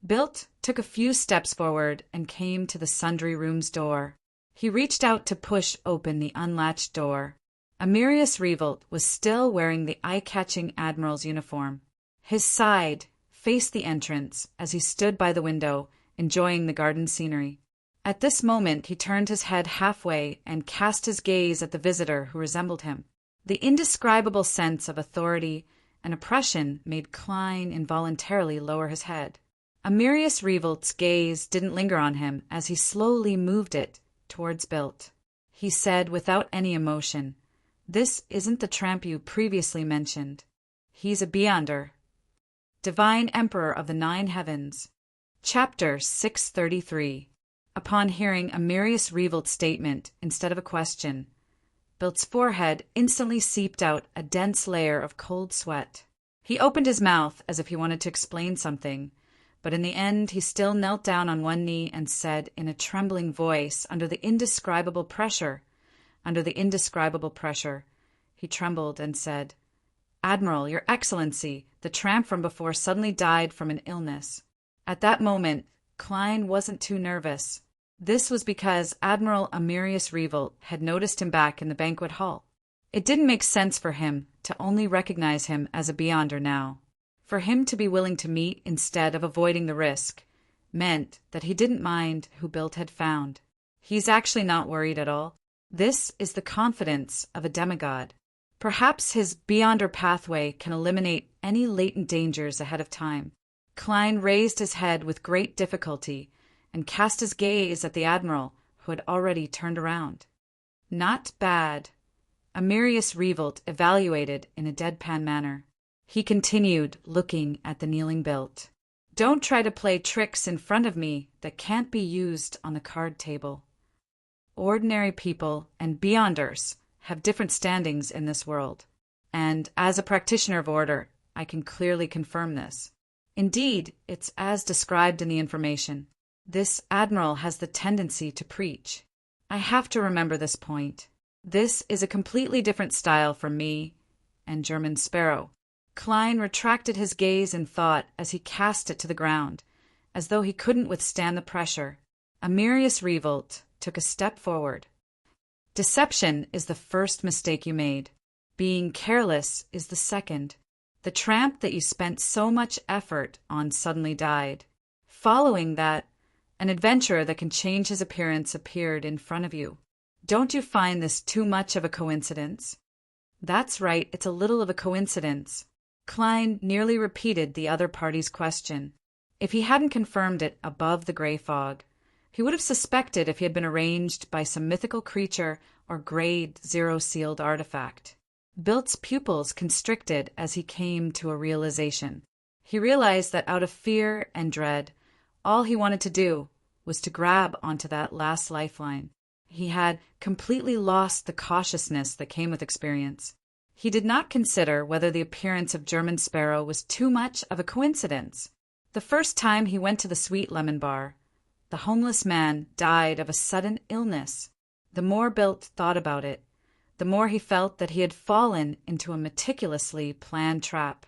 Bilt took a few steps forward and came to the sundry room's door. He reached out to push open the unlatched door. Amirius Revolt was still wearing the eye-catching admiral's uniform. His side faced the entrance as he stood by the window, enjoying the garden scenery. At this moment he turned his head halfway and cast his gaze at the visitor who resembled him. The indescribable sense of authority and oppression made Klein involuntarily lower his head. Amirius Revolt's gaze didn't linger on him as he slowly moved it towards Bilt. He said without any emotion, "This isn't the tramp you previously mentioned. He's a Beyonder, Divine Emperor of the Nine Heavens." Chapter 633. Upon hearing Amirius Revolt's statement instead of a question, Bilt's forehead instantly seeped out a dense layer of cold sweat. He opened his mouth as if he wanted to explain something, but in the end he still knelt down on one knee and said in a trembling voice, under the indescribable pressure, he trembled and said, "Admiral, Your Excellency, the tramp from before suddenly died from an illness." At that moment, Klein wasn't too nervous. This was because Admiral Amirius Revolt had noticed him back in the banquet hall. It didn't make sense for him to only recognize him as a Beyonder now. For him to be willing to meet instead of avoiding the risk meant that he didn't mind who Bilt had found. He's actually not worried at all. This is the confidence of a demigod. Perhaps his Beyonder pathway can eliminate any latent dangers ahead of time. Klein raised his head with great difficulty and cast his gaze at the admiral, who had already turned around. "Not bad," Amirius Revolt evaluated in a deadpan manner. He continued, looking at the kneeling Bilt. "Don't try to play tricks in front of me that can't be used on the card table. Ordinary people and Beyonders have different standings in this world, and as a practitioner of order, I can clearly confirm this. Indeed, it's as described in the information. This admiral has the tendency to preach. I have to remember this point. This is a completely different style from me and German Sparrow." Klein retracted his gaze in thought as he cast it to the ground, as though he couldn't withstand the pressure. Amirius Revolt took a step forward. "Deception is the first mistake you made. Being careless is the second. The tramp that you spent so much effort on suddenly died. Following that, an adventurer that can change his appearance appeared in front of you. Don't you find this too much of a coincidence?" "That's right, it's a little of a coincidence." Klein nearly repeated the other party's question. If he hadn't confirmed it above the gray fog, he would have suspected if he had been arranged by some mythical creature or grade 0 sealed artifact. Bilt's pupils constricted as he came to a realization. He realized that out of fear and dread, all he wanted to do was to grab onto that last lifeline. He had completely lost the cautiousness that came with experience. He did not consider whether the appearance of German Sparrow was too much of a coincidence. The first time he went to the Sweet Lemon Bar, the homeless man died of a sudden illness. The more Bilt thought about it, the more he felt that he had fallen into a meticulously planned trap.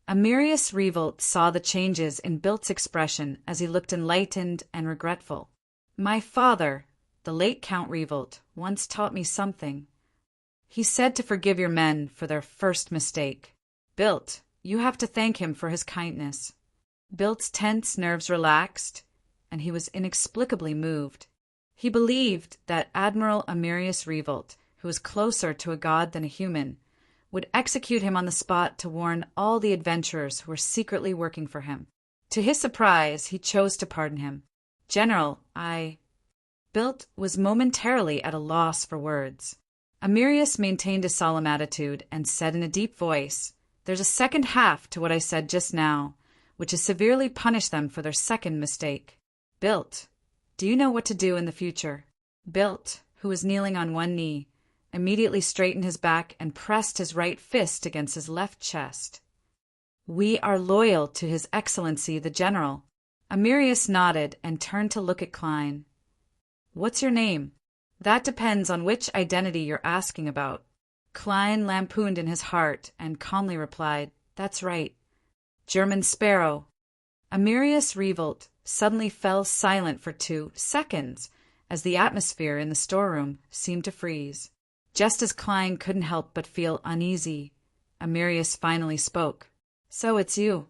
Amirius Revolt saw the changes in Bilt's expression as he looked enlightened and regretful. "My father, the late Count Revolt, once taught me something. He said to forgive your men for their first mistake. Bilt, you have to thank him for his kindness." Bilt's tense nerves relaxed, and he was inexplicably moved. He believed that Admiral Amirius Revolt, who was closer to a god than a human, would execute him on the spot to warn all the adventurers who were secretly working for him. To his surprise, he chose to pardon him. "General, Bilt was momentarily at a loss for words. Amirius maintained a solemn attitude and said in a deep voice, "There's a second half to what I said just now, which is severely punish them for their second mistake. Bilt, do you know what to do in the future?" Bilt, who was kneeling on one knee, immediately straightened his back and pressed his right fist against his left chest. "We are loyal to His Excellency the General." Amirius nodded and turned to look at Klein. "What's your name?" "That depends on which identity you're asking about." Klein lampooned in his heart and calmly replied, "That's right. German Sparrow." Amirius Revolt suddenly fell silent for 2 seconds as the atmosphere in the storeroom seemed to freeze. Just as Klein couldn't help but feel uneasy, Amirius finally spoke. "So it's you.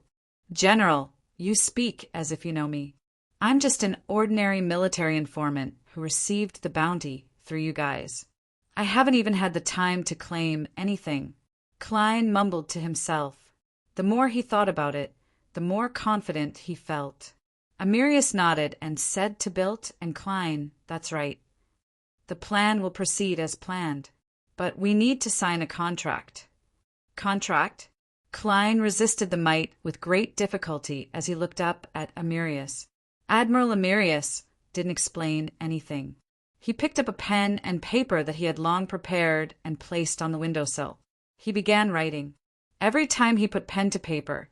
General, you speak as if you know me. I'm just an ordinary military informant who received the bounty through you guys. I haven't even had the time to claim anything." Klein mumbled to himself. The more he thought about it, the more confident he felt. Amirius nodded and said to Bilt and Klein, "That's right. The plan will proceed as planned. But we need to sign a contract." "Contract?" Klein resisted the mite with great difficulty as he looked up at Amirius. Admiral Amirius didn't explain anything. He picked up a pen and paper that he had long prepared and placed on the windowsill. He began writing. Every time he put pen to paper,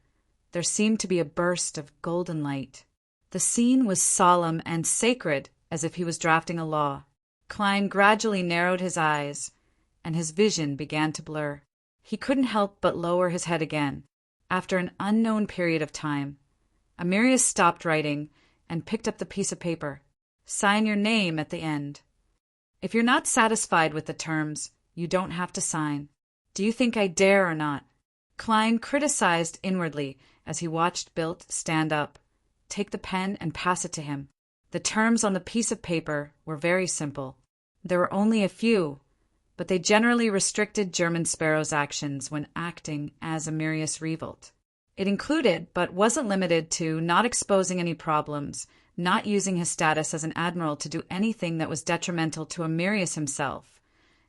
there seemed to be a burst of golden light. The scene was solemn and sacred, as if he was drafting a law. Klein gradually narrowed his eyes, and his vision began to blur. He couldn't help but lower his head again. After an unknown period of time, Amirius stopped writing and picked up the piece of paper. "Sign your name at the end. If you're not satisfied with the terms, you don't have to sign. Do you think I dare or not?" Klein criticized inwardly as he watched Bilt stand up, take the pen and pass it to him. The terms on the piece of paper were very simple. There were only a few, but they generally restricted German Sparrow's actions when acting as Amirius Revolt. It included, but wasn't limited to, not exposing any problems, not using his status as an admiral to do anything that was detrimental to Amirius himself,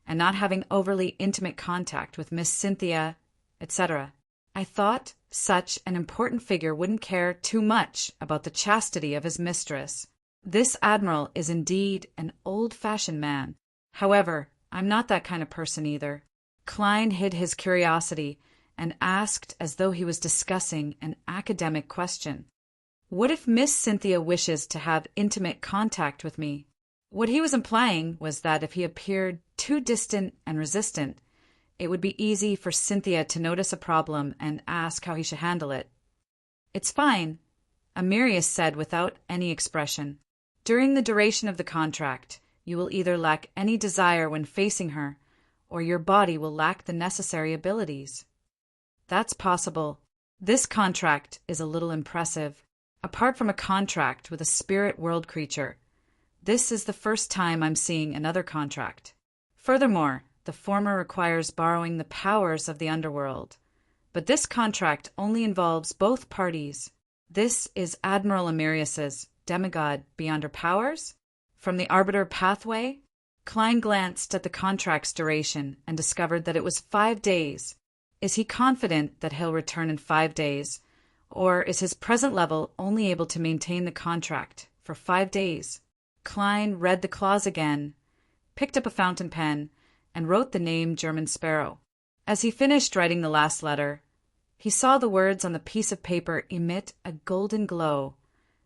and not having overly intimate contact with Miss Cynthia, etc. I thought such an important figure wouldn't care too much about the chastity of his mistress. This admiral is indeed an old-fashioned man. However, I'm not that kind of person either. Klein hid his curiosity and asked as though he was discussing an academic question. "What if Miss Cynthia wishes to have intimate contact with me?" What he was implying was that if he appeared too distant and resistant, it would be easy for Cynthia to notice a problem and ask how he should handle it. "It's fine," Amirius said without any expression. "During the duration of the contract, you will either lack any desire when facing her, or your body will lack the necessary abilities." "That's possible. This contract is a little impressive. Apart from a contract with a spirit world creature, this is the first time I'm seeing another contract. Furthermore, the former requires borrowing the powers of the underworld, but this contract only involves both parties. This is Admiral Amirius's demigod beyond her powers? From the Arbiter pathway?" Klein glanced at the contract's duration and discovered that it was 5 days. Is he confident that he'll return in 5 days, or is his present level only able to maintain the contract for 5 days? Klein read the clause again, picked up a fountain pen, and wrote the name German Sparrow. As he finished writing the last letter, he saw the words on the piece of paper emit a golden glow,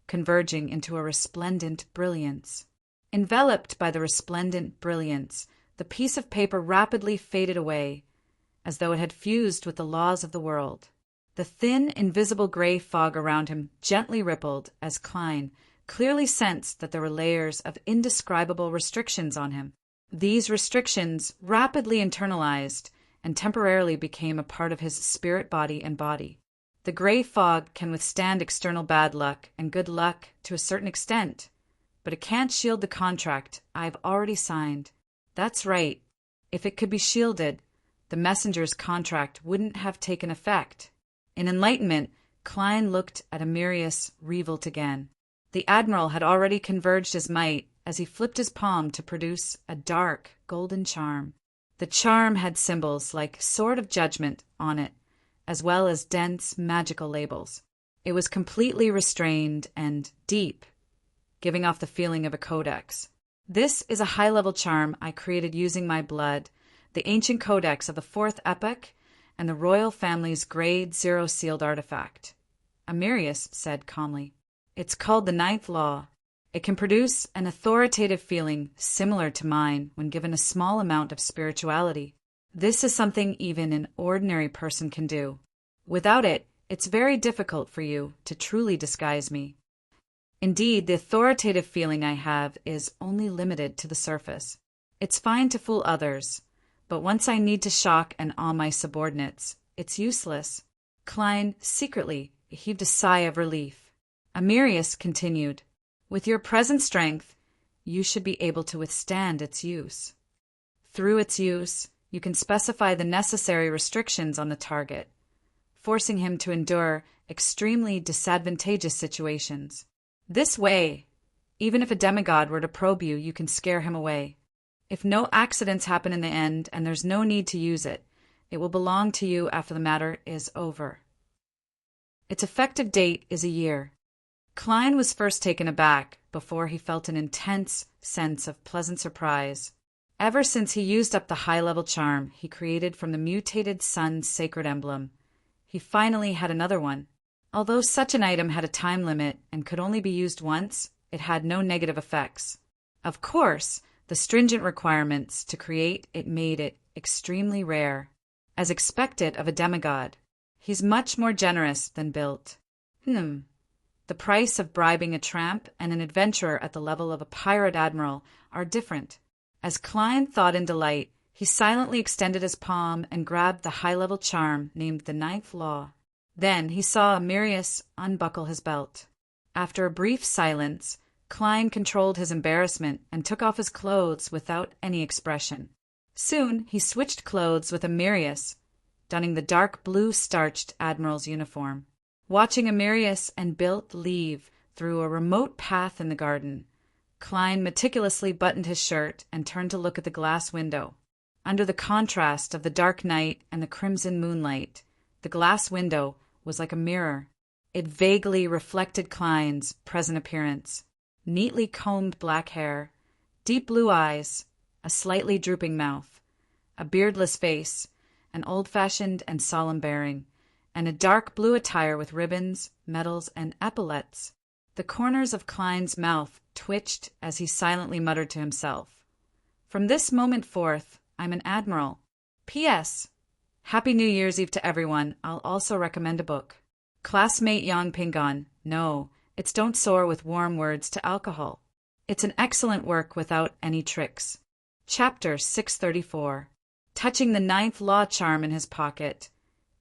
converging into a resplendent brilliance. Enveloped by the resplendent brilliance, the piece of paper rapidly faded away, as though it had fused with the laws of the world. The thin, invisible gray fog around him gently rippled as Klein clearly sensed that there were layers of indescribable restrictions on him. These restrictions rapidly internalized and temporarily became a part of his spirit body and body. The gray fog can withstand external bad luck and good luck to a certain extent, but it can't shield the contract I've already signed. That's right. If it could be shielded, the messenger's contract wouldn't have taken effect. In enlightenment, Klein looked at Amirius Revolt again. The admiral had already converged his might as he flipped his palm to produce a dark, golden charm. The charm had symbols like Sword of Judgment on it, as well as dense, magical labels. It was completely restrained and deep, giving off the feeling of a codex. "This is a high-level charm I created using my blood, the ancient codex of the 4th epoch, and the royal family's Grade 0 sealed artifact," Amirius said calmly. "It's called the 9th Law. It can produce an authoritative feeling similar to mine when given a small amount of spirituality. This is something even an ordinary person can do. Without it, it's very difficult for you to truly disguise me." Indeed, the authoritative feeling I have is only limited to the surface. It's fine to fool others, but once I need to shock and awe my subordinates, it's useless." Klein secretly heaved a sigh of relief. Amirius continued, "With your present strength, you should be able to withstand its use. Through its use, you can specify the necessary restrictions on the target, forcing him to endure extremely disadvantageous situations. This way, even if a demigod were to probe you, you can scare him away. If no accidents happen in the end and there's no need to use it, it will belong to you after the matter is over. Its effective date is a year." Klein was first taken aback before he felt an intense sense of pleasant surprise. Ever since he used up the high-level charm he created from the mutated sun's sacred emblem, he finally had another one. Although such an item had a time limit and could only be used once, it had no negative effects. Of course, the stringent requirements to create it made it extremely rare. As expected of a demigod, he's much more generous than built. The price of bribing a tramp and an adventurer at the level of a pirate admiral are different. As Klein thought in delight, he silently extended his palm and grabbed the high-level charm named the Ninth Law. Then he saw Amirius unbuckle his belt. After a brief silence, Klein controlled his embarrassment and took off his clothes without any expression. Soon he switched clothes with Amirius, donning the dark blue starched admiral's uniform. Watching Amirius and Bilt leave through a remote path in the garden, Klein meticulously buttoned his shirt and turned to look at the glass window. Under the contrast of the dark night and the crimson moonlight, the glass window was like a mirror. It vaguely reflected Klein's present appearance: neatly combed black hair, deep blue eyes, a slightly drooping mouth, a beardless face, an old-fashioned and solemn bearing, and a dark blue attire with ribbons, medals, and epaulettes. The corners of Klein's mouth twitched as he silently muttered to himself, "From this moment forth, I'm an admiral. P.S. Happy New Year's Eve to everyone. I'll also recommend a book. Classmate Yang Pingon. No, it's Don't Soar with Warm Words to Alcohol. It's an excellent work without any tricks." Chapter 634. Touching the Ninth Law charm in his pocket,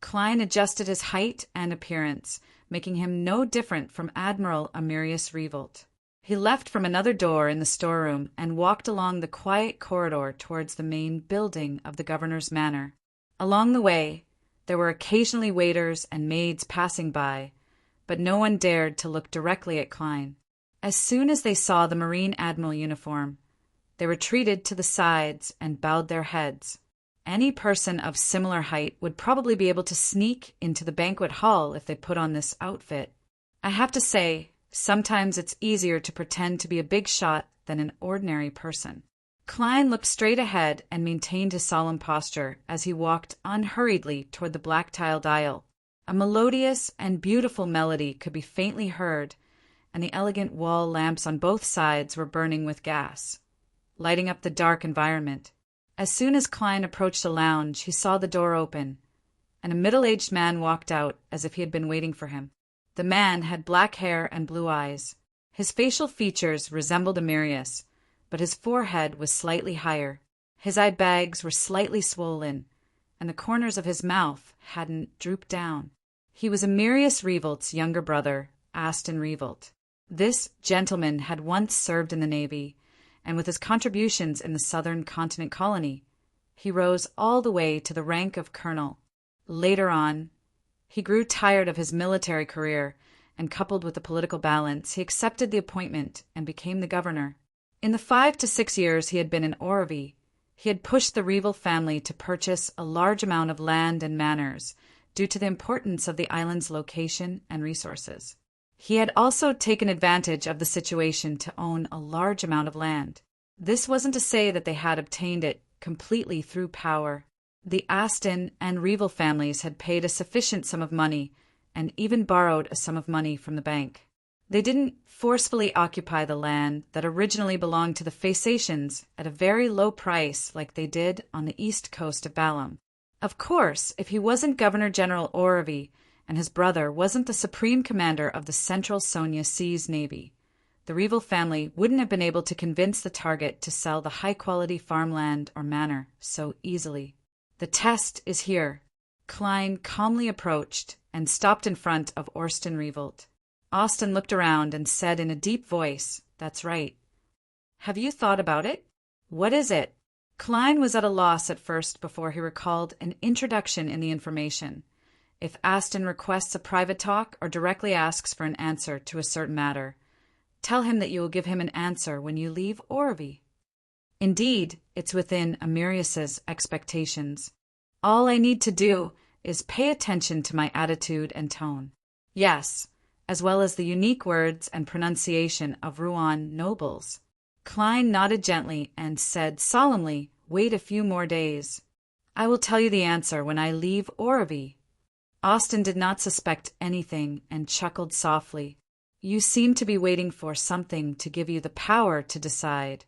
Klein adjusted his height and appearance, making him no different from Admiral Amirius Revolt. He left from another door in the storeroom and walked along the quiet corridor towards the main building of the governor's manor. Along the way, there were occasionally waiters and maids passing by, but no one dared to look directly at Klein. As soon as they saw the Marine Admiral uniform, they retreated to the sides and bowed their heads. Any person of similar height would probably be able to sneak into the banquet hall if they put on this outfit. I have to say, sometimes it's easier to pretend to be a big shot than an ordinary person. Klein looked straight ahead and maintained his solemn posture as he walked unhurriedly toward the black-tiled aisle. A melodious and beautiful melody could be faintly heard, and the elegant wall lamps on both sides were burning with gas, lighting up the dark environment. As soon as Klein approached the lounge, he saw the door open, and a middle-aged man walked out as if he had been waiting for him. The man had black hair and blue eyes. His facial features resembled Amirius, but his forehead was slightly higher. His eye bags were slightly swollen, and the corners of his mouth hadn't drooped down. He was Amirius Revolt's younger brother, Aston Revolt. This gentleman had once served in the Navy, and with his contributions in the southern continent colony, he rose all the way to the rank of colonel. Later on, he grew tired of his military career, and coupled with the political balance, he accepted the appointment and became the governor. In the 5 to 6 years he had been in Orvie, he had pushed the Revolt family to purchase a large amount of land and manors due to the importance of the island's location and resources. He had also taken advantage of the situation to own a large amount of land. This wasn't to say that they had obtained it completely through power. The Aston and Revolt families had paid a sufficient sum of money and even borrowed a sum of money from the bank. They didn't forcefully occupy the land that originally belonged to the Phasacians at a very low price like they did on the east coast of Balam. Of course, if he wasn't Governor-General Orvie and his brother wasn't the supreme commander of the Central Sonia Seas Navy, the Revel family wouldn't have been able to convince the target to sell the high-quality farmland or manor so easily. The test is here. Klein calmly approached and stopped in front of Orsten Revolt. Austin looked around and said in a deep voice, "That's right. Have you thought about it? What is it?" Klein was at a loss at first before he recalled an introduction in the information. If Aston requests a private talk or directly asks for an answer to a certain matter, tell him that you will give him an answer when you leave Orvie. Indeed, it's within Amirius's expectations. All I need to do is pay attention to my attitude and tone. Yes, as well as the unique words and pronunciation of Rouen nobles. Klein nodded gently and said solemnly, "Wait a few more days. I will tell you the answer when I leave Orvie." Austin did not suspect anything and chuckled softly. "You seem to be waiting for something to give you the power to decide.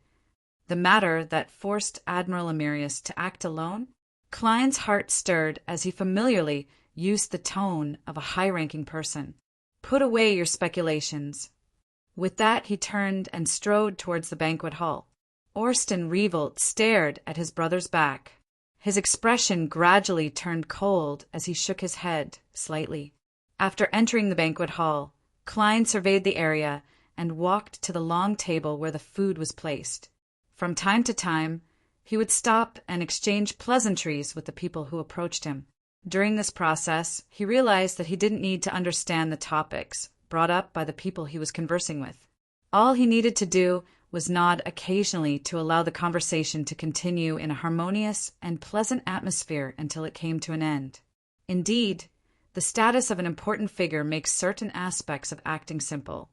The matter that forced Admiral Amirius to act alone?" Klein's heart stirred as he familiarly used the tone of a high-ranking person. "Put away your speculations." With that he turned and strode towards the banquet hall. Orsten Revolt stared at his brother's back. His expression gradually turned cold as he shook his head slightly. After entering the banquet hall, Klein surveyed the area and walked to the long table where the food was placed. From time to time, he would stop and exchange pleasantries with the people who approached him. During this process, he realized that he didn't need to understand the topics brought up by the people he was conversing with. All he needed to do was nod occasionally to allow the conversation to continue in a harmonious and pleasant atmosphere until it came to an end. Indeed, the status of an important figure makes certain aspects of acting simple,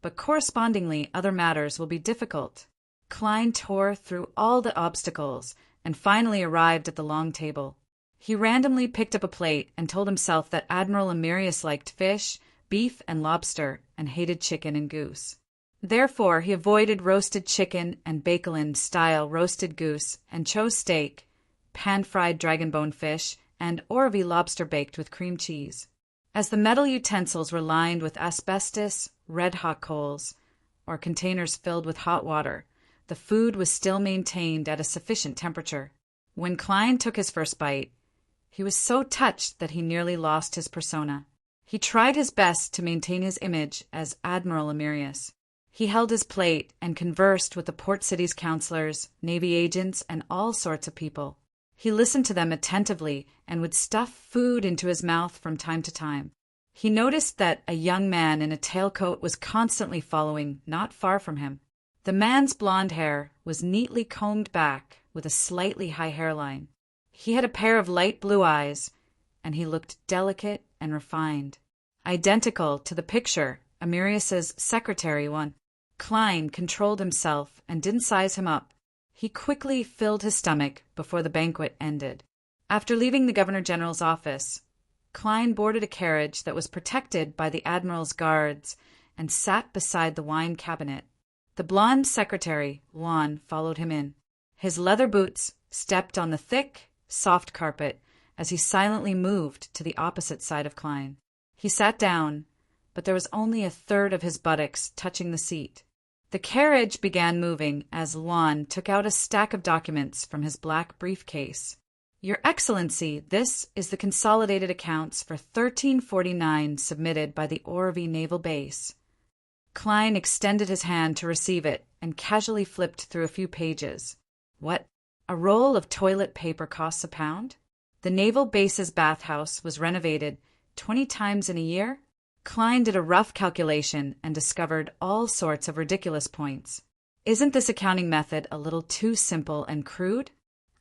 but correspondingly other matters will be difficult. Klein tore through all the obstacles and finally arrived at the long table. He randomly picked up a plate and told himself that Admiral Amirius liked fish, beef, and lobster, and hated chicken and goose. Therefore, he avoided roasted chicken and Bakelin-style roasted goose and chose steak, pan-fried dragon-bone fish, and Orvie lobster baked with cream cheese. As the metal utensils were lined with asbestos, red-hot coals, or containers filled with hot water, the food was still maintained at a sufficient temperature. When Klein took his first bite, he was so touched that he nearly lost his persona. He tried his best to maintain his image as Admiral Amirius. He held his plate and conversed with the port city's counselors, navy agents, and all sorts of people. He listened to them attentively and would stuff food into his mouth from time to time. He noticed that a young man in a tailcoat was constantly following not far from him. The man's blonde hair was neatly combed back with a slightly high hairline. He had a pair of light blue eyes, and he looked delicate and refined, identical to the picture Amirius's secretary won. Klein controlled himself and didn't size him up. He quickly filled his stomach before the banquet ended. After leaving the Governor-General's office, Klein boarded a carriage that was protected by the Admiral's guards and sat beside the wine cabinet. The blonde secretary, Juan, followed him in. His leather boots stepped on the thick, soft carpet as he silently moved to the opposite side of Klein. He sat down, but there was only a third of his buttocks touching the seat. The carriage began moving as Juan took out a stack of documents from his black briefcase. "Your Excellency, this is the consolidated accounts for 1349 submitted by the Orvie Naval Base." Klein extended his hand to receive it and casually flipped through a few pages. What? A roll of toilet paper costs £1? The naval base's bathhouse was renovated 20 times in a year? Klein did a rough calculation and discovered all sorts of ridiculous points. Isn't this accounting method a little too simple and crude?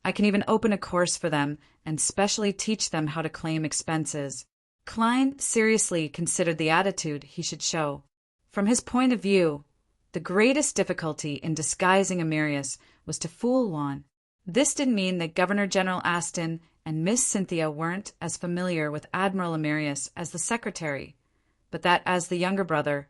I can even open a course for them and specially teach them how to claim expenses. Klein seriously considered the attitude he should show. From his point of view, the greatest difficulty in disguising Amirius was to fool Juan. This didn't mean that Governor-General Aston and Miss Cynthia weren't as familiar with Admiral Amirius as the secretary, but that as the younger brother,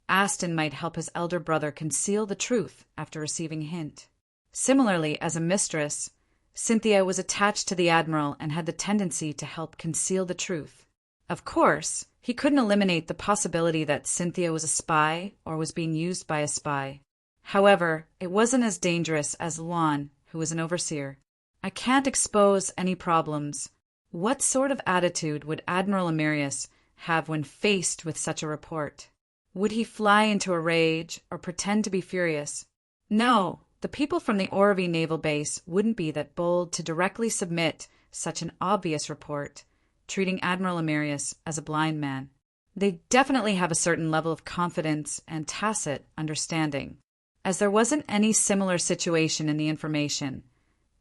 Aston might help his elder brother conceal the truth after receiving a hint. Similarly, as a mistress, Cynthia was attached to the Admiral and had the tendency to help conceal the truth. Of course, He couldn't eliminate the possibility that Cynthia was a spy or was being used by a spy. However, it wasn't as dangerous as Lon, who was an overseer. I can't expose any problems. What sort of attitude would Admiral Emerius have when faced with such a report? Would he fly into a rage or pretend to be furious? No, the people from the Orvie Naval Base wouldn't be that bold to directly submit such an obvious report, treating Admiral Emerius as a blind man. They definitely have a certain level of confidence and tacit understanding. As there wasn't any similar situation in the information,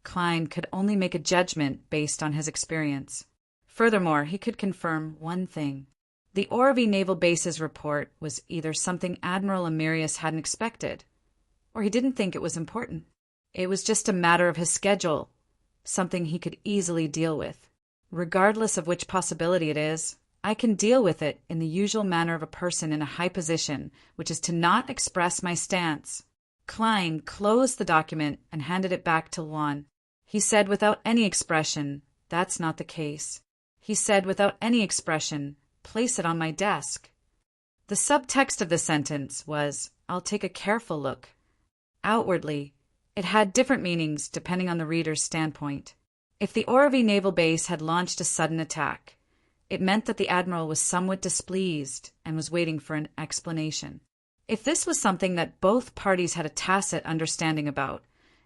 Klein could only make a judgment based on his experience. Furthermore, he could confirm one thing. The Orvie Naval Base's report was either something Admiral Emerius hadn't expected, or he didn't think it was important. It was just a matter of his schedule, something he could easily deal with. Regardless of which possibility it is, I can deal with it in the usual manner of a person in a high position, which is to not express my stance. Klein closed the document and handed it back to Lon. He said without any expression, "That's not the case." He said without any expression, "Place it on my desk." The subtext of the sentence was, "I'll take a careful look." Outwardly, it had different meanings depending on the reader's standpoint. If the Orvie Naval Base had launched a sudden attack, it meant that the Admiral was somewhat displeased and was waiting for an explanation. If this was something that both parties had a tacit understanding about,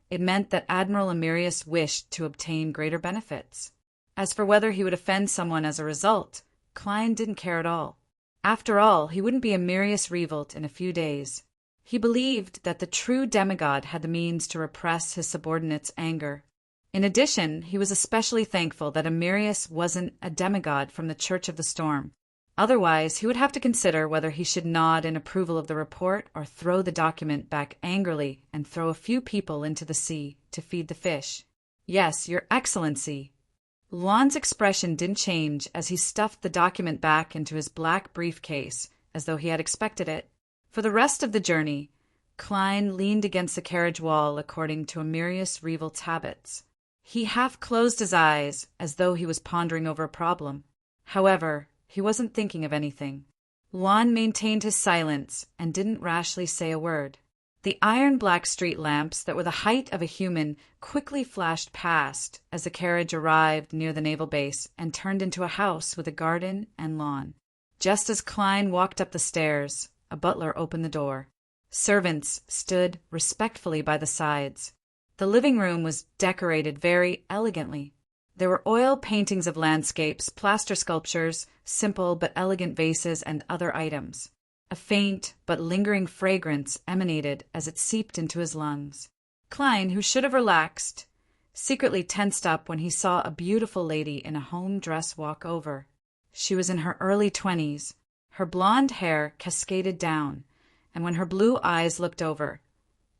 it meant that Admiral Emerius wished to obtain greater benefits. As for whether he would offend someone as a result, Klein didn't care at all. After all, he wouldn't be Emerius Revolt in a few days. He believed that the true demigod had the means to repress his subordinates' anger. In addition, he was especially thankful that Emerius wasn't a demigod from the Church of the Storm. Otherwise, he would have to consider whether he should nod in approval of the report or throw the document back angrily and throw a few people into the sea to feed the fish. "Yes, Your Excellency." Lon's expression didn't change as he stuffed the document back into his black briefcase, as though he had expected it. For the rest of the journey, Klein leaned against the carriage wall according to Emerius Revolt's habits. He half closed his eyes, as though he was pondering over a problem. However, he wasn't thinking of anything. Lon maintained his silence and didn't rashly say a word. The iron-black street lamps that were the height of a human quickly flashed past as the carriage arrived near the naval base and turned into a house with a garden and lawn. Just as Klein walked up the stairs, a butler opened the door. Servants stood respectfully by the sides. The living room was decorated very elegantly. There were oil paintings of landscapes, plaster sculptures, simple but elegant vases, and other items. A faint but lingering fragrance emanated as it seeped into his lungs. Klein, who should have relaxed, secretly tensed up when he saw a beautiful lady in a home dress walk over. She was in her early 20s. Her blonde hair cascaded down, and when her blue eyes looked over,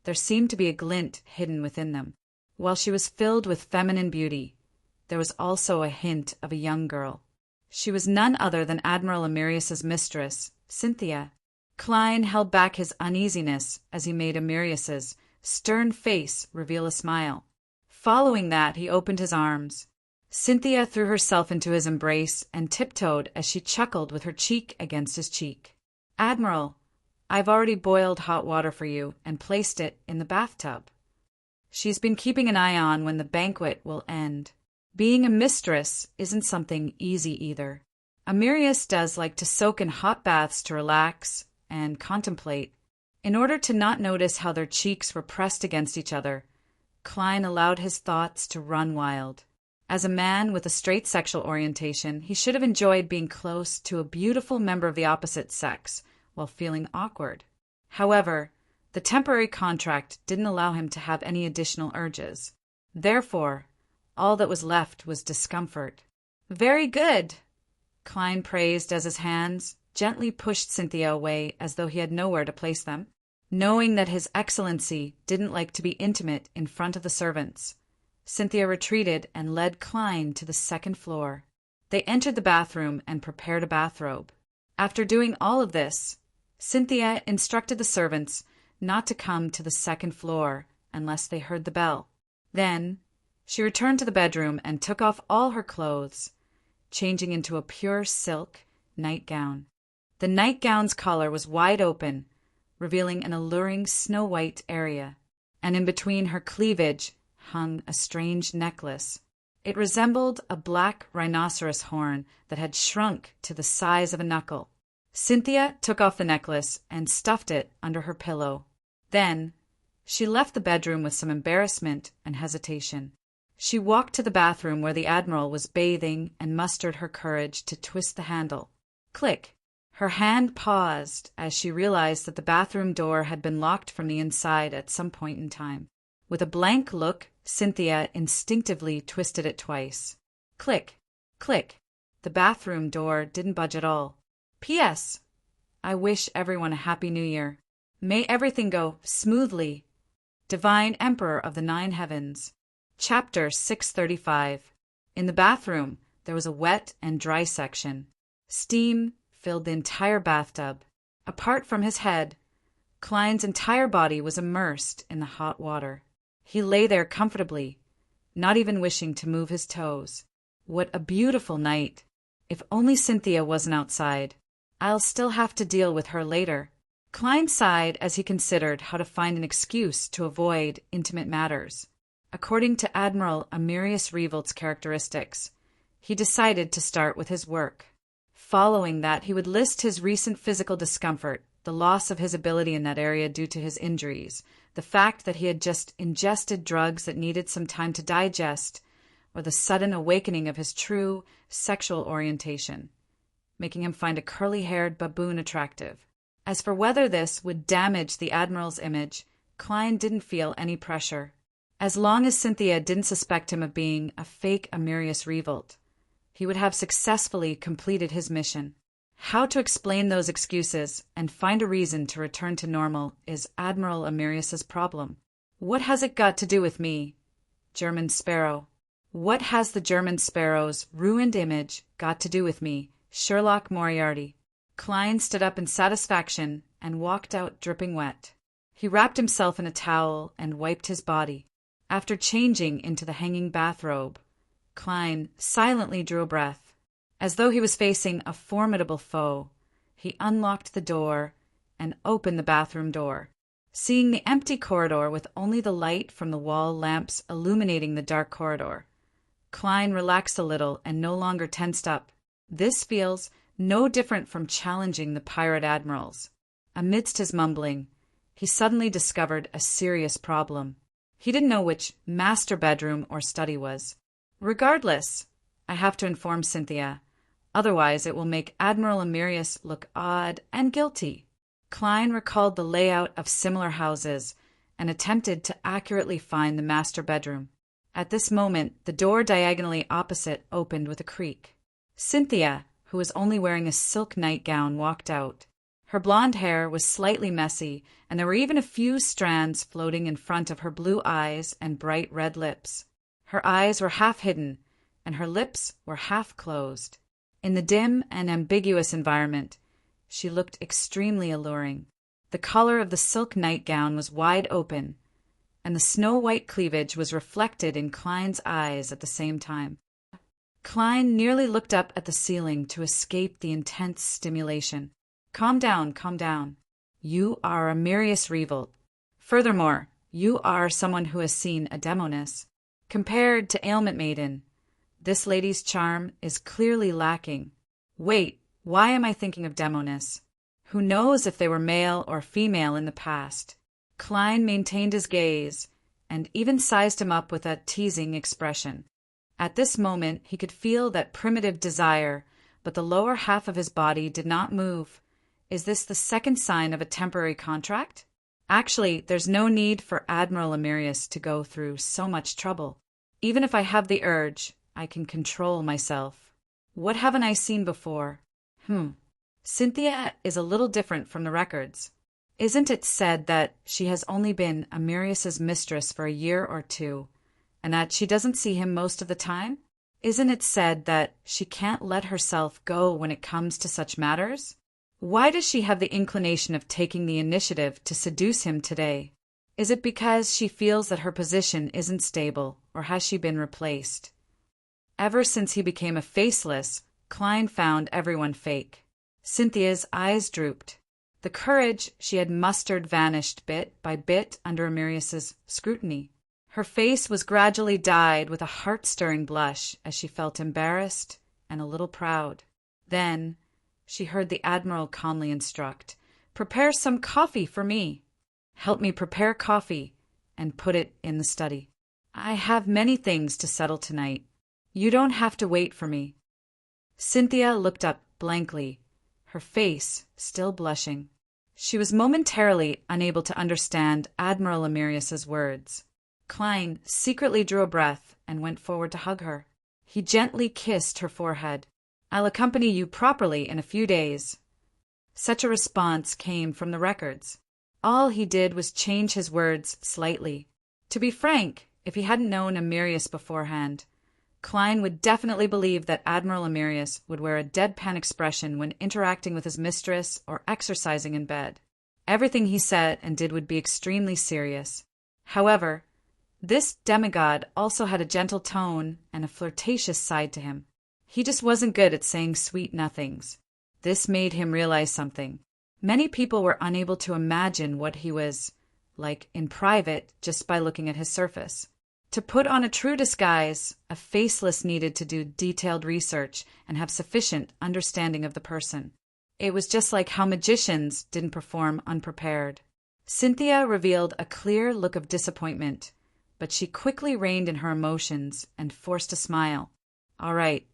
there seemed to be a glint hidden within them. While she was filled with feminine beauty, there was also a hint of a young girl. She was none other than Admiral Emerius's mistress, Cynthia. Klein held back his uneasiness as he made Emerius's stern face reveal a smile. Following that, he opened his arms. Cynthia threw herself into his embrace and tiptoed as she chuckled with her cheek against his cheek. "Admiral, I've already boiled hot water for you and placed it in the bathtub. She's been keeping an eye on when the banquet will end. Being a mistress isn't something easy either. Emerius does like to soak in hot baths to relax and contemplate." In order to not notice how their cheeks were pressed against each other, Klein allowed his thoughts to run wild. As a man with a straight sexual orientation, he should have enjoyed being close to a beautiful member of the opposite sex while feeling awkward. However, the temporary contract didn't allow him to have any additional urges. Therefore, all that was left was discomfort. "Very good," Klein praised as his hands gently pushed Cynthia away as though he had nowhere to place them. Knowing that His Excellency didn't like to be intimate in front of the servants, Cynthia retreated and led Klein to the second floor. They entered the bathroom and prepared a bathrobe. After doing all of this, Cynthia instructed the servants not to come to the second floor unless they heard the bell. Then she returned to the bedroom and took off all her clothes, changing into a pure silk nightgown. The nightgown's collar was wide open, revealing an alluring snow-white area, and in between her cleavage hung a strange necklace. It resembled a black rhinoceros horn that had shrunk to the size of a knuckle. Cynthia took off the necklace and stuffed it under her pillow. Then she left the bedroom with some embarrassment and hesitation. She walked to the bathroom where the Admiral was bathing and mustered her courage to twist the handle. Click! Her hand paused as she realized that the bathroom door had been locked from the inside at some point in time. With a blank look, Cynthia instinctively twisted it twice. Click! Click! The bathroom door didn't budge at all. P.S. I wish everyone a Happy New Year. May everything go smoothly. Divine Emperor of the Nine Heavens. Chapter 635. In the bathroom, there was a wet and dry section. Steam filled the entire bathtub. Apart from his head, Klein's entire body was immersed in the hot water. He lay there comfortably, not even wishing to move his toes. What a beautiful night. If only Cynthia wasn't outside. I'll still have to deal with her later. Klein sighed as he considered how to find an excuse to avoid intimate matters. According to Admiral Amirius Revolt's characteristics, he decided to start with his work. Following that, he would list his recent physical discomfort, the loss of his ability in that area due to his injuries, the fact that he had just ingested drugs that needed some time to digest, or the sudden awakening of his true sexual orientation, making him find a curly-haired baboon attractive. As for whether this would damage the Admiral's image, Klein didn't feel any pressure. As long as Cynthia didn't suspect him of being a fake Amirius Revolt, he would have successfully completed his mission. How to explain those excuses and find a reason to return to normal is Admiral Amirius's problem. What has it got to do with me, German Sparrow? What has the German Sparrow's ruined image got to do with me, Sherlock Moriarty? Klein stood up in satisfaction and walked out dripping wet. He wrapped himself in a towel and wiped his body. After changing into the hanging bathrobe, Klein silently drew a breath. As though he was facing a formidable foe, he unlocked the door and opened the bathroom door. Seeing the empty corridor with only the light from the wall lamps illuminating the dark corridor, Klein relaxed a little and no longer tensed up. This feels no different from challenging the pirate admirals. Amidst his mumbling, he suddenly discovered a serious problem. He didn't know which master bedroom or study was. Regardless, I have to inform Cynthia. Otherwise, it will make Admiral Amirius look odd and guilty. Klein recalled the layout of similar houses and attempted to accurately find the master bedroom. At this moment, the door diagonally opposite opened with a creak. Cynthia, who was only wearing a silk nightgown, walked out. Her blonde hair was slightly messy, and there were even a few strands floating in front of her blue eyes and bright red lips. Her eyes were half hidden, and her lips were half closed. In the dim and ambiguous environment, she looked extremely alluring. The collar of the silk nightgown was wide open, and the snow-white cleavage was reflected in Klein's eyes at the same time. Klein nearly looked up at the ceiling to escape the intense stimulation. Calm down, calm down. You are Amirius Revolt. Furthermore, you are someone who has seen a demoness. Compared to Ailment Maiden, this lady's charm is clearly lacking. Wait, why am I thinking of demoness? Who knows if they were male or female in the past? Klein maintained his gaze and even sized him up with a teasing expression. At this moment, he could feel that primitive desire, but the lower half of his body did not move. Is this the second sign of a temporary contract? Actually, there's no need for Admiral Amirius to go through so much trouble. Even if I have the urge, I can control myself. What haven't I seen before? Cynthia is a little different from the records. Isn't it said that she has only been Amirius's mistress for a year or two, and that she doesn't see him most of the time? Isn't it said that she can't let herself go when it comes to such matters? Why does she have the inclination of taking the initiative to seduce him today? Is it because she feels that her position isn't stable, or has she been replaced? Ever since he became a faceless, Klein found everyone fake. Cynthia's eyes drooped. The courage she had mustered vanished bit by bit under Amirius's scrutiny. Her face was gradually dyed with a heart-stirring blush as she felt embarrassed and a little proud. Then she heard the Admiral calmly instruct, "Prepare some coffee for me. Help me prepare coffee and put it in the study. I have many things to settle tonight. You don't have to wait for me." Cynthia looked up blankly, her face still blushing. She was momentarily unable to understand Admiral Amirius's words. Klein secretly drew a breath and went forward to hug her. He gently kissed her forehead. "I'll accompany you properly in a few days." Such a response came from the records. All he did was change his words slightly. To be frank, if he hadn't known Amirius beforehand, Klein would definitely believe that Admiral Amirius would wear a deadpan expression when interacting with his mistress or exercising in bed. Everything he said and did would be extremely serious. However, this demigod also had a gentle tone and a flirtatious side to him. He just wasn't good at saying sweet nothings. This made him realize something. Many people were unable to imagine what he was like in private just by looking at his surface. To put on a true disguise, a faceless needed to do detailed research and have sufficient understanding of the person. It was just like how magicians didn't perform unprepared. Cynthia revealed a clear look of disappointment, but she quickly reined in her emotions and forced a smile. "All right,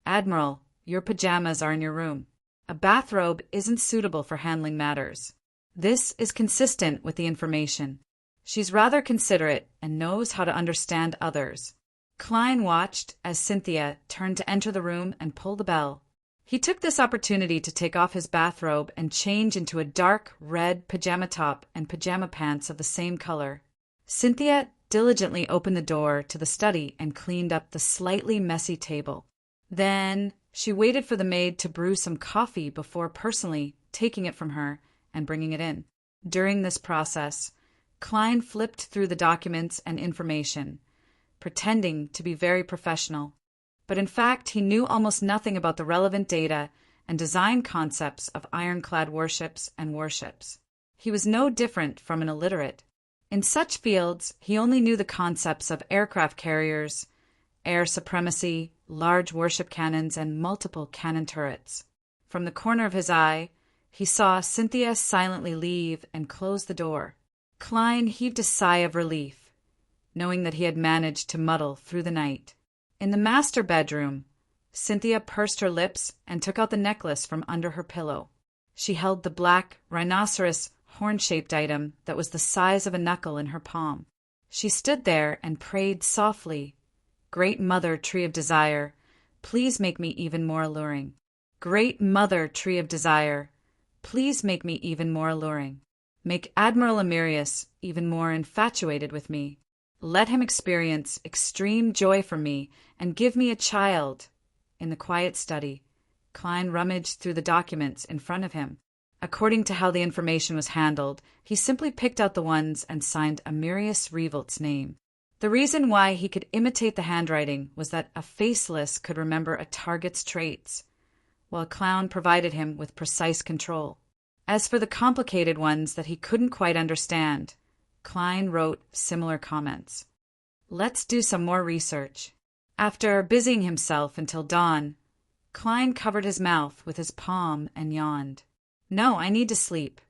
Admiral, your pajamas are in your room. A bathrobe isn't suitable for handling matters. This is consistent with the information. She's rather considerate and knows how to understand others." Klein watched as Cynthia turned to enter the room and pull the bell. He took this opportunity to take off his bathrobe and change into a dark red pajama top and pajama pants of the same color. Cynthia diligently opened the door to the study and cleaned up the slightly messy table. Then she waited for the maid to brew some coffee before personally taking it from her and bringing it in. During this process, Klein flipped through the documents and information, pretending to be very professional. But in fact, he knew almost nothing about the relevant data and design concepts of ironclad warships and warships. He was no different from an illiterate. In such fields, he only knew the concepts of aircraft carriers, air supremacy, large warship cannons, and multiple cannon turrets. From the corner of his eye, he saw Cynthia silently leave and close the door. Klein heaved a sigh of relief, knowing that he had managed to muddle through the night. In the master bedroom, Cynthia pursed her lips and took out the necklace from under her pillow. She held the black, rhinoceros, horn-shaped item that was the size of a knuckle in her palm. She stood there and prayed softly, "Great Mother Tree of Desire, please make me even more alluring. Great Mother Tree of Desire, please make me even more alluring. Make Admiral Amirius even more infatuated with me. Let him experience extreme joy from me and give me a child." In the quiet study, Klein rummaged through the documents in front of him. According to how the information was handled, he simply picked out the ones and signed Amirius Revolt's name. The reason why he could imitate the handwriting was that a faceless could remember a target's traits, while Clown provided him with precise control. As for the complicated ones that he couldn't quite understand, Klein wrote similar comments. "Let's do some more research." After busying himself until dawn, Klein covered his mouth with his palm and yawned. "No, I need to sleep.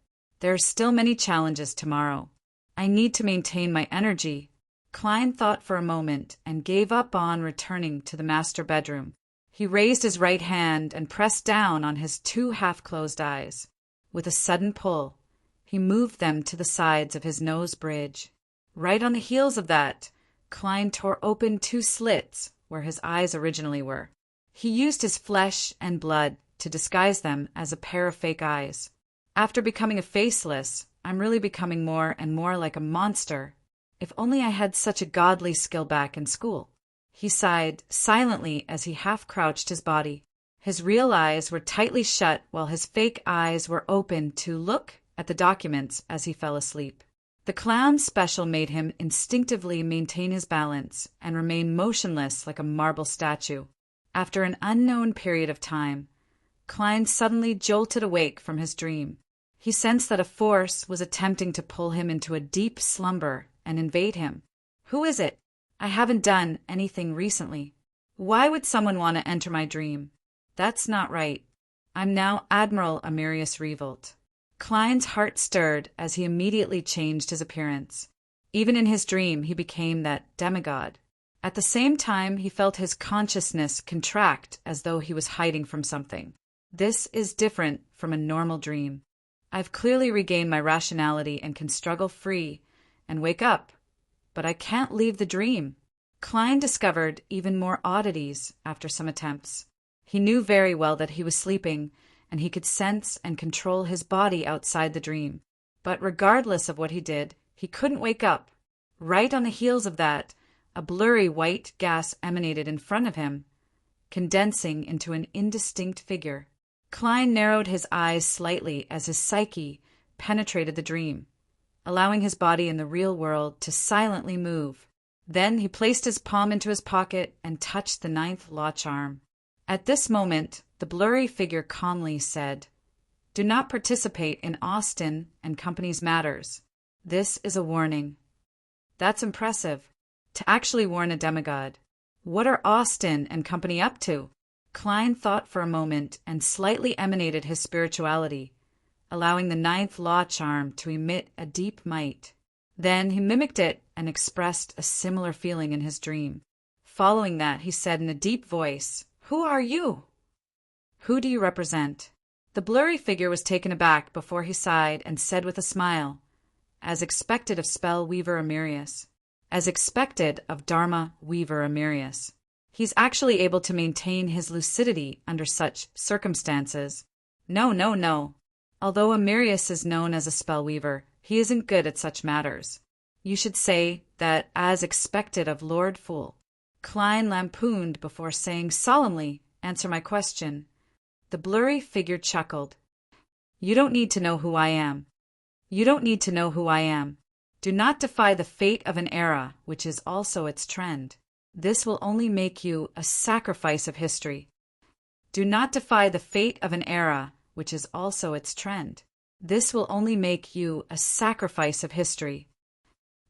There are still many challenges tomorrow. I need to maintain my energy." Klein thought for a moment and gave up on returning to the master bedroom. He raised his right hand and pressed down on his two half-closed eyes. With a sudden pull, he moved them to the sides of his nose bridge. Right on the heels of that, Klein tore open two slits where his eyes originally were. He used his flesh and blood to disguise them as a pair of fake eyes. After becoming a faceless, I'm really becoming more and more like a monster. If only I had such a godly skill back in school. He sighed silently as he half-crouched his body. His real eyes were tightly shut while his fake eyes were open to look at the documents as he fell asleep. The clown's special made him instinctively maintain his balance and remain motionless like a marble statue. After an unknown period of time, Klein suddenly jolted awake from his dream. He sensed that a force was attempting to pull him into a deep slumber and invade him. Who is it? I haven't done anything recently. Why would someone want to enter my dream? That's not right. I'm now Admiral Amirius Revolt. Klein's heart stirred as he immediately changed his appearance. Even in his dream, he became that demigod. At the same time, he felt his consciousness contract as though he was hiding from something. This is different from a normal dream. I've clearly regained my rationality and can struggle free and wake up, but I can't leave the dream. Klein discovered even more oddities after some attempts. He knew very well that he was sleeping, and he could sense and control his body outside the dream. But regardless of what he did, he couldn't wake up. Right on the heels of that, a blurry white gas emanated in front of him, condensing into an indistinct figure. Klein narrowed his eyes slightly as his psyche penetrated the dream, allowing his body in the real world to silently move. Then he placed his palm into his pocket and touched the 9th law charm. At this moment, the blurry figure calmly said, "Do not participate in Austin and Company's matters. This is a warning." That's impressive. To actually warn a demigod. What are Austin and Company up to? Klein thought for a moment and slightly emanated his spirituality, allowing the 9th law charm to emit a deep might. Then he mimicked it and expressed a similar feeling in his dream. Following that, he said in a deep voice, "Who are you? Who do you represent?" The blurry figure was taken aback before he sighed and said with a smile, "As expected of Spell Weaver Amirius. As expected of Dharma Weaver Amirius. He's actually able to maintain his lucidity under such circumstances. No. Although Amirius is known as a spell weaver, he isn't good at such matters. You should say that as expected of Lord Fool." Klein lampooned before saying solemnly, "Answer my question." The blurry figure chuckled. "You don't need to know who I am. You don't need to know who I am. Do not defy the fate of an era, which is also its trend. This will only make you a sacrifice of history. Do not defy the fate of an era, which is also its trend. This will only make you a sacrifice of history.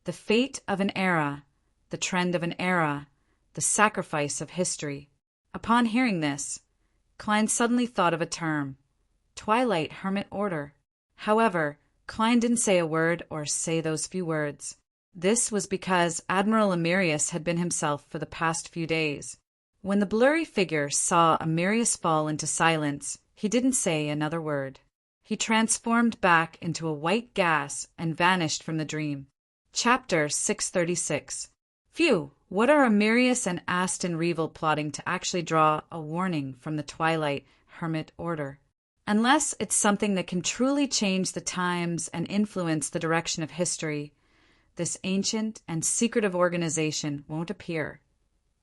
The fate of an era, the trend of an era, the sacrifice of history." Upon hearing this, Klein suddenly thought of a term, Twilight Hermit Order. However, Klein didn't say a word or say those few words. This was because Admiral Amirius had been himself for the past few days. When the blurry figure saw Amirius fall into silence, he didn't say another word. He transformed back into a white gas and vanished from the dream. Chapter 636. Phew! What are Amirius and Aston Revolt plotting to actually draw a warning from the Twilight Hermit Order? Unless it's something that can truly change the times and influence the direction of history, this ancient and secretive organization won't appear,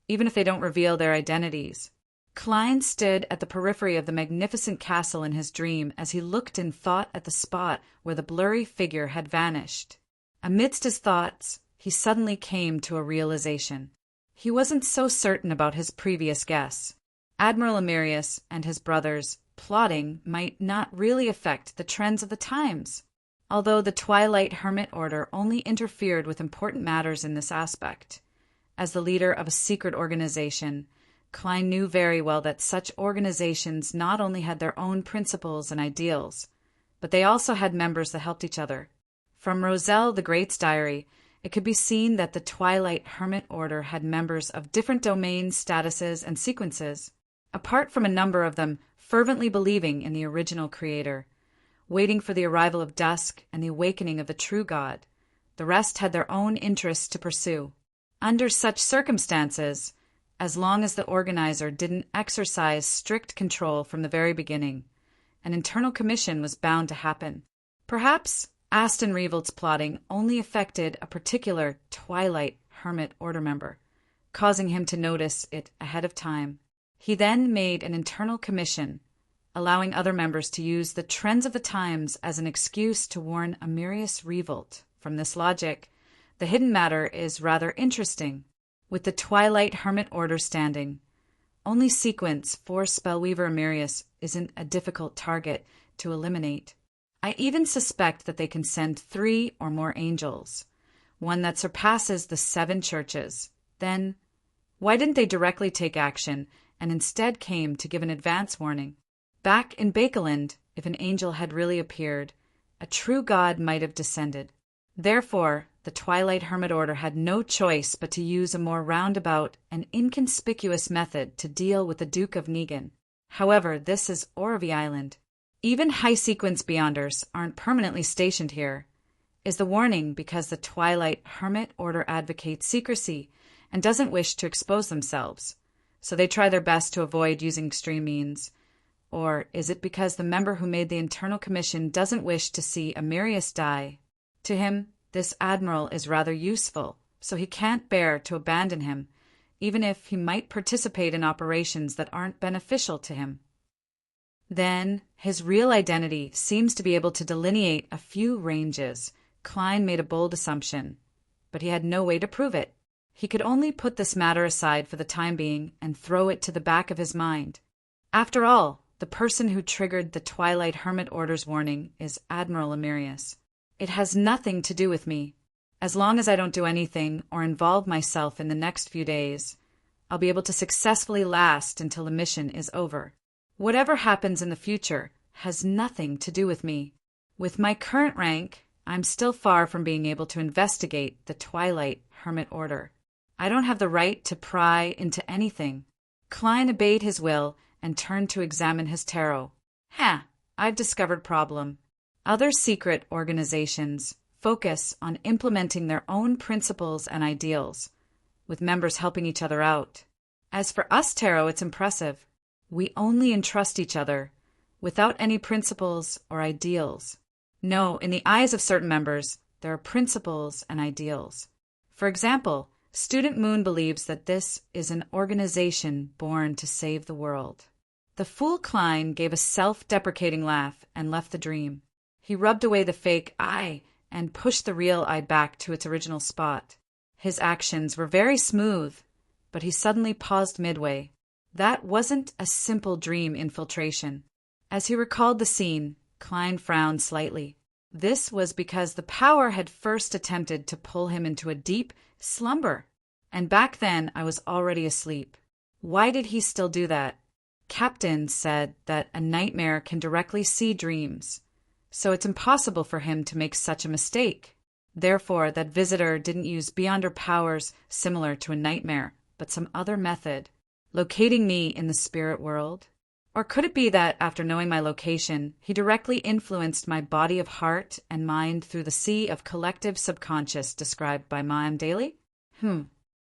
even if they don't reveal their identities. Klein stood at the periphery of the magnificent castle in his dream as he looked in thought at the spot where the blurry figure had vanished. Amidst his thoughts, he suddenly came to a realization. He wasn't so certain about his previous guess. Admiral Amirius and his brothers' plotting might not really affect the trends of the times, although the Twilight Hermit Order only interfered with important matters in this aspect. As the leader of a secret organization, Klein knew very well that such organizations not only had their own principles and ideals, but they also had members that helped each other. From Roselle the Great's diary, it could be seen that the Twilight Hermit Order had members of different domains, statuses, and sequences, apart from a number of them fervently believing in the original creator, waiting for the arrival of dusk and the awakening of the true God. The rest had their own interests to pursue. Under such circumstances, as long as the organizer didn't exercise strict control from the very beginning, an internal commission was bound to happen. Perhaps Aston Revolt's plotting only affected a particular Twilight Hermit Order member, causing him to notice it ahead of time. He then made an internal commission, allowing other members to use the trends of the times as an excuse to warn Amirius Revolt. From this logic, the hidden matter is rather interesting. With the Twilight Hermit Order standing, only sequence for Spellweaver Amirius isn't a difficult target to eliminate. I even suspect that they can send 3 or more angels, one that surpasses the 7 churches. Then, why didn't they directly take action and instead came to give an advance warning? Back in Bakeland, if an angel had really appeared, a true god might have descended. Therefore, the Twilight Hermit Order had no choice but to use a more roundabout and inconspicuous method to deal with the Duke of Negan. However, this is Orvie Island. Even high-sequence Beyonders aren't permanently stationed here. Is the warning because the Twilight Hermit Order advocates secrecy and doesn't wish to expose themselves, so they try their best to avoid using extreme means? Or is it because the member who made the internal commission doesn't wish to see Amirius die? To him, this admiral is rather useful, so he can't bear to abandon him, even if he might participate in operations that aren't beneficial to him. Then, his real identity seems to be able to delineate a few ranges. Klein made a bold assumption, but he had no way to prove it. He could only put this matter aside for the time being and throw it to the back of his mind. After all, the person who triggered the Twilight Hermit Order's warning is Admiral Amirius. It has nothing to do with me. As long as I don't do anything or involve myself in the next few days, I'll be able to successfully last until the mission is over. Whatever happens in the future has nothing to do with me. With my current rank, I'm still far from being able to investigate the Twilight Hermit Order. I don't have the right to pry into anything. Klein obeyed his will and turned to examine his tarot. I've discovered problem. Other secret organizations focus on implementing their own principles and ideals, with members helping each other out. As for us, Tarot, it's impressive. We only entrust each other, without any principles or ideals. No, in the eyes of certain members, there are principles and ideals. For example, Student Moon believes that this is an organization born to save the world. The fool Klein gave a self-deprecating laugh and left the dream. He rubbed away the fake I and pushed the real I back to its original spot. His actions were very smooth, but he suddenly paused midway. That wasn't a simple dream infiltration. As he recalled the scene, Klein frowned slightly. This was because the power had first attempted to pull him into a deep slumber, and back then I was already asleep. Why did he still do that? Captain said that a nightmare can directly see dreams, so it's impossible for him to make such a mistake. Therefore, that visitor didn't use Beyonder powers similar to a nightmare, but some other method, locating me in the spirit world? Or could it be that, after knowing my location, he directly influenced my body of heart and mind through the sea of collective subconscious described by Mayim Daly?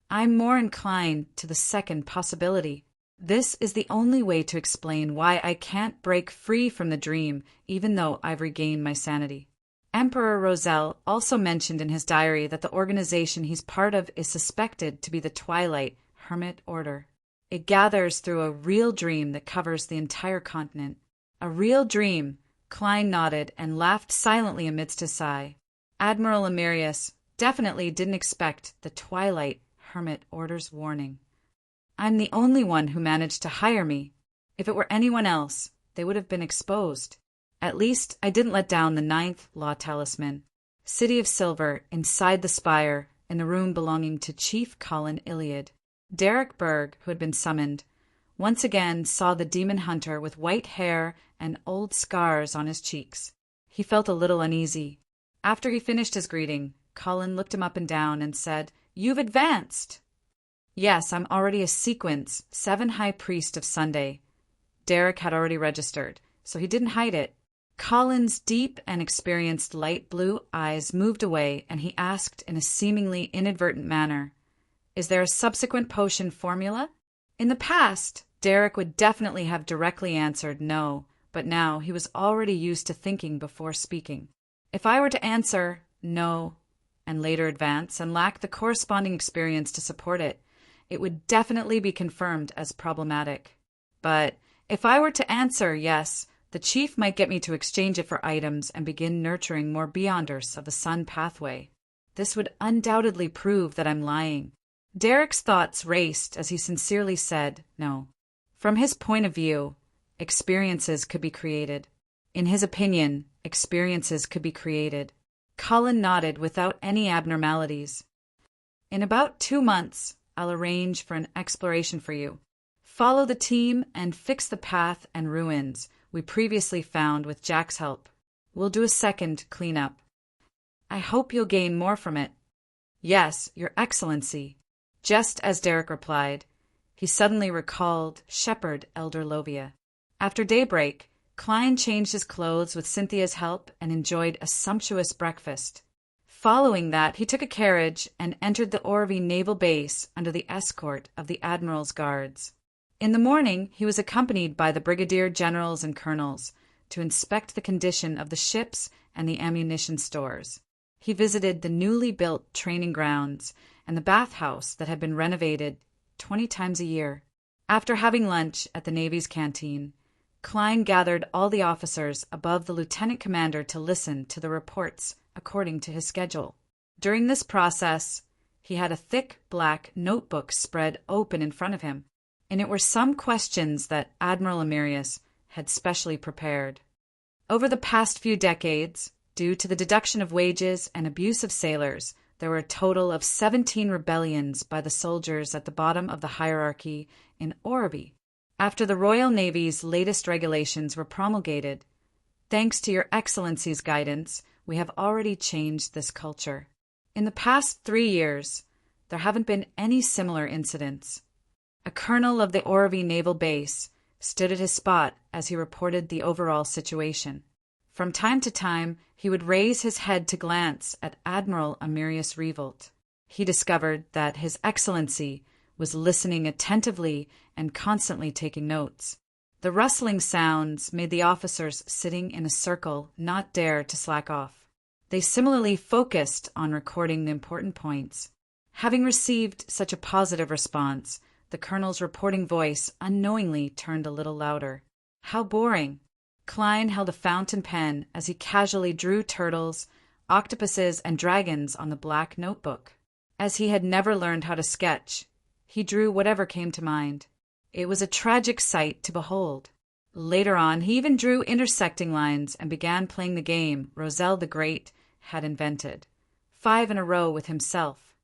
I'm more inclined to the second possibility. This is the only way to explain why I can't break free from the dream, even though I've regained my sanity. Emperor Roselle also mentioned in his diary that the organization he's part of is suspected to be the Twilight Hermit Order. It gathers through a real dream that covers the entire continent. A real dream, Klein nodded and laughed silently amidst a sigh. Admiral Amirius definitely didn't expect the Twilight Hermit Order's warning. I'm the only one who managed to hire me. If it were anyone else, they would have been exposed. At least I didn't let down the 9th Law Talisman. City of Silver, inside the spire, in the room belonging to Chief Colin Iliad. Derek Berg, who had been summoned, once again saw the demon hunter with white hair and old scars on his cheeks. He felt a little uneasy. After he finished his greeting, Colin looked him up and down and said, "You've advanced." "Yes, I'm already a sequence, 7 High Priest of Sunday." Derek had already registered, so he didn't hide it. Colin's deep and experienced light blue eyes moved away, and he asked in a seemingly inadvertent manner, "Is there a subsequent potion formula?" In the past, Derek would definitely have directly answered no, but now he was already used to thinking before speaking. If I were to answer no and later advance and lack the corresponding experience to support it, it would definitely be confirmed as problematic. But if I were to answer yes, the chief might get me to exchange it for items and begin nurturing more Beyonders of the Sun pathway. This would undoubtedly prove that I'm lying. Derek's thoughts raced as he sincerely said no. From his point of view, experiences could be created. In his opinion, experiences could be created. Colin nodded without any abnormalities. In about 2 months, I'll arrange for an exploration for you. Follow the team and fix the path and ruins we previously found with Jack's help. We'll do a second cleanup. I hope you'll gain more from it. Yes, Your Excellency. Just as Derek replied, he suddenly recalled Shepherd Elder Lovia. After daybreak, Klein changed his clothes with Cynthia's help and enjoyed a sumptuous breakfast. Following that, he took a carriage and entered the Orvie Naval Base under the escort of the Admiral's guards. In the morning, he was accompanied by the brigadier generals and colonels to inspect the condition of the ships and the ammunition stores. He visited the newly built training grounds and the bathhouse that had been renovated 20 times a year. After having lunch at the Navy's canteen, Klein gathered all the officers above the lieutenant commander to listen to the reports according to his schedule. During this process, he had a thick black notebook spread open in front of him. In it were some questions that Admiral Amirius had specially prepared. Over the past few decades, due to the deduction of wages and abuse of sailors, there were a total of 17 rebellions by the soldiers at the bottom of the hierarchy in Orvie. After the Royal Navy's latest regulations were promulgated, thanks to Your Excellency's guidance, we have already changed this culture. In the past 3 years, there haven't been any similar incidents. A colonel of the Orvie Naval Base stood at his spot as he reported the overall situation. From time to time, he would raise his head to glance at Admiral Amirius Revolt. He discovered that His Excellency was listening attentively and constantly taking notes. The rustling sounds made the officers sitting in a circle not dare to slack off. They similarly focused on recording the important points. Having received such a positive response, the colonel's reporting voice unknowingly turned a little louder. How boring! Klein held a fountain pen as he casually drew turtles, octopuses, and dragons on the black notebook. As he had never learned how to sketch, he drew whatever came to mind. It was a tragic sight to behold. Later on, he even drew intersecting lines and began playing the game Roselle the Great had invented, 5 in a row with himself.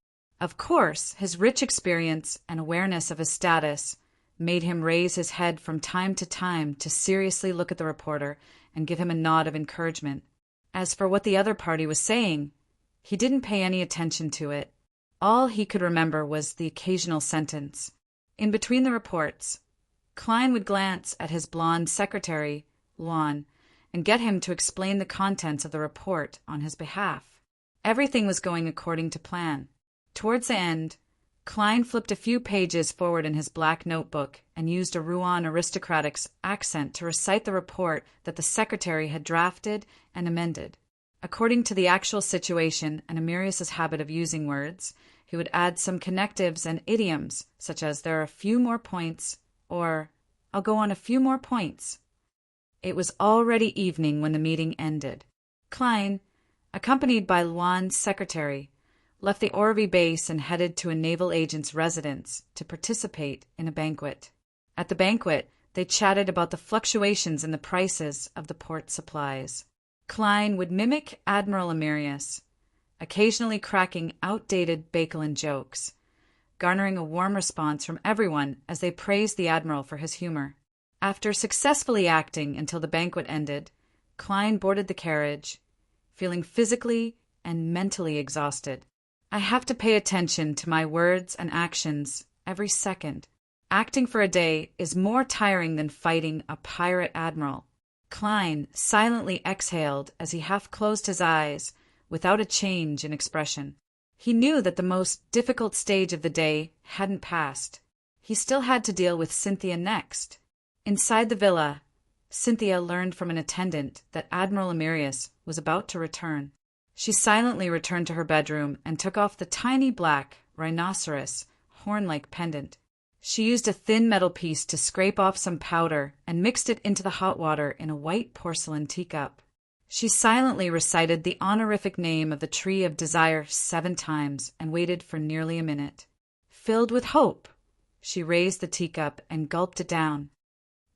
Of course, his rich experience and awareness of his status made him raise his head from time to seriously look at the reporter and give him a nod of encouragement. As for what the other party was saying, he didn't pay any attention to it. All he could remember was the occasional sentence. In between the reports, Klein would glance at his blonde secretary, Luan, and get him to explain the contents of the report on his behalf. Everything was going according to plan. Towards the end, Klein flipped a few pages forward in his black notebook and used a Rouen aristocratic's accent to recite the report that the secretary had drafted and amended. According to the actual situation and Amirius's habit of using words, he would add some connectives and idioms, such as "there are a few more points" or "I'll go on a few more points." It was already evening when the meeting ended. Klein, accompanied by Luan's secretary, left the Orvie base and headed to a naval agent's residence to participate in a banquet. At the banquet, they chatted about the fluctuations in the prices of the port supplies. Klein would mimic Admiral Amirius, occasionally cracking outdated Bakelin jokes, garnering a warm response from everyone as they praised the Admiral for his humor. After successfully acting until the banquet ended, Klein boarded the carriage, feeling physically and mentally exhausted. I have to pay attention to my words and actions every second. Acting for a day is more tiring than fighting a pirate admiral. Klein silently exhaled as he half closed his eyes without a change in expression. He knew that the most difficult stage of the day hadn't passed. He still had to deal with Cynthia next. Inside the villa, Cynthia learned from an attendant that Admiral Amirius was about to return. She silently returned to her bedroom and took off the tiny black rhinoceros horn-like pendant. She used a thin metal piece to scrape off some powder and mixed it into the hot water in a white porcelain teacup. She silently recited the honorific name of the Tree of Desire 7 times and waited for nearly a minute. Filled with hope, She raised the teacup and gulped it down.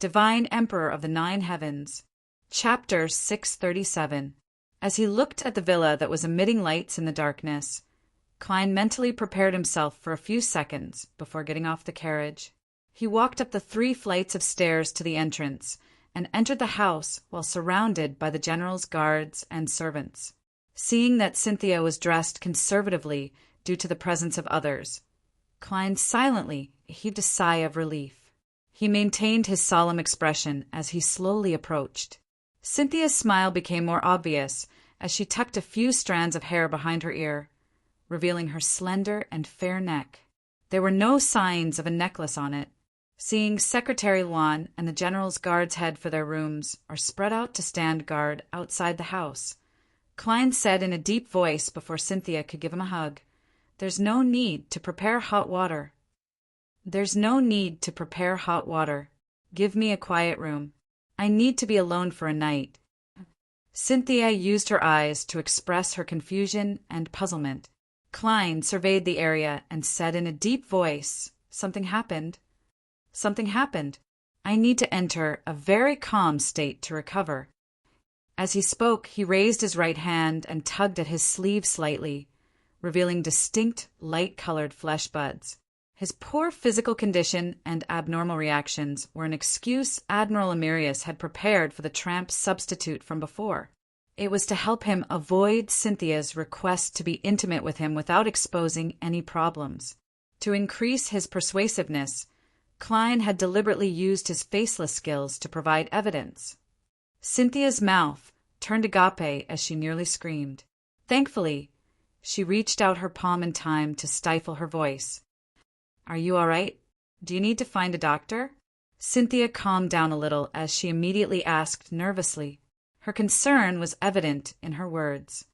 Divine Emperor of the Nine Heavens. Chapter 637. As he looked at the villa that was emitting lights in the darkness, Klein mentally prepared himself for a few seconds before getting off the carriage. He walked up the 3 flights of stairs to the entrance and entered the house while surrounded by the general's guards and servants. Seeing that Cynthia was dressed conservatively due to the presence of others, Klein silently heaved a sigh of relief. He maintained his solemn expression as he slowly approached. Cynthia's smile became more obvious as she tucked a few strands of hair behind her ear, revealing her slender and fair neck. There were no signs of a necklace on it. Seeing Secretary Juan and the general's guards head for their rooms or spread out to stand guard outside the house, Klein said in a deep voice before Cynthia could give him a hug, "There's no need to prepare hot water. There's no need to prepare hot water. Give me a quiet room. I need to be alone for a night." Cynthia used her eyes to express her confusion and puzzlement. Klein surveyed the area and said in a deep voice, "Something happened. Something happened. I need to enter a very calm state to recover." As he spoke, he raised his right hand and tugged at his sleeve slightly, revealing distinct, light-colored flesh buds. His poor physical condition and abnormal reactions were an excuse Admiral Emerius had prepared for the tramp substitute from before. It was to help him avoid Cynthia's request to be intimate with him without exposing any problems. To increase his persuasiveness, Klein had deliberately used his faceless skills to provide evidence. Cynthia's mouth turned agape as she nearly screamed. Thankfully, she reached out her palm in time to stifle her voice. "Are you all right? Do you need to find a doctor?" Cynthia calmed down a little as she immediately asked nervously. Her concern was evident in her words.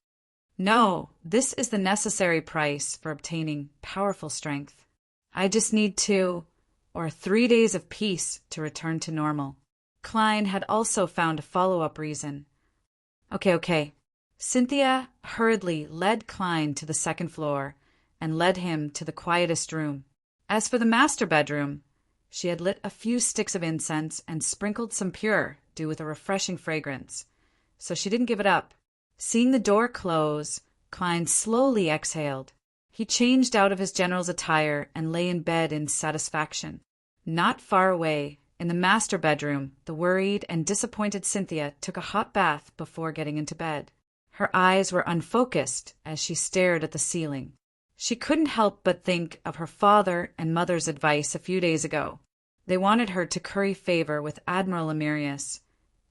"No, this is the necessary price for obtaining powerful strength. I just need 2 or 3 days of peace to return to normal." Klein had also found a follow-up reason. Okay. Cynthia hurriedly led Klein to the second floor and led him to the quietest room. As for the master bedroom, she had lit a few sticks of incense and sprinkled some pure dew with a refreshing fragrance, so she didn't give it up. Seeing the door close, Klein slowly exhaled. He changed out of his general's attire and lay in bed in satisfaction. Not far away, in the master bedroom, the worried and disappointed Cynthia took a hot bath before getting into bed. Her eyes were unfocused as she stared at the ceiling. She couldn't help but think of her father and mother's advice a few days ago. They wanted her to curry favor with Admiral Emerius,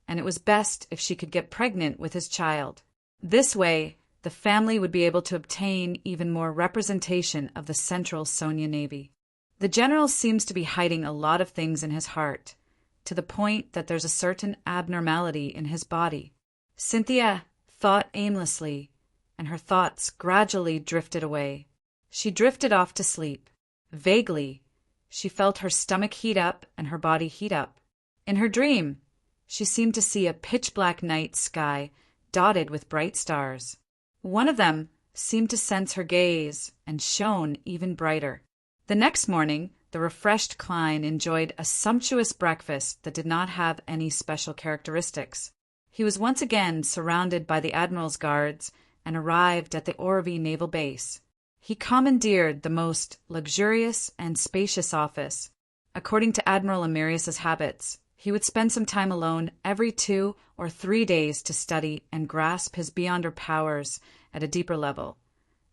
and it was best if she could get pregnant with his child. This way, the family would be able to obtain even more representation of the Central Sonia Navy. The general seems to be hiding a lot of things in his heart, to the point that there's a certain abnormality in his body. Cynthia thought aimlessly, and her thoughts gradually drifted away. She drifted off to sleep. Vaguely, she felt her stomach heat up and her body heat up. In her dream, she seemed to see a pitch-black night sky dotted with bright stars. One of them seemed to sense her gaze and shone even brighter. The next morning, the refreshed Klein enjoyed a sumptuous breakfast that did not have any special characteristics. He was once again surrounded by the Admiral's guards and arrived at the Orvie Naval Base. He commandeered the most luxurious and spacious office. According to Admiral Emerius's habits, he would spend some time alone every 2 or 3 days to study and grasp his beyonder powers at a deeper level,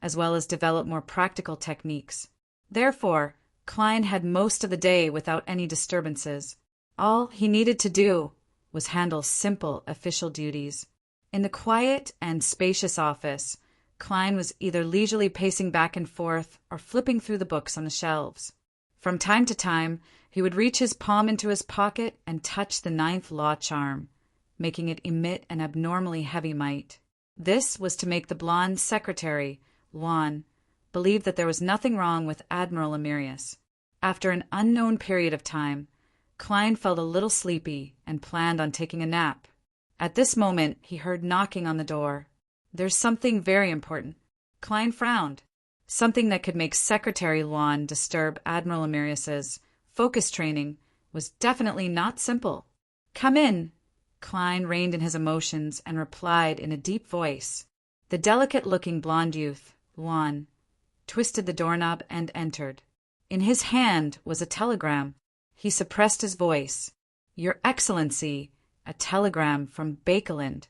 as well as develop more practical techniques. Therefore, Klein had most of the day without any disturbances. All he needed to do was handle simple official duties. In the quiet and spacious office, Klein was either leisurely pacing back and forth or flipping through the books on the shelves. From time to time, he would reach his palm into his pocket and touch the 9th law charm, making it emit an abnormally heavy might. This was to make the blonde secretary, Juan, believe that there was nothing wrong with Admiral Emerius. After an unknown period of time, Klein felt a little sleepy and planned on taking a nap. At this moment, he heard knocking on the door. "There's something very important." Klein frowned. Something that could make Secretary Luan disturb Admiral Amirius's focus training was definitely not simple. "Come in." Klein reined in his emotions and replied in a deep voice. The delicate-looking blonde youth, Luan, twisted the doorknob and entered. In his hand was a telegram. He suppressed his voice. "Your Excellency, a telegram from Bakeland.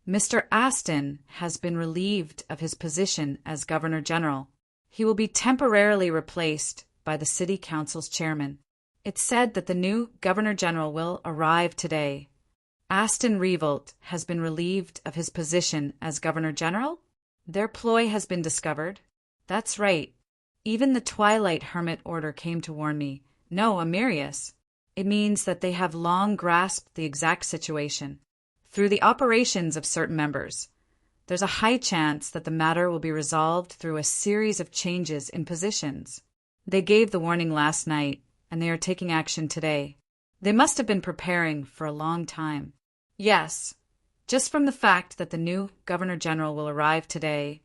Mr. Aston has been relieved of his position as Governor General. He will be temporarily replaced by the City Council's chairman. It said that the new Governor General will arrive today. Aston Revolt has been relieved of his position as Governor General? Their ploy has been discovered. That's right. Even the Twilight Hermit Order came to warn me. No, Amirius. It means that they have long grasped the exact situation. Through the operations of certain members, there's a high chance that the matter will be resolved through a series of changes in positions. They gave the warning last night, and they are taking action today. They must have been preparing for a long time. Yes, just from the fact that the new Governor General will arrive today,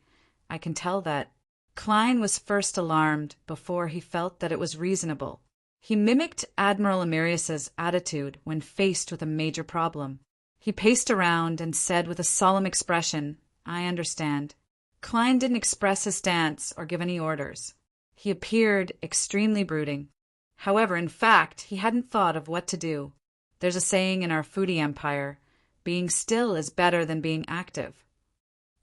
I can tell that." Klein was first alarmed before he felt that it was reasonable. He mimicked Admiral Amirius's attitude when faced with a major problem. He paced around and said with a solemn expression, "I understand." Klein didn't express his stance or give any orders. He appeared extremely brooding. However, in fact, he hadn't thought of what to do. There's a saying in our foodie empire, being still is better than being active.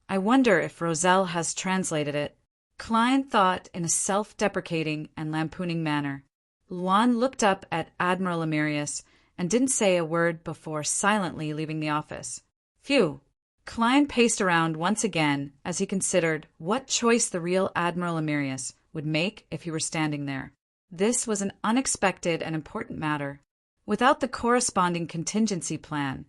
I wonder if Roselle has translated it. Klein thought in a self-deprecating and lampooning manner. Luan looked up at Admiral Amirius and didn't say a word before silently leaving the office. Phew! Klein paced around once again as he considered what choice the real Admiral Amirius would make if he were standing there. This was an unexpected and important matter. Without the corresponding contingency plan,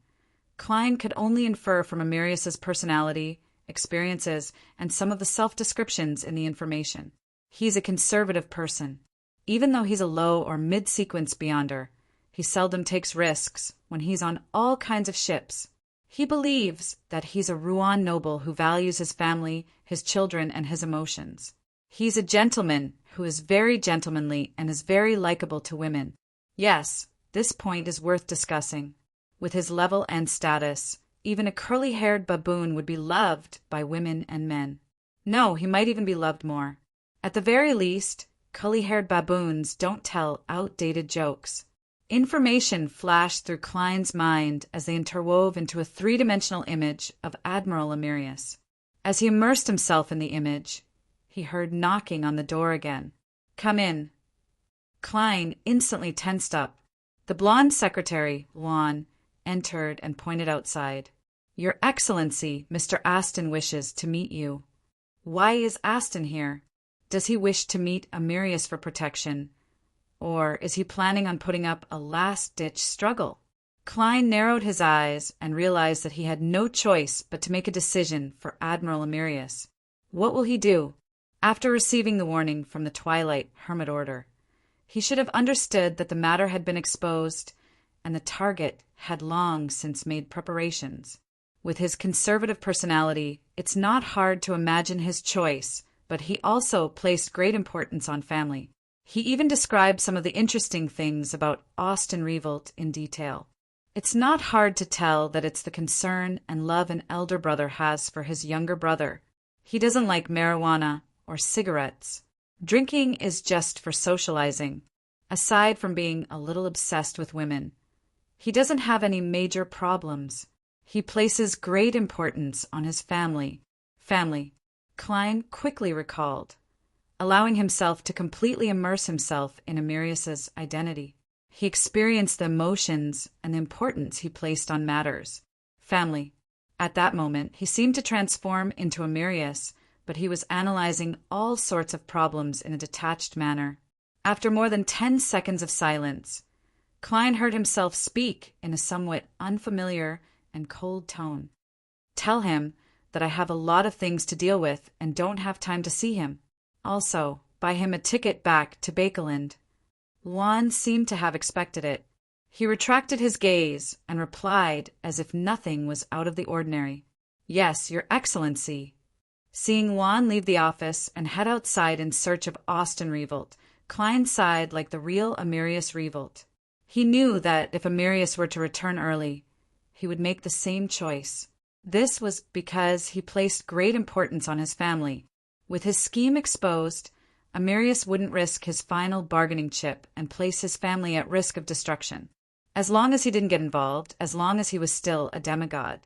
Klein could only infer from Amirius's personality, experiences, and some of the self-descriptions in the information. He's a conservative person. Even though he's a low or mid-sequence beyonder, he seldom takes risks when he's on all kinds of ships. He believes that he's a Rouen noble who values his family, his children, and his emotions. He's a gentleman who is very gentlemanly and is very likable to women. Yes, this point is worth discussing. With his level and status, even a curly-haired baboon would be loved by women and men. No, he might even be loved more. At the very least, curly-haired baboons don't tell outdated jokes. Information flashed through Klein's mind as they interwove into a three-dimensional image of Admiral Amirius. As he immersed himself in the image, he heard knocking on the door again. "Come in." Klein instantly tensed up. The blonde secretary, Luan, entered and pointed outside. "Your Excellency, Mr. Aston wishes to meet you." Why is Aston here? Does he wish to meet Amirius for protection? Or is he planning on putting up a last-ditch struggle? Klein narrowed his eyes and realized that he had no choice but to make a decision for Admiral Amirius. What will he do? After receiving the warning from the Twilight Hermit Order, he should have understood that the matter had been exposed, and the target had long since made preparations. With his conservative personality, it's not hard to imagine his choice, but he also placed great importance on family. He even described some of the interesting things about Aston Revolt in detail. It's not hard to tell that it's the concern and love an elder brother has for his younger brother. He doesn't like marijuana or cigarettes. Drinking is just for socializing. Aside from being a little obsessed with women, he doesn't have any major problems. He places great importance on his family. Family, Klein quickly recalled, allowing himself to completely immerse himself in Amirius's identity. He experienced the emotions and the importance he placed on matters. Family. At that moment, he seemed to transform into Amirius, but he was analyzing all sorts of problems in a detached manner. After more than 10 seconds of silence, Klein heard himself speak in a somewhat unfamiliar and cold tone. "Tell him that I have a lot of things to deal with and don't have time to see him. Also, buy him a ticket back to Bakeland." Luan seemed to have expected it. He retracted his gaze and replied as if nothing was out of the ordinary. "Yes, Your Excellency." Seeing Juan leave the office and head outside in search of Austin Revolt, Klein sighed like the real Amirius Revolt. He knew that if Amirius were to return early, he would make the same choice. This was because he placed great importance on his family. With his scheme exposed, Amirius wouldn't risk his final bargaining chip and place his family at risk of destruction. As long as he didn't get involved, as long as he was still a demigod,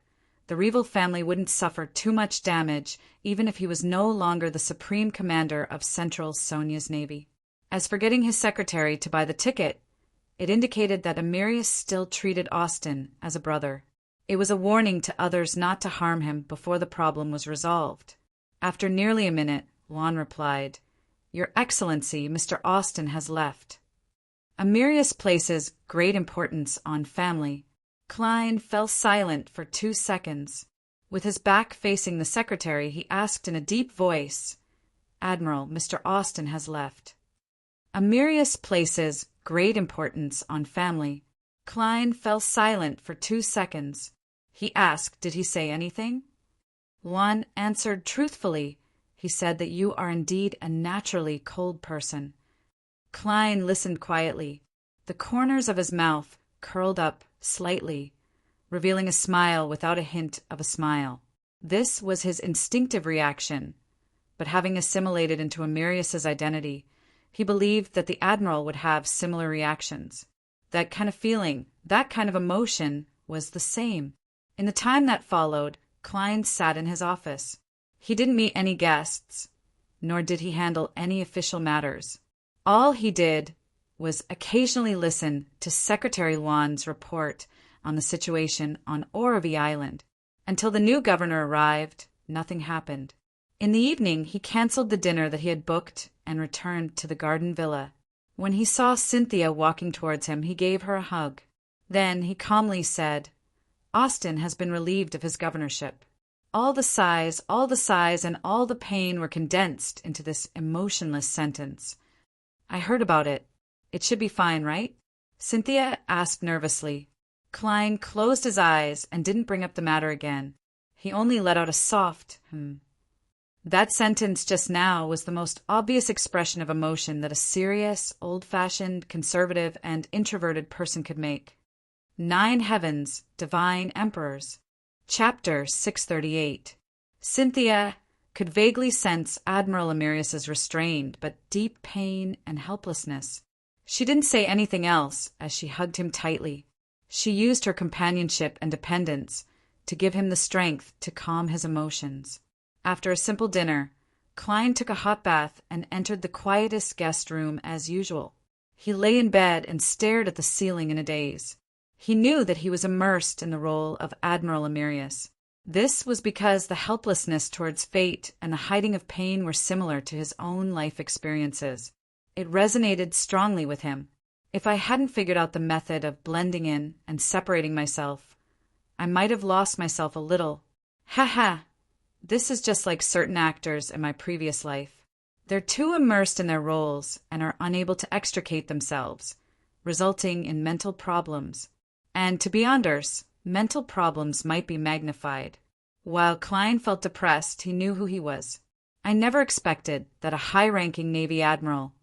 the Revolt family wouldn't suffer too much damage even if he was no longer the supreme commander of Central Sonia's navy. As for getting his secretary to buy the ticket, it indicated that Amirius still treated Austin as a brother. It was a warning to others not to harm him before the problem was resolved. After nearly a minute, Juan replied, "Your Excellency, Mr. Austin has left." Amirius places great importance on family. Klein fell silent for 2 seconds. With his back facing the secretary, he asked in a deep voice, "Admiral, Mr. Austin has left." Amirius places great importance on family. Klein fell silent for 2 seconds. He asked, "Did he say anything?" Juan answered truthfully. He said that you are indeed a naturally cold person. Klein listened quietly. The corners of his mouth curled up slightly, revealing a smile without a hint of a smile. This was his instinctive reaction, but having assimilated into Amirius's identity, he believed that the Admiral would have similar reactions. That kind of feeling, that kind of emotion, was the same. In the time that followed, Klein sat in his office. He didn't meet any guests, nor did he handle any official matters. All he did was occasionally listen to Secretary Juan's report on the situation on Oravi Island. Until the new governor arrived, nothing happened. In the evening, he canceled the dinner that he had booked and returned to the garden villa. When he saw Cynthia walking towards him, he gave her a hug. Then he calmly said, "Austin has been relieved of his governorship." All the sighs, and all the pain were condensed into this emotionless sentence. "I heard about it. It should be fine, right?" Cynthia asked nervously. Klein closed his eyes and didn't bring up the matter again. He only let out a soft That sentence just now was the most obvious expression of emotion that a serious, old-fashioned, conservative, and introverted person could make. 9 Heavens, Divine Emperors. Chapter 638. Cynthia could vaguely sense Admiral Amirius's restrained but deep pain and helplessness. She didn't say anything else as she hugged him tightly. She used her companionship and dependence to give him the strength to calm his emotions. After a simple dinner, Klein took a hot bath and entered the quietest guest room as usual. He lay in bed and stared at the ceiling in a daze. He knew that he was immersed in the role of Admiral Amirius. This was because the helplessness towards fate and the hiding of pain were similar to his own life experiences. It resonated strongly with him. If I hadn't figured out the method of blending in and separating myself, I might have lost myself a little. Ha! This is just like certain actors in my previous life. They're too immersed in their roles and are unable to extricate themselves, resulting in mental problems. And to be honest, mental problems might be magnified. While Klein felt depressed, he knew who he was. I never expected that a high-ranking Navy admiral,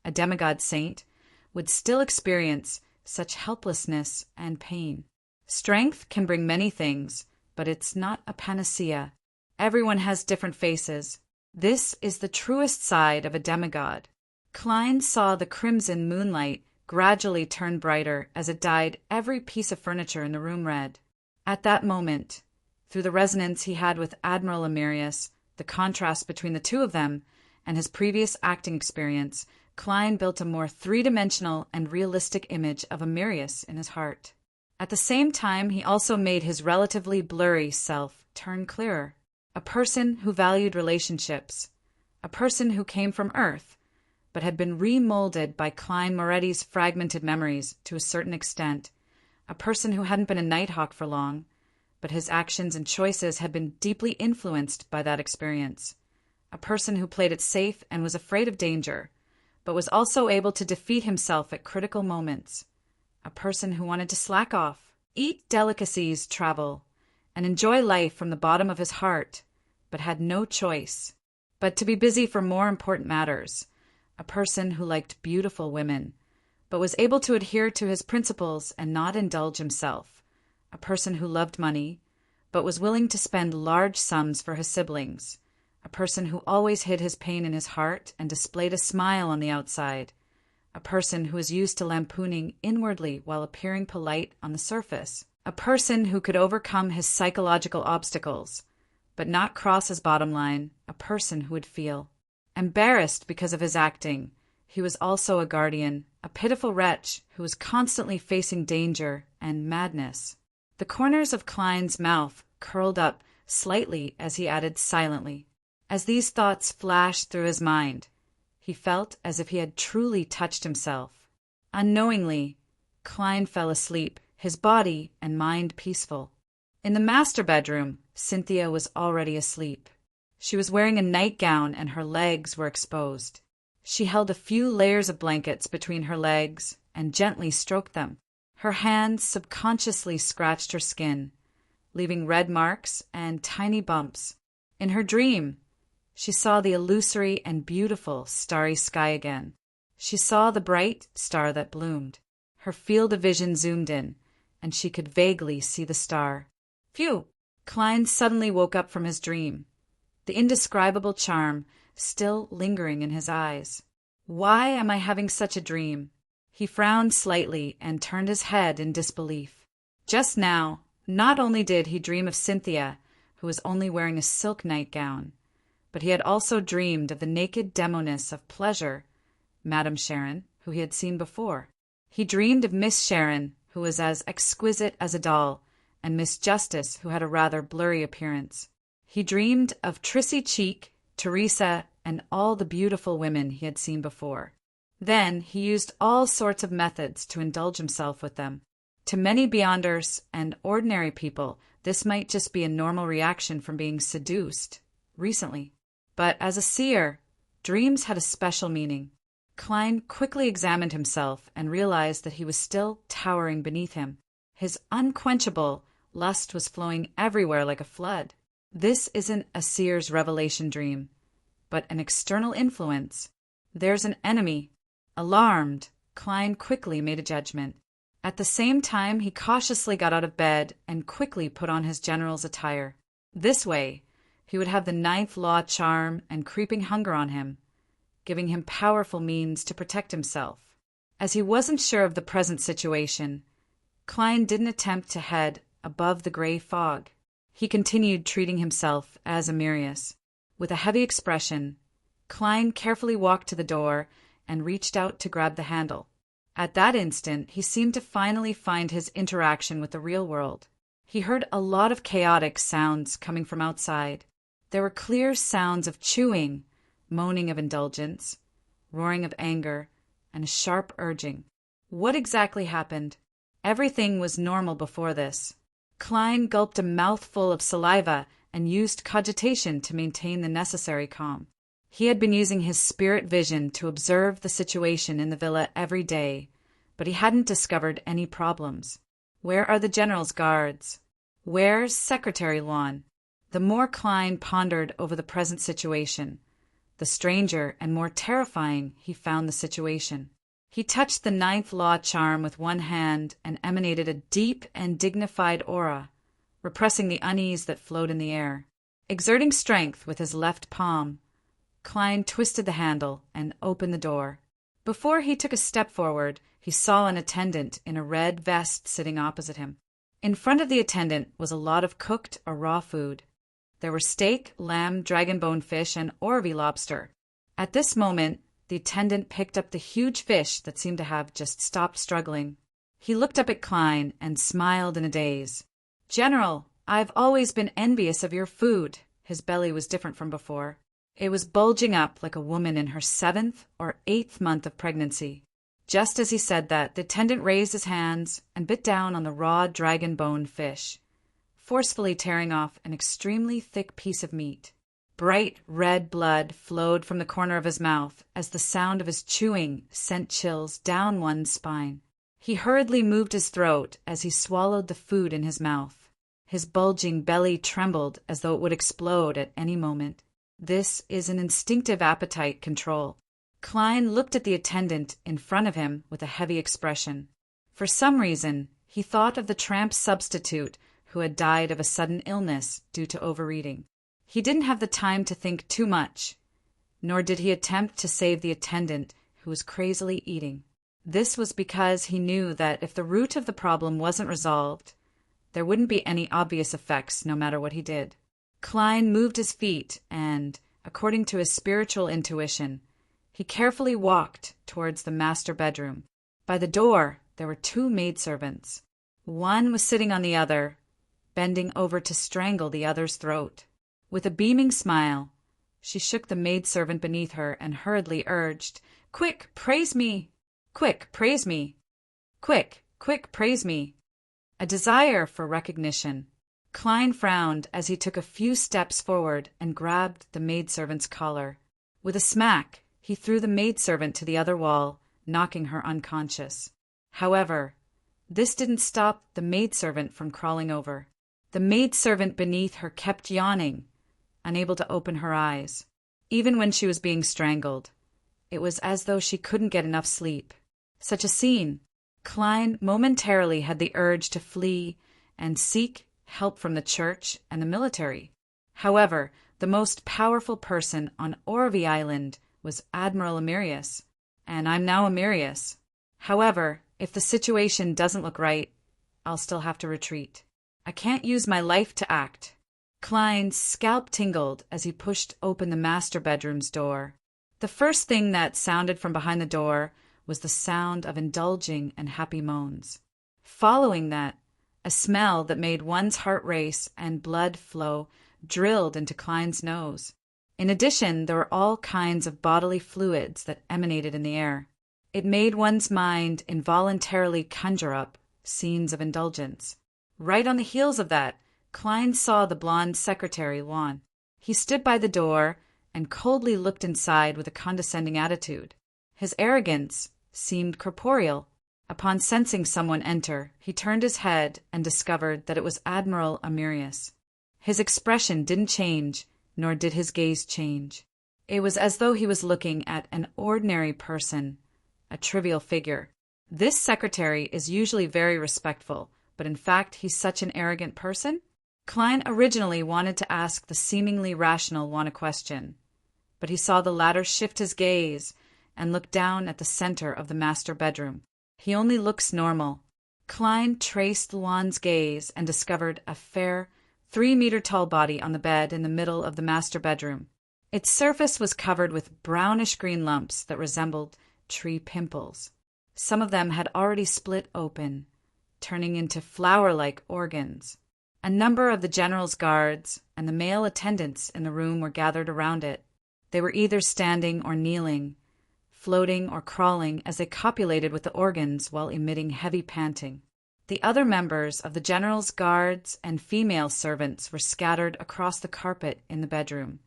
a demigod saint, would still experience such helplessness and pain. Strength can bring many things, but it's not a panacea. Everyone has different faces. This is the truest side of a demigod. Klein saw the crimson moonlight gradually turn brighter as it dyed every piece of furniture in the room red. At that moment, through the resonance he had with Admiral Amirius, the contrast between the two of them, and his previous acting experience, Klein built a more three-dimensional and realistic image of Amirius in his heart. At the same time, he also made his relatively blurry self turn clearer. A person who valued relationships. A person who came from Earth, but had been remolded by Klein Moretti's fragmented memories to a certain extent. A person who hadn't been a Nighthawk for long, but his actions and choices had been deeply influenced by that experience. A person who played it safe and was afraid of danger, but was also able to defeat himself at critical moments. A person who wanted to slack off, eat delicacies, travel, and enjoy life from the bottom of his heart, but had no choice but to be busy for more important matters. A person who liked beautiful women, but was able to adhere to his principles and not indulge himself. A person who loved money, but was willing to spend large sums for his siblings. A person who always hid his pain in his heart and displayed a smile on the outside. A person who was used to lampooning inwardly while appearing polite on the surface. A person who could overcome his psychological obstacles, but not cross his bottom line. A person who would feel embarrassed because of his acting. He was also a guardian, a pitiful wretch who was constantly facing danger and madness. The corners of Klein's mouth curled up slightly as he added silently. As these thoughts flashed through his mind, he felt as if he had truly touched himself. Unknowingly, Klein fell asleep, his body and mind peaceful. In the master bedroom, Cynthia was already asleep. She was wearing a nightgown and her legs were exposed. She held a few layers of blankets between her legs and gently stroked them. Her hands subconsciously scratched her skin, leaving red marks and tiny bumps. In her dream, she saw the illusory and beautiful starry sky again. She saw the bright star that bloomed. Her field of vision zoomed in, and she could vaguely see the star. Phew! Klein suddenly woke up from his dream, the indescribable charm still lingering in his eyes. Why am I having such a dream? He frowned slightly and turned his head in disbelief. Just now, not only did he dream of Cynthia, who was only wearing a silk nightgown, but he had also dreamed of the naked demoness of pleasure, Madame Sharon, who he had seen before. He dreamed of Miss Sharon, who was as exquisite as a doll, and Miss Justice, who had a rather blurry appearance. He dreamed of Trissy Cheek, Teresa, and all the beautiful women he had seen before. Then he used all sorts of methods to indulge himself with them. To many beyonders and ordinary people, this might just be a normal reaction from being seduced recently. But as a seer, dreams had a special meaning. Klein quickly examined himself and realized that he was still towering beneath him. His unquenchable lust was flowing everywhere like a flood. This isn't a seer's revelation dream, but an external influence. There's an enemy. Alarmed, Klein quickly made a judgment. At the same time, he cautiously got out of bed and quickly put on his general's attire. This way, he would have the ninth law charm and creeping hunger on him, giving him powerful means to protect himself. As he wasn't sure of the present situation, Klein didn't attempt to head above the gray fog. He continued treating himself as a Mirius. With a heavy expression, Klein carefully walked to the door and reached out to grab the handle. At that instant, he seemed to finally find his interaction with the real world. He heard a lot of chaotic sounds coming from outside. There were clear sounds of chewing, moaning of indulgence, roaring of anger, and a sharp urging. What exactly happened? Everything was normal before this. Klein gulped a mouthful of saliva and used cogitation to maintain the necessary calm. He had been using his spirit vision to observe the situation in the villa every day, but he hadn't discovered any problems. Where are the general's guards? Where's Secretary Luan? The more Klein pondered over the present situation, the stranger and more terrifying he found the situation. He touched the ninth law charm with one hand and emanated a deep and dignified aura, repressing the unease that flowed in the air. Exerting strength with his left palm, Klein twisted the handle and opened the door. Before he took a step forward, he saw an attendant in a red vest sitting opposite him. In front of the attendant was a lot of cooked or raw food. There were steak, lamb, dragon bone fish, and Orvie lobster. At this moment, the attendant picked up the huge fish that seemed to have just stopped struggling. He looked up at Klein and smiled in a daze. "General, I've always been envious of your food." His belly was different from before. It was bulging up like a woman in her 7th or 8th month of pregnancy. Just as he said that, the attendant raised his hands and bit down on the raw dragon bone fish, forcefully tearing off an extremely thick piece of meat. Bright red blood flowed from the corner of his mouth as the sound of his chewing sent chills down one's spine. He hurriedly moved his throat as he swallowed the food in his mouth. His bulging belly trembled as though it would explode at any moment. This is an instinctive appetite control. Klein looked at the attendant in front of him with a heavy expression. For some reason, he thought of the tramp substitute who had died of a sudden illness due to overeating. He didn't have the time to think too much, nor did he attempt to save the attendant who was crazily eating. This was because he knew that if the root of the problem wasn't resolved, there wouldn't be any obvious effects no matter what he did. Klein moved his feet and, according to his spiritual intuition, he carefully walked towards the master bedroom. By the door, there were two maidservants. One was sitting on the other, bending over to strangle the other's throat. With a beaming smile, she shook the maidservant beneath her and hurriedly urged, "Quick, praise me! Quick, praise me! Quick, quick, praise me!" A desire for recognition. Klein frowned as he took a few steps forward and grabbed the maidservant's collar. With a smack, he threw the maidservant to the other wall, knocking her unconscious. However, this didn't stop the maidservant from crawling over. The maidservant beneath her kept yawning, unable to open her eyes. Even when she was being strangled, it was as though she couldn't get enough sleep. Such a scene. Klein momentarily had the urge to flee and seek help from the church and the military. However, the most powerful person on Orvie Island was Admiral Amirius, and I'm now Amirius. However, if the situation doesn't look right, I'll still have to retreat. I can't use my life to act. Klein's scalp tingled as he pushed open the master bedroom's door. The first thing that sounded from behind the door was the sound of indulging and happy moans. Following that, a smell that made one's heart race and blood flow drilled into Klein's nose. In addition, there were all kinds of bodily fluids that emanated in the air. It made one's mind involuntarily conjure up scenes of indulgence. Right on the heels of that, Klein saw the blonde secretary, Juan. He stood by the door and coldly looked inside with a condescending attitude. His arrogance seemed corporeal. Upon sensing someone enter, he turned his head and discovered that it was Admiral Amirius. His expression didn't change, nor did his gaze change. It was as though he was looking at an ordinary person, a trivial figure. This secretary is usually very respectful, but in fact he's such an arrogant person? Klein originally wanted to ask the seemingly rational Juan a question, but he saw the latter shift his gaze and look down at the center of the master bedroom. He only looks normal. Klein traced Juan's gaze and discovered a fair, 3-meter-tall body on the bed in the middle of the master bedroom. Its surface was covered with brownish-green lumps that resembled tree pimples. Some of them had already split open, turning into flower-like organs. A number of the general's guards and the male attendants in the room were gathered around it. They were either standing or kneeling, floating or crawling as they copulated with the organs while emitting heavy panting. The other members of the general's guards and female servants were scattered across the carpet in the bedroom,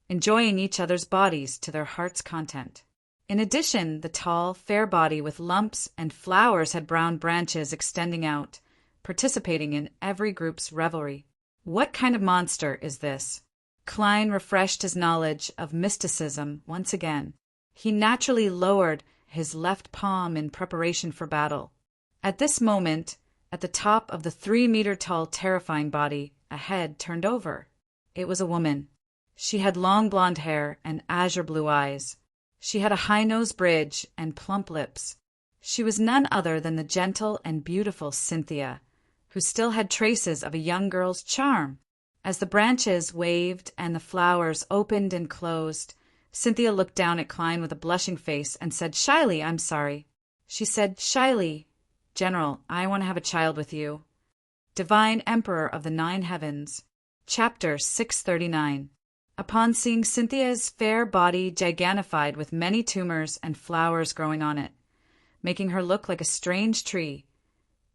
enjoying each other's bodies to their heart's content. In addition, the tall, fair body with lumps and flowers had brown branches extending out, participating in every group's revelry. What kind of monster is this? Klein refreshed his knowledge of mysticism once again. He naturally lowered his left palm in preparation for battle. At this moment, at the top of the 3-meter-tall terrifying body, a head turned over. It was a woman. She had long blonde hair and azure blue eyes. She had a high nose bridge and plump lips. She was none other than the gentle and beautiful Cynthia, who still had traces of a young girl's charm. As the branches waved and the flowers opened and closed, Cynthia looked down at Klein with a blushing face and said shyly, "I'm sorry." She said shyly, "General, I want to have a child with you." Divine Emperor of the 9 Heavens. Chapter 639. Upon seeing Cynthia's fair body gigantified with many tumors and flowers growing on it, making her look like a strange tree,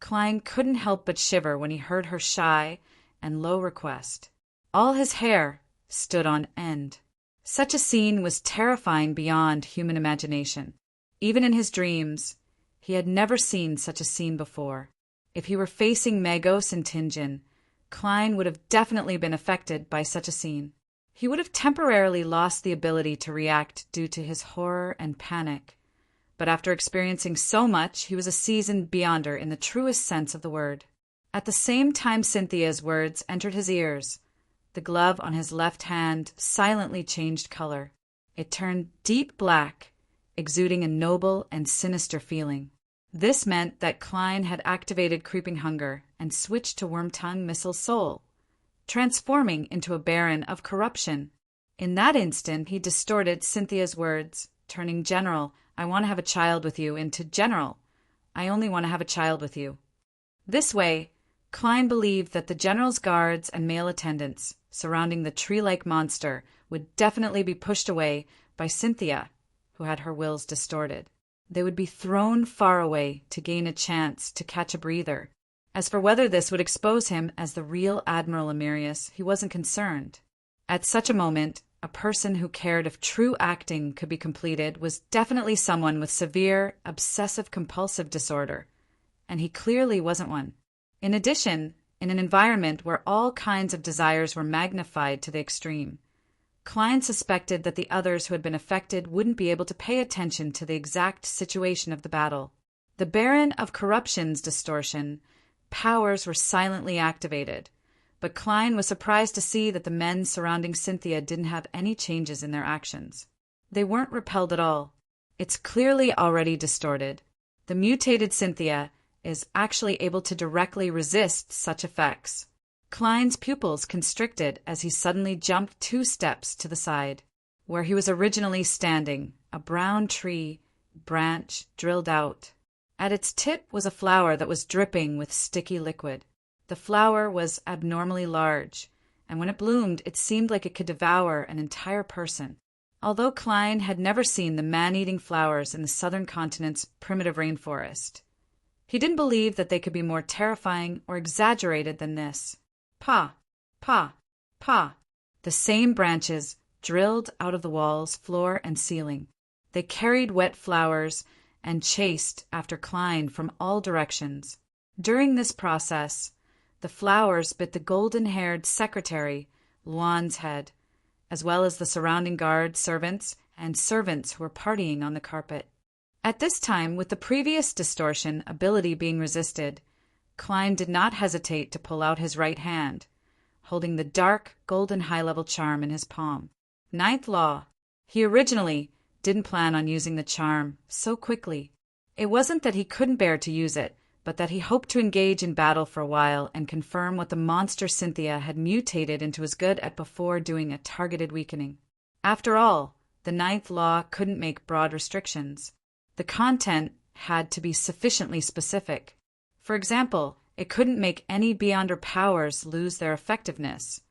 Klein couldn't help but shiver when he heard her shy and low request. All his hair stood on end. Such a scene was terrifying beyond human imagination. Even in his dreams, he had never seen such a scene before. If he were facing Magos and Tinjin, Klein would have definitely been affected by such a scene. He would have temporarily lost the ability to react due to his horror and panic. But after experiencing so much, he was a seasoned beyonder in the truest sense of the word. At the same time Cynthia's words entered his ears, the glove on his left hand silently changed color. It turned deep black, exuding a noble and sinister feeling. This meant that Klein had activated Creeping Hunger and switched to Wormtongue Missile Soul, transforming into a baron of corruption. In that instant, he distorted Cynthia's words, turning General, I want to have a child with you, into General, I only want to have a child with you. This way, Klein believed that the General's guards and male attendants surrounding the tree-like monster would definitely be pushed away by Cynthia, who had her wills distorted. They would be thrown far away to gain a chance to catch a breather. As for whether this would expose him as the real Admiral Emirius, he wasn't concerned. At such a moment, a person who cared if true acting could be completed was definitely someone with severe obsessive-compulsive disorder, and he clearly wasn't one. In addition, in an environment where all kinds of desires were magnified to the extreme, Klein suspected that the others who had been affected wouldn't be able to pay attention to the exact situation of the battle. The Baron of Corruption's distortion powers were silently activated, but Klein was surprised to see that the men surrounding Cynthia didn't have any changes in their actions. They weren't repelled at all. It's clearly already distorted. The mutated Cynthia is actually able to directly resist such effects. Klein's pupils constricted as he suddenly jumped 2 steps to the side. Where he was originally standing, a brown tree branch drilled out. At its tip was a flower that was dripping with sticky liquid. The flower was abnormally large, and when it bloomed, it seemed like it could devour an entire person. Although Klein had never seen the man-eating flowers in the southern continent's primitive rainforest, he didn't believe that they could be more terrifying or exaggerated than this. Pa, pa, pa. The same branches drilled out of the walls, floor, and ceiling. They carried wet flowers and chased after Klein from all directions. During this process, the flowers bit the golden-haired secretary, Luan's head, as well as the surrounding guard servants and servants who were partying on the carpet. At this time, with the previous distortion ability being resisted, Klein did not hesitate to pull out his right hand, holding the dark, golden high-level charm in his palm. 9th Law. He originally didn't plan on using the charm so quickly. It wasn't that he couldn't bear to use it, but that he hoped to engage in battle for a while and confirm what the monster Cynthia had mutated into as good at before doing a targeted weakening. After all, the 9th Law couldn't make broad restrictions. The content had to be sufficiently specific. For example, it couldn't make any Beyonder powers lose their effectiveness,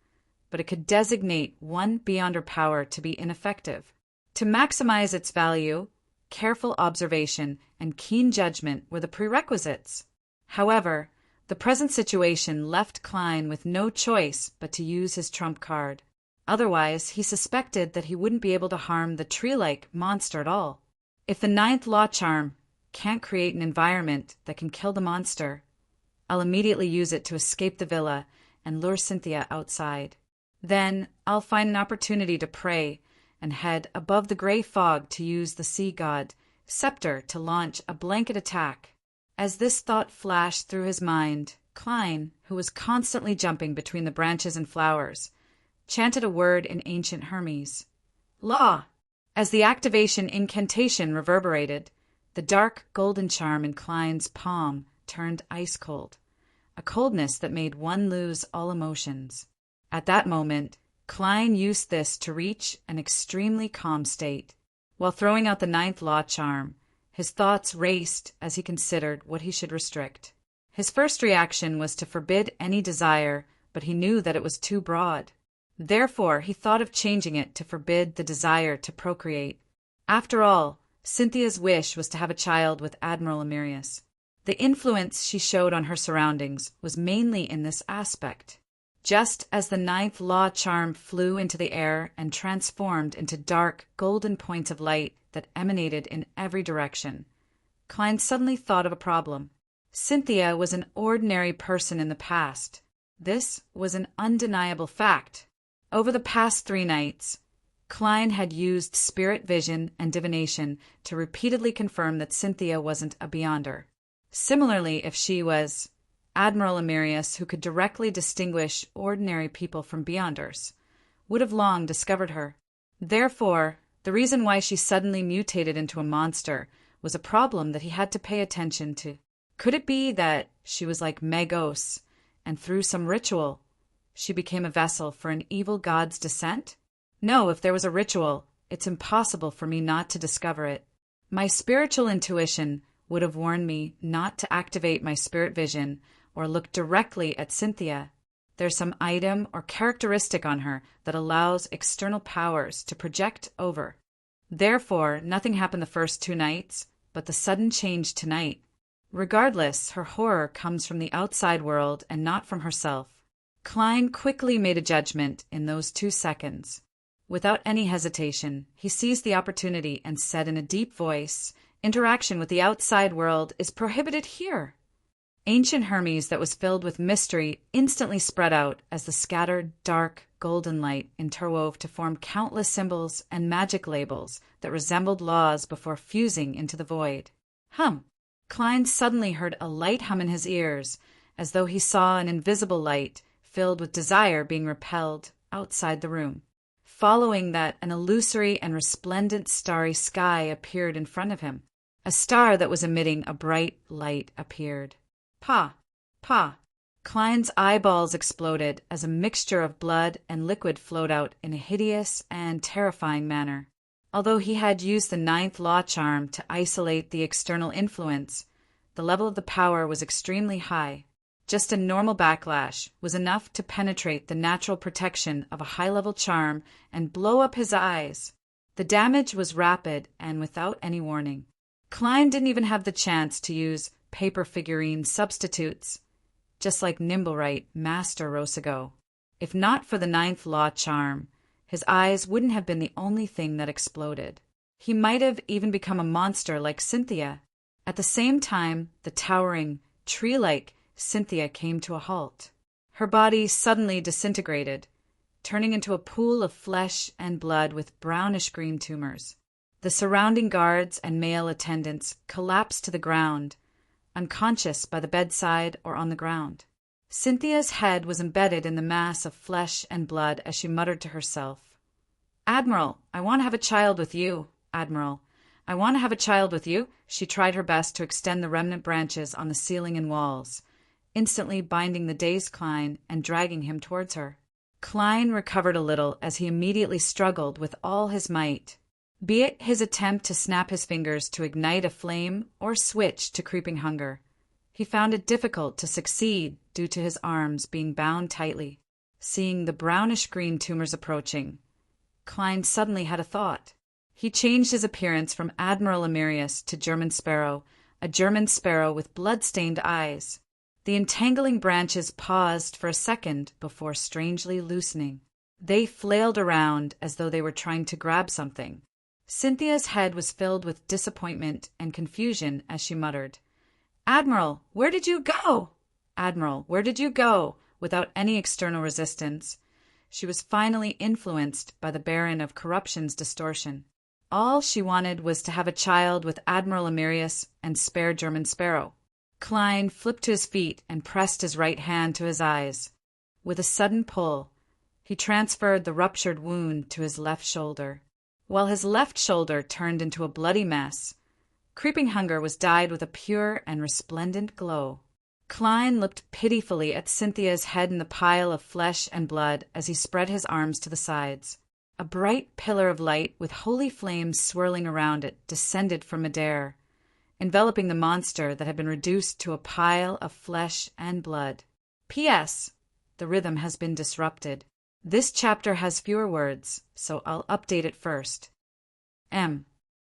but it could designate one Beyonder power to be ineffective. To maximize its value, careful observation and keen judgment were the prerequisites. However, the present situation left Klein with no choice but to use his trump card. Otherwise, he suspected that he wouldn't be able to harm the tree-like monster at all. If the 9th Law charm can't create an environment that can kill the monster, I'll immediately use it to escape the villa and lure Cynthia outside. Then I'll find an opportunity to pray and head above the gray fog to use the sea god Scepter to launch a blanket attack. As this thought flashed through his mind, Klein, who was constantly jumping between the branches and flowers, chanted a word in ancient Hermes. Law! As the activation incantation reverberated, the dark golden charm in Klein's palm turned ice cold, a coldness that made one lose all emotions. At that moment, Klein used this to reach an extremely calm state. While throwing out the 9th Law charm, his thoughts raced as he considered what he should restrict. His first reaction was to forbid any desire, but he knew that it was too broad. Therefore, he thought of changing it to forbid the desire to procreate. After all, Cynthia's wish was to have a child with Admiral Emirius. The influence she showed on her surroundings was mainly in this aspect. Just as the 9th Law charm flew into the air and transformed into dark, golden points of light that emanated in every direction, Klein suddenly thought of a problem. Cynthia was an ordinary person in the past, This was an undeniable fact. Over the past 3 nights, Klein had used spirit vision and divination to repeatedly confirm that Cynthia wasn't a Beyonder. Similarly, if she was Admiral Emerius, who could directly distinguish ordinary people from Beyonders, would have long discovered her. Therefore, the reason why she suddenly mutated into a monster was a problem that he had to pay attention to. Could it be that she was like Magos, and through some ritual, she became a vessel for an evil god's descent? No, if there was a ritual, it's impossible for me not to discover it. My spiritual intuition would have warned me not to activate my spirit vision or look directly at Cynthia. There's some item or characteristic on her that allows external powers to project over. Therefore, nothing happened the first 2 nights, but the sudden change tonight. Regardless, her horror comes from the outside world and not from herself. Klein quickly made a judgment in those 2 seconds. Without any hesitation, he seized the opportunity and said in a deep voice, "Interaction with the outside world is prohibited here." Ancient Hermes that was filled with mystery instantly spread out as the scattered, dark, golden light interwove to form countless symbols and magic labels that resembled laws before fusing into the void. Hum! Klein suddenly heard a light hum in his ears, as though he saw an invisible light filled with desire being repelled outside the room. Following that, an illusory and resplendent starry sky appeared in front of him. A star that was emitting a bright light appeared. Pa! Pa! Klein's eyeballs exploded as a mixture of blood and liquid flowed out in a hideous and terrifying manner. Although he had used the 9th law charm to isolate the external influence, the level of the power was extremely high. Just a normal backlash was enough to penetrate the natural protection of a high-level charm and blow up his eyes. The damage was rapid and without any warning. Klein didn't even have the chance to use paper figurine substitutes, just like Nimblewright Master Rosago. If not for the 9th law charm, his eyes wouldn't have been the only thing that exploded. He might have even become a monster like Cynthia. At the same time, the towering, tree-like Cynthia came to a halt. Her body suddenly disintegrated, turning into a pool of flesh and blood with brownish-green tumors. The surrounding guards and male attendants collapsed to the ground, unconscious by the bedside or on the ground. Cynthia's head was embedded in the mass of flesh and blood as she muttered to herself, "Admiral, I want to have a child with you. Admiral, I want to have a child with you." She tried her best to extend the remnant branches on the ceiling and walls, instantly binding the dazed Klein and dragging him towards her. Klein recovered a little as he immediately struggled with all his might. Be it his attempt to snap his fingers to ignite a flame or switch to creeping hunger, he found it difficult to succeed due to his arms being bound tightly. Seeing the brownish-green tumors approaching, Klein suddenly had a thought. He changed his appearance from Admiral Emerius to German Sparrow, a German sparrow with blood-stained eyes. The entangling branches paused for a second before strangely loosening. They flailed around as though they were trying to grab something. Cynthia's head was filled with disappointment and confusion as she muttered, "Admiral, where did you go? Admiral, where did you go?" Without any external resistance, she was finally influenced by the Baron of Corruption's distortion. All she wanted was to have a child with Admiral Emerius and spare German Sparrow. Klein flipped to his feet and pressed his right hand to his eyes. With a sudden pull, he transferred the ruptured wound to his left shoulder. While his left shoulder turned into a bloody mess, creeping hunger was dyed with a pure and resplendent glow. Klein looked pitifully at Cynthia's head in the pile of flesh and blood as he spread his arms to the sides. A bright pillar of light with holy flames swirling around it descended from midair, enveloping the monster that had been reduced to a pile of flesh and blood. P.S. The rhythm has been disrupted. This chapter has fewer words, so I'll update it first. M.